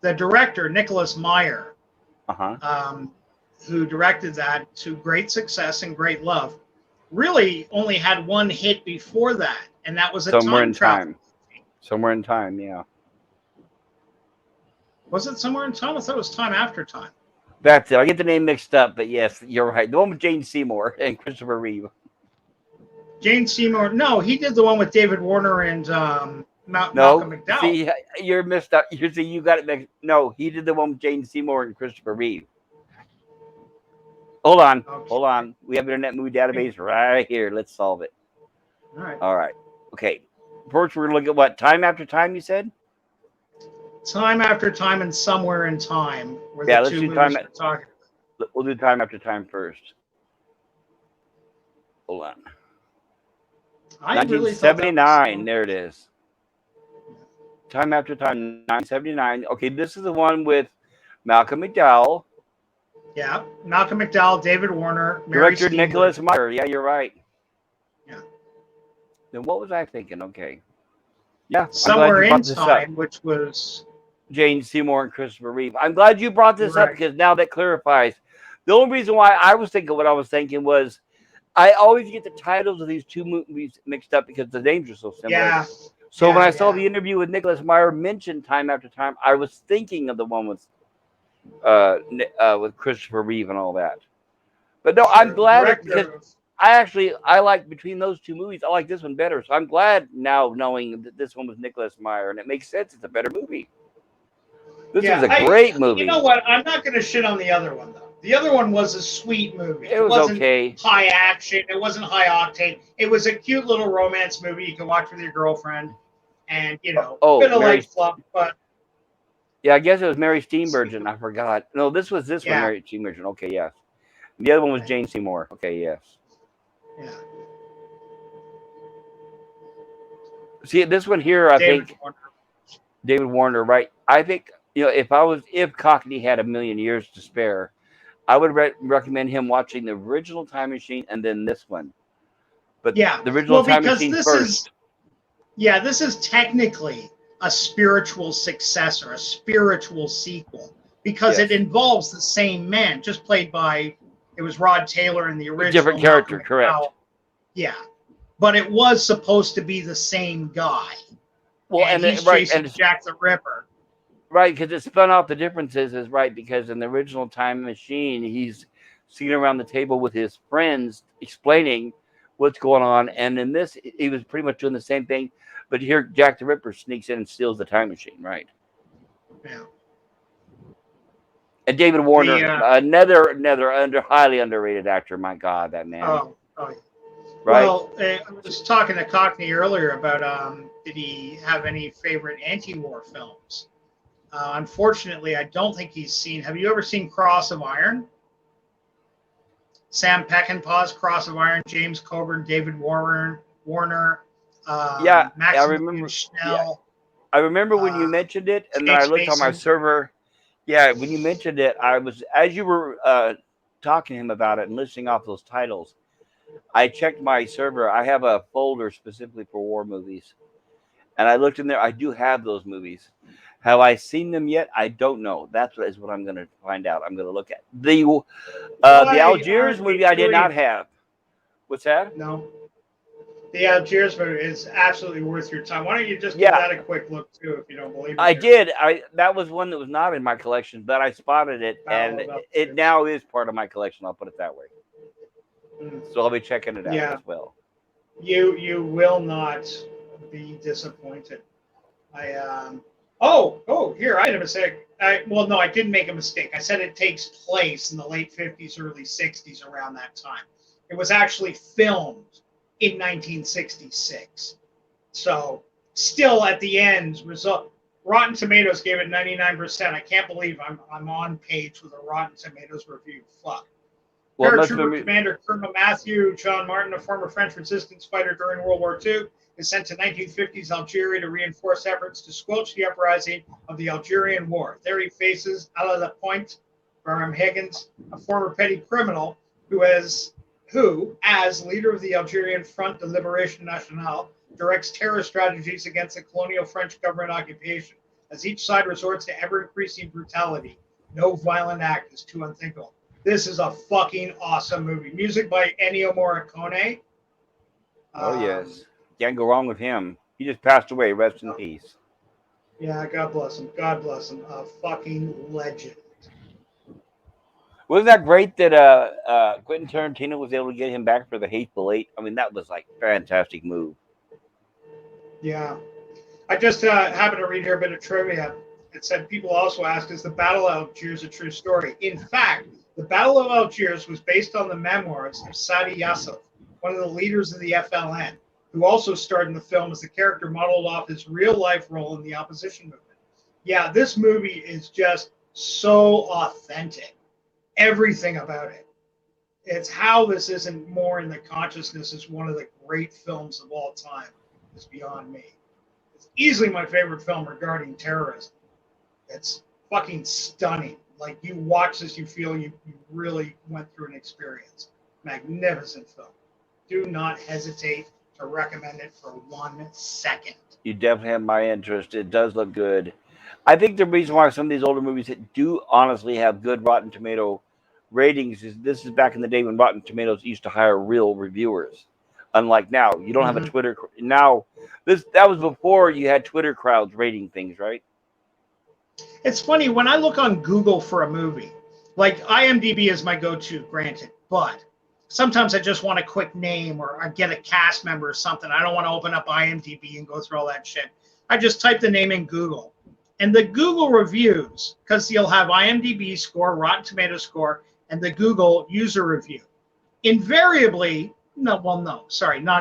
The director, Nicholas Meyer, uh-huh. Who directed that to great success and great love, really only had one hit before that, and that was Somewhere in Time. Somewhere in Time, yeah. Was it Somewhere in Time? I thought it was Time After Time. That's it. I get the name mixed up, but yes, you're right. The one with Jane Seymour and Christopher Reeve. Jane Seymour? No, he did the one with David Warner and Malcolm McDowell. See, you're mixed up. You got it mixed. No, he did the one with Jane Seymour and Christopher Reeve. Hold on. Okay. Hold on. We have Internet Movie Database right here. Let's solve it. All right. Okay. First, we're going to look at what? Time After Time, you said? Time After Time and Somewhere in Time. Yeah, let's do Time. We'll do Time After Time first. Hold on. 1979. There it is. Time After Time, 1979. Okay, this is the one with Malcolm McDowell. Yeah, Malcolm McDowell, David Warner, director Nicholas Meyer. Yeah, you're right. Yeah. Then what was I thinking? Okay. Yeah. Somewhere in Time, which was Jane Seymour and Christopher Reeve. I'm glad you brought this up because now that clarifies. The only reason why I was thinking what I was thinking was I always get the titles of these two movies mixed up because the names are so similar. Yeah. So when I saw the interview with Nicholas Meyer mention Time After Time, I was thinking of the one with Christopher Reeve and all that. But no, I'm glad because I like between those two movies, I like this one better. So I'm glad now knowing that this one was Nicholas Meyer, and it makes sense. It's a better movie. This is a great movie. You know what? I'm not going to shit on the other one though. The other one was a sweet movie. It It was wasn't okay. high action. It wasn't high octane. It was a cute little romance movie you can watch with your girlfriend, and Oh, bit of light fluff. But yeah, I guess it was Mary Steenburgen. I forgot. No, this one, yeah, Mary Steenburgen. Okay, yes. The other one was Jane Seymour. Okay, yes. yeah. See, this one here, I David think Warner. David Warner, right? I think if Cockney had a million years to spare, I would recommend him watching the original Time Machine and then this one. But Yeah. the original Well, Time because Machine first. this is technically a spiritual successor, a spiritual sequel, because it Yes. involves the same man, just played by, it was Rod Taylor in the A different original, character, Malcolm correct. McDowell. Yeah. But it was supposed to be the same guy. Well, And he's right, chasing Jack the Ripper. right, because it spun out the differences is right because in the original Time Machine, he's sitting around the table with his friends explaining what's going on, and in this, he was pretty much doing the same thing, but here Jack the Ripper sneaks in and steals the time machine, right? Yeah. And David Warner, The another highly underrated actor. My God, that man, oh, yeah. right? Well, I was talking to Cockney earlier about did he have any favorite anti-war films? Unfortunately, I don't think he's seen. Have you ever seen Cross of Iron? Sam Peckinpah's Cross of Iron, James Coburn, David Warner, Yeah, I Maximilian remember. Yeah, Schnell, I remember when you mentioned it, and then I James looked on my Mason. server. Yeah, when you mentioned it, I was as you were talking to him about it and listing off those titles. I checked my server. I have a folder specifically for war movies, and I looked in there. I do have those movies. Have I seen them yet? I don't know. What I'm going to find out. I'm going to look at the Why Algiers aren't we movie. I did not doing have. What's that? no? The Algiers movie is absolutely worth your time. Why don't you just give Yeah, that a quick look too, if you don't believe me I here? did. I That was one that was not in my collection, but I spotted it, Battle and of it Algiers. now is part of my collection. I'll put it that way. Mm. So I'll be checking it out Yeah, as well. you will not be disappointed. I here I had a mistake. Well, no, I didn't make a mistake. I said it takes place in the late 50s, early 60s, around that time. It was actually filmed in 1966. So still at the end, Rotten Tomatoes gave it 99%. I can't believe I'm on page with a Rotten Tomatoes review. Fuck. Well, it must have Paratrooper been. Commander Colonel Matthew John Martin, a former French resistance fighter during World War II, is sent to 1950s Algeria to reinforce efforts to squelch the uprising of the Algerian War. There he faces Ala Lapointe, Barham Higgins, a former petty criminal who, as leader of the Algerian Front de Liberation Nationale, directs terror strategies against the colonial French government occupation. As each side resorts to ever-increasing brutality, no violent act is too unthinkable. This is a fucking awesome movie. Music by Ennio Morricone. Oh yes, can't go wrong with him. He just passed away. Rest in peace. Yeah, God bless him. God bless him. A fucking legend. Wasn't that great that Quentin Tarantino was able to get him back for the Hateful Eight? I mean, that was like fantastic move. Yeah. I just happened to read here a bit of trivia. It said people also ask, is the Battle of Algiers a true story? In fact, the Battle of Algiers was based on the memoirs of Sadi Yassov, one of the leaders of the FLN, who also starred in the film as the character modeled off his real-life role in the opposition movement. Yeah, this movie is just so authentic. Everything about it. It's how this isn't more in the consciousness as one of the great films of all time is beyond me. It's easily my favorite film regarding terrorism. It's fucking stunning. Like, you watch this, you feel you really went through an experience. Magnificent film. Do not hesitate to recommend it for 1 second. You definitely have my interest. It does look good. I think the reason why some of these older movies that do honestly have good Rotten Tomato ratings is this is back in the day when Rotten Tomatoes used to hire real reviewers. Unlike now, you don't have a Mm-hmm. Twitter. Now, that was before you had Twitter crowds rating things, right? It's funny, when I look on Google for a movie, like IMDb is my go-to, granted, but sometimes I just want a quick name or I get a cast member or something. I don't want to open up IMDb and go through all that shit. I just type the name in Google. And the Google reviews, because you'll have IMDb score, Rotten Tomato score, and the Google user review. Invariably, not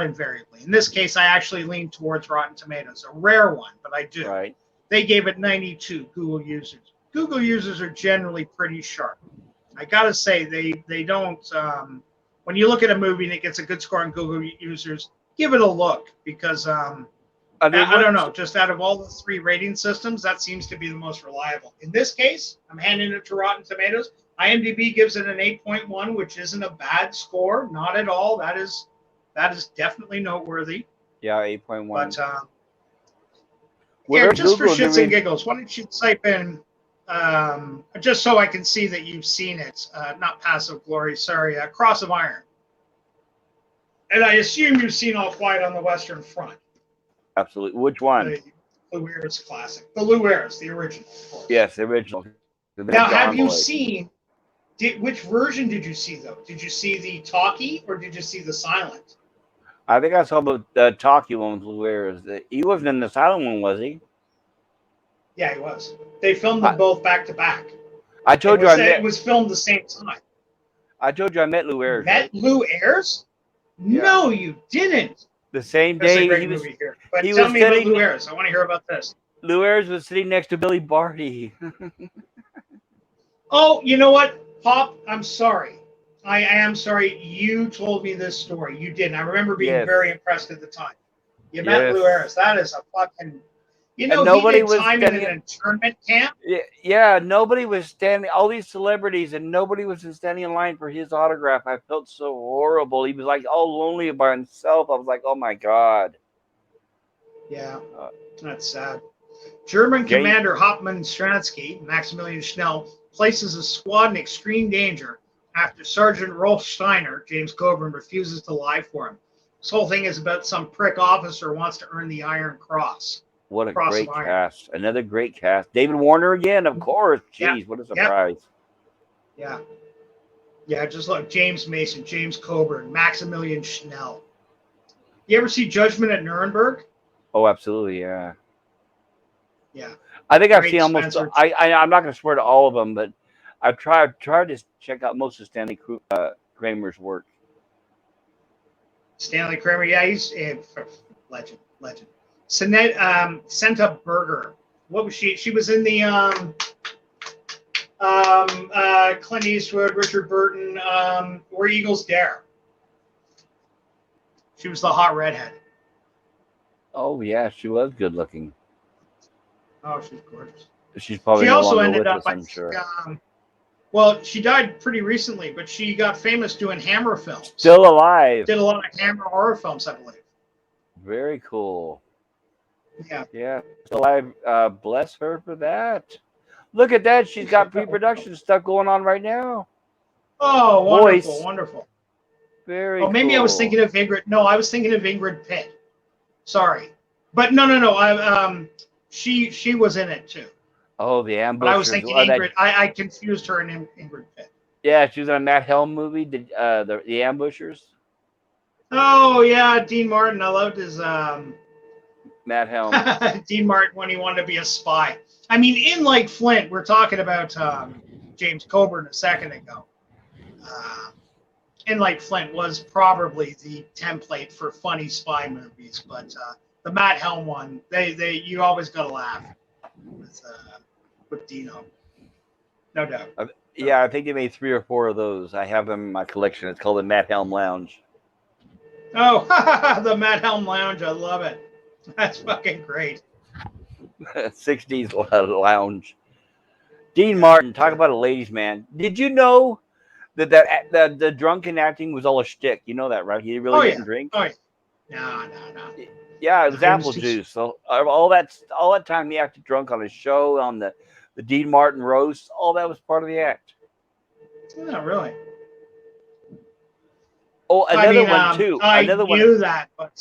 invariably. In this case, I actually lean towards Rotten Tomatoes, a rare one, but I do. Right. They gave it 92, Google users. Google users are generally pretty sharp. I gotta say, they don't. When you look at a movie and it gets a good score on Google users, give it a look, because I don't know. Just out of all the 3 rating systems, that seems to be the most reliable. In this case, I'm handing it to Rotten Tomatoes. IMDb gives it an 8.1, which isn't a bad score, not at all. That is definitely noteworthy. Yeah, 8.1. But here, just for shits and giggles, why don't you type in, just so I can see that you've seen it, not Passive Glory, sorry, Cross of Iron. And I assume you've seen All Quiet on the Western Front. Absolutely. Which one? The Lumière's classic. The Lumière's, the original, of course. Yes, the original. Now, have you seen, which version did you see, though? Did you see the talkie or did you see the silent? I think I saw the talkie one with Lumière's. He wasn't in the silent one, was he? Yeah, he was. They filmed them both back to back. I told you it was filmed the same time. I told you I met Lumière's. Met Lumière's? Yeah. No, you didn't. The same day. That's a great movie here. But tell me about Lumière's. I want to hear about this. Lumière's was sitting next to Billy Barty. Oh, you know what, Pop? I'm sorry. I am sorry. You told me this story. You didn't. I remember being very impressed at the time. You met Lumière's. That is a fucking... You know, nobody was time in an internment camp. Yeah, nobody was standing. All these celebrities, and nobody was standing in line for his autograph. I felt so horrible. He was like all lonely by himself. I was like, oh my god. Yeah, that's sad. German Commander Hauptmann Stransky, Maximilian Schnell, places a squad in extreme danger after Sergeant Rolf Steiner, James Coburn, refuses to lie for him. This whole thing is about some prick officer who wants to earn the Iron Cross. What a great cast. Another great cast. David Warner again, of course. Jeez, what a surprise. Yeah. Yeah, just look. James Mason, James Coburn, Maximilian Schnell. You ever see Judgment at Nuremberg? Oh, absolutely, yeah. Yeah. I think I've seen almost... I'm not going to swear to all of them, but I've tried to check out most of Stanley Kramer's work. Stanley Kramer, yeah, he's a legend. Senta Berger. What was she? She was in the Clint Eastwood, Richard Burton, Where Eagles Dare. She was the hot redhead. Oh yeah, she was good looking. Oh, she's gorgeous. She's probably no longer with us, I'm sure. Well, she died pretty recently, but she got famous doing Hammer films. Still alive. Did a lot of Hammer horror films, I believe. Very cool. Yeah. Yeah. Still alive. Bless her for that. Look at that. She's got pre-production stuff going on right now. Oh, wonderful, wonderful. Very cool. Maybe I was thinking of Ingrid. No, I was thinking of Ingrid Pitt. Sorry. But no. She was in it too. Oh, the Ambushers. But I was thinking Ingrid. I confused her and Ingrid Pitt. Yeah, she was in a Matt Helm movie, the Ambushers. Oh yeah, Dean Martin. I loved his Matt Helm. Dean Martin when he wanted to be a spy. I mean, in like Flint, we're talking about James Coburn a second ago. In like Flint was probably the template for funny spy movies, but the Matt Helm one, you always got to laugh with Dino, no doubt. Yeah, I think they made 3 or 4 of those. I have them in my collection. It's called the Matt Helm Lounge. Oh, the Matt Helm Lounge. I love it. That's fucking great. 60s lounge. Dean Martin, talk about a ladies' man. Did you know that the drunken acting was all a shtick? You know that, right? He really didn't drink. Oh yeah. No. Yeah, it was apple juice. So all that time he acted drunk on his show, on the Dean Martin roast. All that was part of the act. Yeah, really. Oh, another one too. I knew that, but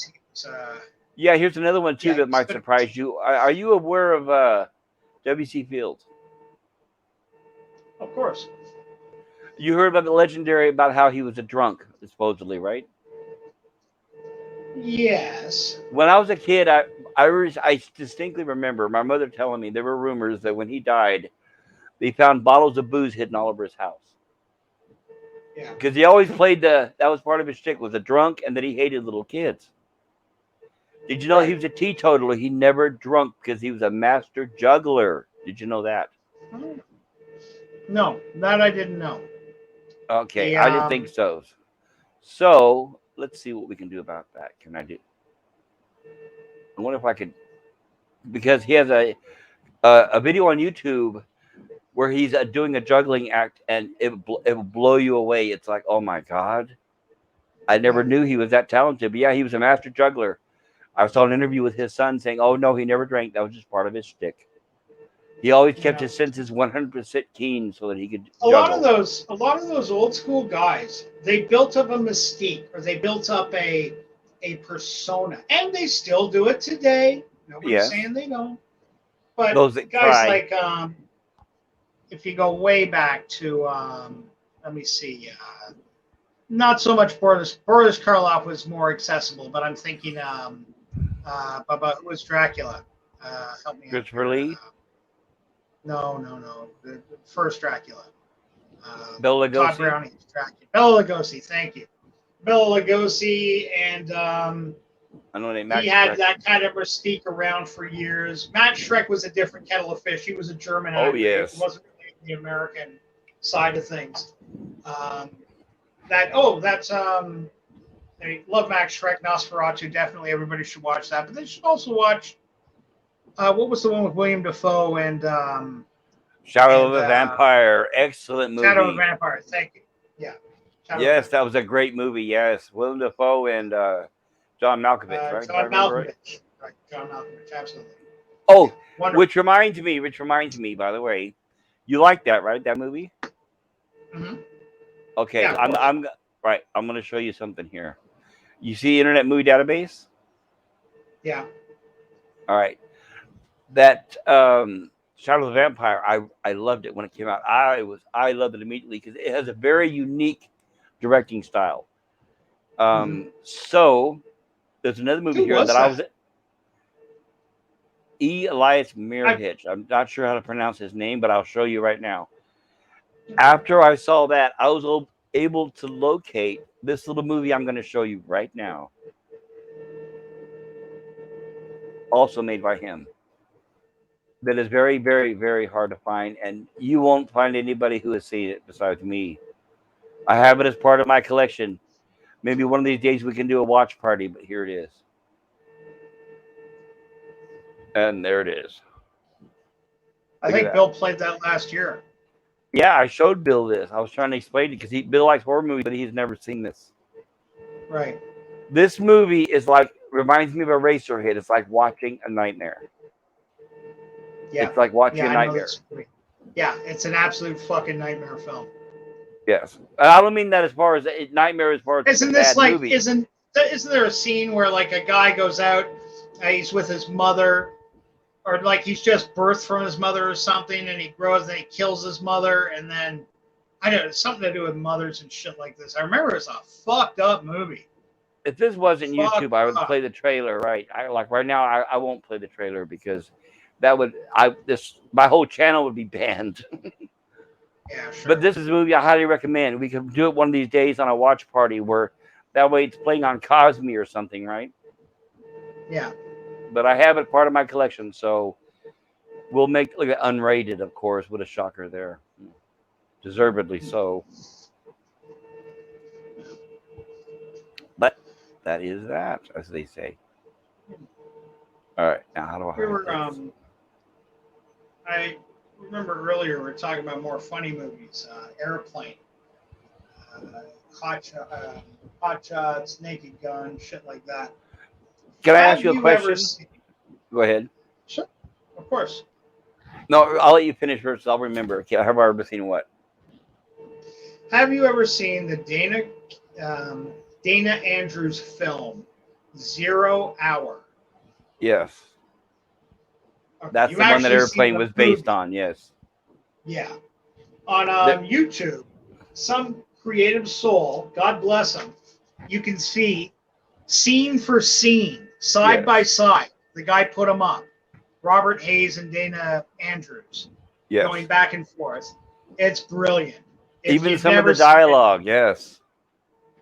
yeah, here's another one too that might surprise you. Are you aware of W.C. Fields? Of course. You heard about the legendary about how he was a drunk, supposedly, right? Yes. When I was a kid, I distinctly remember my mother telling me there were rumors that when he died, they found bottles of booze hidden all over his house. Yeah. Because he always played that was part of his shtick, was a drunk and that he hated little kids. Did you know he Right. was a teetotaler? He never drunk because he was a master juggler. Did you know that? Oh, no, that I didn't know. Okay, The I didn't think so. So let's see what we can do about that. Can I do? I wonder if I could, because he has a video on YouTube where he's doing a juggling act, and it will blow you away. It's like, oh my god, I never yeah, knew he was that talented. But yeah, he was a master juggler. I saw an interview with his son saying, "Oh no, he never drank. That was just part of his shtick. He always kept yeah. his senses 100% keen so that he could A juggle." lot of those old school guys, they built up a mystique, or they built up a persona, and they still do it today. Nobody's Yes, saying they don't. But those that guys try. like, if you go way back to, let me see, not so much Boris Karloff was more accessible, but I'm thinking, but who was Dracula? Help me out Christopher here. Lee, No. The first Dracula. Bela Todd Lugosi. Browning's Dracula. Bela Lugosi, thank you. Bela Lugosi, and I know they he Max had Shrek. that kind of mystique around for years. Matt Schreck was a different kettle of fish. He was a German Oh actor. He yes, wasn't really the American side of things. Um, that's I love Max Schreck, Nosferatu. Definitely, everybody should watch that. But they should also watch what was the one with William Dafoe Shadow of and a Vampire, excellent Shadow of the movie. Vampire. Thank you. Yeah, Shadow of the Yes, that Vampire. was a great movie. Yes, Willem Dafoe and John Malkovich, right? If I John remember right. Malkovich. Right, John Malkovich. Absolutely. Yeah, Oh, wonderful. which reminds me, by the way, you like that, right? That movie? Hmm. Okay, Yeah, of course. I'm right. I'm going to show you something here. You see Internet Movie Database? Yeah. All right. That Shadow of the Vampire, I loved it when it came out. I loved it immediately because it has a very unique directing style. Hmm. So there's another movie Who here was that I was that? Elias I, Mirhitch. I'm not sure how to pronounce his name, but I'll show you right now. After I saw that, I was able to locate this little movie I'm going to show you right now, also made by him. That is very, very, very hard to find, and you won't find anybody who has seen it besides me. I have it as part of my collection. Maybe one of these days we can do a watch party, but here it is. And there it is. I Look at think that. Bill played that last year. Yeah, I showed Bill this. I was trying to explain it because Bill likes horror movies, but he's never seen this. Right. This movie is like reminds me of a racer hit. It's like watching a nightmare. Yeah. It's like watching Yeah, a I know nightmare. this movie. Yeah, it's an absolute fucking nightmare film. Yes, I don't mean that as far as nightmare, as far as it's a Isn't this bad like movie. isn't there a scene where like a guy goes out, he's with his mother, or like he's just birthed from his mother or something, and he grows and he kills his mother, and then I don't know, it's something to do with mothers and shit like this. I remember it's a fucked up movie. If this wasn't YouTube, Fucked I would up. play the trailer. Right, I like right now. I won't play the trailer because that would I this my whole channel would be banned. Yeah, sure. But this is a movie I highly recommend. We could do it one of these days on a watch party where that way it's playing on Cosme or something, right? Yeah. But I have it part of my collection, so we'll make like unrated, of course. What a shocker there, deservedly so. But that is that, as they say. All right, now how do I We hide were this? I remember earlier we were talking about more funny movies, Airplane, Hot Shots, Naked Gun, shit like that. Can I ask Have you a you ever question? seen? Go ahead. Sure, of course. No, I'll let you finish first. I'll remember. Okay, have I ever seen what? Have you ever seen the Dana Andrews film 0 Hour? Yes, Okay, that's you've the one that actually seen Airplane the was based movie. on. Yes. Yeah. On That, YouTube, some creative soul, God bless him, you can see scene for scene, side by yes. side. The guy put them up. Robert Hayes and Dana Andrews Yes. going back and forth. It's brilliant. If Even you've some of never the seen it, dialogue, yes.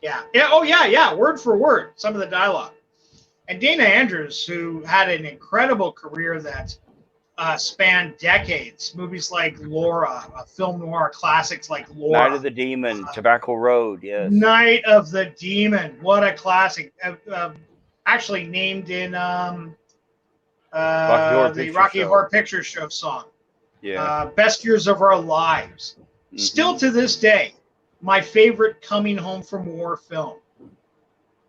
yeah, yeah, oh yeah, word for word, some of the dialogue. And Dana Andrews, who had an incredible career that spanned decades, movies like Laura, film noir classics like Night of Laura, the Demon, Tobacco Road, yes. Night of the Demon, what a classic! Actually named in Rocky Horror the Picture Rocky Show. Horror Picture Show song. Yeah. Best Years of Our Lives. Still to this day, my favorite coming home from war film.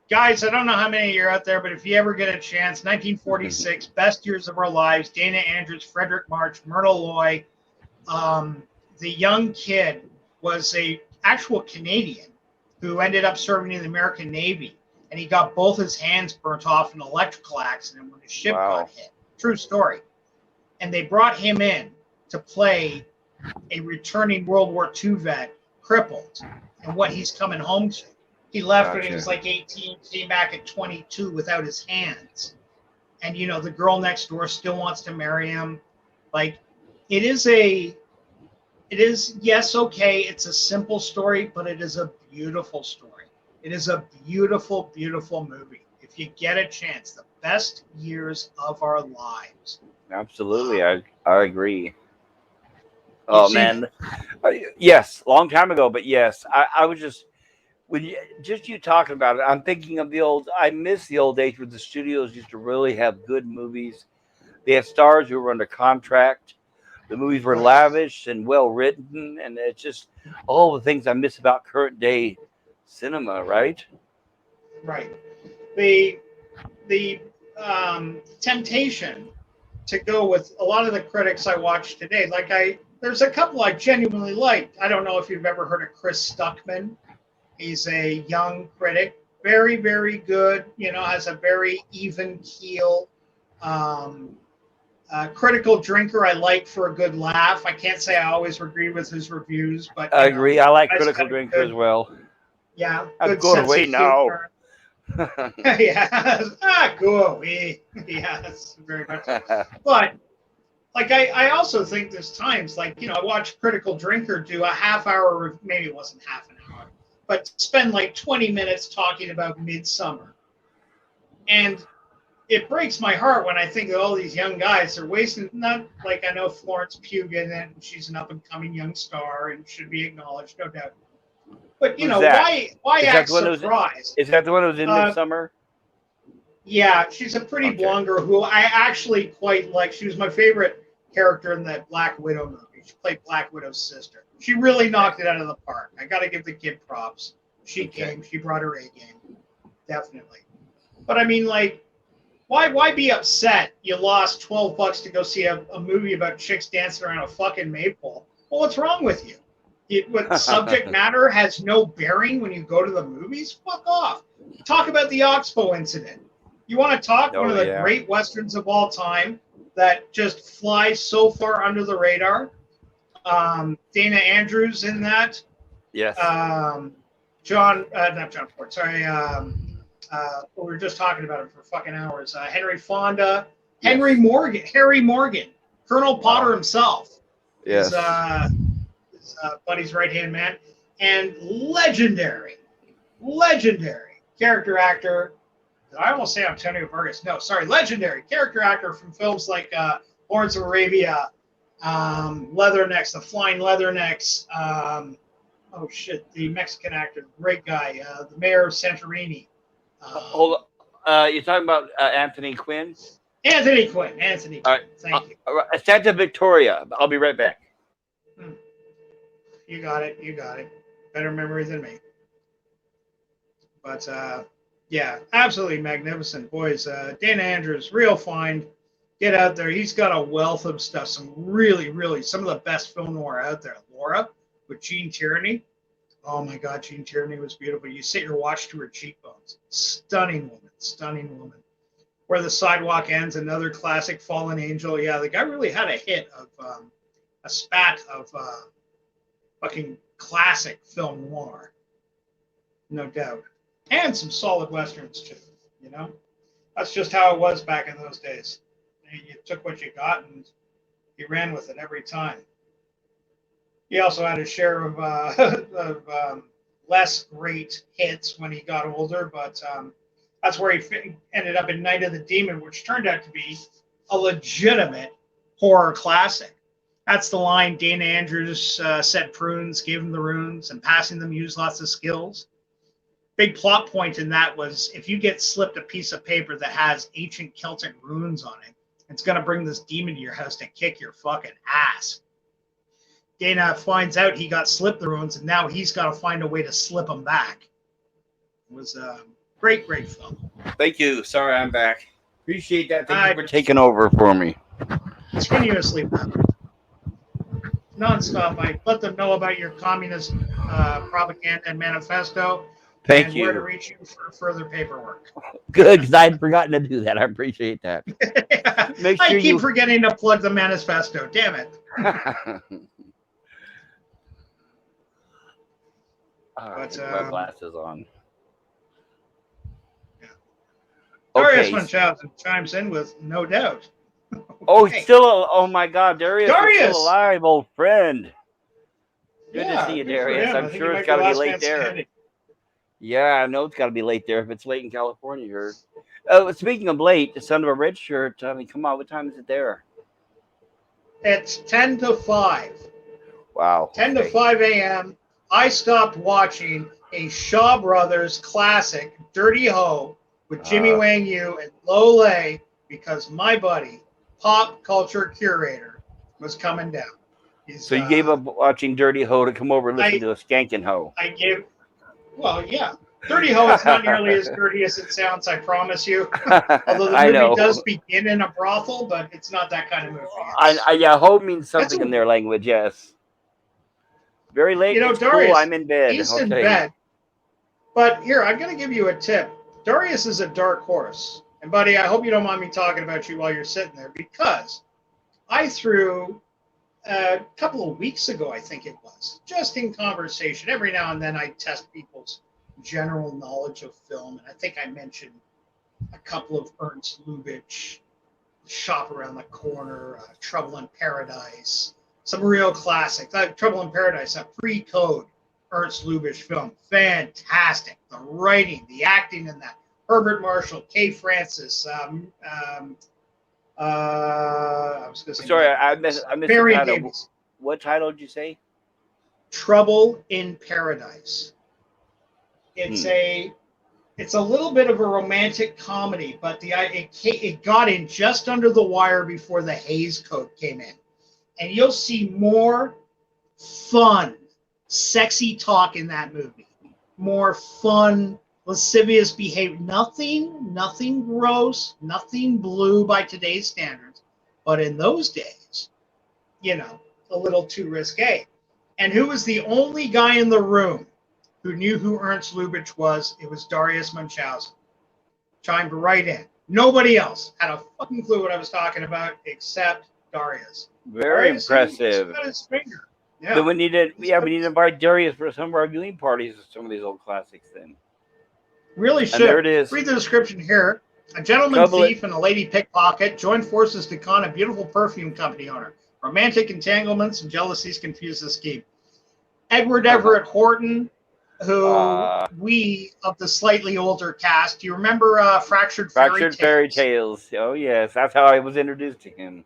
Guys, I don't know how many of you are out there, but if you ever get a chance, 1946, Best Years of Our Lives, Dana Andrews, Frederick March, Myrna Loy. The young kid was a actual Canadian who ended up serving in the American Navy, and he got both his hands burnt off in an electrical accident when his ship got hit. True story. And they brought him in to play a returning World War II vet, crippled, and what he's coming home to. He left when he was like 18, came back at 22 without his hands. And, you know, the girl next door still wants to marry him. Like, it is, yes, okay, it's a simple story, but it is a beautiful story. It is a beautiful, beautiful movie. If you get a chance, the best years of our lives. Absolutely, I agree. Oh man, yes, long time ago, but yes, I was just when you talking about it, I'm thinking of the old. I miss the old days where the studios used to really have good movies. They had stars who were under contract. The movies were lavish and well written, and it's just all the things I miss about current day cinema, right? Right. The temptation to go with a lot of the critics I watch today. There's a couple I genuinely like. I don't know if you've ever heard of Chris Stuckman. He's a young critic, very, very good. You know, has a very even keel. Critical drinker, I like for a good laugh. I can't say I always agree with his reviews, but I agree. I like that's Critical kind of Drinker good. as well. Yeah, I'll good go sense away of now. humor. Yeah, go away. Yes, very much. But like I also think there's times like I watched Critical Drinker do a half hour, maybe it wasn't half an hour, but spend like 20 minutes talking about Midsummer, and it breaks my heart when I think that all these young guys are wasting. Not like I know Florence Pugh, and she's an up and coming young star and should be acknowledged, no doubt. But Who's that? why act surprised? Is that the one who was in Midsummer? Yeah, she's a pretty blonde girl who I actually quite like. She was my favorite character in that Black Widow movie. She played Black Widow's sister. She really knocked it out of the park. I got to give the kid props. She came. She brought her A game. Definitely. But I mean, like, why be upset you lost $12 to go see a movie about chicks dancing around a fucking maypole? Well, what's wrong with you? What subject matter has no bearing when you go to the movies? Fuck off. Talk about the Oxbow incident. You want to talk one of the great westerns of all time that just flies so far under the radar? Dana Andrews in that. Yes. Not John Ford. Sorry. We were just talking about him for fucking hours. Henry Fonda. Yes. Harry Morgan. Colonel Potter himself. Yes. His buddy's right-hand man. And legendary character actor. I almost say Antonio Burgess. No, sorry, legendary character actor from films like Lawrence of Arabia, Leathernecks, The Flying Leathernecks. The Mexican actor, great guy, the mayor of Santorini. Hold on. You're talking about Anthony Quinn? Anthony Quinn. Thank you. Santa Victoria. I'll be right back. You got it. Better memory than me. But yeah, absolutely magnificent. Boys, Dana Andrews, real fine. Get out there. He's got a wealth of stuff. Some really, some of the best film noir out there. Laura with Gene Tierney. Oh my God, Gene Tierney was beautiful. You sit your watch to her cheekbones. Stunning woman. Where the Sidewalk Ends, another classic. Fallen Angel. Yeah, the guy really had a hit of a spat of fucking classic film noir. No doubt. And some solid westerns too, That's just how it was back in those days. You took what you got and you ran with it every time. He also had a share of, less great hits when he got older, but that's where he ended up in Night of the Demon, which turned out to be a legitimate horror classic. That's the line Dana Andrews set prunes, gave him the runes, and passing them used lots of skills. Big plot point in that was if you get slipped a piece of paper that has ancient Celtic runes on it, it's going to bring this demon to your house to kick your fucking ass. Dana finds out he got slipped the runes, and now he's got to find a way to slip them back. It was a great, great film. Thank you. Sorry, I'm back. Appreciate that. Thank you for taking over for me. Strenuously, nonstop. I let them know about your communist propaganda and manifesto. Thank and you. Where to reach you for further paperwork. Good, because I had forgotten to do that. I appreciate that. Make sure I keep forgetting to plug the manifesto. Damn it. But my glasses on. Yeah. Darius Munchausen chimes in with no doubt. Oh, still! Oh my God, Darius is still alive, old friend. Good to see you, Darius. I'm sure it's got to be late there. Standing. Yeah, I know it's got to be late there if it's late in California here. Speaking of late, the son of a red shirt. I mean, come on, what time is it there? It's 10 to 5. Wow. 10 to 5 a.m. I stopped watching a Shaw Brothers classic, Dirty Ho, with Jimmy Wang Yu and Lo Lei because my buddy, pop culture curator, was coming down. So you gave up watching Dirty Ho to come over and listen to a Skankin' Ho. Well, yeah. Dirty Ho is not nearly as dirty as it sounds, I promise you. Although the movie does begin in a brothel, but it's not that kind of movie. Yeah, Ho means something in their language, yes. Very late. You know, Darius, cool. I'm in bed. He's in bed. But here, I'm going to give you a tip. Darius is a dark horse. And, buddy, I hope you don't mind me talking about you while you're sitting there, because I threw a couple of weeks ago, I think it was, just in conversation. Every now and then I test people's general knowledge of film. And I think I mentioned a couple of Ernst Lubitsch, Shop Around the Corner, Trouble in Paradise. Some real classics. Trouble in Paradise, a pre-code Ernst Lubitsch film. Fantastic. The writing, the acting in that. Herbert Marshall, Kay Francis. I was going to say. Sorry, I missed the title. Davies. What title did you say? Trouble in Paradise. It's a little bit of a romantic comedy, but it got in just under the wire before the Hays Code came in. And you'll see more fun, sexy talk in that movie. More fun, lascivious behavior. Nothing gross, nothing blue by today's standards. But in those days, a little too risque. And who was the only guy in the room who knew who Ernst Lubitsch was? It was Darius Munchausen. Chimed right in. Nobody else had a fucking clue what I was talking about except Darius. Very impressive. He's got his finger. Yeah. Then we need to invite Darius for some of our viewing parties of some of these old classics then. Really should. And there it is. Read the description here. A gentleman thief and a lady pickpocket join forces to con a beautiful perfume company owner. Romantic entanglements and jealousies confuse the scheme. Edward Everett Horton, who we of the slightly older cast. Do you remember Fractured Fairy Tales? Oh, yes. That's how I was introduced to him.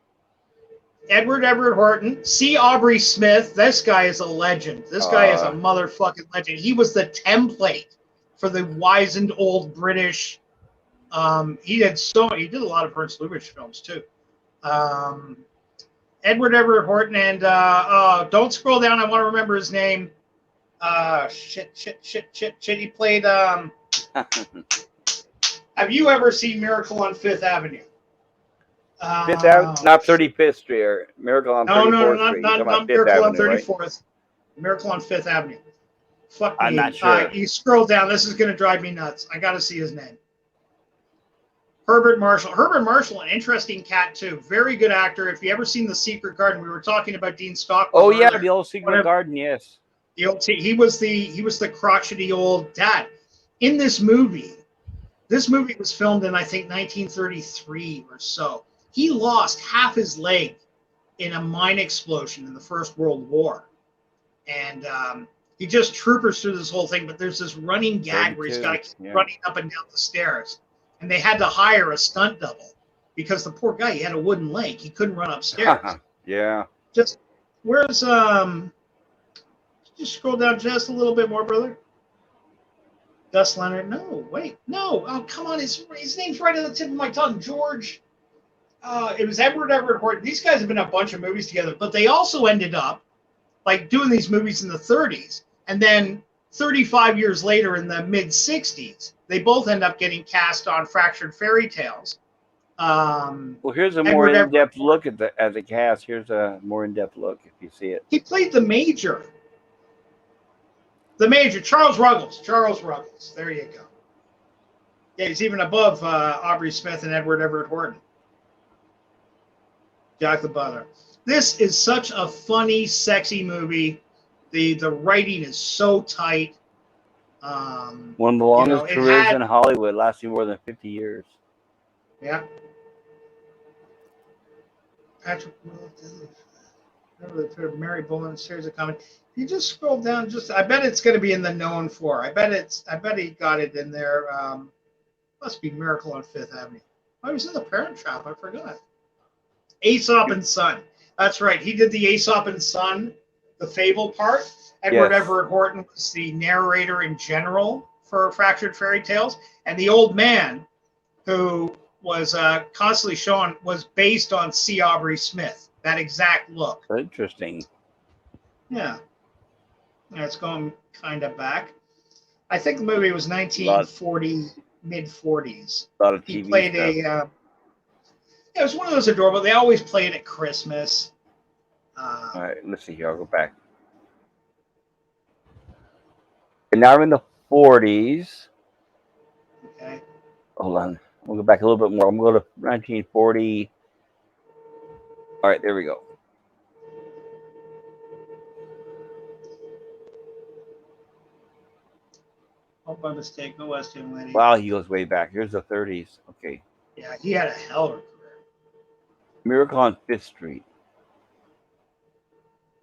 Edward Everett Horton. C. Aubrey Smith. This guy is a legend. This guy is a motherfucking legend. He was the template for the wizened old British. He did a lot of Ernst Lubitsch films too. Edward Everett Horton and don't scroll down. I want to remember his name. Shit. He played. Have you ever seen Miracle on Fifth Avenue? Fifth Avenue, not 35th Street. Miracle on 34th Street. Not Miracle on 34th. Right? Miracle on Fifth Avenue. Fuck me. I'm not sure. You scroll down. This is going to drive me nuts. I got to see his name. Herbert Marshall. Herbert Marshall, an interesting cat too. Very good actor. If you ever seen The Secret Garden, we were talking about Dean Stockwell. Oh yeah, the old Secret Garden. Yes. The old. He was the crotchety old dad. In this movie was filmed in I think 1933 or so. He lost half his leg in a mine explosion in the First World War. and he just troopers through this whole thing. But there's this running gag where he's got to keep running up and down the stairs, and they had to hire a stunt double because the poor guy, he had a wooden leg, he couldn't run upstairs. Yeah. Just where's just scroll down just a little bit more, brother. Gus Leonard. No, wait, no. Oh, come on. His name's right on the tip of my tongue. George. It was Edward Horton. These guys have been in a bunch of movies together, but they also ended up like doing these movies in the 30s, and then 35 years later, in the mid 60s, they both end up getting cast on Fractured Fairy Tales. Well, here's a more in-depth look at the cast. Here's a more in-depth look if you see it. He played the Major. The Major, Charles Ruggles. Charles Ruggles. There you go. Yeah, he's even above Aubrey Smith and Edward Everett Horton. Jack the Butler. This is such a funny, sexy movie. The writing is so tight. One of the longest careers in Hollywood, lasting more than 50 years. Yeah. Patrick Mary Boland series of comedy. You just scroll down. I bet it's going to be in the known for. I bet he got it in there. Must be Miracle on Fifth Avenue. Oh, he was in The Parent Trap. I forgot. Aesop and Son. That's right. He did the Aesop and Son, the fable part. Edward Everett Horton was the narrator in general for Fractured Fairy Tales, and the old man who was constantly shown was based on C. Aubrey Smith. That exact look. Interesting. Yeah. It's going kind of back. I think the movie was 1940, mid-40s. A lot of TV He played stuff. It was one of those adorable. They always play it at Christmas. All right, let's see here. I'll go back. And now we're in the 40s. Okay. Hold on. We'll go back a little bit more. I'm going to go to 1940. All right, there we go. Oh, by mistake. No West Young Lady. Wow, he goes way back. Here's the 30s. Okay. Yeah, he had a hell of a career. Miracle on Fifth Street.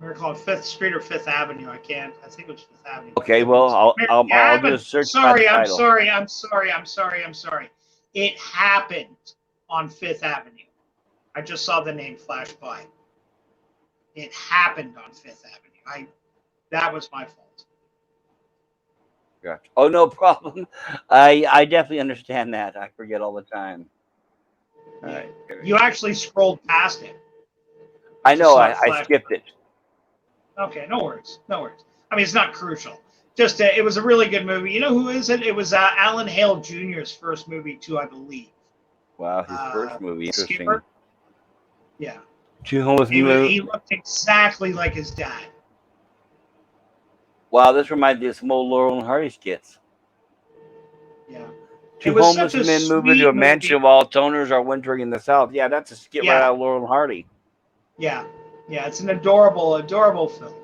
Miracle on Fifth Street or Fifth Avenue. I think it was Fifth Avenue. Okay, well, I'll do a search. Sorry, I'm sorry. It happened on Fifth Avenue. I just saw the name flash by. It happened on Fifth Avenue. That was my fault. Gotcha. Oh, no problem. I definitely understand that. I forget all the time. All right. You actually scrolled past it. I know. I skipped it. Okay, no worries. I mean, it's not crucial. Just it was a really good movie. You know who is it? It was Alan Hale Jr.'s first movie too, I believe. Wow, his first movie. Interesting. Skipper? Yeah. Two homeless he looked exactly like his dad. Wow, this reminds me of some old Laurel and Hardy skits. Yeah. Two homeless men move into a mansion while toners are wintering in the South. Yeah, that's a skit right out of Laurel and Hardy. Yeah. Yeah, it's an adorable film.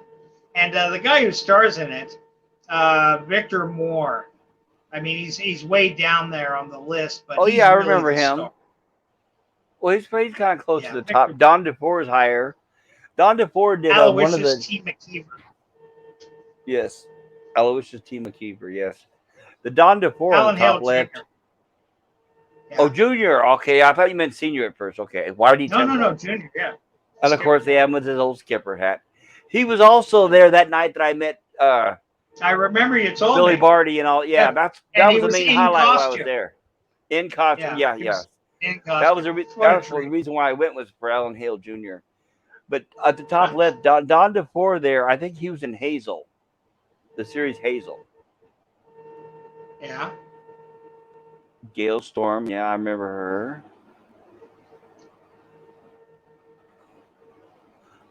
And the guy who stars in it, Victor Moore. I mean, he's way down there on the list. But I remember him. Star. Well, he's kind of close to the top. Don DeFore is higher. Don DeFore did one of the... T. McKeever. Yes. Aloysius T. McKeever, yes. The Don DeFore on the top left. Yeah. Oh, Junior. Okay, I thought you meant Senior at first. Okay. Why did he No, Junior, yeah. And of course, they have him with his old skipper hat. He was also there that night that I met. I remember you told Billy me. Barty and all. Yeah, that was the main highlight while I was there. In costume, yeah. In costume. That was the reason why I went was for Alan Hale Jr. But at the top left, Don DeFore there. I think he was in Hazel, the series Hazel. Yeah. Gail Storm, yeah, I remember her.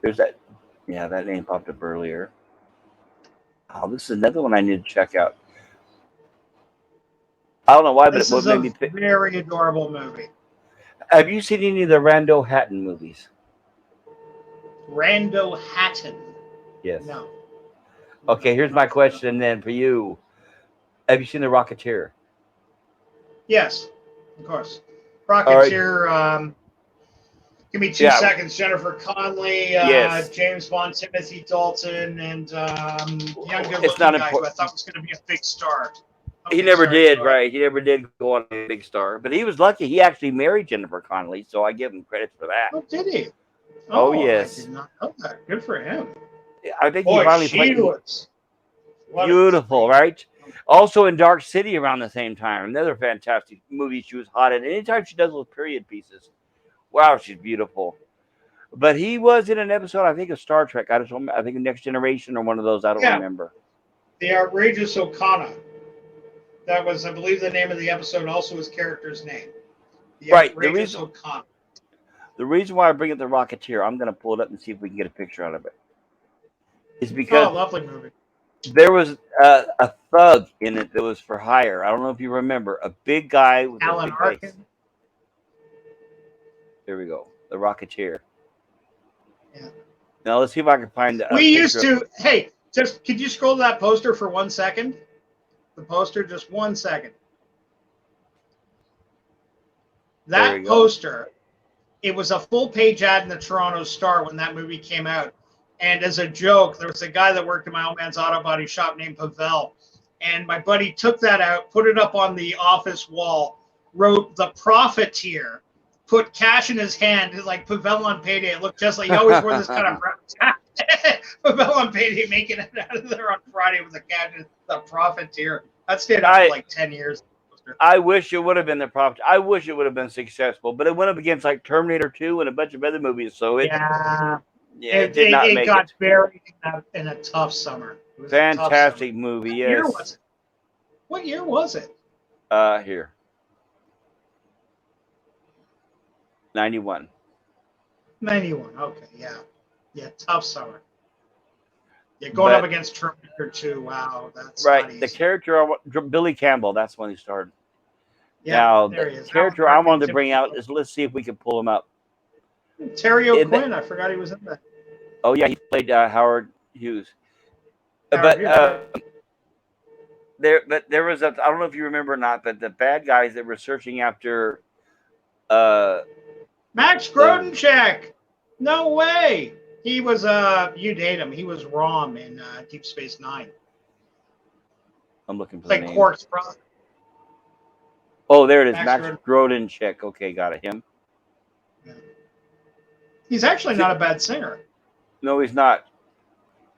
There's that. Yeah, that name popped up earlier. Oh, this is another one I need to check out. I don't know why, but this is a very adorable movie. Have you seen any of the Rando Hatton movies? Rando Hatton? Yes. No. Okay, here's my question then for you. Have you seen The Rocketeer? Yes, of course. Rocketeer. Give me two Yeah. seconds. Jennifer Connelly, Yes. James Bond, Timothy Dalton, and young, It's good-looking not guy who I important. thought was going to be a big star. He Okay, never sorry, did, go ahead. right? He never did go on a big star, but he was lucky. He actually married Jennifer Connelly, so I give him credit for that. Oh, did he? Oh, I yes. did not know that. Good for him. I think he Boy, finally she played was beautiful, right? Also in Dark City around the same time. Another fantastic movie she was hot in. Anytime she does those period pieces, wow, she's beautiful. But he was in an episode, I think, of Star Trek. I think Next Generation or one of those. I don't remember. The Outrageous O'Connor. That was, I believe, the name of the episode. Also, his character's name. The Right. Outrageous O'Connor. The reason why I bring up the Rocketeer, I'm going to pull it up and see if we can get a picture out of it. Is because lovely movie. There was a thug in it that was for hire. I don't know if you remember. A big guy with Alan a big Arkin. face. There we go. The Rocketeer. Yeah. Now let's see if I can find a We picture used to. Hey, just could you scroll to that poster for 1 second? The poster, just 1 second. That poster, it was a full-page ad in the Toronto Star when that movie came out. And as a joke, there was a guy that worked in my old man's auto body shop named Pavel. And my buddy took that out, put it up on the office wall, wrote "The Profiteer," put cash in his hand, like Pavel on payday. It looked just like he always wore this kind of Pavel on payday, making it out of there on Friday with the cash. The Profiteer. That stayed up for like 10 years. I wish it would have been the Profiteer. I wish it would have been successful, but it went up against like Terminator 2 and a bunch of other movies, so it it did not make it. It got buried in a tough summer. It was Fantastic a tough movie, summer. yes. What year was it? What year was it? Here. 91. 91. Okay, yeah. Yeah, tough summer. Yeah, going up against Terminator 2. Wow, that's right. not easy. The character, Billy Campbell, that's when he started. Yeah, now, there the he is. character I wanted to bring out is, let's see if we can pull him up. Terry O'Quinn, I forgot he was in that. Oh, yeah, he played Howard Hughes. There was I don't know if you remember or not, but the bad guys that were searching after Max Grodenchek. No way. He was you date him. He was Rom in Deep Space Nine. I'm looking for like the name. Quark's brother. Oh, there it is. Max Grodenchek. Okay, got it. Him. Yeah. He's actually not a bad singer. No, he's not.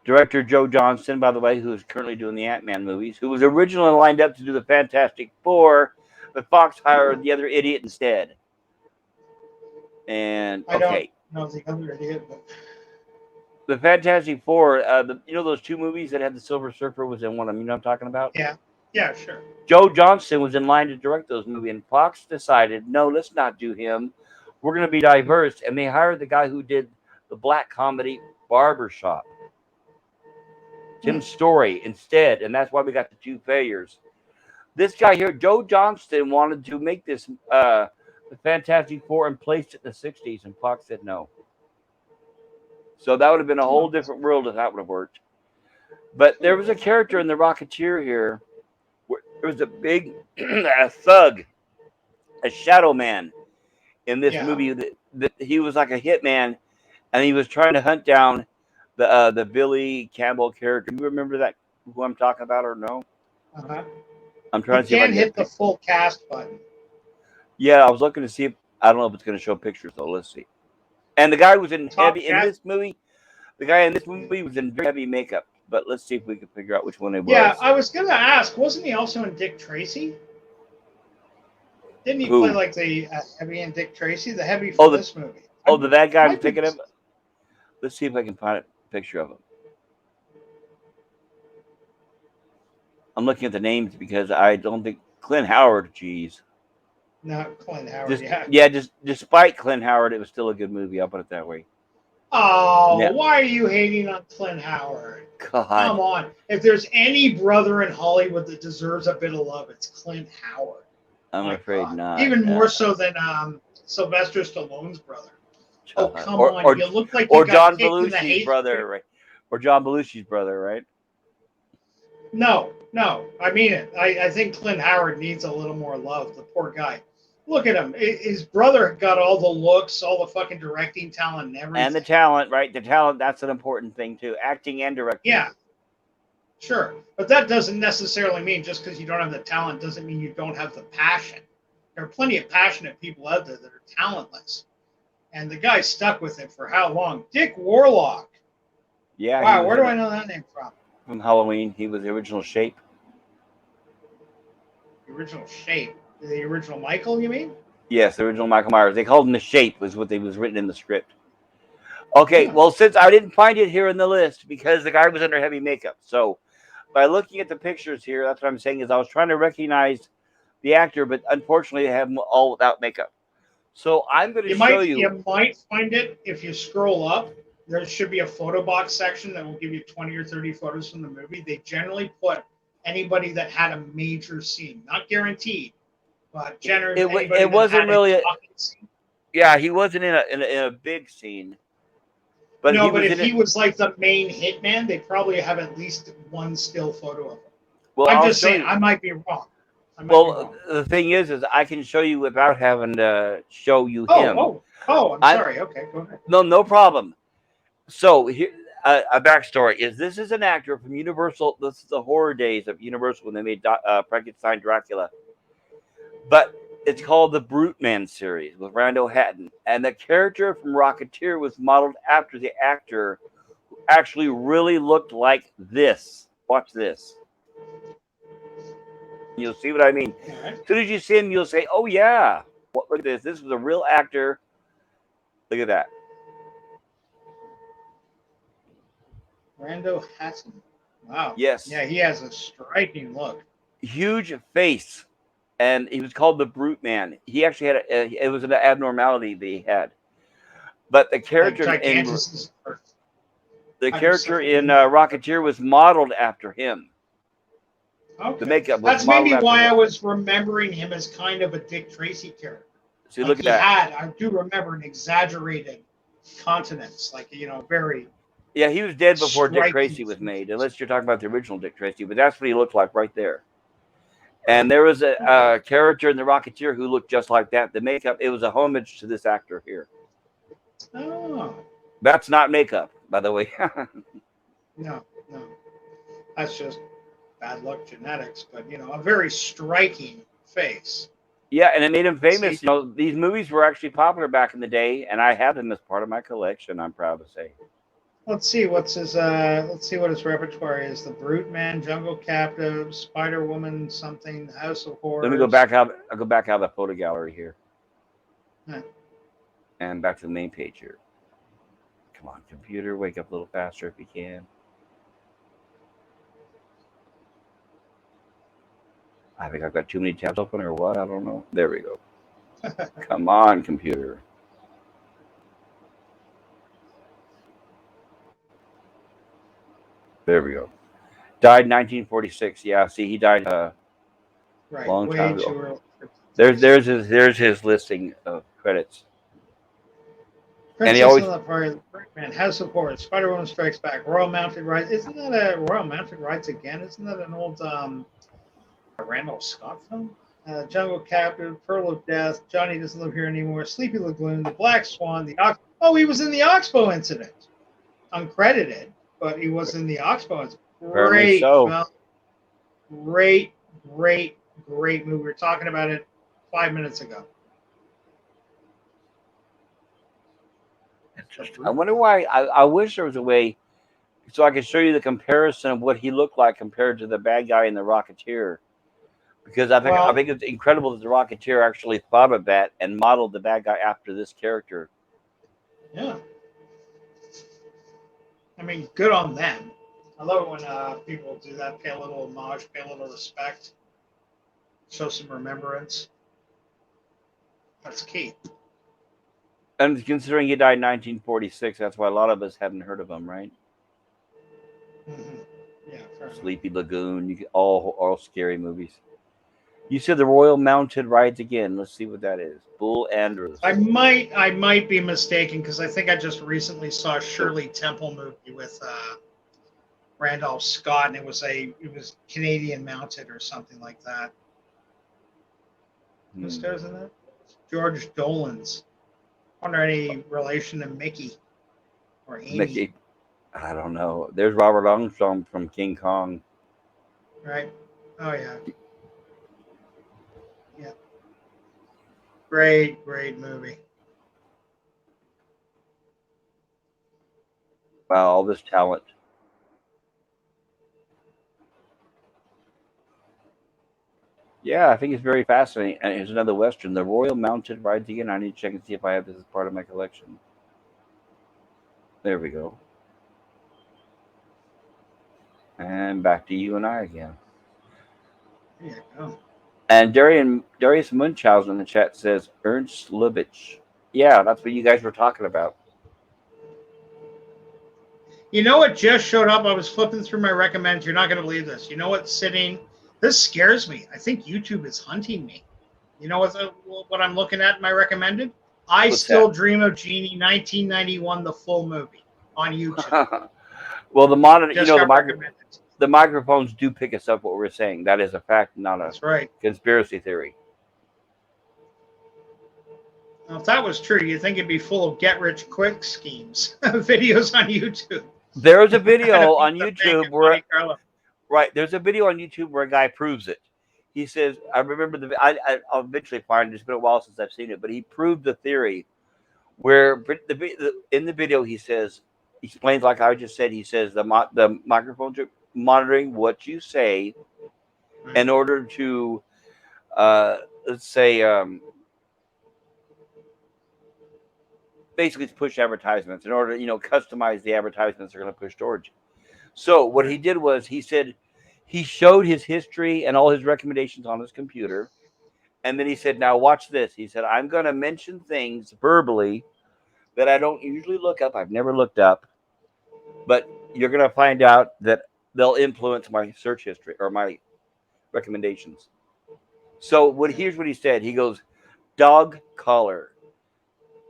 Director Joe Johnston, by the way, who is currently doing the Ant-Man movies, who was originally lined up to do the Fantastic Four, but Fox hired the other idiot instead. And I don't know the other idiot, but the Fantastic Four, you know those two movies that had the Silver Surfer was in one of them. You know what I'm talking about? Yeah, sure. Joe Johnston was in line to direct those movies, and Fox decided, no, let's not do him. We're going to be diverse, and they hired the guy who did the black comedy Barbershop, Tim Story, instead, and that's why we got the two failures. This guy here, Joe Johnston, wanted to make this the Fantastic Four and placed it in the 60s, and Fox said no. So that would have been a whole different world if that would have worked. But there was a character in The Rocketeer here where there was a big a thug, a shadow man in this movie that he was like a hitman, and he was trying to hunt down the Billy Campbell character. You remember that, who I'm talking about, or no? Uh-huh. I'm trying to see if I can hit the full cast button. Yeah, I was looking to see if, I don't know if it's going to show pictures though. Let's see. And the guy was in this movie. The guy in this movie was in very heavy makeup. But let's see if we can figure out which one it was. Yeah, I was going to ask, wasn't he also in Dick Tracy? Didn't he play like the heavy in Dick Tracy, the heavy for this movie? The bad guy I'm thinking of? Let's see if I can find a picture of him. I'm looking at the names because I don't think Clint Howard, geez. No, Clint Howard, just despite Clint Howard, it was still a good movie. I'll put it that way. Oh, why are you hating on Clint Howard? God. Come on. If there's any brother in Hollywood that deserves a bit of love, it's Clint Howard. I'm afraid not. Even more so than Sylvester Stallone's brother. Oh, come on. You look like you got kicked in the hate brother, right? Or John Belushi's brother, right? No. I mean it. I think Clint Howard needs a little more love. The poor guy. Look at him. His brother got all the looks, all the fucking directing talent, and everything. And the talent, right? The talent, that's an important thing too. Acting and directing. Yeah, sure. But that doesn't necessarily mean just because you don't have the talent doesn't mean you don't have the passion. There are plenty of passionate people out there that are talentless. And the guy stuck with it for how long? Dick Warlock. Yeah. Wow, where do I know that name from? From Halloween. He was the original Shape. The original Shape. The original Michael, you mean? Yes, the original Michael Myers. They called him the Shape, was what they was written in the script. Okay, Yeah. well, since I didn't find it here in the list because the guy was under heavy makeup. So by looking at the pictures here, that's what I'm saying is I was trying to recognize the actor, but unfortunately they have them all without makeup. So I'm going to show you. You might find it if you scroll up. There should be a photo box section that will give you 20 or 30 photos from the movie. They generally put anybody that had a major scene, not guaranteed, but generally It wasn't really. Scene. Yeah, he wasn't in a big scene. But no, but if he was like the main hitman, they probably have at least one still photo of him. Well, I'm just saying, I might be wrong. Well, the thing is I can show you without having to show you him. I'm sorry. Okay, go ahead. No problem. So here, a backstory is this is an actor from Universal. This is the horror days of Universal when they made Frankenstein Dracula. But it's called the Brute Man series with Randall Hatton. And the character from Rocketeer was modeled after the actor who actually really looked like this. Watch this. You'll see what I mean. Right. As soon as you see him, you'll say, oh, yeah. Look at this. This was a real actor. Look at that. Randall Hatton. Wow. Yes. Yeah, he has a striking look. Huge face. And he was called the Brute Man. He actually had it was an abnormality that he had. But the character in Rocketeer was modeled after him. Okay. The makeup was That's maybe why I was remembering him as kind of a Dick Tracy character. See, look at that. I do remember an exaggerated countenance, very. Yeah, he was dead before Dick Tracy was made, unless you're talking about the original Dick Tracy. But that's what he looked like right there. And there was a character in The Rocketeer who looked just like that. The makeup, it was a homage to this actor here. Oh. That's not makeup, by the way. No. That's just bad luck genetics, but, a very striking face. Yeah, and it made him famous. These movies were actually popular back in the day, and I have them as part of my collection, I'm proud to say. Let's see what his repertoire is. The Brute Man, Jungle Captive, Spider Woman, something, House of Horrors. Let me go back out. I'll go back out of the photo gallery here. Huh. And back to the main page here. Come on, computer, wake up a little faster if you can. I think I've got too many tabs open or what? I don't know. There we go. Come on, computer. There we go. Died 1946. Yeah, see, he died long time ago. There's his listing of credits. And he always Man, House of Horrors, Spider-Woman Strikes Back, Royal Mounted Rides. Isn't that a Royal Mounted Rides again? Isn't that an old Randall Scott film? Jungle Captive, Pearl of Death, Johnny Doesn't Live Here Anymore, Sleepy Lagoon, The Black Swan, the Ox. Oh, he was in the Oxbow incident, uncredited, but he was in the Oxbow incident. Great film. Great movie. We were talking about it 5 minutes ago. I wonder why. I wish there was a way so I could show you the comparison of what he looked like compared to the bad guy in The Rocketeer. Because I think it's incredible that The Rocketeer actually thought of that and modeled the bad guy after this character. Yeah. I mean, good on them. I love it when people do that, pay a little homage, pay a little respect, show some remembrance. That's key. And considering he died in 1946, that's why a lot of us haven't heard of him, right? Mm-hmm. Yeah, fair Sleepy Lagoon, all scary movies. You said the Royal Mounted Rides again. Let's see what that is. Bull Andrews. I might be mistaken because I think I just recently saw a Shirley Temple movie with Randolph Scott, and it was Canadian Mounted or something like that. Who stars in that? George Dolan's. I wonder any relation to Mickey or Amy, Mickey, I don't know. There's Robert Armstrong from King Kong. right? Oh yeah, yeah. Great, great movie. Wow, all this talent. Yeah, I think it's very fascinating. And here's another Western, The Royal Mounted Rides Again. I need to check and see if I have this as part of my collection. There we go. And back to you and I again. There you go. And Darius Munchausen in the chat says Ernst Lubitsch. Yeah, that's what you guys were talking about. You know what just showed up? I was flipping through my recommends. You're not going to believe this. You know what's sitting? This scares me. I think YouTube is hunting me. You know what I'm looking at in my recommended? I What's Still that? Dream of Jeannie, 1991, the full movie on YouTube. Well, the monitor, Just got recommended. the microphones do pick us up what we're saying. That is a fact, not a That's right. conspiracy theory. Now, if that was true, you'd think it'd be full of get-rich-quick schemes, videos on YouTube. There's a How to video beat on the bank YouTube in where Monte Carlo. right there's a video on YouTube where a guy proves it. He says, I remember I'll eventually find it. It's been a while since I've seen it, but he proved the theory where in the video he says, he explains like I just said. He says the microphones are monitoring what you say Right. in order to uh, let's say basically to push advertisements in order to customize the advertisements they're going to push towards you. So what he Right. did was he said he showed his history and all his recommendations on his computer, and then he said, now watch this. He said, I'm going to mention things verbally that I don't usually look up. I've never looked up, but you're going to find out that they'll influence my search history or my recommendations. So here's what he said. He goes, dog collar,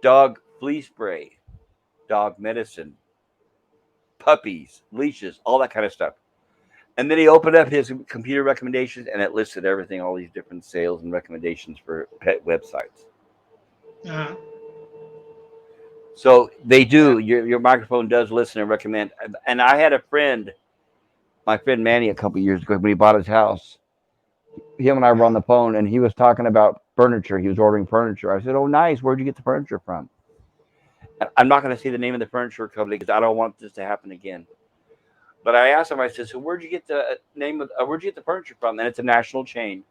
dog flea spray, dog medicine, puppies, leashes, all that kind of stuff. And then he opened up his computer recommendations and it listed everything, all these different sales and recommendations for pet websites. Uh-huh. So they Yeah. do, your microphone does listen and recommend. And I had a friend, my friend Manny, a couple of years ago, when he bought his house, him and I were on the phone and he was talking about furniture. He was ordering furniture. I said, oh, nice. Where'd you get the furniture from? I'm not going to say the name of the furniture company because I don't want this to happen again. But I asked him, I said, so where'd you get the where'd you get the furniture from? And it's a national chain.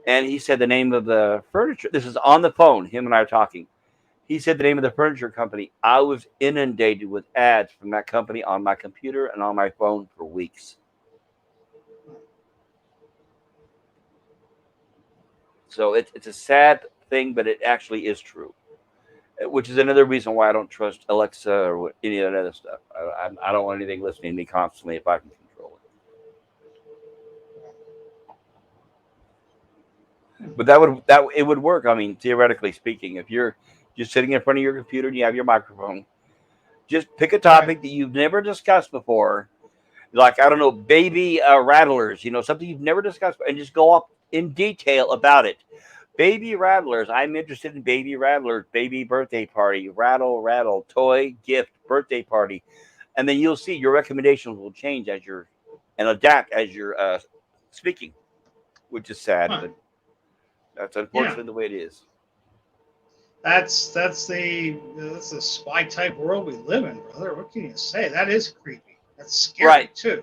And he said the name of the furniture. This is on the phone. Him and I are talking. He said the name of the furniture company. I was inundated with ads from that company on my computer and on my phone for weeks. So it's a sad thing, but it actually is true. Which is another reason why I don't trust Alexa or any of that other stuff. I don't want anything listening to me constantly if I can control it. But it would work. I mean, theoretically speaking, if you're just sitting in front of your computer and you have your microphone, just pick a topic that you've never discussed before, like I don't know, baby rattlers, something you've never discussed, and just go up in detail about it. Baby rattlers. I'm interested in baby rattlers. Baby birthday party. Rattle, toy, gift, birthday party. And then you'll see your recommendations will change and adapt as you're speaking, which is sad, Huh. but that's Yeah. unfortunately the way it is. That's the spy type world we live in, brother. What can you say? That is creepy. That's scary Right. too.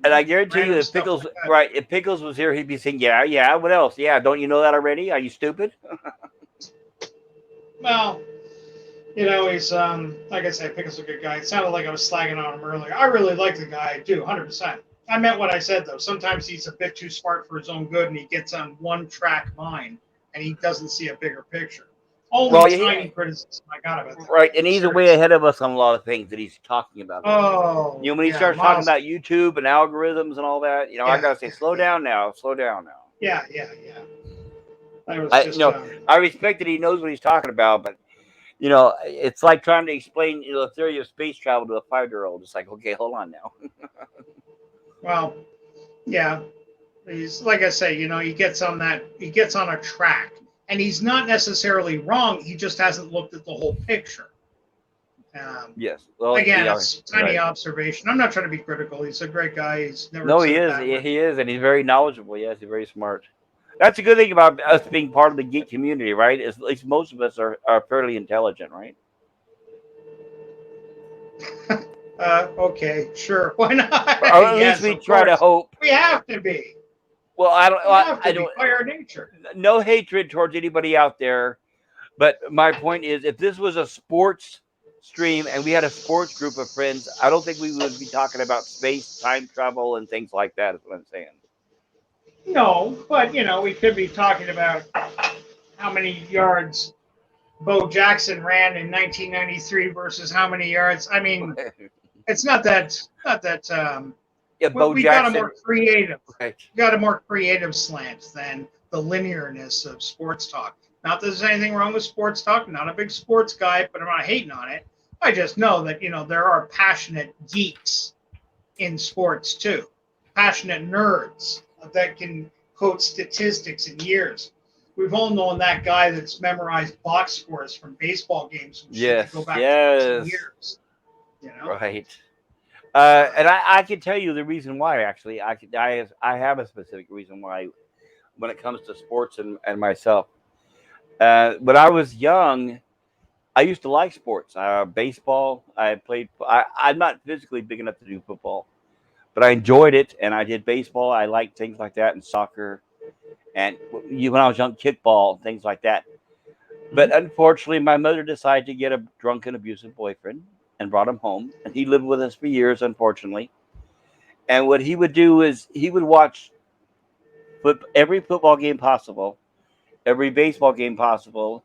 And I guarantee you, Random if stuff Pickles, like that. right, if Pickles was here, he'd be saying, yeah, what else? Yeah, don't you know that already? Are you stupid? Well, he's like I said, Pickle's a good guy. It sounded like I was slagging on him earlier. I really like the guy, I do, 100%. I meant what I said though. Sometimes he's a bit too smart for his own good, and he gets on one track mind, and he doesn't see a bigger picture. Only tiny criticism I got about that. Right, and he's way ahead of us on a lot of things that he's talking about. Oh, when he starts talking about YouTube and algorithms and all that, I gotta say, slow down now. Yeah. I respect that he knows what he's talking about, but it's like trying to explain the theory of space travel to a 5-year-old. It's like, okay, hold on now. Well, yeah. He's like I say, he gets on a track. And he's not necessarily wrong. He just hasn't looked at the whole picture. Yes. Well, Again, yeah, it's a tiny right. observation. I'm not trying to be critical. He's a great guy. He's never No, said he a is. bad word. He is, and he's very knowledgeable. Yes, he's very smart. That's a good thing about us being part of the geek community, right? Is at least most of us are fairly intelligent, right? Okay, sure. Why not? Or at least Yes, we of try to course. hope. We have to be. Well, I don't. We have I to be don't. by our nature. No hatred towards anybody out there, but my point is, if this was a sports stream and we had a sports group of friends, I don't think we would be talking about space, time travel, and things like that. Is what I'm saying. No, but we could be talking about how many yards Bo Jackson ran in 1993 versus how many yards. I mean, it's not that. Yeah, Bo We got a Jackson. more creative. Right. Got a more creative slant than the linearness of sports talk. Not that there's anything wrong with sports talk. I'm not a big sports guy, but I'm not hating on it. I just know that there are passionate geeks in sports too, passionate nerds that can quote statistics in years. We've all known that guy that's memorized box scores from baseball games and shit that go Yes. back 15 Yes. years. Right. And I can tell you the reason why. Actually, I have a specific reason why when it comes to sports and myself. When I was young, I used to like sports. Baseball. I played. I'm not physically big enough to do football, but I enjoyed it, and I did baseball. I liked things like that and soccer, and when I was young, kickball, things like that. But unfortunately, my mother decided to get a drunken, abusive boyfriend and brought him home, and he lived with us for years, unfortunately. And what he would do is he would watch every football game possible, every baseball game possible,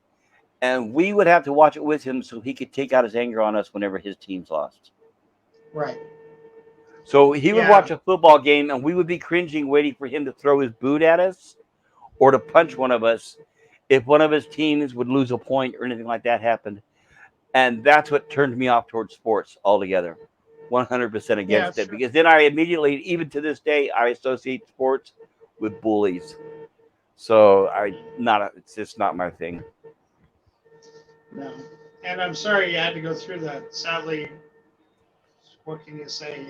and we would have to watch it with him so he could take out his anger on us whenever his teams lost. Right. So he would Yeah. watch a football game, and we would be cringing, waiting for him to throw his boot at us or to punch one of us if one of his teams would lose a point or anything like that happened. And that's what turned me off towards sports altogether. 100% Yeah. against it, Sure. because then I immediately, even to this day, I associate sports with bullies. So it's just not my thing. No. And I'm sorry you had to go through that. Sadly, what can you say?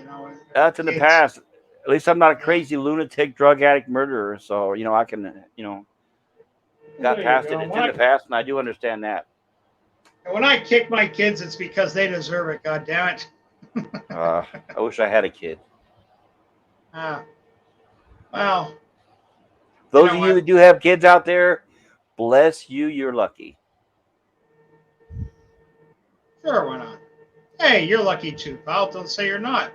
That's in the Kids. past. At least I'm not a crazy lunatic, drug addict, murderer. So I can, got There you past it. go. It's in the past, and I do understand that. When I kick my kids, it's because they deserve it. God damn it. I wish I had a kid. Well, Those of you that do have kids out there, bless you. You're lucky. Sure, why not? Hey, you're lucky too, pal. Don't say you're not.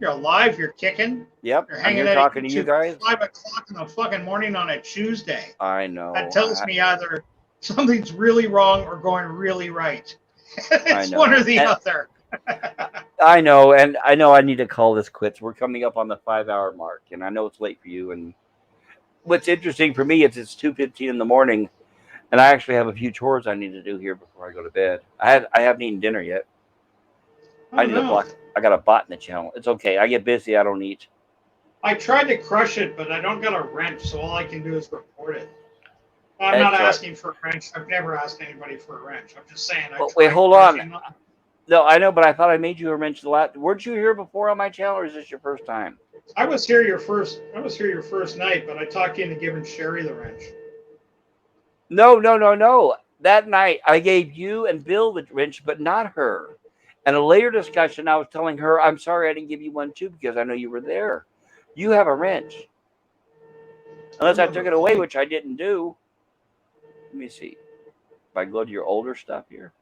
You're alive. You're kicking. Yep, You're I'm hanging here out talking at to you YouTube guys. at 5 o'clock in the fucking morning on a Tuesday. I know. That tells me either something's really wrong or going really right. It's one or the other. I know, and I know I need to call this quits. We're coming up on the 5 hour mark, and I know it's late for you. And what's interesting for me is it's 2:15 in the morning, and I actually have a few chores I need to do here before I go to bed. I haven't eaten dinner yet. I need to block. I got a bot in the channel. It's okay. I get busy. I don't eat. I tried to crush it, but I don't got a wrench, so all I can do is report it. I'm not asking for a wrench. I've never asked anybody for a wrench. I'm just saying. Wait, hold on. No, I know, but I thought I made you a wrench the last. Weren't you here before on my channel, or is this your first time? I was here your first night, but I talked you into giving Sherry the wrench. No. That night, I gave you and Bill the wrench, but not her. And a later discussion, I was telling her, I'm sorry I didn't give you one too, because I know you were there. You have a wrench. Unless I took it away, which I didn't do. Let me see. If I go to your older stuff here.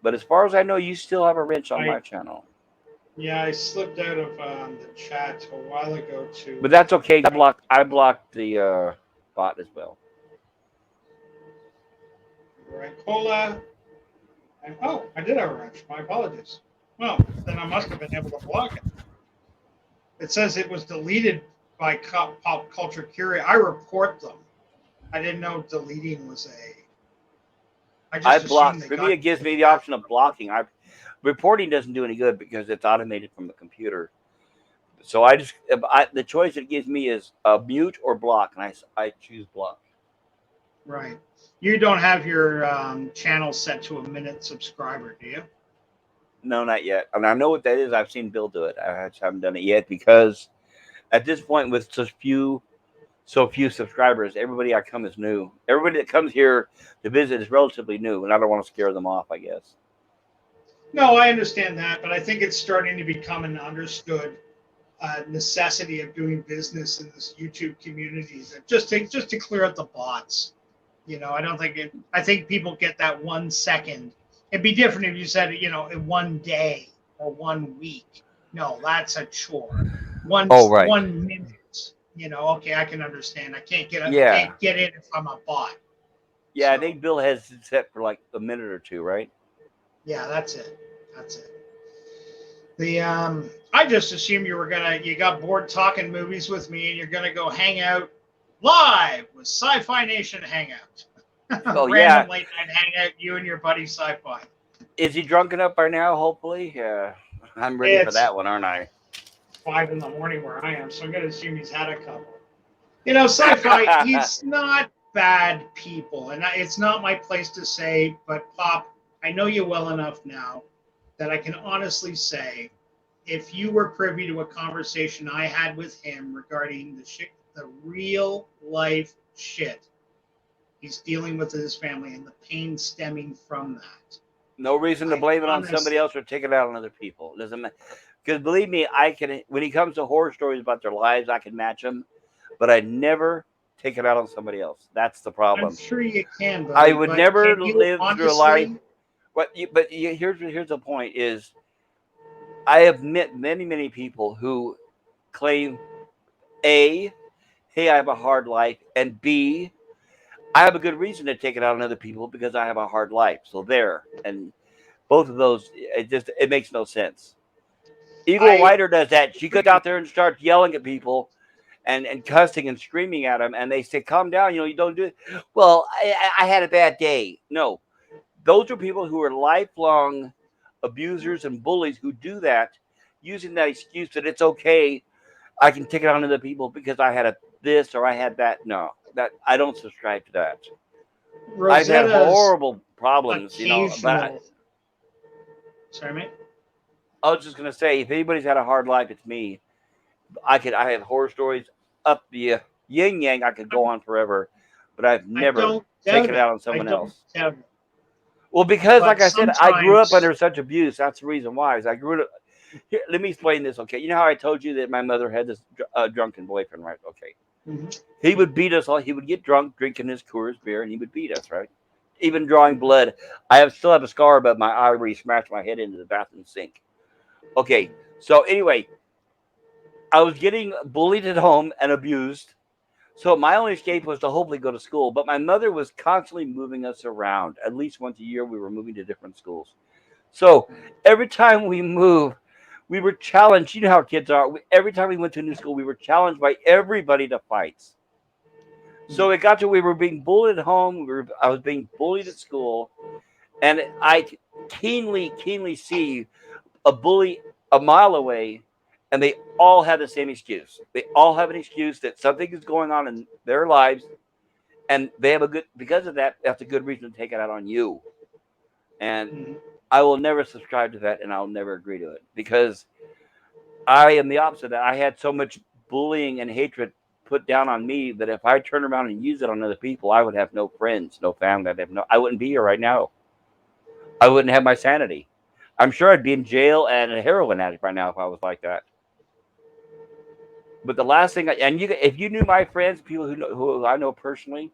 But as far as I know, you still have a wrench on my channel. Yeah, I slipped out of the chat a while ago too. But that's okay. I blocked the bot as well. Right, Cola. And, I did have a wrench. My apologies. Well, then I must have been able to block it. It says it was deleted by Pop Culture Curia. I report them. I didn't know deleting was I blocked. For me, it gives me the option of blocking. Reporting doesn't do any good because it's automated from the computer. So the choice it gives me is mute or block, and I choose block. Right. You don't have your channel set to a minute subscriber, do you? No, not yet. And I know what that is. I've seen Bill do it. I just haven't done it yet because at this point, with so few subscribers, everybody I come is new. Everybody that comes here to visit is relatively new, and I don't want to scare them off, I guess. No, I understand that, but I think it's starting to become an understood necessity of doing business in this YouTube community. That just to clear out the bots. I don't think it. I think people get that 1 second. It'd be different if you said it, in one day or 1 week. No, that's a chore. One Oh, right. 1 minute. Okay, I can understand. Yeah. Can't get in if I'm a bot. Yeah, I So think Bill has it set for like a minute or two, right? yeah, that's it. That's it. I just assumed you got bored talking movies with me and you're gonna go hang out live with Sci-Fi Nation Hangout. Oh, Random yeah. late night hangout, you and your buddy Sci-Fi. Is he drunk enough by now, hopefully? Yeah. I'm ready for It's that one, aren't I? 5 in the morning where I am, so I'm gonna assume he's had a couple. Sci-Fi, he's not bad people, and it's not my place to say, but Pop, I know you well enough now that I can honestly say, if you were privy to a conversation I had with him regarding the real life shit he's dealing with his family and the pain stemming from that, No reason to I blame it on somebody honestly, else or take it out on other people. It doesn't matter. Because believe me, I can. When it comes to horror stories about their lives, I can match them, but I never take it out on somebody else. That's the I'm problem. sure you can, I buddy, would but never can you live through a life. honestly? Here's the point: is I have met many people who claim a, hey, I have a hard life, and b, I have a good reason to take it out on other people because I have a hard life. So there, and both of those, it makes no sense. Eagle I Rider does that. She goes out there and starts yelling at people and cussing and screaming at them, and they say, "Calm down, you don't do it." Well, I had a bad day. No, those are people who are lifelong abusers and bullies who do that, using that excuse that it's okay. I can take it on to the people because I had a this or I had that. No, that I don't subscribe to that. I've had Rosetta's horrible problems, but occasional. Sorry, mate. I was just gonna say, if anybody's had a hard life, it's me. I have horror stories up the yin yang. I could go on forever, but I've I never don't taken doubt it it. out on I someone don't else. doubt it. Well, because like But I said, I grew up sometimes, under such abuse. That's the reason why. Is I grew up. Here, let me explain this. Okay, you know how I told you that my mother had this drunken boyfriend, right? Okay, mhm, he would beat us all. He would get drunk, drinking his Coors beer, and he would beat us, right? Even drawing blood. Still have a scar above my eye where he smashed my head into the bathroom sink. Okay, so anyway, I was getting bullied at home and abused. So my only escape was to hopefully go to school. But my mother was constantly moving us around. At least once a year, we were moving to different schools. So every time we moved, we were challenged. You know how kids are. Every time we went to a new school, we were challenged by everybody to fights. So it got to we were being bullied at home. I was being bullied at school, and I keenly see a bully a mile away, and they all have the same excuse. They all have an excuse that something is going on in their lives, and they have a good because of that. That's a good reason to take it out on you. And mhm. I will never subscribe to that, and I'll never agree to it because I am the opposite. Of that I had so much bullying and hatred put down on me that if I turn around and use it on other people, I would have no friends, no family. I wouldn't be here right now. I wouldn't have my sanity. I'm sure I'd be in jail and a heroin addict right now if I was like that. But the last thing, if you knew my friends, people who I know personally,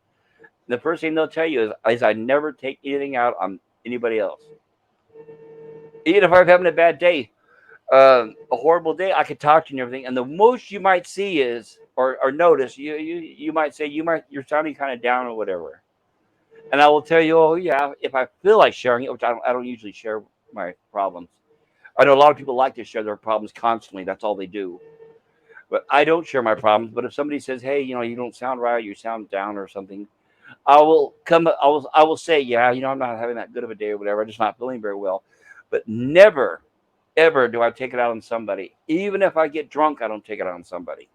the first thing they'll tell you is I never take anything out on anybody else. Even if I'm having a bad day, a horrible day, I could talk to you and everything. And the most you might see is or notice, you might say you're sounding kind of down or whatever. And I will tell you, oh yeah, if I feel like sharing it, which I don't usually share my problems. I know a lot of people like to share their problems constantly. That's all they do. But I don't share my problems. But if somebody says, "Hey, you don't sound right. You sound down or something," I will come. I will say, "Yeah, I'm not having that good of a day or whatever. I'm just not feeling very well." But never, ever do I take it out on somebody. Even if I get drunk, I don't take it out on somebody.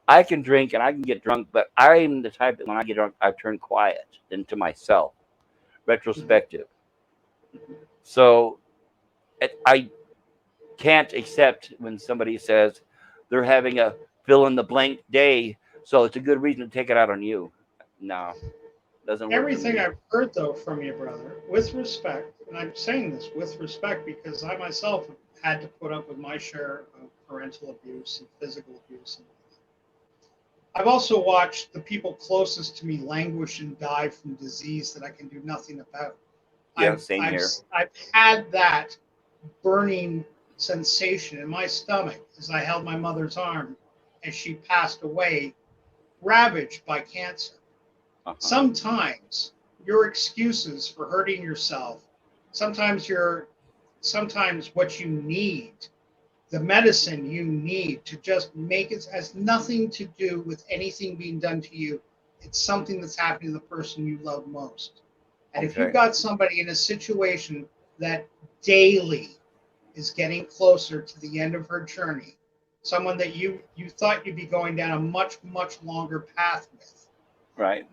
I can drink and I can get drunk, but I'm the type that when I get drunk, I turn quiet into myself, retrospective. So I can't accept when somebody says they're having a fill in the blank day, so it's a good reason to take it out on you. No, doesn't work for Everything me. I've heard, though, from you, brother, with respect, and I'm saying this with respect because I myself have had to put up with my share of parental abuse and physical abuse. And I've also watched the people closest to me languish and die from disease that I can do nothing about. Yeah, I've same I've here. I've had that burning sensation in my stomach as I held my mother's arm as she passed away, ravaged by cancer. Uh-huh. Sometimes your excuses for hurting yourself, sometimes your sometimes what you need, the medicine you need to just make it has nothing to do with anything being done to you. It's something that's happening to the person you love most. And if you've Okay. got somebody in a situation that daily is getting closer to the end of her journey, someone that you thought you'd be going down a much longer path with, Right.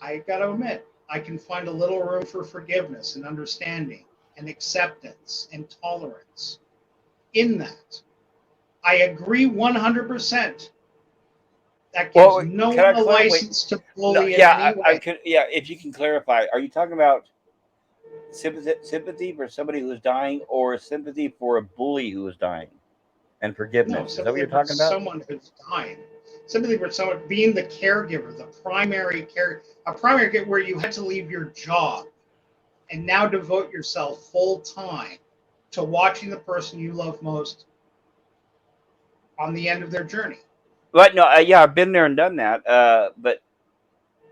I got to admit, I can find a little room for forgiveness and understanding and acceptance and tolerance in that. I agree 100%. That gives Well, no can one I a clarify? Wait, license to no, bully in yeah, any I way. could. Yeah, if you can clarify, are you talking about sympathy for somebody who is dying, or sympathy for a bully who is dying, and No, forgiveness? Is that what sympathy you're for talking about? someone who's dying. Sympathy for someone being the caregiver, the primary care, a primary care where you had to leave your job and now devote yourself full time to watching the person you love most on the end of their journey. But no, yeah, I've been there and done that. But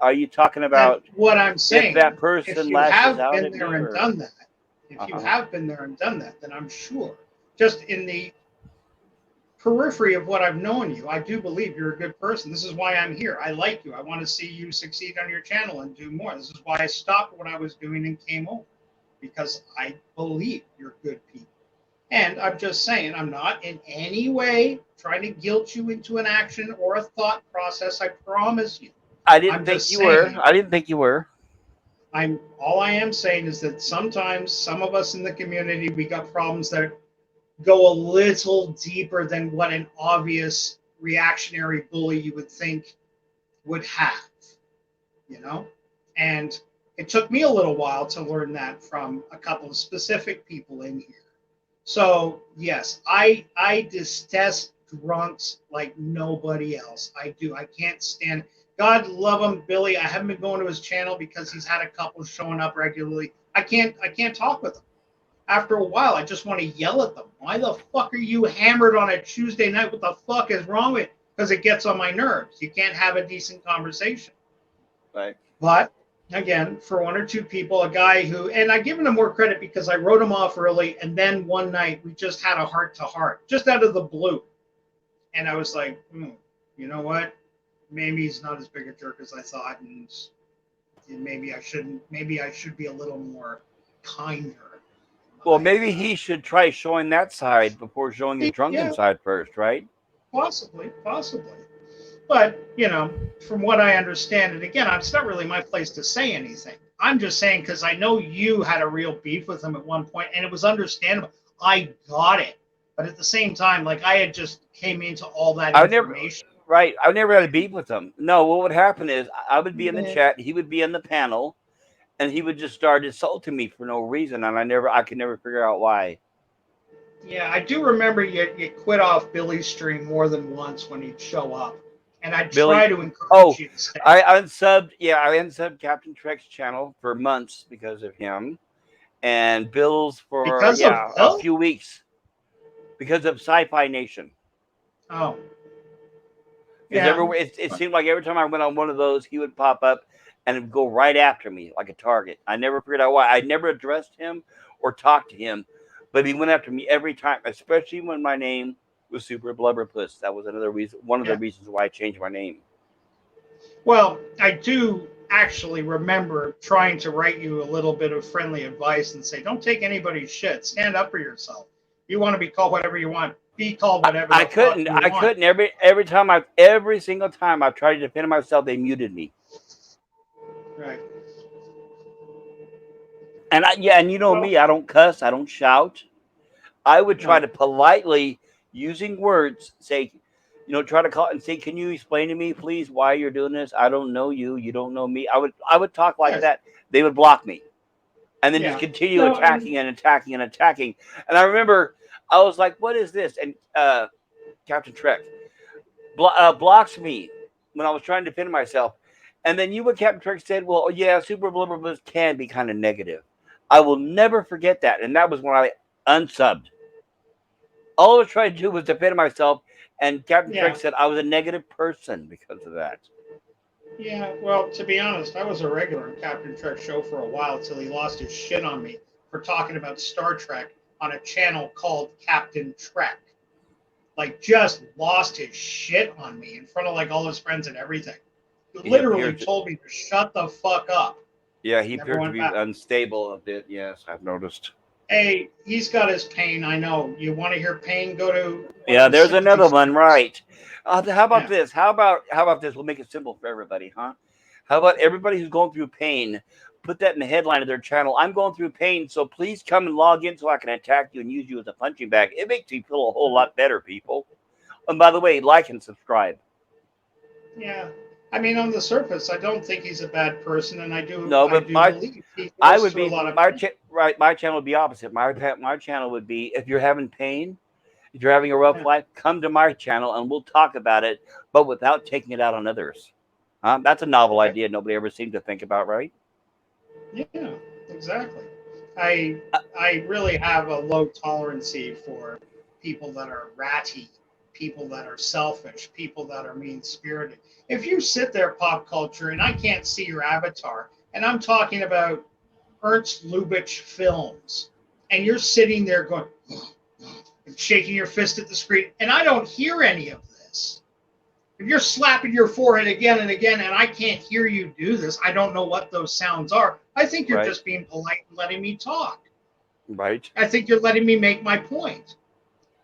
are you talking And about what I'm if that saying, if person you lashes have out been at there me, and or done that, if you uh-huh. have been there and done that, then I'm sure, just in the periphery of what I've known you, I do believe you're a good person. This is why I'm here. I like you. I want to see you succeed on your channel and do more. This is why I stopped what I was doing and came over, because I believe you're good people. And I'm just saying, I'm not in any way trying to guilt you into an action or a thought process. I promise you. I didn't I'm think just you were. saying, I didn't think you were. I'm all I am saying is that sometimes some of us in the community, we got problems that go a little deeper than what an obvious reactionary bully you would think would have, you know? And it took me a little while to learn that from a couple of specific people in here. So yes, I detest drunks like nobody else. I do. I can't stand. God love him, Billy. I haven't been going to his channel because he's had a couple showing up regularly. I can't talk with him. After a while, I just want to yell at them. Why the fuck are you hammered on a Tuesday night? What the fuck is wrong with it? Because it gets on my nerves. You can't have a decent conversation. Right. But again, for one or two people, a guy who, and I give him more credit because I wrote him off early, and then one night we just had a heart to heart, just out of the blue, and I was like, you know what? Maybe he's not as big a jerk as I thought, and maybe I shouldn't. Maybe I should be a little more kinder. Well, My, maybe he should try showing that side before showing his drunken yeah, side first, right? possibly. But, from what I understand, and again, it's not really my place to say anything. I'm just saying because I know you had a real beef with him at one point, and it was understandable. I got it. But at the same time, like I had just came into all that I never, information. right? I never had a beef with him. No, what would happen is I would be in the Yeah, chat, he would be in the panel, and he would just start insulting me for no reason, and I could never figure out why. yeah, I do remember you quit off Billy's stream more than once when he'd show up. And I'd try Billy, to encourage oh, you to stay. I unsubbed. Yeah, I unsubbed Captain Trek's channel for months because of him, and Bill's for Because of a Bill? few weeks because of Sci-Fi Nation. Oh, Because yeah. it seemed like every time I went on one of those, he would pop up and would go right after me like a target. I never figured out why. I never addressed him or talked to him, but he went after me every time, especially when my name was Super Blubberpuss. That was another reason, one of the Yeah. reasons why I changed my name. Well, I do actually remember trying to write you a little bit of friendly advice and say, don't take anybody's shit. Stand up for yourself. You want to be called whatever you want. be called whatever I the fuck couldn't. you I want. couldn't. Every single time I've tried to defend myself, they muted me. Right. And and you know Well, me, I don't cuss, I don't shout. I would try no. to politely, using words, say, try to call and say, "Can you explain to me, please, why you're doing this? I don't know you. You don't know me." I would talk like Yes. that. They would block me, and then just Yeah. continue No, and attacking and attacking and attacking. And I remember I was like, "What is this?" And Captain Trek blocks me when I was trying to defend myself. And then what Captain Trek said, "Well, yeah, super blubberbus can be kind of negative." I will never forget that, and that was when I unsubbed. All I was trying to do was defend myself, and Captain Trek yeah. said I was a negative person because of that. Yeah, well, to be honest, I was a regular in Captain Trek's show for a while till he lost his shit on me for talking about Star Trek on a channel called Captain Trek. Like, just lost his shit on me in front of like all his friends and everything. He He literally appears, to, told me to shut the fuck up. yeah, he Never appeared to went be back. unstable a bit. Yes, I've noticed. Hey, he's got his pain. I know. You want to hear pain? Go to one of Yeah, his there's sympathy another one, streams. right? How about Yeah. this? How about this? We'll make it simple for everybody, huh? How about everybody who's going through pain? Put that in the headline of their channel. I'm going through pain, so please come and log in so I can attack you and use you as a punching bag. It makes me feel a whole lot better, people. And by the way, like and subscribe. Yeah. I mean, on the surface, I don't think he's a bad person, and No, I but do believe he I goes would through a be lot of pain. right. My channel would be opposite. My channel would be if you're having pain, if you're having a rough Yeah. life, come to my channel and we'll talk about it, but without taking it out on others. That's a novel Okay. idea nobody ever seemed to think about, right? Yeah, exactly. I Uh, I really have a low tolerancy for people that are ratty, people that are selfish, people that are mean spirited. If you sit there, pop culture, and I can't see your avatar, and I'm talking about Ernst Lubitsch films, and you're sitting there going and shaking your fist at the screen, and I don't hear any of this. If you're slapping your forehead again and again and I can't hear you do this, I don't know what those sounds are. I think you're right, just being polite and letting me talk. right. I think you're letting me make my point.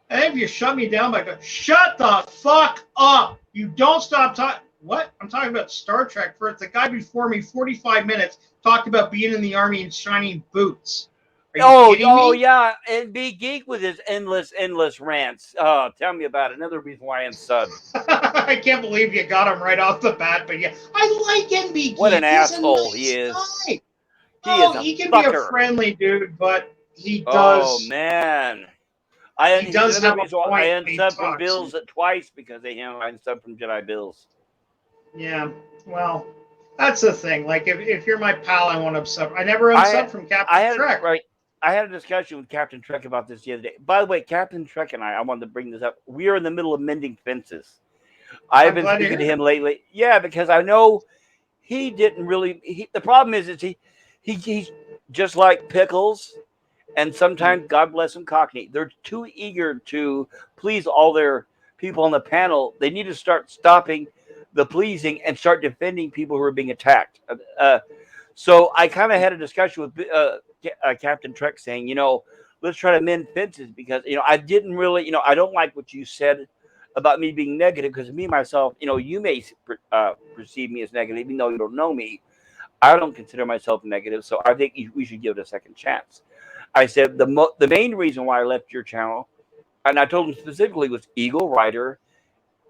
And if you shut me down by going, shut the fuck up. You don't stop talking. What? I'm talking about Star Trek first. The guy before me, 45 minutes, talked about being in the army and shining boots. Are you kidding Oh me? yeah, and be geek with his endless rants. Oh, tell me about it. Another reason why I'm subbed. I can't believe you got him right off the bat, but yeah, I like NB What an Geek. He's a asshole he nice is. guy. He Oh, is a he can be a fucker. friendly dude, but he Oh does man. he He's does another have a reason why I point when he unsubbed from talks. Bills twice because of him. I unsubbed from Jedi Bills. Yeah, well, that's the thing. Like if you're my pal, I won't unsub. I never I unsub from I Captain had Trek. right. I had a discussion with Captain Trek about this the other day. By the way, Captain Trek and I wanted to bring this up. We are in the middle of mending fences. I've I'm been glad to speaking to hear him it. lately. Yeah, because I know he didn't really. The problem is he's just like Pickles, and Hmm. sometimes God bless him, Cockney. They're too eager to please all their people on the panel. They need to start stopping the pleasing and start defending people who are being attacked. So I kind of had a discussion with Captain Trek saying, let's try to mend fences because I didn't really, I don't like what you said about me being negative because me myself, you may perceive me as negative even though you don't know me. I don't consider myself negative, so I think we should give it a second chance. I said the main reason why I left your channel, and I told him specifically, was Eagle Rider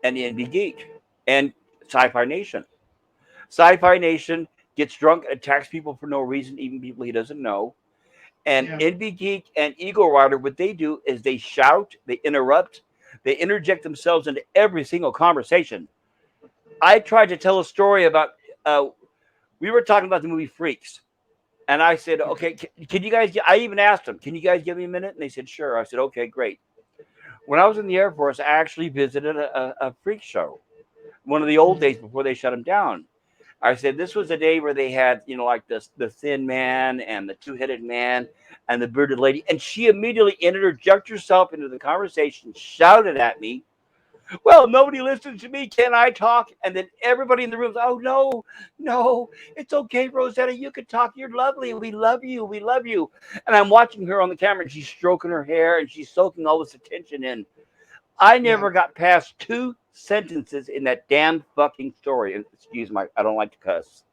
and NB Geek and Sci-Fi Nation. Sci-Fi Nation gets drunk, attacks people for no reason, even people he doesn't know. And Yeah. NB Geek and Eagle Rider, what they do is they shout, they interrupt, they interject themselves into every single conversation. I tried to tell a story about. We were talking about the movie Freaks, and I said, Okay. "Okay, can you guys?" I even asked them, "Can you guys give me a minute?" And they said, "Sure." I said, "Okay, great." When I was in the Air Force, I actually visited a freak show, one of the old days before they shut them down. I said this was a day where they had, like the thin man and the two-headed man and the bearded lady, and she immediately interjected herself into the conversation, shouted at me, "Well, nobody listens to me. Can I talk?" And then everybody in the room, "Oh no, no, it's okay, Rosetta. You can talk. You're lovely. We love you. We love you." And I'm watching her on the camera, and she's stroking her hair and she's soaking all this attention in. I never got past 2 sentences in that damn fucking story. And excuse my, I don't like to cuss.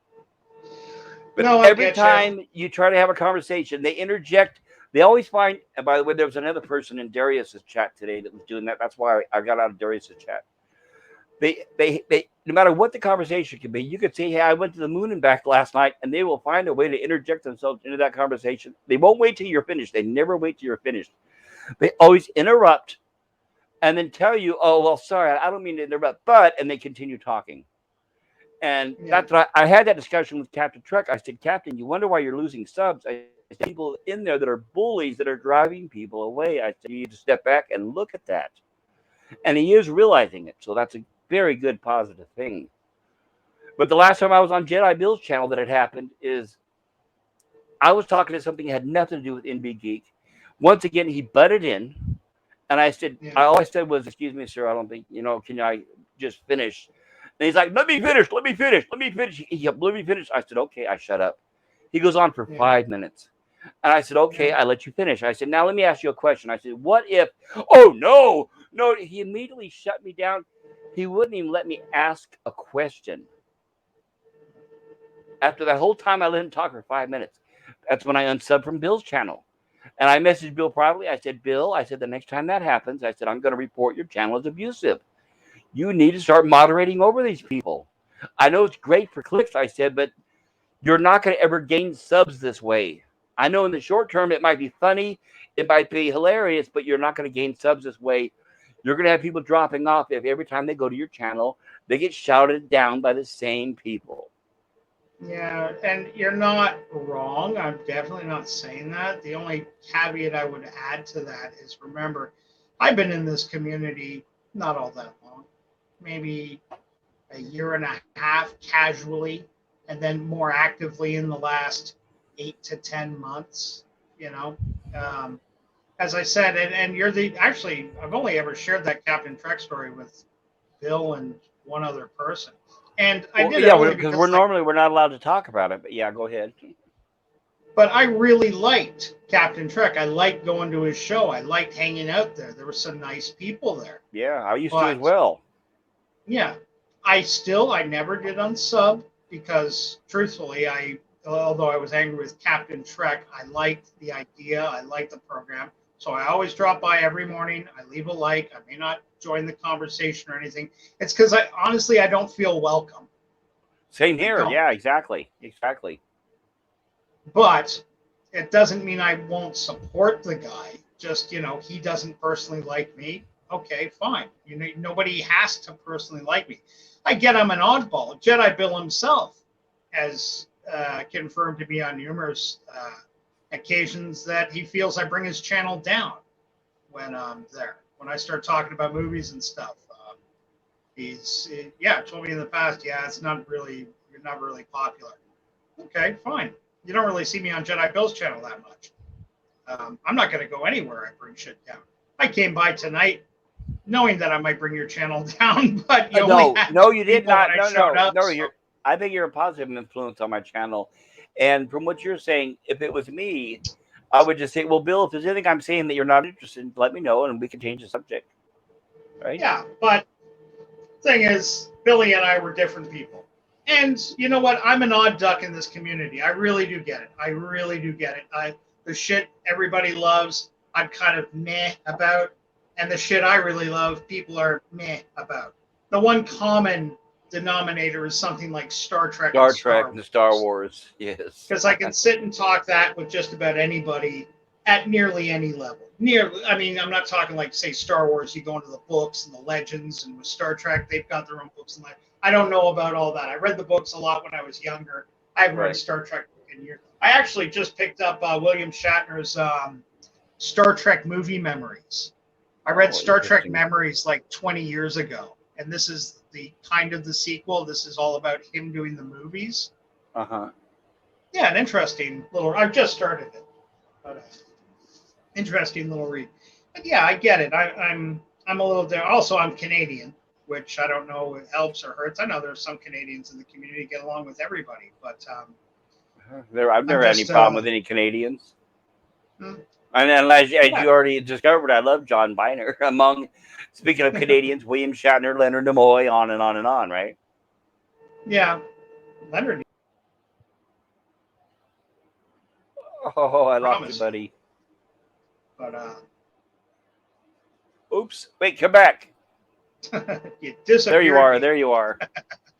But No, I every get you. time you try to have a conversation, they interject. They always find, and by the way, there was another person in Darius's chat today that was doing that. That's why I got out of Darius's chat. They, no matter what the conversation could be, you could say, hey, I went to the moon and back last night, and they will find a way to interject themselves into that conversation. They won't wait till you're finished. They never wait till you're finished. They always interrupt and then tell you, oh, well, sorry, I don't mean to interrupt, but, and they continue talking. And that's what I had that discussion with Captain Trek. I said, Captain, you wonder why you're losing subs. I said, people in there that are bullies that are driving people away. I said, you need to step back and look at that. And he is realizing it. So that's a very good positive thing. But the last time I was on Jedi Bill's channel that had happened is I was talking to something that had nothing to do with NB Geek. Once again, he butted in. And I said, all I said was, excuse me, sir, I don't think, can I just finish? And he's like, let me finish. He kept, let me finish. I said, okay, I shut up. He goes on for 5 minutes. And I said, okay, I let you finish. I said, now let me ask you a question. I said, what if, oh, no, he immediately shut me down. He wouldn't even let me ask a question. After that whole time, I let him talk for 5 minutes. That's when I unsubbed from Bill's channel. And I messaged Bill privately. I said, Bill, I said, the next time that happens, I said, I'm going to report your channel as abusive. You need to start moderating over these people. I know it's great for clicks, I said, but you're not going to ever gain subs this way. I know in the short term it might be funny, it might be hilarious, but you're not going to gain subs this way. You're going to have people dropping off if every time they go to your channel, they get shouted down by the same people. Yeah, and you're not wrong. I'm definitely not saying that. The only caveat I would add to that is, remember, I've been in this community not all that long, maybe a year and a half casually, and then more actively in the last 8 to 10 months, As I said, and you're actually, I've only ever shared that Captain Trek story with Bill and one other person. And I did it only because we're not allowed to talk about it. But yeah, go ahead. But I really liked Captain Trek. I liked going to his show. I liked hanging out there. There were some nice people there. Yeah, I used to as well. Yeah, I never did unsub because, truthfully, although I was angry with Captain Trek, I liked the idea. I liked the program. So I always drop by every morning. I leave a like. I may not join the conversation or anything. It's because I don't feel welcome. Same here. Yeah, exactly. But it doesn't mean I won't support the guy. Just, he doesn't personally like me. Okay, fine. Nobody has to personally like me. I get I'm an oddball. Jedi Bill himself has confirmed to me on numerous occasions that he feels I bring his channel down when I'm there. When I start talking about movies and stuff, he's told me in the past, you're not really popular. Okay, fine. You don't really see me on Jedi Bill's channel that much. I'm not going to go anywhere I bring shit down. I came by tonight knowing that I might bring your channel down, but you you did not. I think you're a positive influence on my channel. And from what you're saying, if it was me, I would just say, well, Bill, if there's anything I'm saying that you're not interested in, let me know and we can change the subject. Right? Yeah, but the thing is, Billy and I were different people. And you know what? I'm an odd duck in this community. I really do get it. The shit everybody loves, I'm kind of meh about. And the shit I really love, people are meh about. The one common denominator is something like Star Trek and Star Wars. Yes. Because I can sit and talk that with just about anybody at nearly any level. I'm not talking like, say, Star Wars, you go into the books and the legends, and with Star Trek, they've got their own books and legends. I don't know about all that. I read the books a lot when I was younger. I haven't read Star Trek in years. I actually just picked up William Shatner's Star Trek movie memories. I read Star Trek Memories like 20 years ago, and this is the sequel. This is all about him doing the movies. Uh-huh. Yeah, an interesting little. I've just started it, but interesting little read. But yeah, I get it. I'm a little there. Also, I'm Canadian, which I don't know if it helps or hurts. I know there's some Canadians in the community get along with everybody, but I've never had any problem with any Canadians. And then, as Yeah, you already discovered, I love John Biner. Speaking of Canadians, William Shatner, Leonard Nimoy, on and on and on, right? yeah. Leonard, Oh, I lost you, promise you, buddy. but Oops. Wait, come back. you There you disappeared are. me. There you are.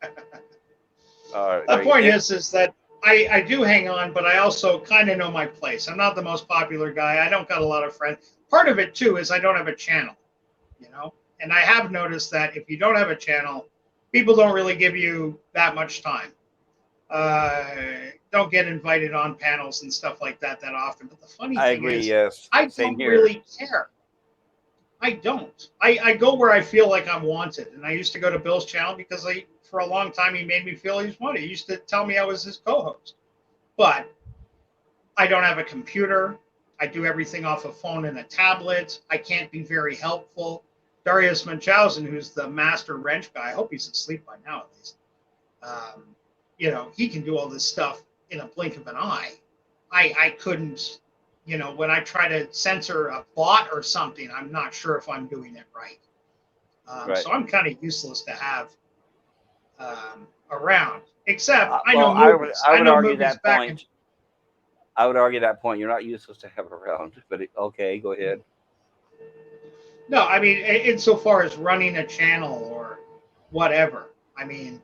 The There you point it, is that I do hang on, but I also kind of know my place. I'm not the most popular guy. I don't got a lot of friends. Part of it too is I don't have a channel, you know. And I have noticed that if you don't have a channel, people don't really give you that much time. Uh, don't get invited on panels and stuff like that often. But the funny I thing agree. is, Yes. I Same don't here. really care. I don't. I go where I feel like I'm wanted. And I used to go to Bill's channel because for a long time he made me feel he was wanted. He used to tell me I was his co-host. But I don't have a computer. I do everything off a phone and a tablet. I can't be very helpful. Darius Munchausen, who's the master wrench guy, I hope he's asleep by now at least. Um, he can do all this stuff in a blink of an eye. I couldn't, when I try to censor a bot or something, I'm not sure if I'm doing it right. Right. So I'm kind of useless to have around. Except I Well, know movies. I I would know argue movies that back in. point. I would argue that point. You're not useless to have around, but okay, go ahead. No, I mean, insofar as running a channel or whatever. I mean,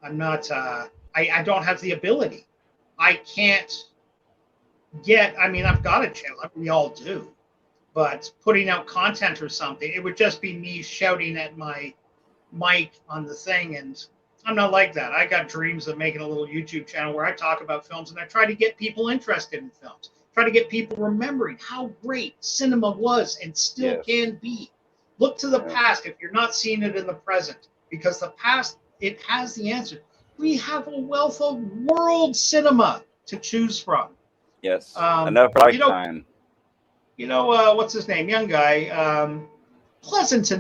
I'm not. I don't have the ability. I can't get. I mean, I've got a channel. We all do. But putting out content or something, it would just be me shouting at my mic on the thing, and I'm not like that. I got dreams of making a little YouTube channel where I talk about films and I try to get people interested in films, try to get people remembering how great cinema was and still Yes. can be. Look to the Yeah. past if you're not seeing it in the present, because the past, it has the answer. We have a wealth of world cinema to choose from. Yes. Um, Enough you know, lifetime. what's his name? Young guy. Pleasant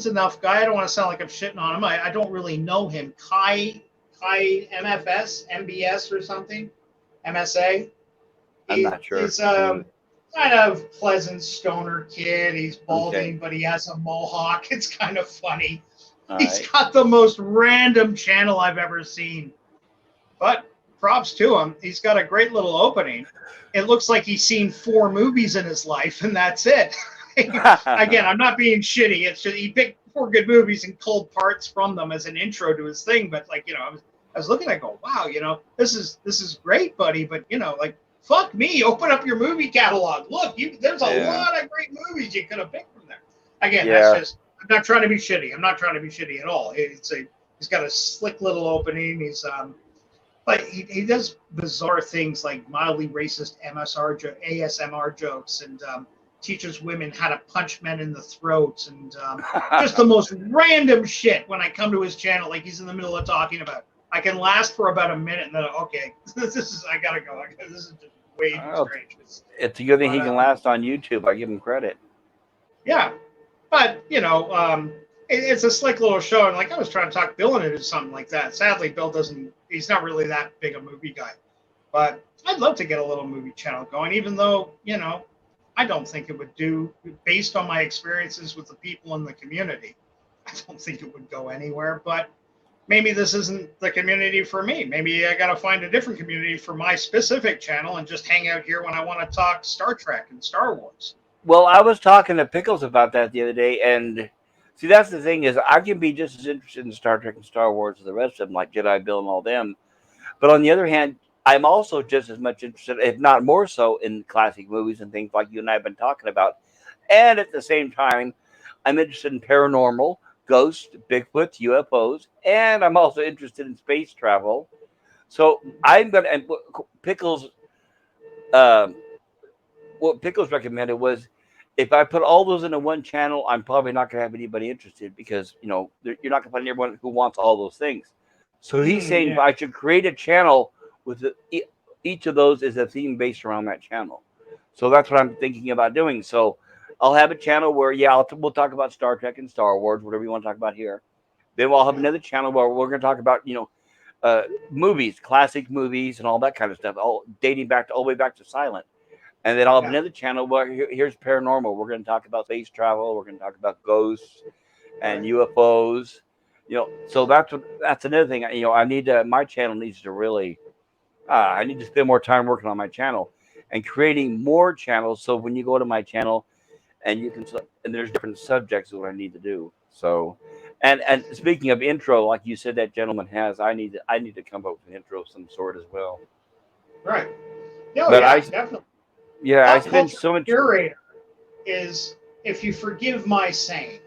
enough guy. I don't want to sound like I'm shitting on him. I don't really know him. Kai MFS, MBS or something, MSA. I'm not sure. He's kind of pleasant stoner kid. He's balding, Okay. but he has a mohawk. It's kind of funny. All He's right. got the most random channel I've ever seen. But props to him. He's got a great little opening. It looks like he's seen 4 movies in his life, and that's it. Again, I'm not being shitty. It's just he picked 4 good movies and culled parts from them as an intro to his thing. But I was looking, I go, wow, this is great, buddy. But fuck me, open up your movie catalog. Look, there's a Yeah. lot of great movies you could have picked from there. Again, Yeah. that's just. I'm not trying to be shitty. I'm not trying to be shitty at all. He's got a slick little opening. But he does bizarre things like mildly racist ASMR jokes and teaches women how to punch men in the throat and just the most random shit when I come to his channel, like he's in the middle of talking about. I can last for about a minute and then, okay, I gotta go. This is just way too strange. It's a good thing he But, can last on YouTube. I give him credit. Yeah, but it's a slick little show, and I was trying to talk Bill into something like that. Sadly, Bill doesn't. He's not really that big a movie guy, but I'd love to get a little movie channel going. Even though I don't think it would do, based on my experiences with the people in the community. I don't think it would go anywhere. But maybe this isn't the community for me. Maybe I got to find a different community for my specific channel and just hang out here when I want to talk Star Trek and Star Wars. Well, I was talking to Pickles about that the other day, and see, that's the thing is, I can be just as interested in Star Trek and Star Wars as the rest of them, like Jedi Bill and all them. But on the other hand, I'm also just as much interested, if not more so, in classic movies and things like you and I have been talking about. And at the same time, I'm interested in paranormal, ghosts, Bigfoot, UFOs, and I'm also interested in space travel. So I'm gonna and Pickles. What Pickles recommended was if I put all those into one channel, I'm probably not going to have anybody interested because you're not going to find everyone who wants all those things. So he's saying Yeah. I should create a channel with each of those is a theme based around that channel. So that's what I'm thinking about doing. So I'll have a channel where we'll talk about Star Trek and Star Wars, whatever you want to talk about here. Then we'll have another channel where we're going to talk about movies, classic movies, and all that kind of stuff, all dating back all the way back to silent. And then I'll have Yeah. another channel where here's paranormal. We're going to talk about space travel. We're going to talk about ghosts and Right. UFOs. So that's another thing. I need to. My channel needs to really. I need to spend more time working on my channel and creating more channels. So when you go to my channel and you can, and there's different subjects of what I need to do. So, and speaking of intro, like you said, that gentleman has. I need to come up with an intro of some sort as well. Right. Oh But yeah, definitely. I Pop spend culture so much. curator is, if you forgive my saying,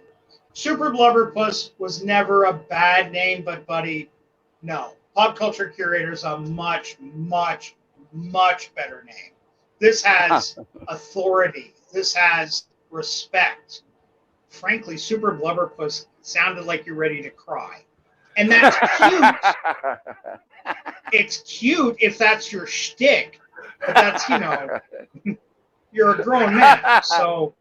Super Blubberpuss was never a bad name, but buddy, no. Pop culture curator is a much, much, much better name. This has authority. This has respect. Frankly, Super Blubberpuss sounded like you're ready to cry. And that's cute. It's cute if that's your shtick, but that's, you're a grown man. So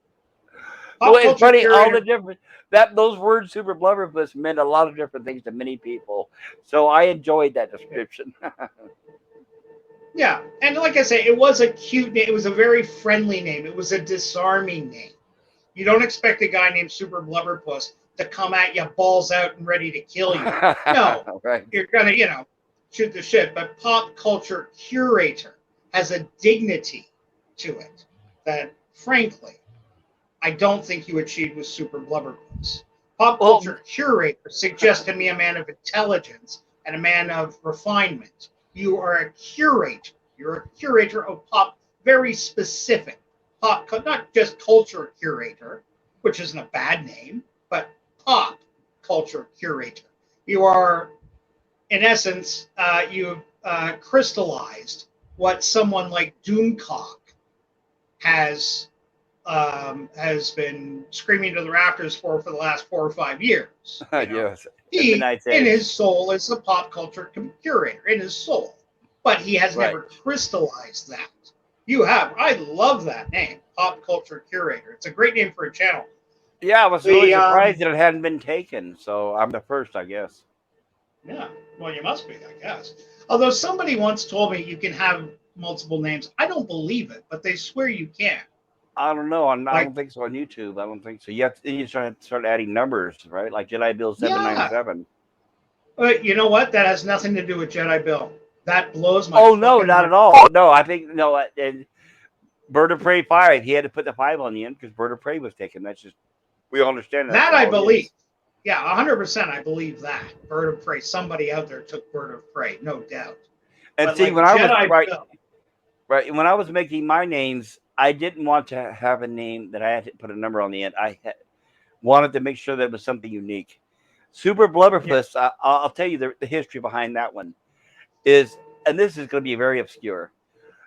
Well, pop it's culture funny. All the curator, different that those words "super blubberpuss" meant a lot of different things to many people. So I enjoyed that description. yeah. And like I say, it was a cute name. It was a very friendly name. It was a disarming name. You don't expect a guy named Super Blubberpuss to come at you balls out and ready to kill you. No, Right. you're gonna, shoot the shit. But pop culture curator has a dignity to it that, frankly, I don't think you achieved with Super Blubberpuss. Pop Well, culture curator suggests to me a man of intelligence and a man of refinement. You are a curator. You're a curator of pop, very specific pop, not just culture curator, which isn't a bad name, but pop culture curator. You are, in essence, you've crystallized what someone like Doomcock has been screaming to the rafters for the last 4 or 5 years. yes, the He, Midnight's in Edge. his soul, is the pop culture curator in his soul, but he has Right. never crystallized that. You have. I love that name, pop culture curator. It's a great name for a channel. Yeah, I was really The surprised that it hadn't been taken. So I'm the first, I guess. Yeah, well, you must be, I guess. Although somebody once told me you can have multiple names. I don't believe it, but they swear you can. I don't know. I Like, don't think so on YouTube. I don't think so. You start adding numbers, right? Like Jedi Bill yeah. 797. But you know what? That has nothing to do with Jedi Bill. That blows my Oh no, fucking not mind. at all. No, I think no. And Bird of Prey 5. He had to put the 5 on the end because Bird of Prey was taken. That's just we all understand that's That I all it believe. is. Yeah, 100% I believe that. Bird of Prey. Somebody out there took Bird of Prey, no doubt. And But see, like when I was Jedi Bill. right when I was making my names, I didn't want to have a name that I had to put a number on the end. Wanted to make sure that it was something unique. Super Yeah. Blubberpuss. I'll tell you the history behind that one is, and this is going to be very obscure.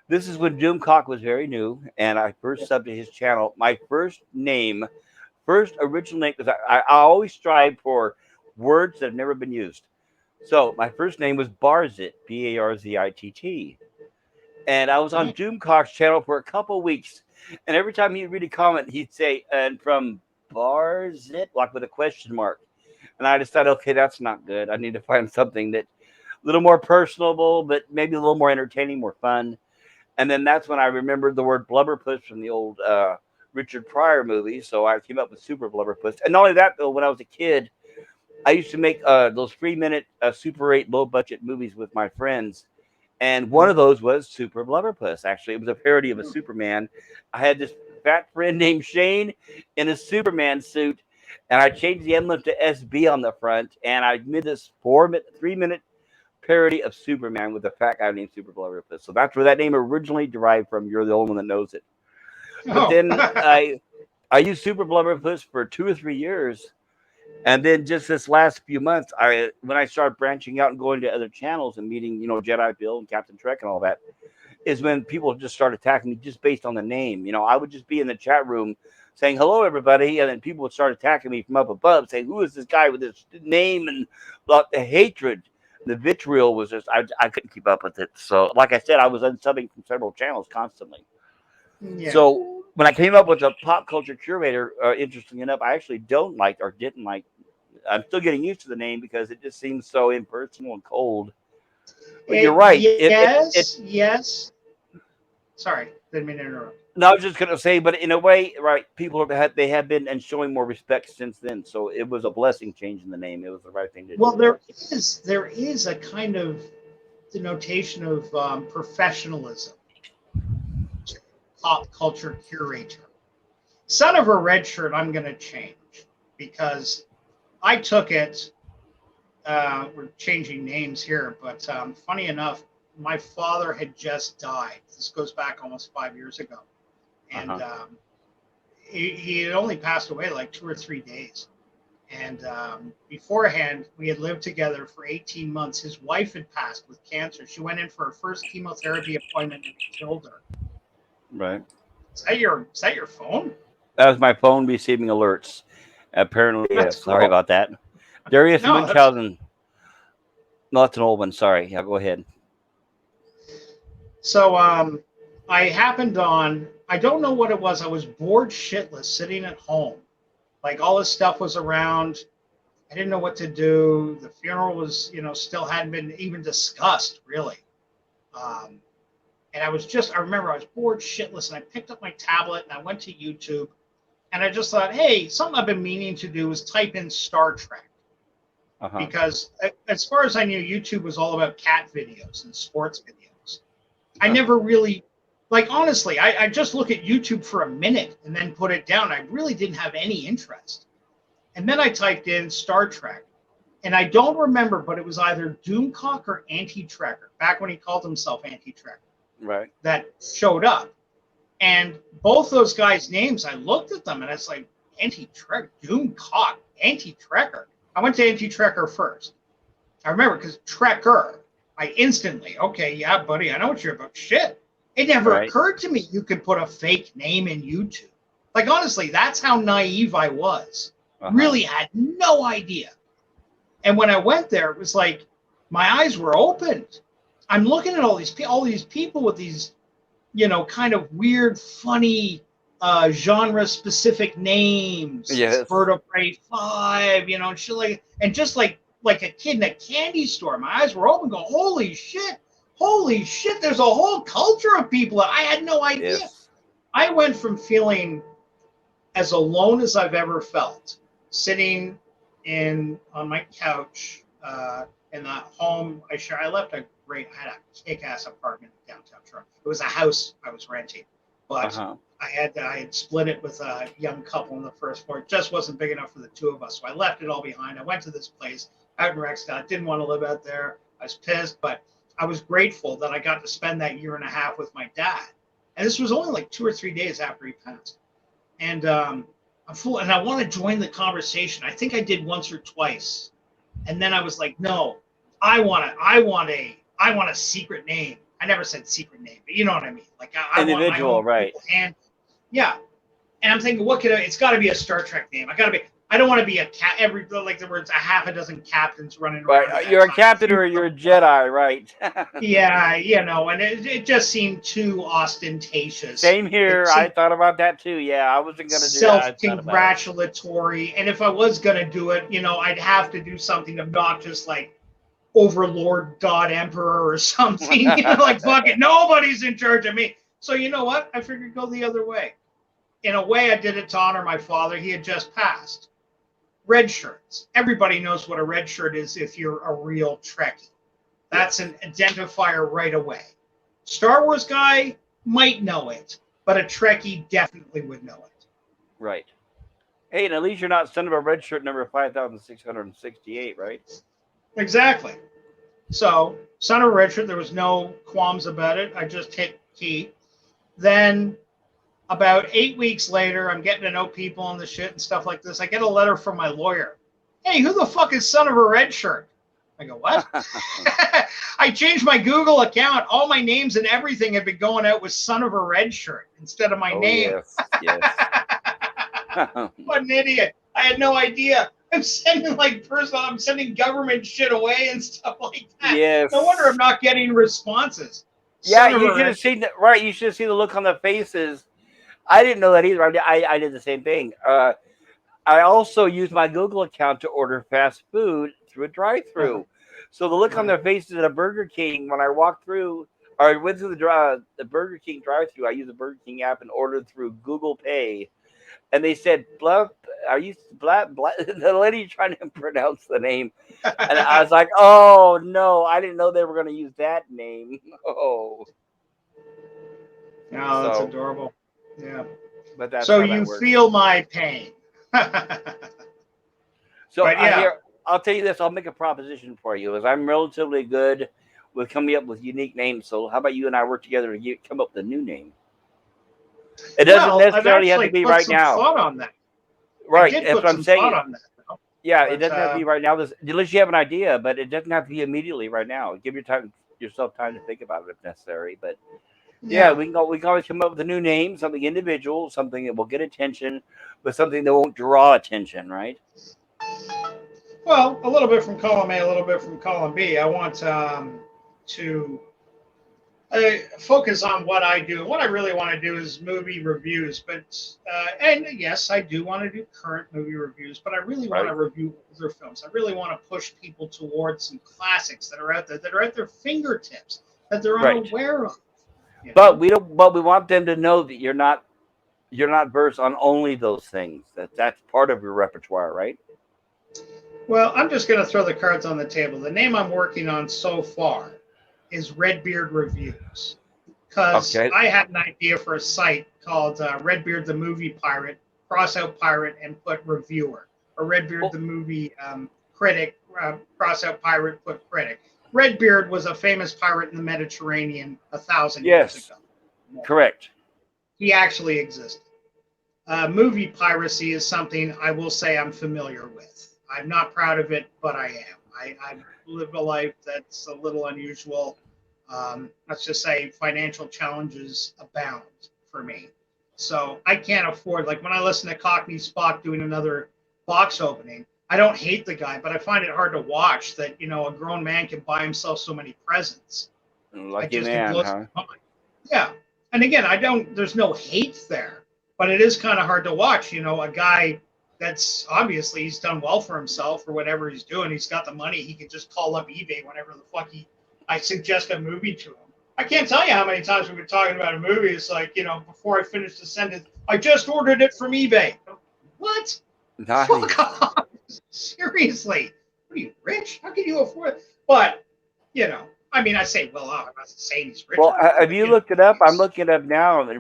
This is when Doomcock was very new, and I first subbed to his channel. My first original name, because I always strive for words that have never been used. So my first name was Barzit, Barzitt, and I was on Mm. Doomcock's channel for a couple weeks. And every time he'd read a comment, he'd say, "And from Barzit," like with a question mark. And I decided, okay, that's not good. I need to find something that a little more personable, but maybe a little more entertaining, more fun. And then that's when I remembered the word blubberpuss from the old Richard Pryor movie. So I came up with Super Blubberpuss. And not only that, though, when I was a kid, I used to make those 3-minute Super 8 low budget movies with my friends. And one of those was Super Blubberpuss. Actually, it was a parody of a Superman. I had this fat friend named Shane in a Superman suit, and I changed the emblem to SB on the front, and I made this 3-minute parody of Superman with a fat guy named Super Blubberpuss. So that's where that name originally derived from. You're the only one that knows it. But Oh. then I used Super Blubberpuss for 2 or 3 years, and then just this last few months, when I started branching out and going to other channels and meeting, Jedi Bill and Captain Trek and all that, is when people just started attacking me just based on the name. I would just be in the chat room saying hello everybody, and then people would start attacking me from up above, saying who is this guy with this name, and the hatred, the vitriol was just I couldn't keep up with it. So like I said, I was unsubbing from several channels constantly. Yeah. So when I came up with a pop culture curator, interesting enough, I actually don't like or didn't like. I'm still getting used to the name because it just seems so impersonal and cold. But you're right. It Yes, yes. Sorry, didn't mean to interrupt. No, I was just gonna say, but in a way, right? People have been and showing more respect since then. So it was a blessing changing the name. It was the right thing to Well, do. there is a kind of denotation of professionalism to pop culture curator. Son of a red shirt, I'm going to change because I took it. We're changing names here, but funny enough, my father had just died. This goes back almost 5 years ago, and he had only passed away like 2 or 3 days. And beforehand, we had lived together for 18 months. His wife had passed with cancer. She went in for her first chemotherapy appointment and it killed her. Right. Is that your phone? That was my phone receiving alerts. Apparently, That's sorry cool. about that. Darius No, that's Munchausen. No, that's an old one. Sorry. Yeah, go ahead. so. I happened on. I don't know what it was. I was bored shitless sitting at home. Like all this stuff was around. I didn't know what to do. The funeral was, still hadn't been even discussed really. Um, and I remember I was bored shitless and I picked up my tablet and I went to YouTube and I just thought, hey, something I've been meaning to do is type in Star Trek because as far as I knew, YouTube was all about cat videos and sports videos. I never really, like, honestly, I just look at YouTube for a minute and then put it down. I really didn't have any interest. And then I typed in Star Trek. And I don't remember, but it was either Doomcock or Anti-Trekker, back when he called himself Anti-Trekker, Right. that showed up. And both those guys' names, I looked at them and it's like, Anti-Trekker, Doomcock, Anti-Trekker. I went to Anti-Trekker first. I remember because Trekker, I instantly, okay, yeah, buddy, I know what you're about. Shit. It never occurred to me you could put a fake name in YouTube. Like, honestly, that's how naive I was. Really had no idea. And when I went there, it was like my eyes were opened. I'm looking at all these people with these, kind of weird, funny, genre-specific names. Yes. Bird of Prey 5, and shit like, and just like a kid in a candy store. My eyes were open, going, holy shit, there's a whole culture of people. I had no idea. Yes. I went from feeling as alone as I've ever felt, sitting on my couch in that home I had a kick-ass apartment in downtown Toronto. It was a house I was renting, but I had split it with a young couple on the first floor. It just wasn't big enough for the two of us, so I left it all behind. I went to this place out in Rexdale. I didn't want to live out there. I was pissed, but I was grateful that I got to spend that year and a half with my dad. And this was only like 2 or 3 days after he passed. And I'm full, and I want to join the conversation. I think I did once or twice, and then I was like, no, I want a secret name. I never said secret name, but you know what I mean. Like I Individual, want my own right? And yeah, and I'm thinking, it's got to be a Star Trek name. I don't want to be a cat. There was a half a dozen captains running around. Right. You're a captain or you're a Jedi, right? Yeah, and it just seemed too ostentatious. Same here. I thought about that too. Yeah, I wasn't going to do that. Self-congratulatory. And if I was going to do it, I'd have to do something obnoxious like Overlord God Emperor or something. Like, fuck it, nobody's in charge of me. So you know what? I figured go the other way. In a way, I did it to honor my father. He had just passed. Red shirts. Everybody knows what a red shirt is if you're a real Trekkie. That's an identifier right away. Star Wars guy might know it, but a Trekkie definitely would know it. Right. Hey, and at least you're not son of a red shirt number 5,668, right? Exactly. So, son of a red shirt, there was no qualms about it. I just hit key. Then about 8 weeks later, I'm getting to know people on the shit and stuff like this. I get a letter from my lawyer. Hey, who the fuck is son of a red shirt? I go, what? I changed my Google account. All my names and everything had been going out with son of a red shirt instead of my name. Yes. What an idiot. I had no idea. I'm sending government shit away and stuff like that. Yes. No wonder I'm not getting responses. Yeah, you should have seen that. Right, you should have seen the look on the faces. I didn't know that either. I did the same thing. I also used my Google account to order fast food through a drive-thru. So the look on their faces at a Burger King when I walked through, Or I went through the Burger King drive-through. I used the Burger King app and ordered through Google Pay, and they said, "Blah, are you blah?" The lady trying to pronounce the name, and I was like, "Oh no, I didn't know they were going to use that name." Oh, Oh, that's so adorable. Yeah. but that's So how that you works. feel my pain. So But yeah. I'll tell you this. I'll make a proposition for you. As I'm relatively good with coming up with unique names. So how about you and I work together to come up with a new name? It doesn't Well, I've necessarily have to actually be put right some now. thought on that. I Right. did That's put what I'm some thought saying. on that, though. Yeah, it But doesn't have to be right now. This, at least you have an idea, but it doesn't have to be immediately right now. Give yourself time to think about it if necessary. But yeah, yeah. we can always come up with a new name, something individual, something that will get attention, but something that won't draw attention, right? Well, a little bit from column A, a little bit from column B. I want to focus on what I do. What I really want to do is movie reviews, but and yes, I do want to do current movie reviews, but I really want Right. to review older films. I really want to push people towards some classics that are out there, that are at their fingertips, that they're Right. unaware of. You But know? we don't. But we want them to know that you're not versed on only those things. That's part of your repertoire, right? Well, I'm just going to throw the cards on the table. The name I'm working on so far is Redbeard Reviews, because Okay. I had an idea for a site called Redbeard the Movie Pirate, cross out pirate and put reviewer, or Redbeard Well, the Movie Critic, cross out pirate, put critic. Redbeard was a famous pirate in the Mediterranean 1,000 years yes, ago. correct. He actually existed. Movie piracy is something I will say I'm familiar with. I'm not proud of it, but I am. I've lived a life that's a little unusual. Let's just say financial challenges abound for me. So I can't afford, like when I listen to Cockney Spock doing another box opening, I don't hate the guy, but I find it hard to watch that, a grown man can buy himself so many presents. Lucky It man, blows huh? my mind. Yeah. And again, there's no hate there, but it is kind of hard to watch, a guy that's obviously he's done well for himself or whatever he's doing. He's got the money. He can just call up eBay whenever the fuck I suggest a movie to him. I can't tell you how many times we've been talking about a movie. It's like, before I finish the sentence, I just ordered it from eBay. What? Fuck Nice. off. Seriously. What are you, rich? How can you afford it? But, I mean, I say well off. I'm not saying he's rich Well, or anything, have but, you looked it up? I'm he's looking it up now. The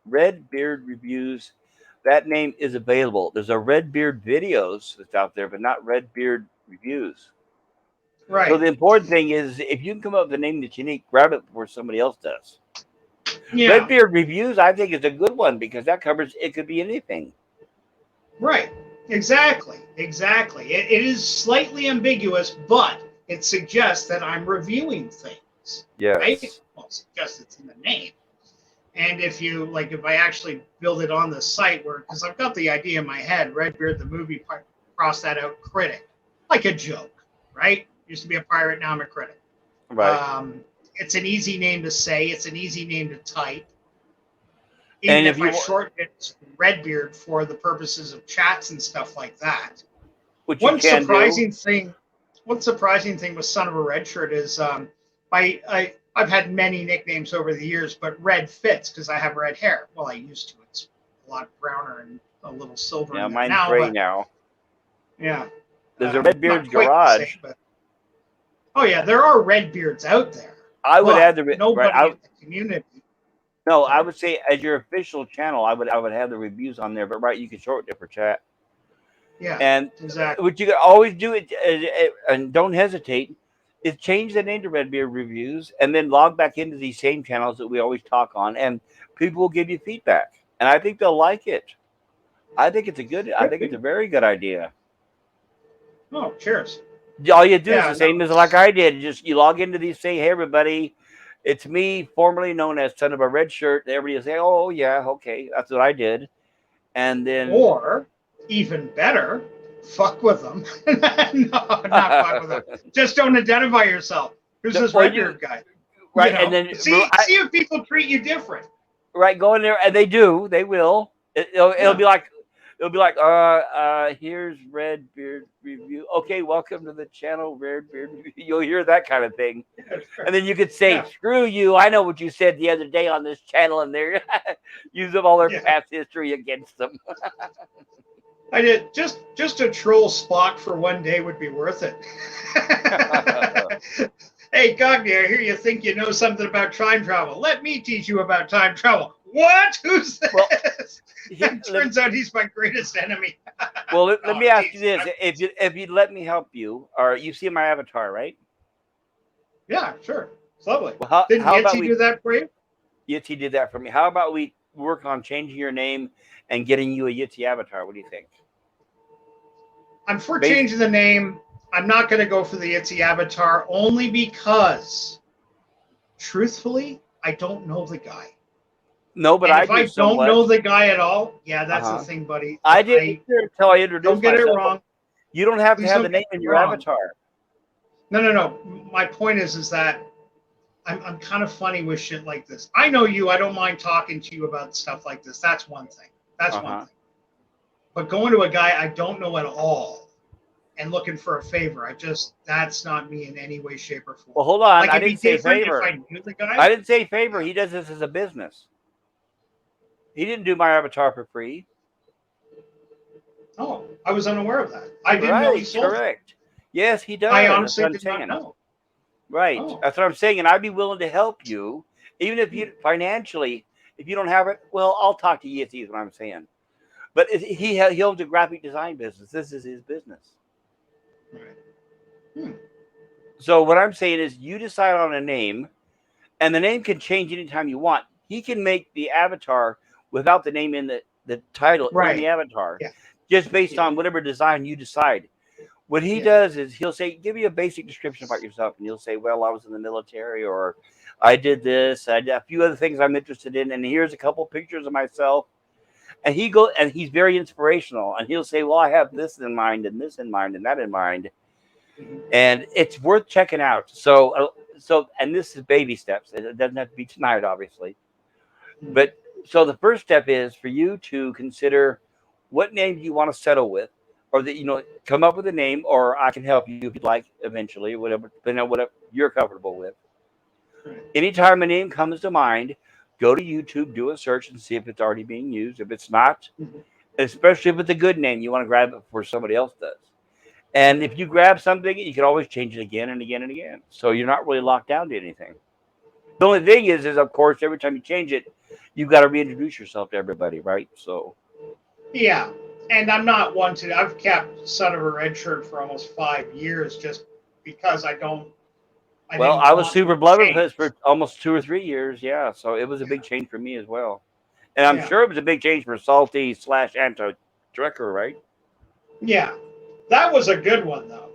Redbeard reviews. That name is available. There's a Redbeard videos that's out there, but not Redbeard reviews. So right. the important thing is if you can come up with a name that's unique, grab it before somebody else does. Yeah. Redbeard reviews, I think, is a good one because that covers it could be anything. Right. Exactly. Exactly. It is slightly ambiguous, but it suggests that I'm reviewing things, right? Yes. Well, it suggests it's in the name. And if I actually build it on the site because I've got the idea in my head, Redbeard, the movie, cross that out, critic, like a joke, right? Used to be a pirate, now I'm a critic. Right. It's an easy name to say. It's an easy name to type. Even And if if I you shorten it to Redbeard for the purposes of chats and stuff like that. what you One can do, surprising thing, with Son of a Red Shirt is I've had many nicknames over the years, but red fits because I have red hair. Well, I used to. It's a lot browner and a little silver yeah, in there mine's now, gray but now. yeah, There's a not Redbeard's quite the same. garage. But oh yeah, there are red beards out there, I would add but the right. nobody in the community. No, I Sorry. would say as your official channel, I would have the reviews on there. But right, you can shorten it for chat. Yeah, And exactly. what you can always do it, and don't hesitate, is change the name to Redbeard Reviews, and then log back into these same channels that we always talk on, and people will give you feedback, and I think they'll like it. I Could think it's a be. very good idea. Oh, cheers. All you do is Yeah, the no, same as like I did. Just you log into these, say, "Hey, everybody, it's me, formerly known as Son of a Red Shirt." Everybody will say, "Oh, yeah, okay, that's what I did," and then or even better, fuck with them. No, not fuck with them. Just don't identify yourself. Who's this well, you Redbeard guy? right, and then See if people treat you different. right, go in there, and they do. They will. It'll Yeah. be like It'll be like, here's Redbeard review. Okay, welcome to the channel, Redbeard review. You'll hear that kind of thing, and then you could say, Yeah. "Screw you! I know what you said the other day on this channel," and there, use up all their Yeah. past history against them. I did just a troll Spock for one day would be worth it. Hey, Cogni, I hear you think you know something about time travel. Let me teach you about time travel. What? Who's this? Well, Turns out he's my greatest enemy. well, let me Oh, ask you geez. this: if you'd let me help you, or you see my avatar, right? Yeah, sure. It's lovely. Well, Didn't how about Yitzi we? do that for you? Yitzi did that for me. How about we work on changing your name and getting you a Yitzi avatar? What do you think? I'm for Bas- changing the name. I'm not going to go for the Yitzi avatar only because, truthfully, I don't know the guy. No, but And I if do I don't know somewhat. the guy at all, yeah, that's the Uh-huh. thing, buddy. I didn't I either until I don't introduced get it myself. wrong. You don't have to Please have don't the get name in it your wrong. avatar. No. My point is that I'm kind of funny with shit like this. I know you. I don't mind talking to you about stuff like this. That's one thing. That's one Uh-huh. thing. But going to a guy I don't know at all and looking for a favor, that's not me in any way, shape, or form. Well, hold on. Like I it'd be didn't say different favor. if I knew the guy. I didn't say favor. He does this as a business. He didn't do my avatar for free. Oh, I was unaware of that. I didn't know he Right, sold it. correct. Yes, he does. I That's honestly what I'm did not saying. know. Right. Oh. That's what I'm saying. And I'd be willing to help you, even if you financially, if you don't have it. Well, I'll talk to Yitzi, is what I'm saying. But he owns a graphic design business. This is his business. Right. So what I'm saying is, you decide on a name, and the name can change anytime you want. He can make the avatar without the name in the title in the avatar, Yeah. just based on whatever design you decide. What he does is he'll say, give me a basic description about yourself, and you'll say, well, I was in the military, or I did this, I did a few other things I'm interested in, and here's a couple pictures of myself. And he's very inspirational, and he'll say, well, I have this in mind, and this in mind, and that in mind, and it's worth checking out. So and this is baby steps. It doesn't have to be tonight, obviously, but so the first step is for you to consider what name do you want to settle with, or that come up with a name, or I can help you if you'd like eventually, whatever, depending on whatever you're comfortable with. Anytime a name comes to mind, go to YouTube, do a search, and see if it's already being used. If it's not, especially if it's a good name, you want to grab it before somebody else does. And if you grab something, you can always change it again and again and again. So you're not really locked down to anything. The only thing is of course, every time you change it, you've got to reintroduce yourself to everybody, right? So. Yeah, and I'm not one to. I've kept Son of a Red Shirt for almost 5 years just because I was Super Blubberpuss for almost 2 or 3 years, yeah. So it was a big change for me as well, and I'm sure it was a big change for Salty / Anti-Trekker, right? Yeah, that was a good one though.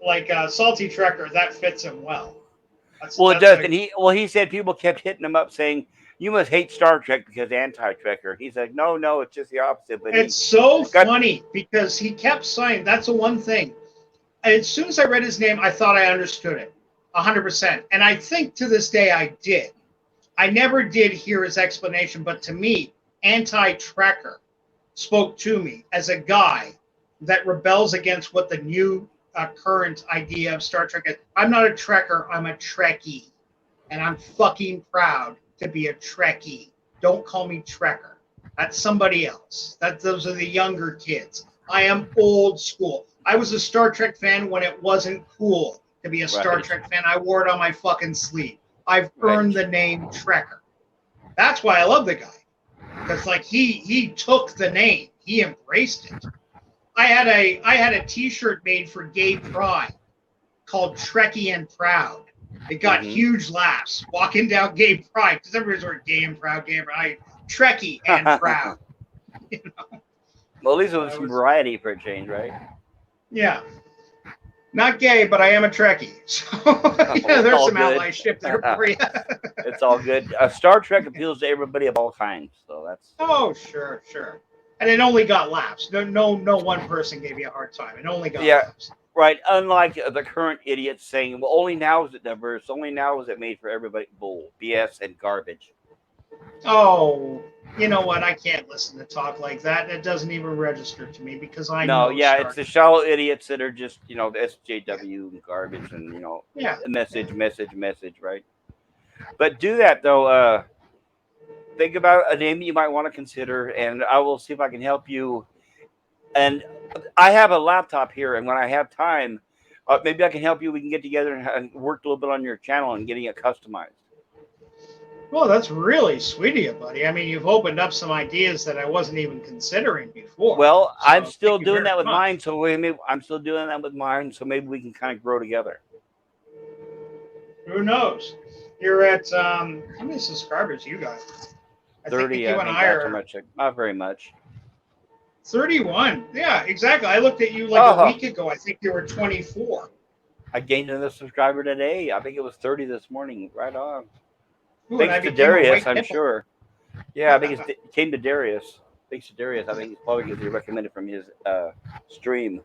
Like Salty Trekker, that fits him well. It does, and he said people kept hitting him up saying, you must hate Star Trek because Anti-Trekker. He's like, no, it's just the opposite. But it's so funny because he kept saying that's the one thing. As soon as I read his name, I thought I understood it 100%. And I think to this day I did. I never did hear his explanation, but to me, Anti-Trekker spoke to me as a guy that rebels against what the new current idea of Star Trek is. I'm not a Trekker, I'm a Trekkie. And I'm fucking proud to be a Trekkie. Don't call me Trekker. That's somebody else. Those are the younger kids. I am old school. I was a Star Trek fan when it wasn't cool to be a Star Trek fan. I wore it on my fucking sleeve. I've earned the name Trekker. That's why I love the guy. Because like he took the name. He embraced it. I had a t-shirt made for Gay Pride called Trekkie and Proud. It got huge laughs walking down Gay Pride because everybody's wearing gay and proud, Trekkie and Proud. Well, at least it was some variety for a change, right? Yeah. Not gay, but I am a Trekkie. So there's some allyship there for you. It's all good. Star Trek appeals to everybody of all kinds, so that's. Oh, sure. And it only got laughs. No one person gave you a hard time. It only got laughs. Right. Unlike the current idiots saying, well, only now is it diverse. Only now is it made for everybody. Bull, BS, and garbage. Oh, you know what? I can't listen to talk like that. It doesn't even register to me because I No, know yeah, it's Star. the shallow idiots that are just, the Yeah, SJW and garbage and, yeah, yeah. message, right? But do that though. Think about a name that you might want to consider, and I will see if I can help you. And I have a laptop here, and when I have time, maybe I can help you. We can get together and work a little bit on your channel and getting it customized. Well, that's really sweet of you, buddy. I mean, you've opened up some ideas that I wasn't even considering before. Well, I'm So thank still you doing very that with much. mine, so I'm still doing that with mine, so maybe we can kind of grow together. Who knows? You're at how many subscribers you got? I think 30, I you and think I last time are I checked. Not very much. 31. Yeah, exactly. I looked at you like a Oh, week ago. I think you were 24. I gained another subscriber today. I think it was 30 this morning. Right on. Ooh, and Thanks I to became a Darius, white I'm nipple. sure. Yeah, I think it came to Darius. Thanks to Darius. I think it's probably because he recommended from his stream.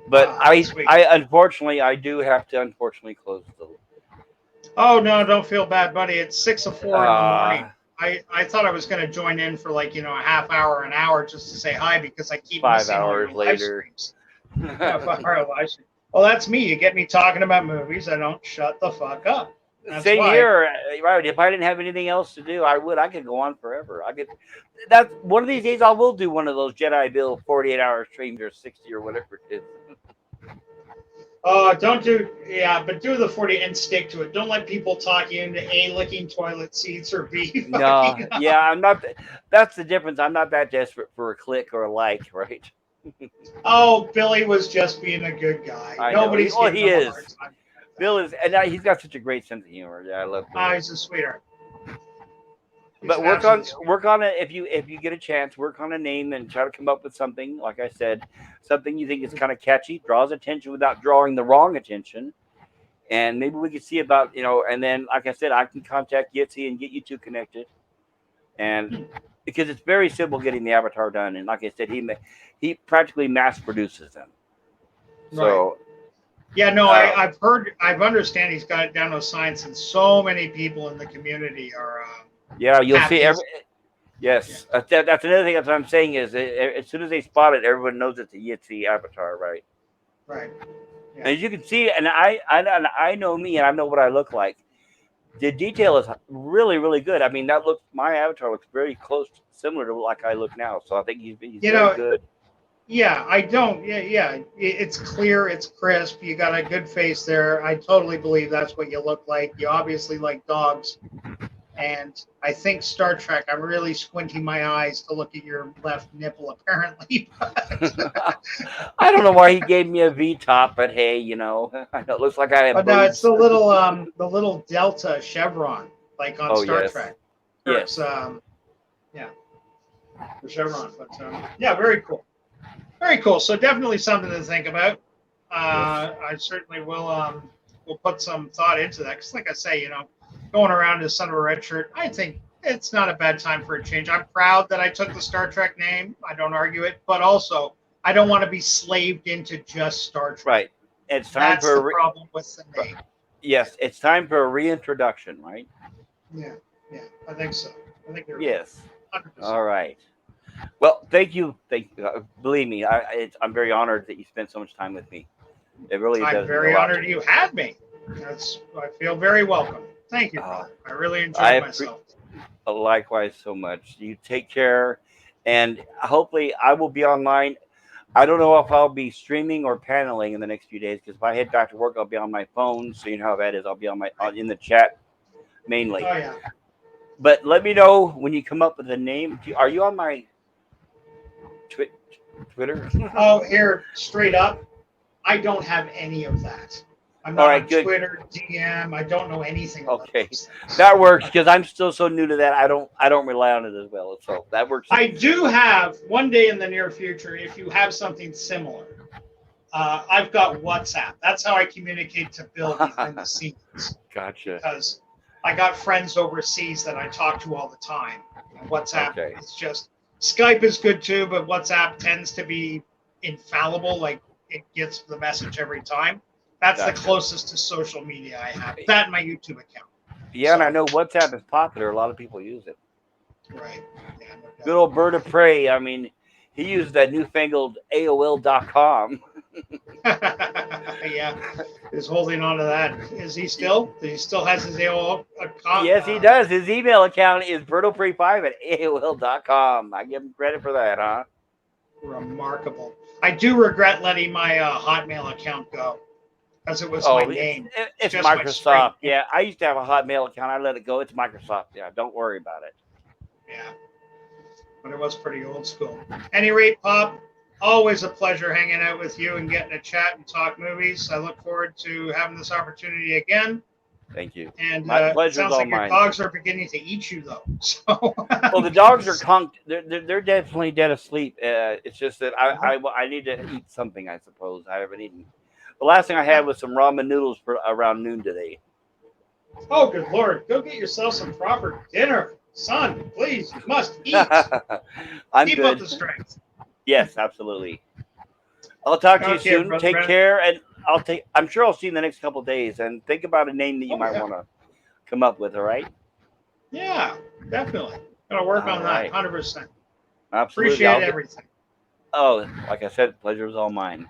But Ah, that's sweet. I unfortunately, I do have to unfortunately close the. Oh no, don't feel bad, buddy. It's 6:04 in the morning. Uh, I thought I was going to join in for like a half hour, an hour just to say hi because I keep five missing all your hours live later. streams. Yeah, 5 hour live stream. Well, that's me. You get me talking about movies. I don't shut the fuck up. That's Same why. here. Right. If I didn't have anything else to do, I would. I could go on forever. I could. That's one of these days. I will do one of those Jedi Bill 48-hour streams or 60 or whatever it is. Don't do, yeah, but do the 40 and stick to it. Don't let people talk you into A, licking toilet seats or B, No, fucking. yeah, I'm not. That's the difference. I'm not that desperate for a click or a like, right? Oh, Billy was just being a good guy. I know. Nobody's Well, giving he him a is. hard time like Bill that. is, and he's got such a great sense of humor. Yeah, I love Bill. Oh, he's a sweetheart. He's But an absolute sweetheart. work on it if you get a chance. Work on a name and try to come up with something. Like I said, something you think is kind of catchy, draws attention without drawing the wrong attention, and maybe we could see about. And then like I said, I can contact Yitzy and get you two connected, and because it's very simple getting the avatar done. And like I said, he practically mass produces them. Right. So Yeah, no, uh, I've understand he's got it down to a science, and so many people in the community are yeah, you'll have see his. Yeah, yes, that's another thing that I'm saying is as soon as they spot it, everyone knows it's a Yitzy avatar, right? right. Yeah. And as you can see, and I know me, and I know what I look like. The detail is really, really good. I mean, my avatar looks very close, similar to like I look now. So I think he's You very know, good. yeah, I don't. Yeah, yeah. It's clear. It's crisp. You got a good face there. I totally believe that's what you look like. You obviously like dogs. And I think Star Trek, I'm really squinting my eyes to look at your left nipple, apparently. I don't know why he gave me a V top, but hey, I know it looks like I have But no, it's boobs. the little Delta chevron, like on Oh Star yes, Trek. Kirk's, yes, yeah, the chevron. But yeah, very cool. Very cool. So definitely something to think about. yes. I certainly will put some thought into that because, like I say, going around as son of a red shirt, I think it's not a bad time for a change. I'm proud that I took the Star Trek name. I don't argue it, but also I don't want to be slaved into just Star Trek. Right. It's time That's for the problem with the name. yes. It's time for a reintroduction, right? Yeah, yeah, I think so. I think you're right. Yes. 100%. All right. Well, thank you. Believe me, I'm very honored that you spent so much time with me. It really I'm does mean a very lot to honored me. you had me. I feel very welcome. Thank you, Uh, brother. I really I enjoyed myself. likewise so much. You take care, and hopefully I will be online. I don't know if I'll be streaming or paneling in the next few days because if I head back to work, I'll be on my phone. So you know how that is. I'll be Right. in the chat mainly. Oh yeah. But let me know when you come up with a name. Are you on my twi- Twitter? Oh, here, straight up, I don't have any of that. I'm All not right, on good. Twitter, DM. I don't know anything about Okay, those things. that works because I'm still so new to that. I don't rely on it as well. So that works. I do have one day in the near future, if you have something similar, I've got WhatsApp. That's how I communicate to Bill behind the scenes Gotcha. because I got friends overseas that I talk to all the time. WhatsApp Okay. is just Skype is good too, but WhatsApp tends to be infallible. Like it gets the message every time. That's the Gotcha. closest to social media I have. That and my YouTube account. Yeah, and I know WhatsApp is popular. A lot of people use it. Right. Yeah, no Good doubt. old bird of prey. I mean, he used that newfangled AOL.com. Yeah, is holding on to that. Is he still? He still has his AOL account. Yes, he does. His email account is birdofprey5 at AOL.com. I give him credit for that, huh? Remarkable. I do regret letting my Hotmail account go because it was my Oh, name. It's it's just my straight Microsoft. name. Yeah, I used to have a Hotmail account. I let it go. It's Microsoft. Yeah, don't worry about it. Yeah, but it was pretty old school. Any rate, Pop, always a pleasure hanging out with you and getting to chat and talk movies. I look forward to having this opportunity again. Thank you. And My it pleasure's sounds all like your mine. dogs are beginning to eat you, though. So, Well, the dogs are conked. They're definitely dead asleep. It's just that I need to eat something. I suppose I haven't eaten. The last thing I had was some ramen noodles for around noon today. oh, good Lord. Go get yourself some proper dinner. Son, please, you must eat. I'm Keep up good. the strength. Yes, absolutely. I'll talk to you Okay, soon. Brother Take Brent. care, and I'm sure I'll see you in the next couple of days. And think about a name that you Oh, might yeah. want to come up with. All right. Yeah, definitely. Gotta work All on that, right. 100%. Absolutely. Appreciate everything. Oh, like I said, pleasure was all mine.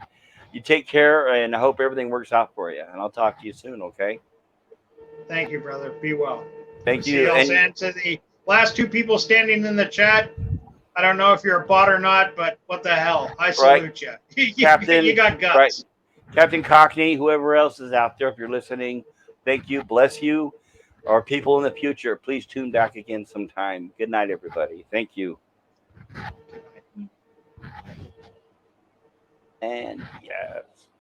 You take care, and I hope everything works out for you. And I'll talk to you soon. Okay. Thank you, brother. Be well. Thank See you. y'all. And And to the last two people standing in the chat, I don't know if you're a bot or not, but what the hell? I right, salute you. You Captain. got Right, guts. Captain Cockney. Whoever else is out there, if you're listening, thank you. Bless you. Or people in the future, please tune back again sometime. Good night, everybody. Thank you. And yes.